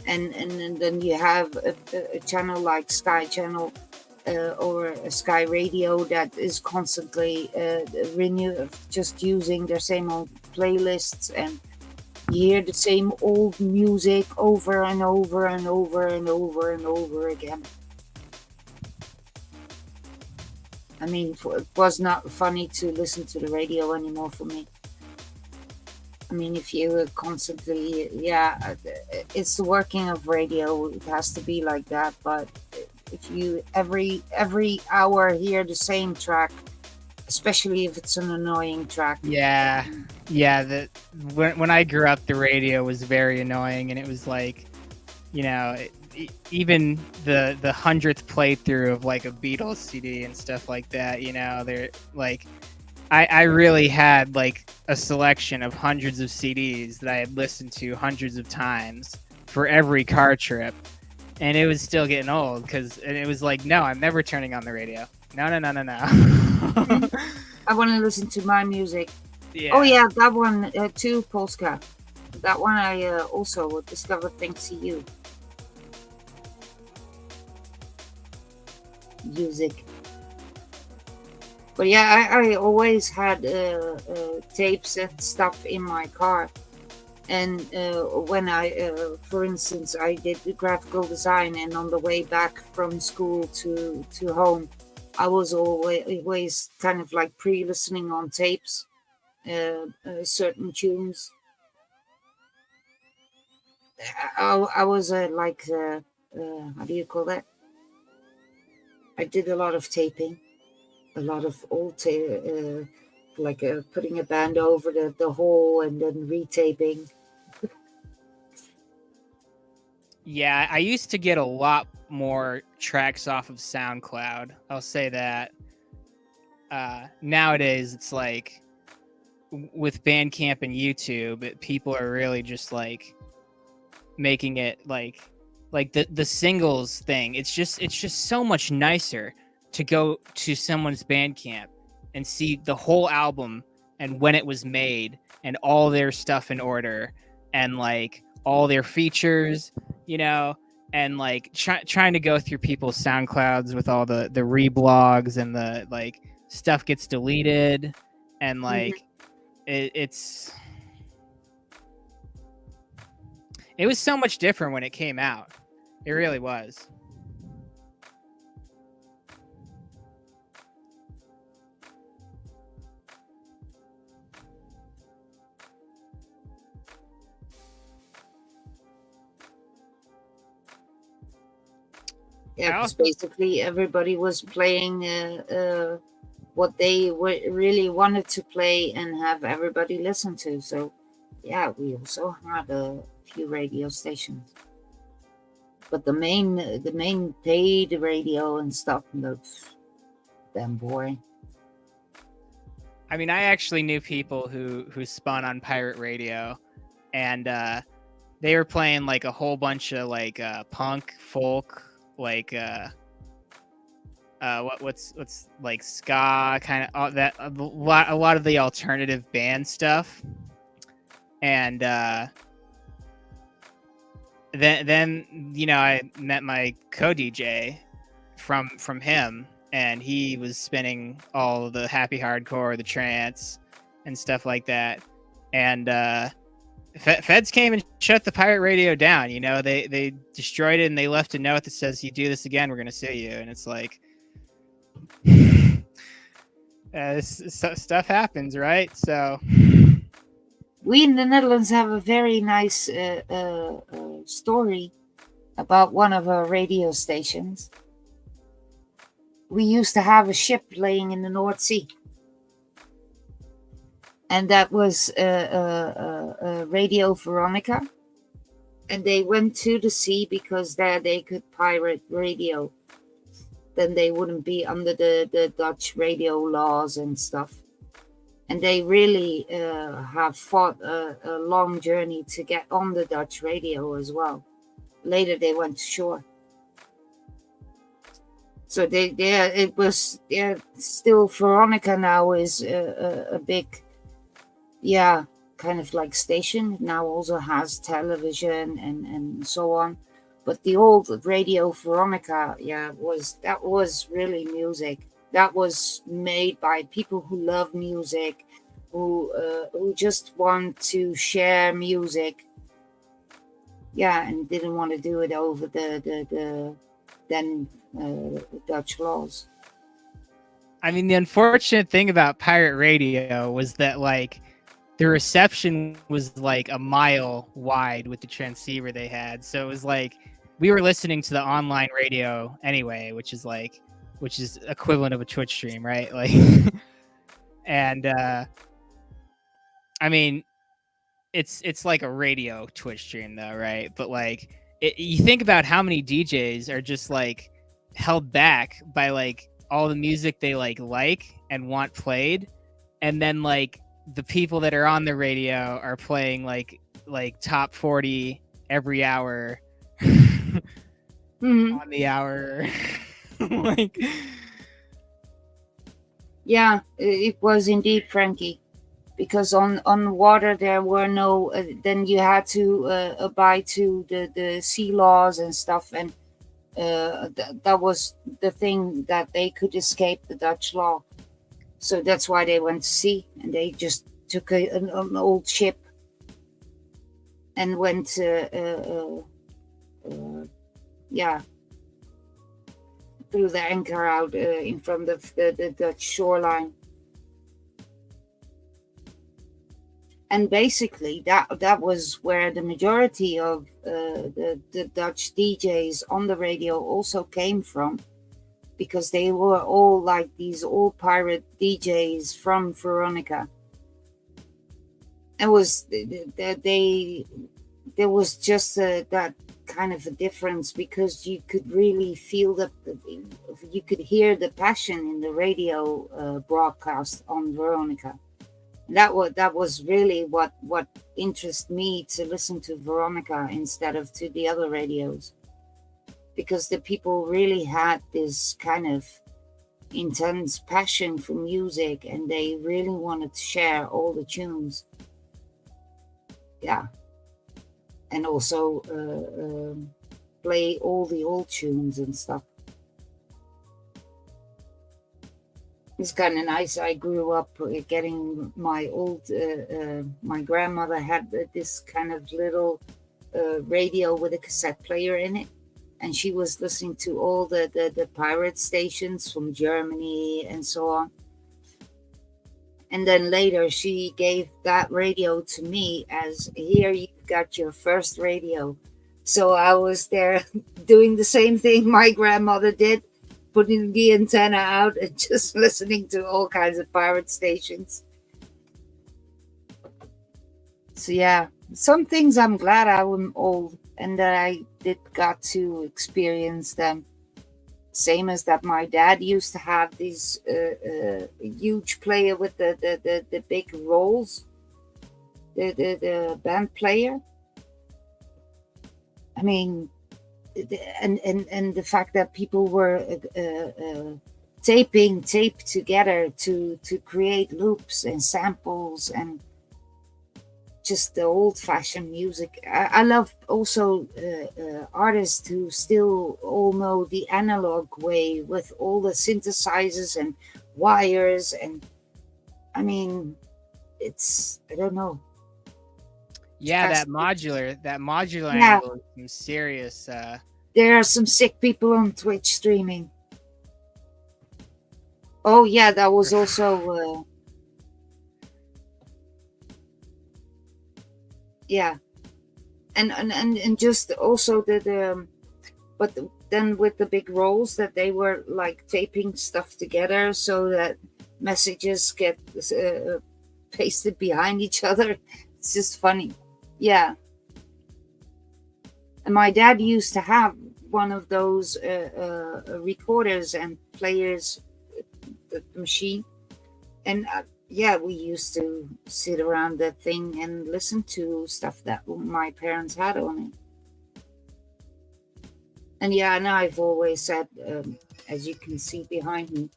And then you have a channel like Sky Channel or a Sky Radio that is constantly just using their same old playlists, and you hear the same old music over and over and over and over and over again. I mean, it was not funny to listen to the radio anymore for me. I mean, if you constantly, it's the working of radio. It has to be like that. But if you every hour hear the same track, especially if it's an annoying track. Yeah. When I grew up, the radio was very annoying, and it was like, even the 100th playthrough of like a Beatles CD and stuff like that, they're like, I really had like a selection of hundreds of CDs that I had listened to hundreds of times for every car trip, and it was still getting old and it was like, no, I'm never turning on the radio. No. I want to listen to my music. Yeah. Oh yeah, that one too, Polska. That one I also discovered thanks to you. Music. But yeah, I always had tapes and stuff in my car. And when for instance, I did the graphical design, and on the way back from school to home, I was always kind of like pre-listening on tapes, certain tunes. I was like, how do you call that? I did a lot of taping, a lot of old like putting a band over the hole and then retaping. Yeah, I used to get a lot more tracks off of SoundCloud. I'll say that. Nowadays, it's like with Bandcamp and YouTube, people are really just like making it like the singles thing. It's just so much nicer to go to someone's Bandcamp and see the whole album and when it was made and all their stuff in order and like all their features, you know, and like trying to go through people's SoundClouds with all the reblogs and the like stuff gets deleted and like it was so much different when it came out. It really was. Yeah, because basically everybody was playing what they really wanted to play and have everybody listen to. So, yeah, we also had a few radio stations, but the main paid radio and stuff, that's damn boring. I mean, I actually knew people who spun on pirate radio, and they were playing like a whole bunch of like punk, folk, like what's like ska kind of that a lot of the alternative band stuff, and then you know I met my co-DJ from him, and he was spinning all the happy hardcore, the trance, and stuff like that, and Feds came and shut the pirate radio down. You know, they destroyed it and they left a note that says, "You do this again, we're going to sue you." And it's like, stuff happens, right? So we in the Netherlands have a very nice story about one of our radio stations. We used to have a ship laying in the North Sea. And that was Radio Veronica. And they went to the sea because there they could pirate radio. Then they wouldn't be under the Dutch radio laws and stuff. And they really have fought a long journey to get on the Dutch radio as well. Later they went to shore. So it was still Veronica now is a big, kind of like station. It now also has television and so on. But the old Radio Veronica, was really music. That was made by people who love music, who just want to share music. Yeah, and didn't want to do it over the Dutch laws. I mean, the unfortunate thing about pirate radio was that like the reception was like a mile wide with the transceiver they had. So it was like we were listening to the online radio anyway, which is equivalent of a Twitch stream, right? Like, and I mean, it's like a radio Twitch stream though, right? But like, you think about how many DJs are just like held back by like all the music they like and want played, and then like the people that are on the radio are playing like top 40 every hour. on the hour. Like, yeah, it was indeed, Frankie. Because on water there were no. Then you had to abide to the sea laws and stuff, and that was the thing, that they could escape the Dutch law. So that's why they went to sea, and they just took an old ship and went, yeah, threw the anchor out in front of the Dutch shoreline. And basically, that was where the majority of the Dutch DJs on the radio also came from, because they were all like these old pirate DJs from Veronica. It was there was just that kind of a difference, because you could really feel you could hear the passion in the radio broadcast on Veronica. That was really what interested me to listen to Veronica instead of to the other radios, because the people really had this kind of intense passion for music, and they really wanted to share all the tunes. Yeah, and also play all the old tunes and stuff. It's kind of nice. I grew up getting my old. My grandmother had this kind of little radio with a cassette player in it, and she was listening to all the pirate stations from Germany and so on. And then later she gave that radio to me as, here, you've got your first radio. So I was there doing the same thing my grandmother did, putting the antenna out and just listening to all kinds of pirate stations. So yeah, some things I'm glad I'm old and that I got to experience them. Same as that my dad used to have these huge player with the big rolls, the band player. I mean, and the fact that people were taping tape together to create loops and samples and just the old-fashioned music. I love also artists who still all know the analog way with all the synthesizers and wires, and I mean, it's, I don't know. Yeah, that modular angle is some serious. There are some sick people on Twitch streaming. Oh yeah, that was also. Yeah, and just also but then with the big rolls that they were like taping stuff together so that messages get pasted behind each other. It's just funny. Yeah. And my dad used to have one of those recorders and players, the machine, and yeah, we used to sit around that thing and listen to stuff that my parents had on it. And yeah, and I've always said, as you can see behind me,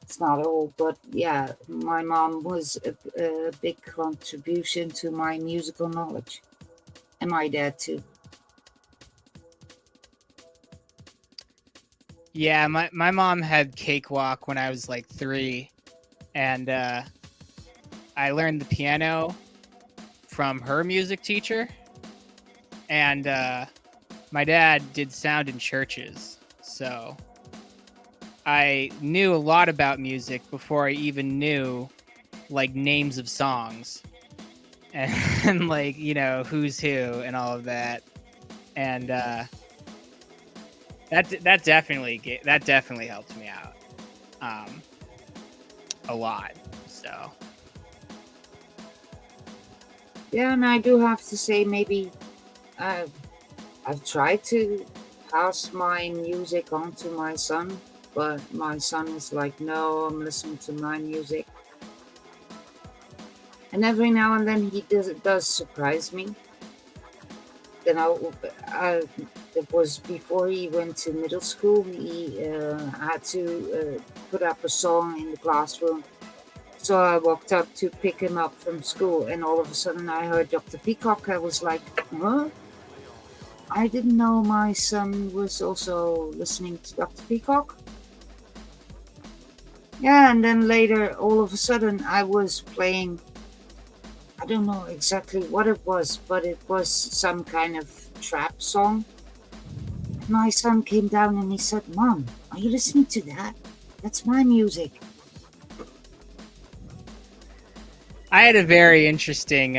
it's not all, but yeah, my mom was a big contribution to my musical knowledge, and my dad too. Yeah, my mom had Cakewalk when I was like 3, and I learned the piano from her music teacher, and my dad did sound in churches, so I knew a lot about music before I even knew like names of songs and like, you know, who's who and all of that, and That definitely helped me out a lot. So yeah, and I do have to say, maybe I've tried to pass my music on to my son, but my son is like, no, I'm listening to my music. And every now and then he does surprise me. then it was before he went to middle school. He had to put up a song in the classroom. So I walked up to pick him up from school, and all of a sudden I heard Dr. Peacock. I was like, huh? I didn't know my son was also listening to Dr. Peacock. Yeah, and then later, all of a sudden, I was playing, I don't know exactly what it was, but it was some kind of trap song. My son came down and he said, Mom, are you listening to that? That's my music. I had a very interesting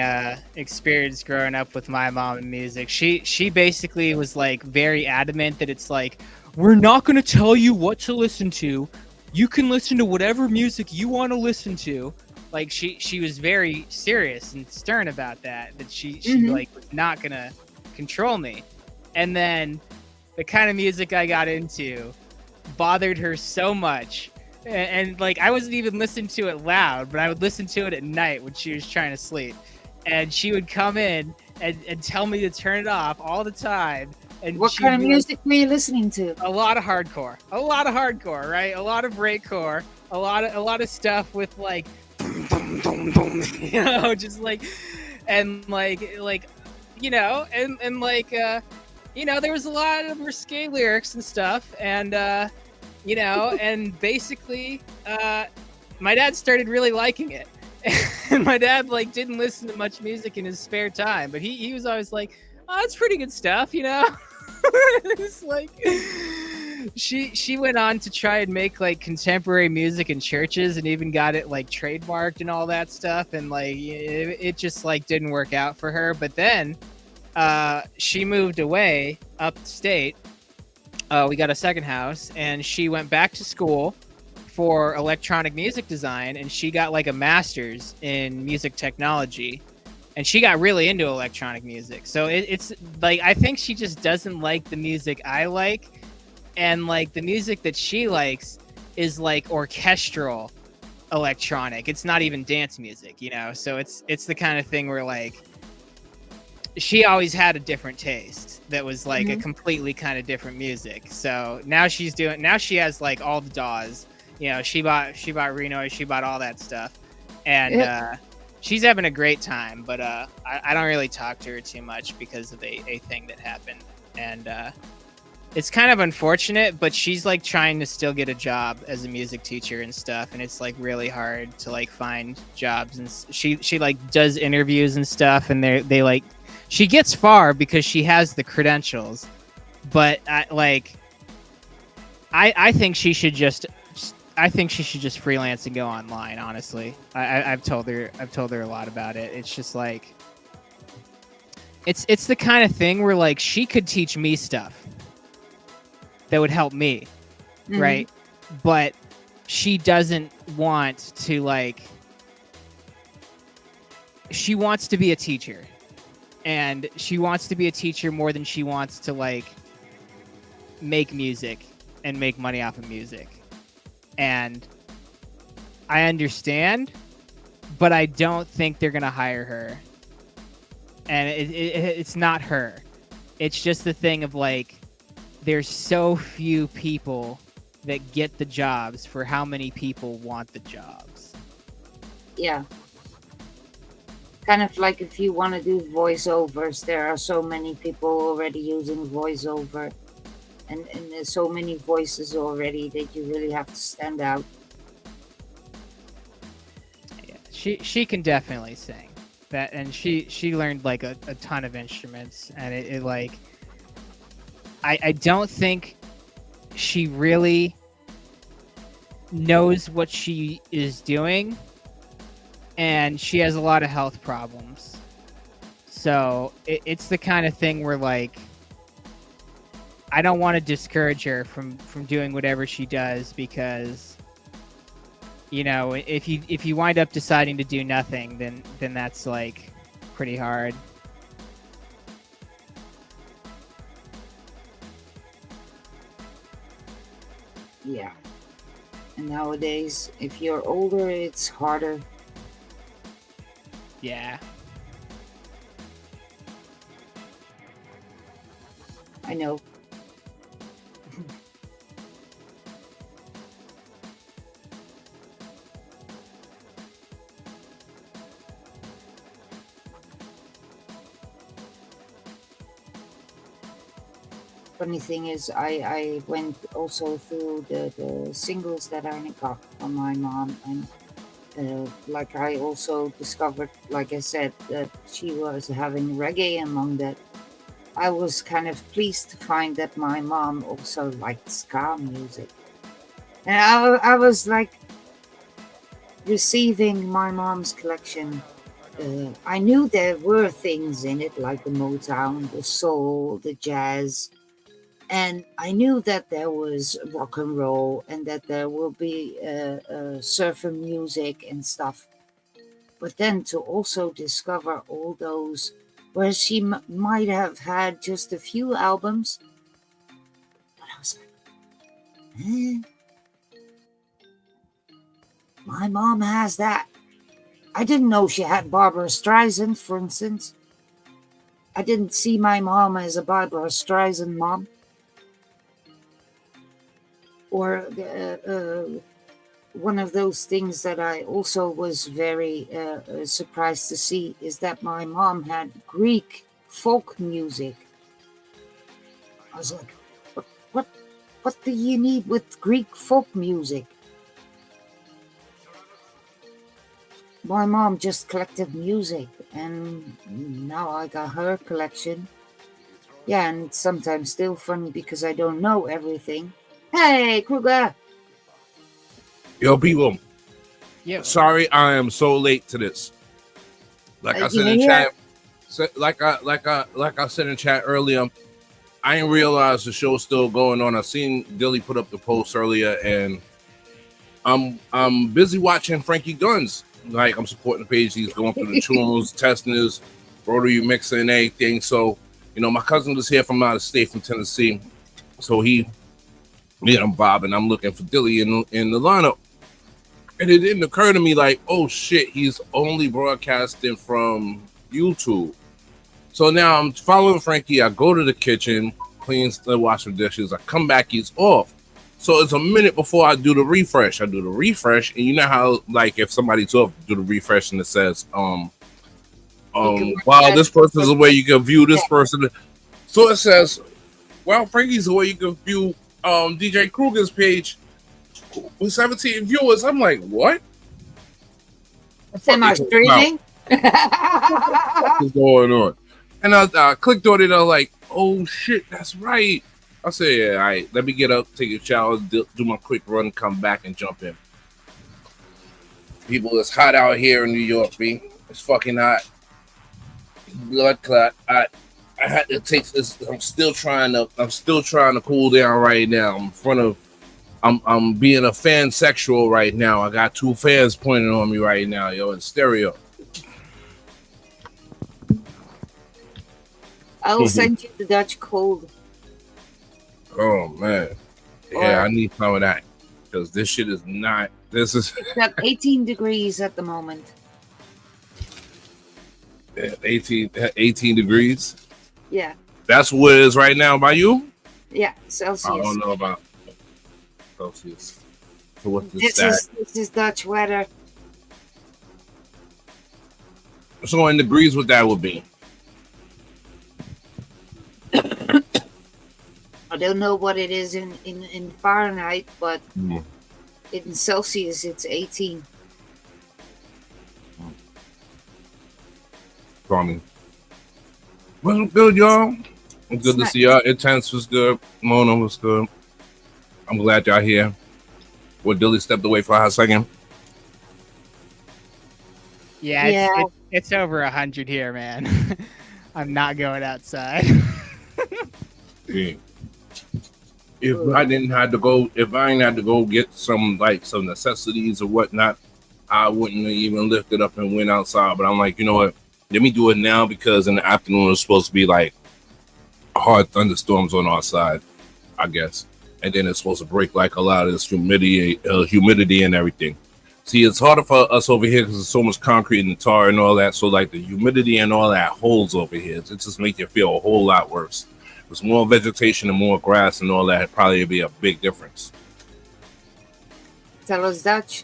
experience growing up with my mom and music. She basically was like very adamant that it's like, we're not going to tell you what to listen to. You can listen to whatever music you want to listen to. Like she was very serious and stern about that. That she like was not going to control me. And then the kind of music I got into bothered her so much. And like I wasn't even listening to it loud, but I would listen to it at night when she was trying to sleep. And she would come in and tell me to turn it off all the time. And what kind of music were you listening to? A lot of hardcore, right? A lot of breakcore, a lot of stuff with like, you know, just like, and like, you know, and like, you know, there was a lot of risque lyrics and stuff, and you know, and basically, my dad started really liking it. And my dad like didn't listen to much music in his spare time, but he was always like, oh, it's pretty good stuff, you know. It's like she went on to try and make like contemporary music in churches and even got it like trademarked and all that stuff, and like it just like didn't work out for her. But then she moved away upstate. We got a second house, and she went back to school for electronic music design, and she got like a master's in music technology. And she got really into electronic music. So it's like, I think she just doesn't like the music I like. And like the music that she likes is like orchestral electronic. It's not even dance music, you know? So it's the kind of thing where like, she always had a different taste that was like a completely kind of different music. So now she has like all the DAWs, you know, she bought Reno, she bought all that stuff. And, she's having a great time, but I don't really talk to her too much because of a thing that happened. And it's kind of unfortunate, but she's like trying to still get a job as a music teacher and stuff. And it's like really hard to like find jobs. And she like does interviews and stuff. And they like, she gets far because she has the credentials. But I think she should just freelance and go online. Honestly, I've told her a lot about it. It's just like, it's the kind of thing where like she could teach me stuff that would help me, right? But she doesn't want to like. She wants to be a teacher, and she wants to be a teacher more than she wants to like make music and make money off of music. And I understand, but I don't think they're going to hire her. And it's not her. It's just the thing of like, there's so few people that get the jobs for how many people want the jobs. Yeah. Kind of like if you want to do voiceovers, there are so many people already using voiceover. And there's so many voices already that you really have to stand out. Yeah, she can definitely sing that, and she learned like a ton of instruments, and it like I don't think she really knows what she is doing, and she has a lot of health problems. So it's the kind of thing where like, I don't want to discourage her from doing whatever she does, because, you know, if you wind up deciding to do nothing, then that's like pretty hard. Yeah. And nowadays, if you're older, it's harder. Yeah. I know. Funny thing is, I went also through the singles that I got from my mom, and like I also discovered, like I said, that she was having reggae among that. I was kind of pleased to find that my mom also liked ska music. And I was like receiving my mom's collection. I knew there were things in it like the Motown, the soul, the jazz. And I knew that there was rock and roll and that there will be surfer music and stuff. But then to also discover all those, where she might have had just a few albums, but I was like, eh? My mom has that. I didn't know she had Barbara Streisand, for instance. I didn't see my mom as a Barbara Streisand mom. Or one of those things that I also was very surprised to see is that my mom had Greek folk music. I was like, what do you need with Greek folk music? My mom just collected music, and now I got her collection. Yeah, and it's sometimes still funny because I don't know everything. Hey, Krugah! Yo, people. Yeah. Sorry, I am so late to this. Like I said in chat, like I said in chat earlier, I didn't realize the show's still going on. I seen Dilly put up the post earlier, and I'm busy watching Frankie Guns. Like, I'm supporting the page. He's going through the tunes, testing his rotary mixer and everything. So, you know, my cousin was here from out of state, from Tennessee. So I'm bobbing. I'm looking for Dilly in the lineup. And it didn't occur to me like, oh shit, he's only broadcasting from YouTube. So now I'm following Frankie. I go to the kitchen, wash the dishes. I come back, he's off. So it's a minute before I do the refresh. I do the refresh, and you know how, like, if somebody's off, do the refresh and it says, wow, this person's away, you can view this person. So it says, well, Frankie's away, you can view DJ Krugah's page with 17 viewers. I'm like, what? Am I streaming? What's going on? And I clicked on it. I was like, oh shit, that's right. I said, yeah, all right, let me get up, take a shower, do my quick run, come back and jump in. People, it's hot out here in New York, B. It's fucking hot. Blood clot. I had to take this. I'm still trying to cool down right now. I'm being a fan sexual right now. I got two fans pointing on me right now, yo, in stereo. I'll send you the Dutch cold. Oh man, yeah, I need some of that because this shit is not. This is. It's at 18 degrees at the moment. Yeah, 18 degrees. Yeah. That's what it is right now by you. Yeah, Celsius. I don't know about Celsius. So what's this is Dutch weather. So in degrees, what that would be? I don't know what it is in Fahrenheit, but in Celsius it's 18. Funny. Well, good, y'all. It's good to see y'all. Intense was good. Mona was good. I'm glad y'all here. Well, Dilly stepped away for a hot second. Yeah, it's over 100 here, man. I'm not going outside. Yeah. If I didn't have to go get some necessities or whatnot, I wouldn't have even lifted up and went outside. But I'm like, you know what? Let me do it now because in the afternoon it's supposed to be like hard thunderstorms on our side, I guess. And then it's supposed to break like a lot of this humidity and everything. See, it's harder for us over here because there's so much concrete and tar and all that. So like the humidity and all that holds over here. It just makes you feel a whole lot worse. there's more vegetation and more grass and all that, it'd probably be a big difference. Tell us Dutch.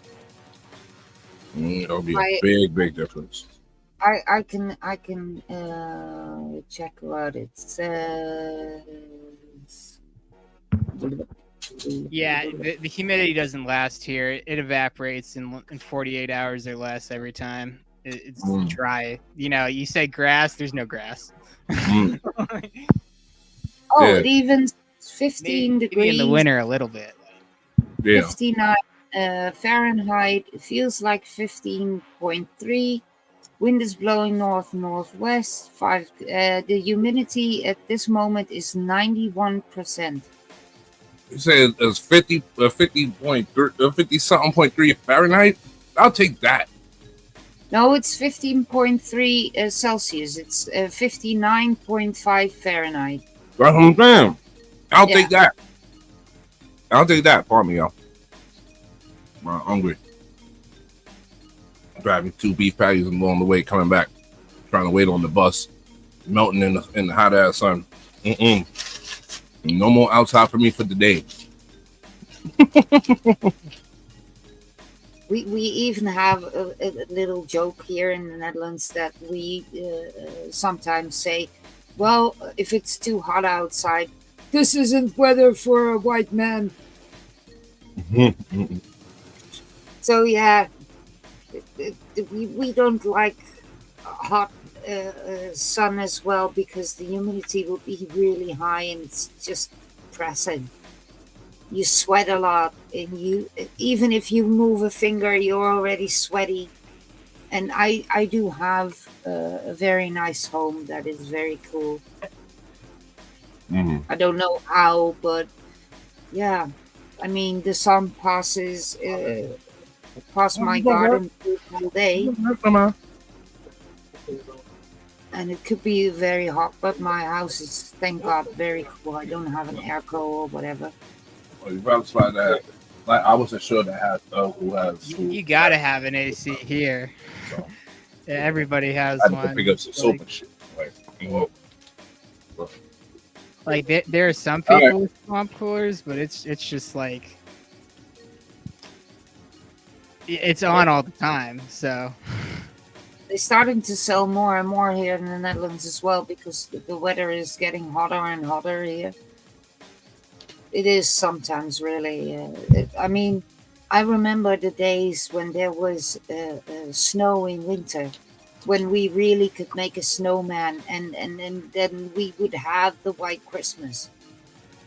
It'll be a big difference. I can check what it says. Yeah, the humidity doesn't last here. It evaporates in 48 hours or less every time. It's dry. You know, you say grass, there's no grass. Oh, Yeah. it even 15 maybe degrees. in the winter a little bit. Yeah. 59 Fahrenheit. It feels like 15.3. Wind is blowing northwest. The humidity at this moment is 91%. You say it's 50.3 Fahrenheit? I'll take that. No, it's 15.3 Celsius. It's 59.5 Fahrenheit. That's what I'm saying. I'll take that. I'll take that. Pardon me, y'all. I'm hungry. Grabbing 2 beef patties and along the way coming back, trying to wait on the bus, melting in the hot ass sun. No more outside for me for the day. We even have a little joke here in the Netherlands that we sometimes say, well, if it's too hot outside, this isn't weather for a white man. So yeah, we don't like hot sun as well because the humidity will be really high and it's just pressing. You sweat a lot, and even if you move a finger, you're already sweaty. And I do have a very nice home that is very cool. I don't know how, but yeah, I mean the sun passes past my garden all day, and it could be very hot. But my house is, thank God, very cool. I don't have an airco or whatever. Well, you probably supposed to have, like, I wasn't sure that has who has. You gotta have an AC here. So, yeah, everybody has I had one. to pick up some soap and shit. Like there are some people with swamp coolers, but it's just like it's on all the time. So they're starting to sell more and more here in the Netherlands as well because the weather is getting hotter and hotter here. It is sometimes really. I mean, I remember the days when there was snow in winter, when we really could make a snowman, and then we would have the white Christmas,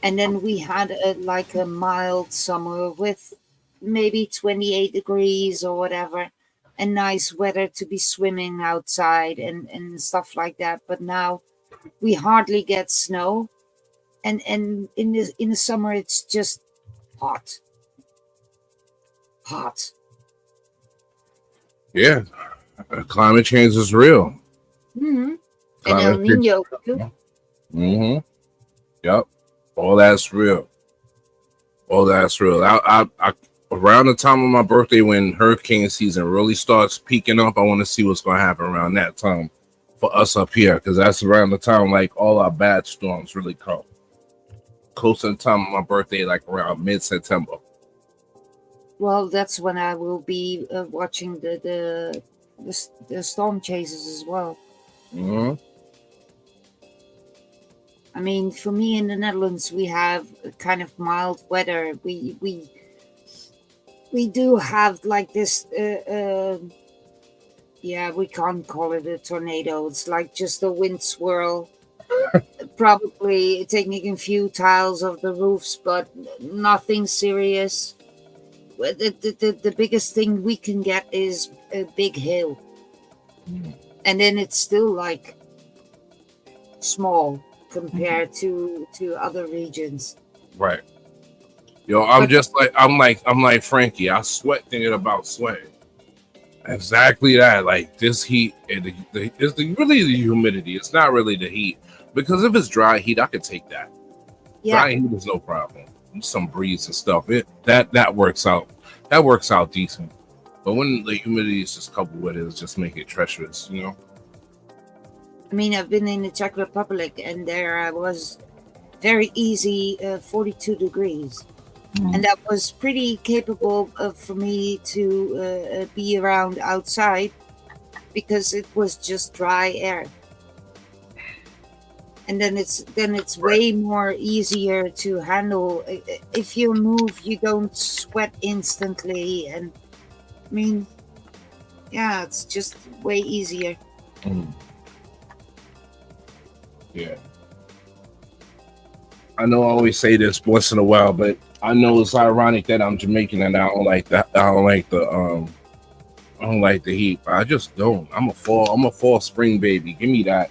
and then we had like a mild summer with maybe 28 degrees or whatever, and nice weather to be swimming outside and stuff like that. But now we hardly get snow. And in the summer it's just hot. Yeah, climate change is real. And El Nino too. Yep, all that's real. I around the time of my birthday, when hurricane season really starts peaking up, I want to see what's going to happen around that time for us up here, because that's around the time like all our bad storms really come. Close to the time of my birthday, like around mid-September. Well, that's when I will be watching the storm chases as well. I mean, for me in the Netherlands, we have kind of mild weather. We do have like this. We can't call it a tornado. It's like just a wind swirl. Probably taking a few tiles off the roofs, but nothing serious. The biggest thing we can get is a big hail, and then it's still like small compared to other regions. Right. Yo, I'm like Frankie. I sweat thinking about sweating. Exactly that. Like this heat, and it's really the humidity. It's not really the heat. Because if it's dry heat, I could take that. Yeah. Dry heat is no problem. Some breeze and stuff. That works out. That works out decent. But when the humidity is just coupled with it, just make it treacherous, you know? I mean, I've been in the Czech Republic, and there I was very easy 42 degrees. And that was pretty capable for me to be around outside because it was just dry air. And then it's way more easier to handle. If you move, you don't sweat instantly, and I mean, yeah, it's just way easier. Yeah. I know I always say this once in a while, but I know it's ironic that I'm Jamaican and I don't like that. I don't like the heat. I just don't. I'm a fall spring baby. Give me that.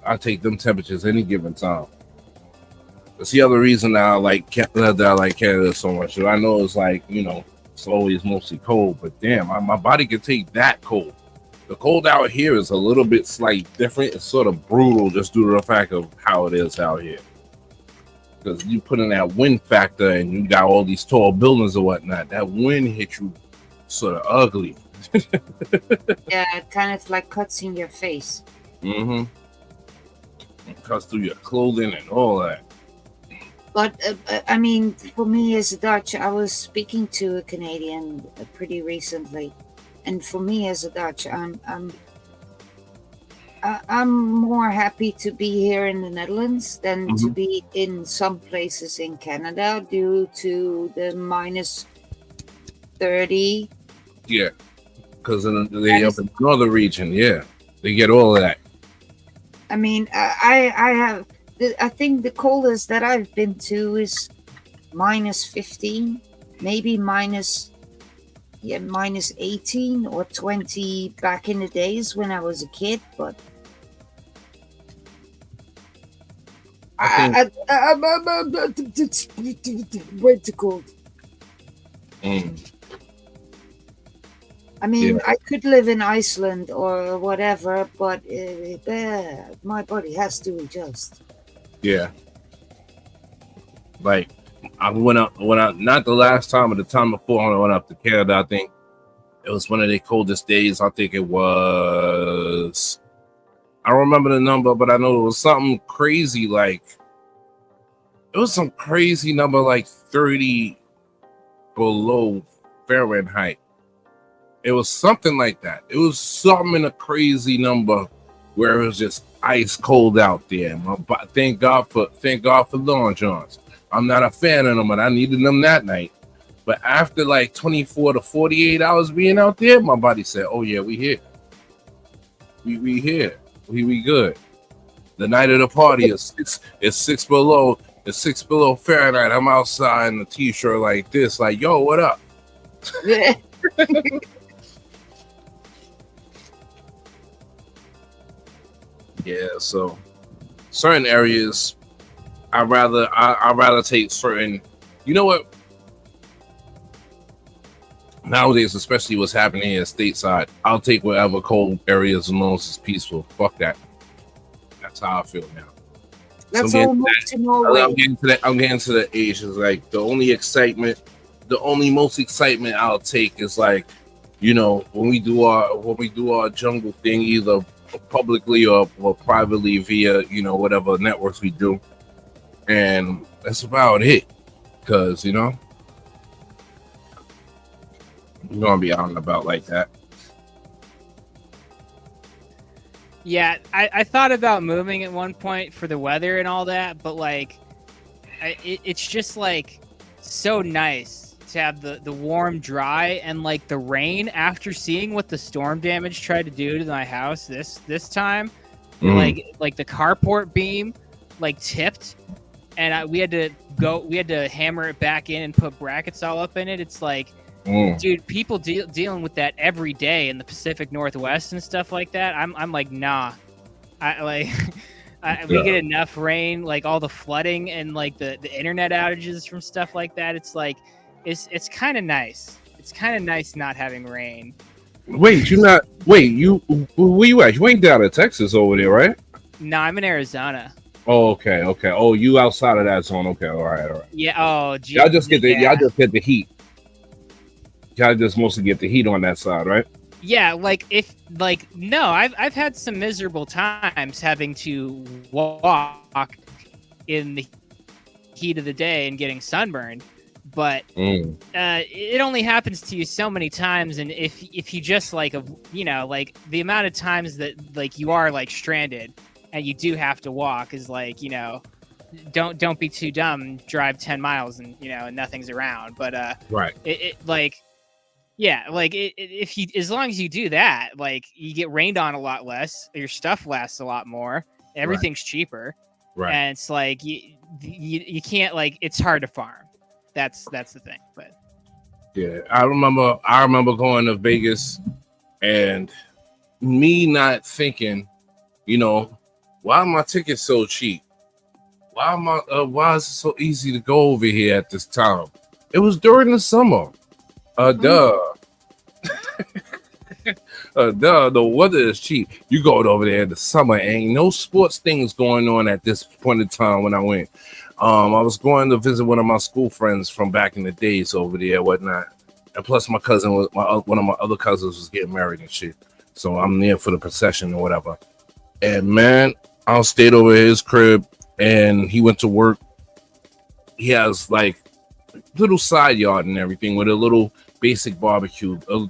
I take them temperatures any given time. That's the other reason that I like Canada so much. I know it's like, you know, it's always mostly cold, but damn, my body can take that cold. The cold out here is a little bit slight different. It's sort of brutal just due to the fact of how it is out here. Because you put in that wind factor and you got all these tall buildings and whatnot, that wind hits you sort of ugly. Yeah, it kind of like cuts in your face. Mm-hmm. It cuts through your clothing and all that. But I mean, for me as a Dutch, I was speaking to a Canadian pretty recently, and for me as a Dutch, I'm more happy to be here in the Netherlands than to be in some places in Canada due to the minus 30. Yeah, because they up in the northern region, yeah, they get all of that. I mean, I think the coldest that I've been to is minus 15, maybe minus 18 or 20 back in the days when I was a kid, but I'm way too cold. I mean, I could live in Iceland or whatever, but my body has to adjust. Yeah. Like, I went up, not the last time, but the time before I went up to Canada, I think it was one of the coldest days. I think it was, I don't remember the number, but I know it was something crazy, like, it was some crazy number, like 30 below Fahrenheit. It was something like that. It was something in a crazy number where it was just ice cold out there. Thank God for Long Johns. I'm not a fan of them, but I needed them that night. But after like 24 to 48 hours being out there, my body said, "Oh yeah, we here. We here. We good." The night of the party is 6 below. It's 6 below Fahrenheit. I'm outside in a t-shirt like this, like, "Yo, what up?" Yeah, so certain areas, I'd rather take certain. You know what? Nowadays, especially what's happening here stateside, I'll take whatever cold areas as long as it's peaceful. Fuck that. That's how I feel now. That's all to Norway. I'm getting to the age. Is like the only most excitement I'll take is like, you know, when we do our jungle thing, either publicly or privately via, you know, whatever networks we do, and that's about it. Because, you know, you're gonna be out and about like that. Yeah, I thought about moving at one point for the weather and all that, but like, it's just like so nice to have the warm, dry, and like the rain after seeing what the storm damage tried to do to my house this time. Like the carport beam like tipped, and we had to hammer it back in and put brackets all up in it. It's like, dude, people dealing with that every day in the Pacific Northwest and stuff like that. I'm like, nah. We get enough rain, like all the flooding and like the internet outages from stuff like that. It's like, it's kind of nice. It's kind of nice not having rain. Wait, where you at? You ain't down in Texas over there, right? No, I'm in Arizona. Oh, okay. Oh, you outside of that zone. Okay, all right. Yeah. Oh, geez. Y'all just get the heat. Y'all just mostly get the heat on that side, right? Yeah, no, I've had some miserable times having to walk in the heat of the day and getting sunburned. But it only happens to you so many times, and if you just like like the amount of times that like you are like stranded and you do have to walk is like, don't be too dumb, drive 10 miles and and nothing's around. But right, if you, as long as you do that, like you get rained on a lot less, your stuff lasts a lot more, everything's cheaper, right, and it's like you can't, like, it's hard to farm. That's the thing. But yeah, I remember going to Vegas and me not thinking, why are my tickets so cheap? Why is it so easy to go over here at this time? It was during the summer. The weather is cheap. You going over there in the summer, ain't no sports things going on at this point in time when I went. I was going to visit one of my school friends from back in the days over there, whatnot. And plus my cousin one of my other cousins was getting married and shit. So I'm there for the procession or whatever. And man, I stayed over at his crib and he went to work. He has like little side yard and everything with a little basic barbecue grill,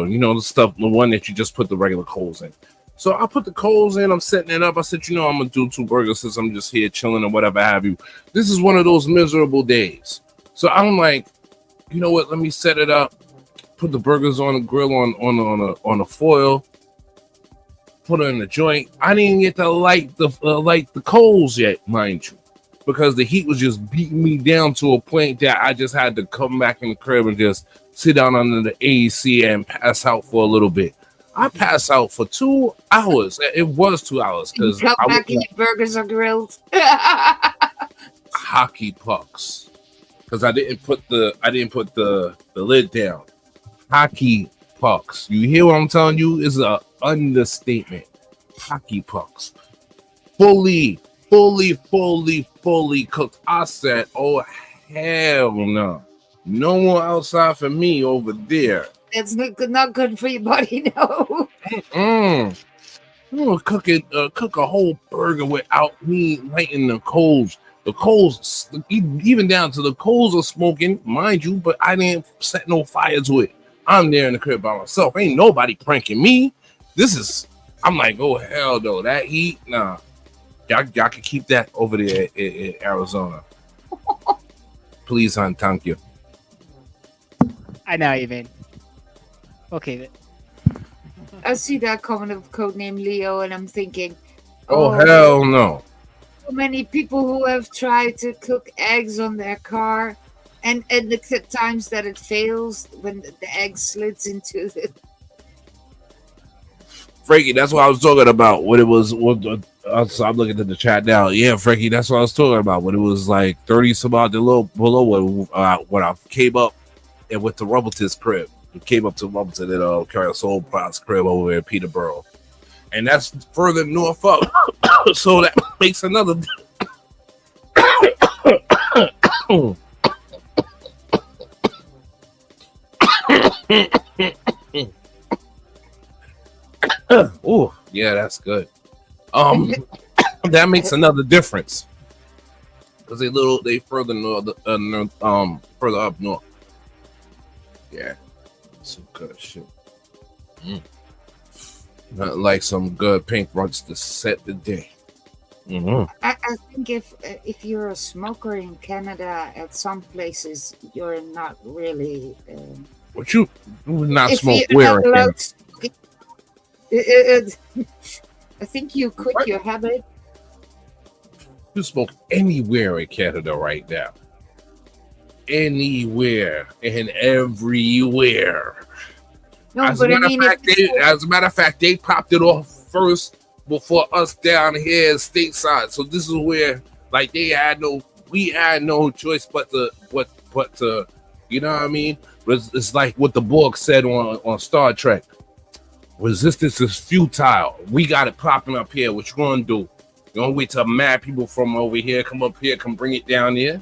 the stuff, the one that you just put the regular coals in. So I put the coals in, I'm setting it up. I said, I'm gonna do 2 burgers since I'm just here chilling or whatever have you. This is one of those miserable days. So I'm like, you know what, let me set it up, put the burgers on the grill on a foil, put it in the joint. I didn't get to light the coals yet, mind you, because the heat was just beating me down to a point that I just had to come back in the crib and just sit down under the AC and pass out for a little bit. I passed out for 2 hours. It was 2 hours because your burgers are grilled. Hockey pucks, because I didn't put the lid down. Hockey pucks. You hear what I'm telling you? It's an understatement. Hockey pucks, fully cooked. I said, "Oh hell no, no more outside for me over there." That's not good for your body, no. I'm gonna cook a whole burger without me lighting the coals. The coals, even down to the coals are smoking, mind you, but I didn't set no fire to it. I'm there in the crib by myself. Ain't nobody pranking me. I'm like, oh hell no, that heat, nah. Y'all can keep that over there in Arizona. Please, hon, thank you. I know what you mean. Okay. I see that comment of codename Leo, and I'm thinking, oh hell no. So many people who have tried to cook eggs on their car, and the times that it fails when the egg slides into the. Frankie, that's what I was talking about. What it was, I'm looking at the chat now. Yeah, Frankie, that's what I was talking about. When it was like 30 some odd below when I came up and went to Rumbleton's crib. Came up to Rumbleton and carry a Soul Pot's crib over in Peterborough, and that's further north up. So that makes another. Oh yeah, that's good. That makes another difference because they further north, further up north. Yeah. Some good shit. Not like some good pink runs to set the day. I think if you're a smoker in Canada, at some places you're not really. What you not smoke where? I think you quit your habit. You smoke anywhere in Canada right now. Anywhere and everywhere. No, as a matter of fact, they popped it off first before us down here stateside. So this is where, like, we had no choice but to, you know what I mean? It's like what the Borg said on Star Trek. Resistance is futile. We got it popping up here. What you gonna do? You gonna wait till mad people from over here come up here, come bring it down here?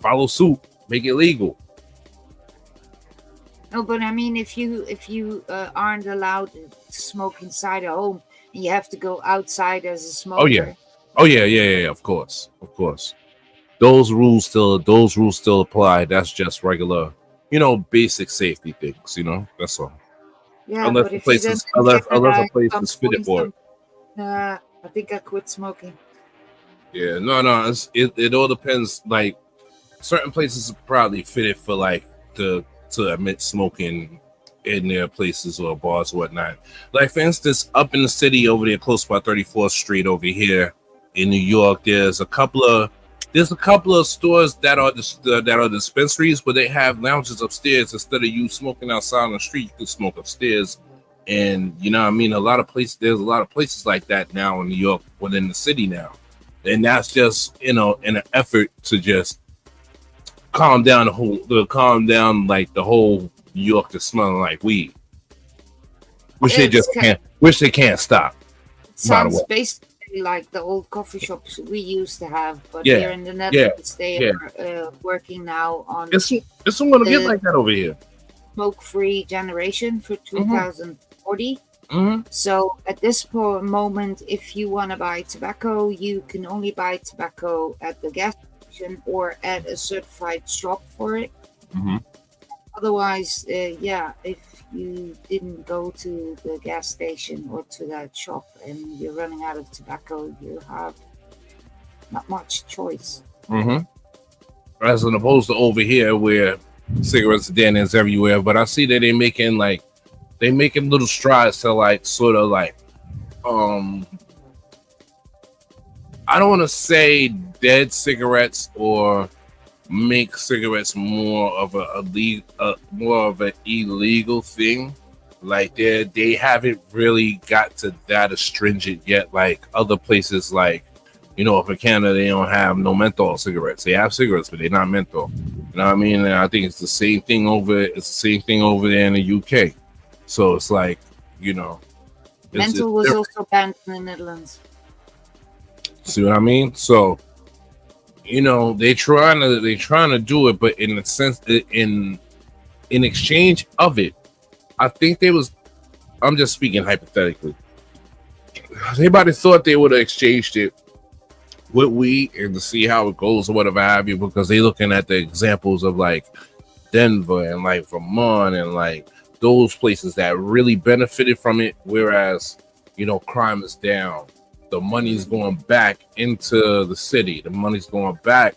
Follow suit, make it legal. No, but I mean, if you aren't allowed to smoke inside a home, and you have to go outside as a smoker. Oh yeah. Of course. Those rules still apply. That's just regular, basic safety things. That's all. Yeah, Unless but the if you place then is unless a place some is fitted point, for it. I think I quit smoking. Yeah, no. It all depends. Like certain places are probably fitted for like to admit smoking in their places or bars or whatnot. Like for instance, up in the city over there, close by 34th Street over here in New York, there's a couple of stores that are dispensaries, but they have lounges upstairs. Instead of you smoking outside on the street, you can smoke upstairs. And you know what I mean? There's a lot of places like that now in New York, within the city now. And that's just, in an effort to just calm down like the whole New York is smelling like weed. Which they can't stop. It sounds basically like the old coffee shops we used to have, but here in the Netherlands they are working now on it's going to get like that over here. Smoke-free generation for 2040. Mm-hmm. So at this moment, if you want to buy tobacco, you can only buy tobacco at the gas station or at a certified shop for it. Mm-hmm. Otherwise, if you didn't go to the gas station or to that shop and you're running out of tobacco, you have not much choice. Mm-hmm. As opposed to over here where cigarettes and is everywhere, but I see that they're making little strides to like sort of like I don't want to say dead cigarettes or make cigarettes more of an illegal thing. Like they haven't really got to that astringent yet. Like other places, like for Canada, they don't have no menthol cigarettes. They have cigarettes, but they're not menthol. You know what I mean? And I think it's the same thing over. It's the same thing over there in the UK. So it's like, menthol was also banned in the Netherlands. See what I mean? So, they're trying to do it, but in a sense, in exchange of it, I think I'm just speaking hypothetically. Anybody thought they would have exchanged it with weed and to see how it goes or whatever have you, because they're looking at the examples of like Denver and like Vermont and like those places that really benefited from it, whereas crime is down. The money's going back into the city. The money's going back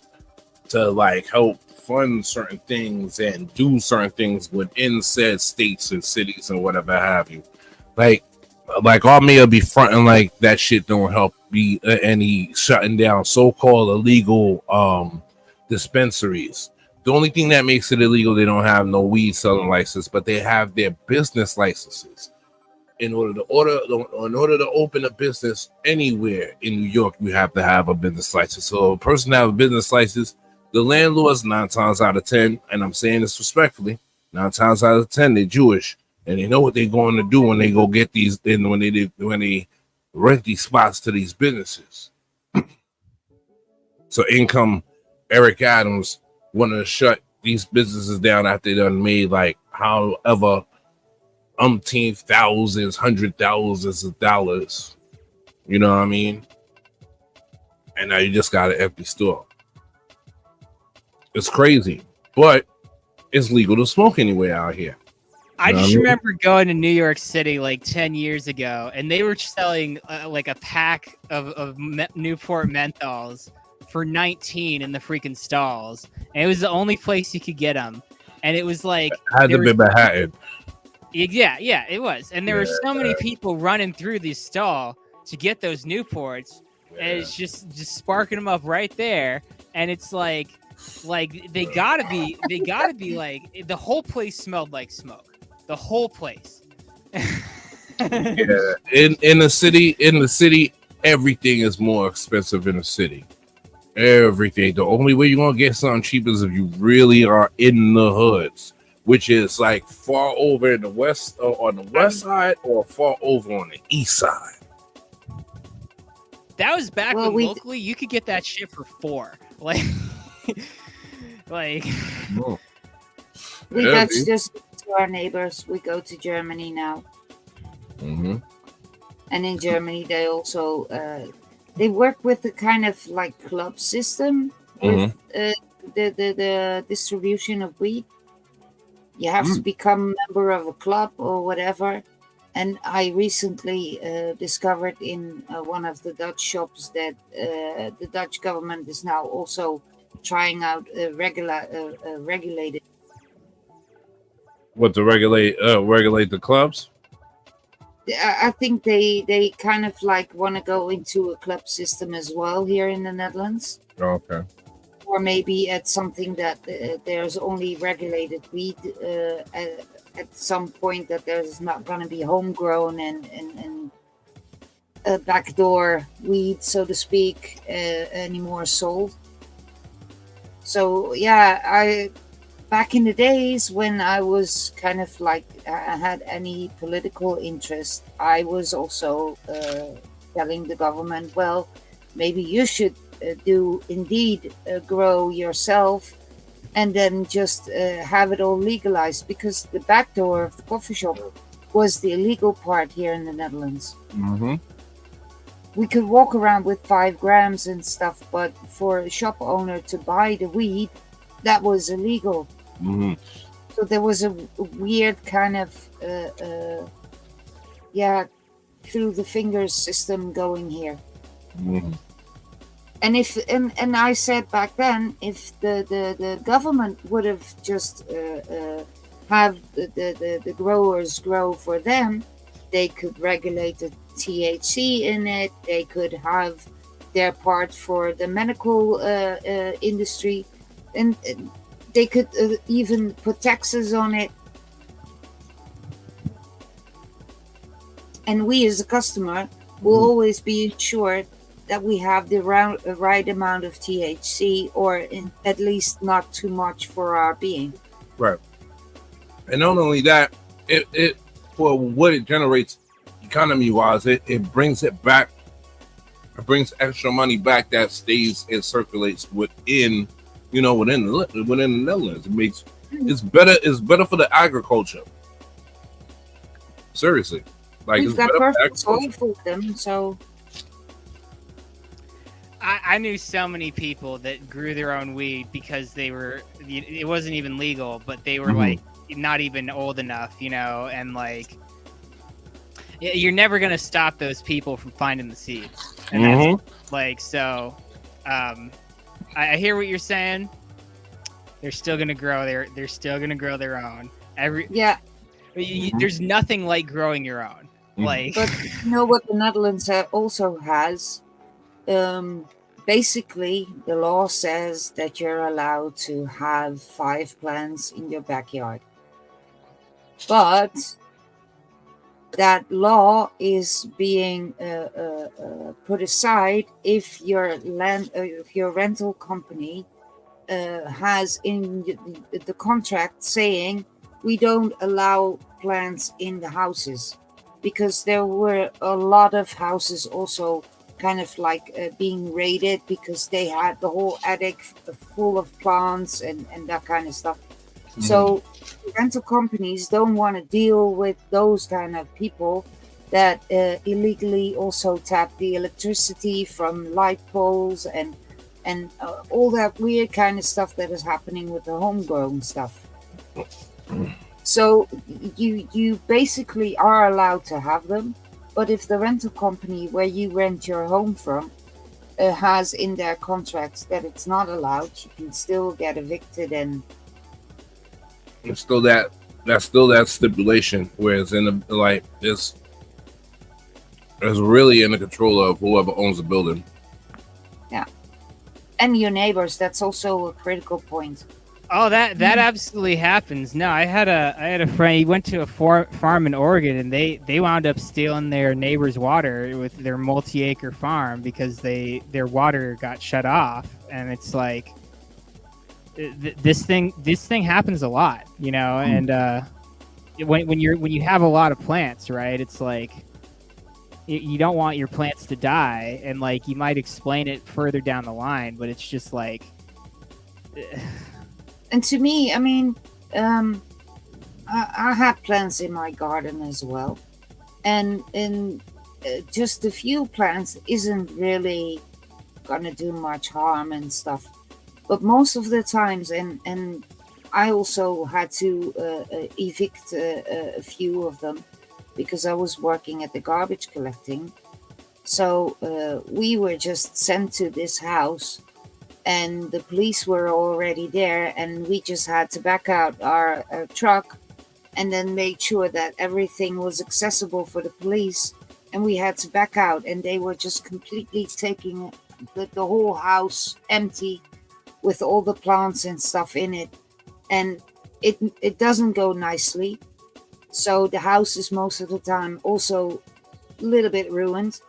to like help fund certain things and do certain things within said states and cities and whatever have you. Like our mayor be fronting like that shit don't help be any shutting down so-called illegal dispensaries. The only thing that makes it illegal, they don't have no weed selling license, but they have their business licenses. In order to open a business anywhere in New York, you have to have a business license. So a person that have a business license, the landlords 9 times out of 10, and I'm saying this respectfully, 9 times out of 10 they're Jewish, and they know what they're going to do when they go get these. And when they rent these spots to these businesses. So income Eric Adams wanted to shut these businesses down after they done made like however umpteen thousands, hundred thousands of dollars. You know what I mean? And now you just got an empty store. It's crazy, but it's legal to smoke anywhere out here. I just remember going to New York City like 10 years ago, and they were selling like a pack of Newport menthols for $19 in the freaking stalls, and it was the only place you could get them. And it was like had to be Manhattan. Yeah, it was. And there were so many people running through this stall to get those Newports, and it's just sparking them up right there. And it's like they gotta be like, the whole place smelled like smoke. The whole place. Yeah, in the city, everything is more expensive in the city. Everything. The only way you're gonna get something cheap is if you really are in the hoods, which is like far over in the west, on the west side, or far over on the east side. That was back when locally you could get that shit for $4. That's just to our neighbors. We go to Germany now. Mm-hmm. And in Germany, they also they work with the kind of like club system with the distribution of weed. You have to become a member of a club or whatever. And I recently discovered in one of the Dutch shops that the Dutch government is now also trying out regulated. What, to regulate the clubs? I think they kind of like want to go into a club system as well here in the Netherlands. Okay. Or maybe at something that there's only regulated weed at some point, that there's not going to be homegrown and backdoor weed, so to speak, anymore sold. So yeah, back in the days when I was kind of like I had any political interest, I was also telling the government, well, maybe you should do indeed grow yourself and then just have it all legalized, because the back door of the coffee shop was the illegal part here in the Netherlands. We could walk around with 5 grams and stuff, but for a shop owner to buy the weed, that was illegal. So there was a weird kind of through the fingers system going here. And if and I said back then, if the government would have just have the growers grow for them, they could regulate the THC in it. They could have their part for the medical industry, and they could even put taxes on it. And we as a customer will always be ensured that we have the right amount of THC, or at least not too much for our being. Right. And not only that, it for what it generates economy-wise, it brings it back. It brings extra money back that stays and circulates within the Netherlands. It makes it's better for the agriculture. Seriously, like we've it's got better perfect soil for them, so. I knew so many people that grew their own weed because it wasn't even legal, but they were like not even old enough, and like you're never going to stop those people from finding the seeds. And that's, like, so I hear what you're saying. They're still going to grow they're still going to grow their own. There's nothing like growing your own. Like, but you know what the Netherlands also has? Basically, the law says that you're allowed to have 5 plants in your backyard. But that law is being put aside if your rental company has in the contract saying we don't allow plants in the houses, because there were a lot of houses also kind of like being raided because they had the whole attic full of plants and that kind of stuff. So rental companies don't want to deal with those kind of people that illegally also tap the electricity from light poles and all that weird kind of stuff that is happening with the homegrown stuff. So you basically are allowed to have them, but if the rental company where you rent your home from has in their contracts that it's not allowed, you can still get evicted and. It's still that stipulation, whereas in the like it's really in the control of whoever owns the building. Yeah, and your neighbors. That's also a critical point. Oh, that absolutely happens. No, I had a friend. He went to a farm in Oregon, and they wound up stealing their neighbor's water with their multi-acre farm because their water got shut off, and it's like. This thing happens a lot, and when you have a lot of plants, right? It's like you don't want your plants to die, and like you might explain it further down the line, but it's just like. And to me, I mean, I have plants in my garden as well, and just a few plants isn't really gonna do much harm and stuff. But most of the times, and I also had to evict a few of them because I was working at the garbage collecting. So we were just sent to this house, and the police were already there, and we just had to back out our truck and then make sure that everything was accessible for the police. And we had to back out, and they were just completely taking the whole house empty with all the plants and stuff in it. And it doesn't go nicely. So the house is most of the time also a little bit ruined.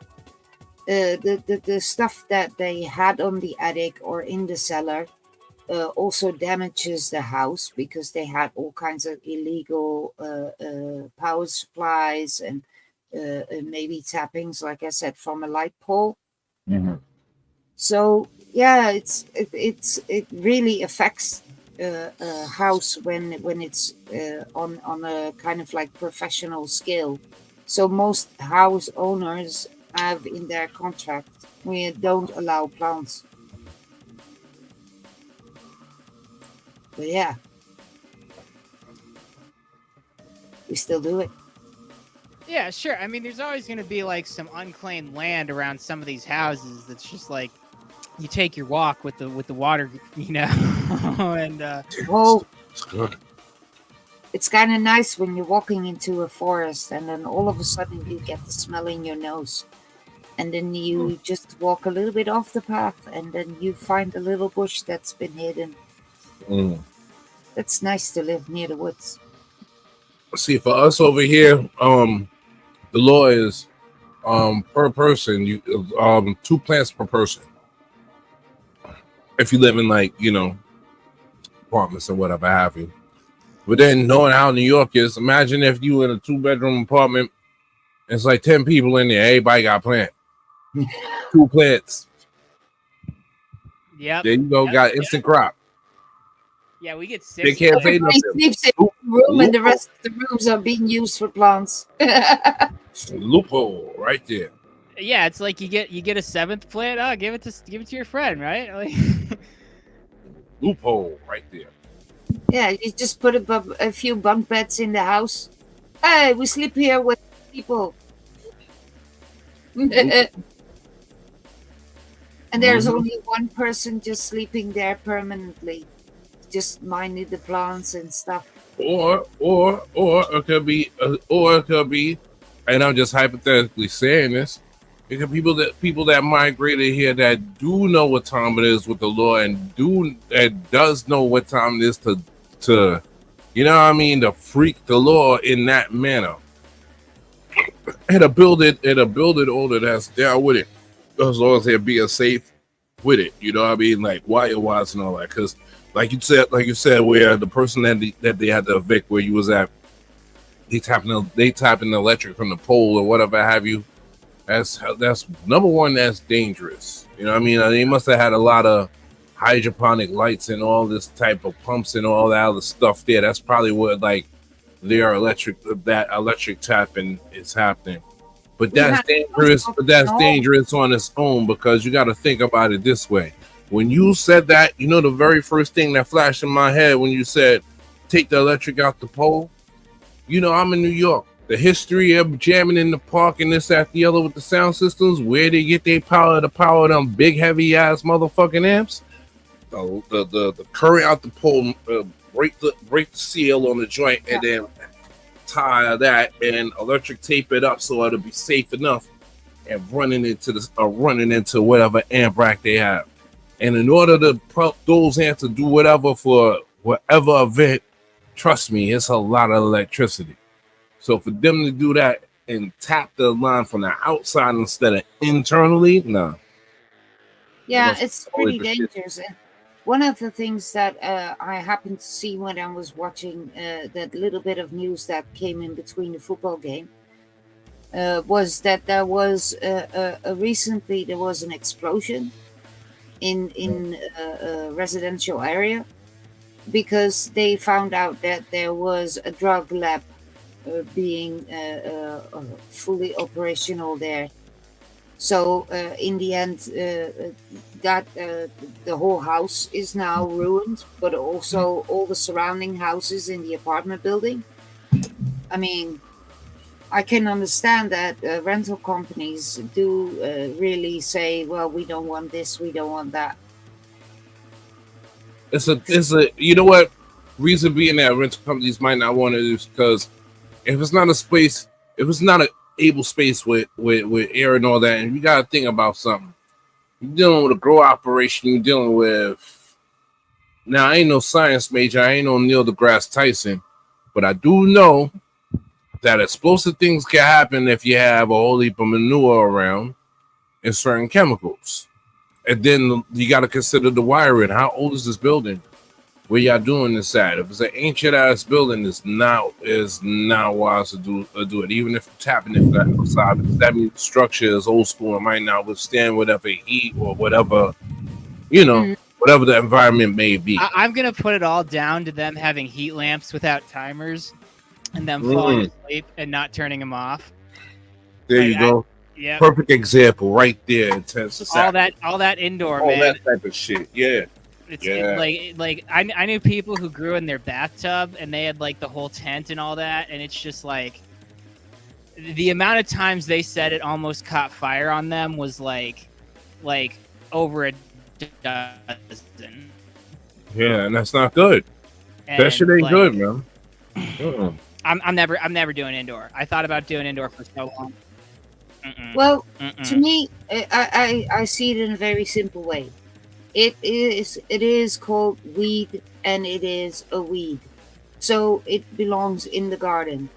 The stuff that they had on the attic or in the cellar also damages the house because they had all kinds of illegal power supplies and maybe tappings, like I said, from a light pole. Mm-hmm. So yeah, it really affects a house when it's on a kind of like professional scale. So most house owners have in their contract we don't allow plants. But yeah, we still do it. Yeah, sure. I mean, there's always going to be like some unclaimed land around some of these houses that's just like you take your walk with the water, you know. And Well, It's good. it's kind of nice when you're walking into a forest and then all of a sudden you get the smell in your nose. And then you just walk a little bit off the path and then you find a little bush that's been hidden. Mm. It's nice to live near the woods. See, for us over here, the law is per person, you 2 plants per person. If you live in like, you know, apartments or whatever have you. But then knowing how New York is, imagine if you in a 2-bedroom apartment, it's like 10 people in there, everybody got a plant. 2 plants. yep. There you go, got instant crop. Yeah, we get They 6. can't pay Everybody nothing. sleeps in one room and the rest of the rooms are being used for plants. Loophole right there. Yeah, it's like you get a 7th plant. Oh, give it to your friend, right? Like, Loophole right there. Yeah, you just put a few bunk beds in the house. Hey, we sleep here with people. And there's only one person just sleeping there permanently, just minding the plants and stuff. Or it could be, and I'm just hypothetically saying this. It could be people that migrated here that do know what time it is with the law and does know what time it is to you know what I mean, to freak the law in that manner. It'll build it order that's down with it, as long as they're being safe with it. You know what I mean, like wire wise and all that. Because like you said, where the person that they had to evict, where you was at, they tapping the electric from the pole or whatever have you. That's number one. That's dangerous. You know what I mean? They must have had a lot of hydroponic lights and all this type of pumps and all that other stuff there. That's probably what like their electric tapping is happening. But that's dangerous. But that's dangerous on its own, because you got to think about it this way. When you said that, you know, the very first thing that flashed in my head when you said take the electric out the pole. You know, I'm in New York. The history of jamming in the park and this, that, the other with the sound systems, where they get their power to power them big, heavy ass motherfucking amps. The current out the pole, break the seal on the joint, and then tie that and electric tape it up so it'll be safe enough, and running into whatever amp rack they have. And in order to pump those amps to do whatever for whatever event, trust me, it's a lot of electricity. So for them to do that and tap the line from the outside instead of internally, no. Yeah, it's pretty dangerous. One of the things that I happened to see when I was watching that little bit of news that came in between the football game was that there was recently there was an explosion in a residential area, because they found out that there was a drug lab being fully operational there. So in the end, that the whole house is now ruined, but also all the surrounding houses in the apartment building. I mean, I can understand that rental companies do really say, "Well, we don't want this, we don't want that." It's a you know what reason being that rental companies might not want it is because if it's not a space, if it's not a able space with air and all that, and you got to think about something. You're dealing with a grow operation. You're dealing with now. I ain't no science major. I ain't no Neil deGrasse Tyson, but I do know that explosive things can happen if you have a whole heap of manure around and certain chemicals. And then you got to consider the wiring. How old is this building? Where y'all doing this at? If it's an ancient ass building, it's not wise to do it. Even if it's tapping into that outside, because that means the structure is old school and might not withstand whatever heat or whatever, whatever the environment may be. I'm gonna put it all down to them having heat lamps without timers, and them falling asleep and not turning them off. There you go. Yeah. Perfect example right there. Intense. All that indoor, all man. that type of shit. Yeah. Like I knew people who grew in their bathtub and they had like the whole tent and all that, and it's just like the amount of times they said it almost caught fire on them was like over a dozen. Yeah, and that's not good. And that shit ain't good, man. I'm never doing indoor. I thought about doing indoor for so long. Well, to me, I see it in a very simple way. It is called weed, and it is a weed, so it belongs in the garden.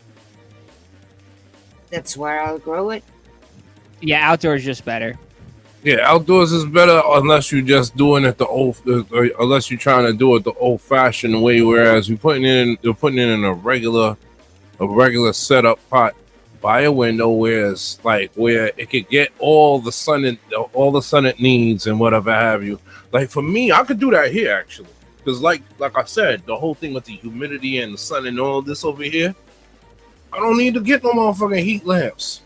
That's where I'll grow it. Yeah, outdoors is just better. Yeah, outdoors is better unless you're just doing it unless you're trying to do it the old-fashioned way. Whereas you're putting it in a regular setup pot by a window where it could get all the sun it needs and whatever have you. Like for me, I could do that here actually, because like I said, the whole thing with the humidity and the sun and all this over here, I don't need to get no motherfucking heat lamps.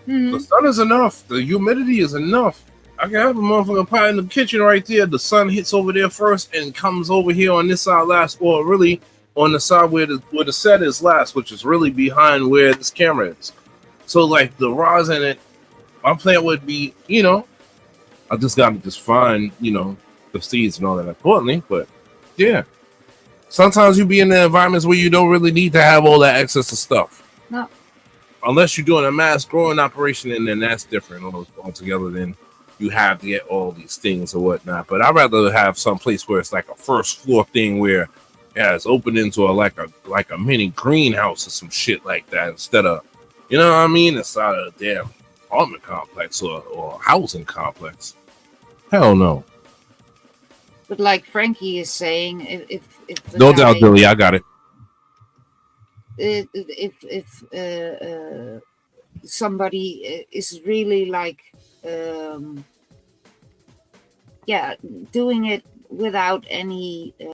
The sun is enough. The humidity is enough. I can have a motherfucking pot in the kitchen right there. The sun hits over there first and comes over here on this side last, or really on the side where the set is last, which is really behind where this camera is. So like the rosin in it, my plant would be, I just got to find, the seeds and all that importantly. But yeah, sometimes you be in the environments where you don't really need to have all that excess of stuff. No. Unless you're doing a mass growing operation, and then that's different altogether. Then you have to get all these things or whatnot. But I'd rather have some place where it's like a first floor thing where it's open into like a mini greenhouse or some shit like that, instead of, you know what I mean, inside of a damn apartment complex or housing complex. Hell no. But like Frankie is saying, if no doubt, Billy, I got it. If somebody is really like doing it without any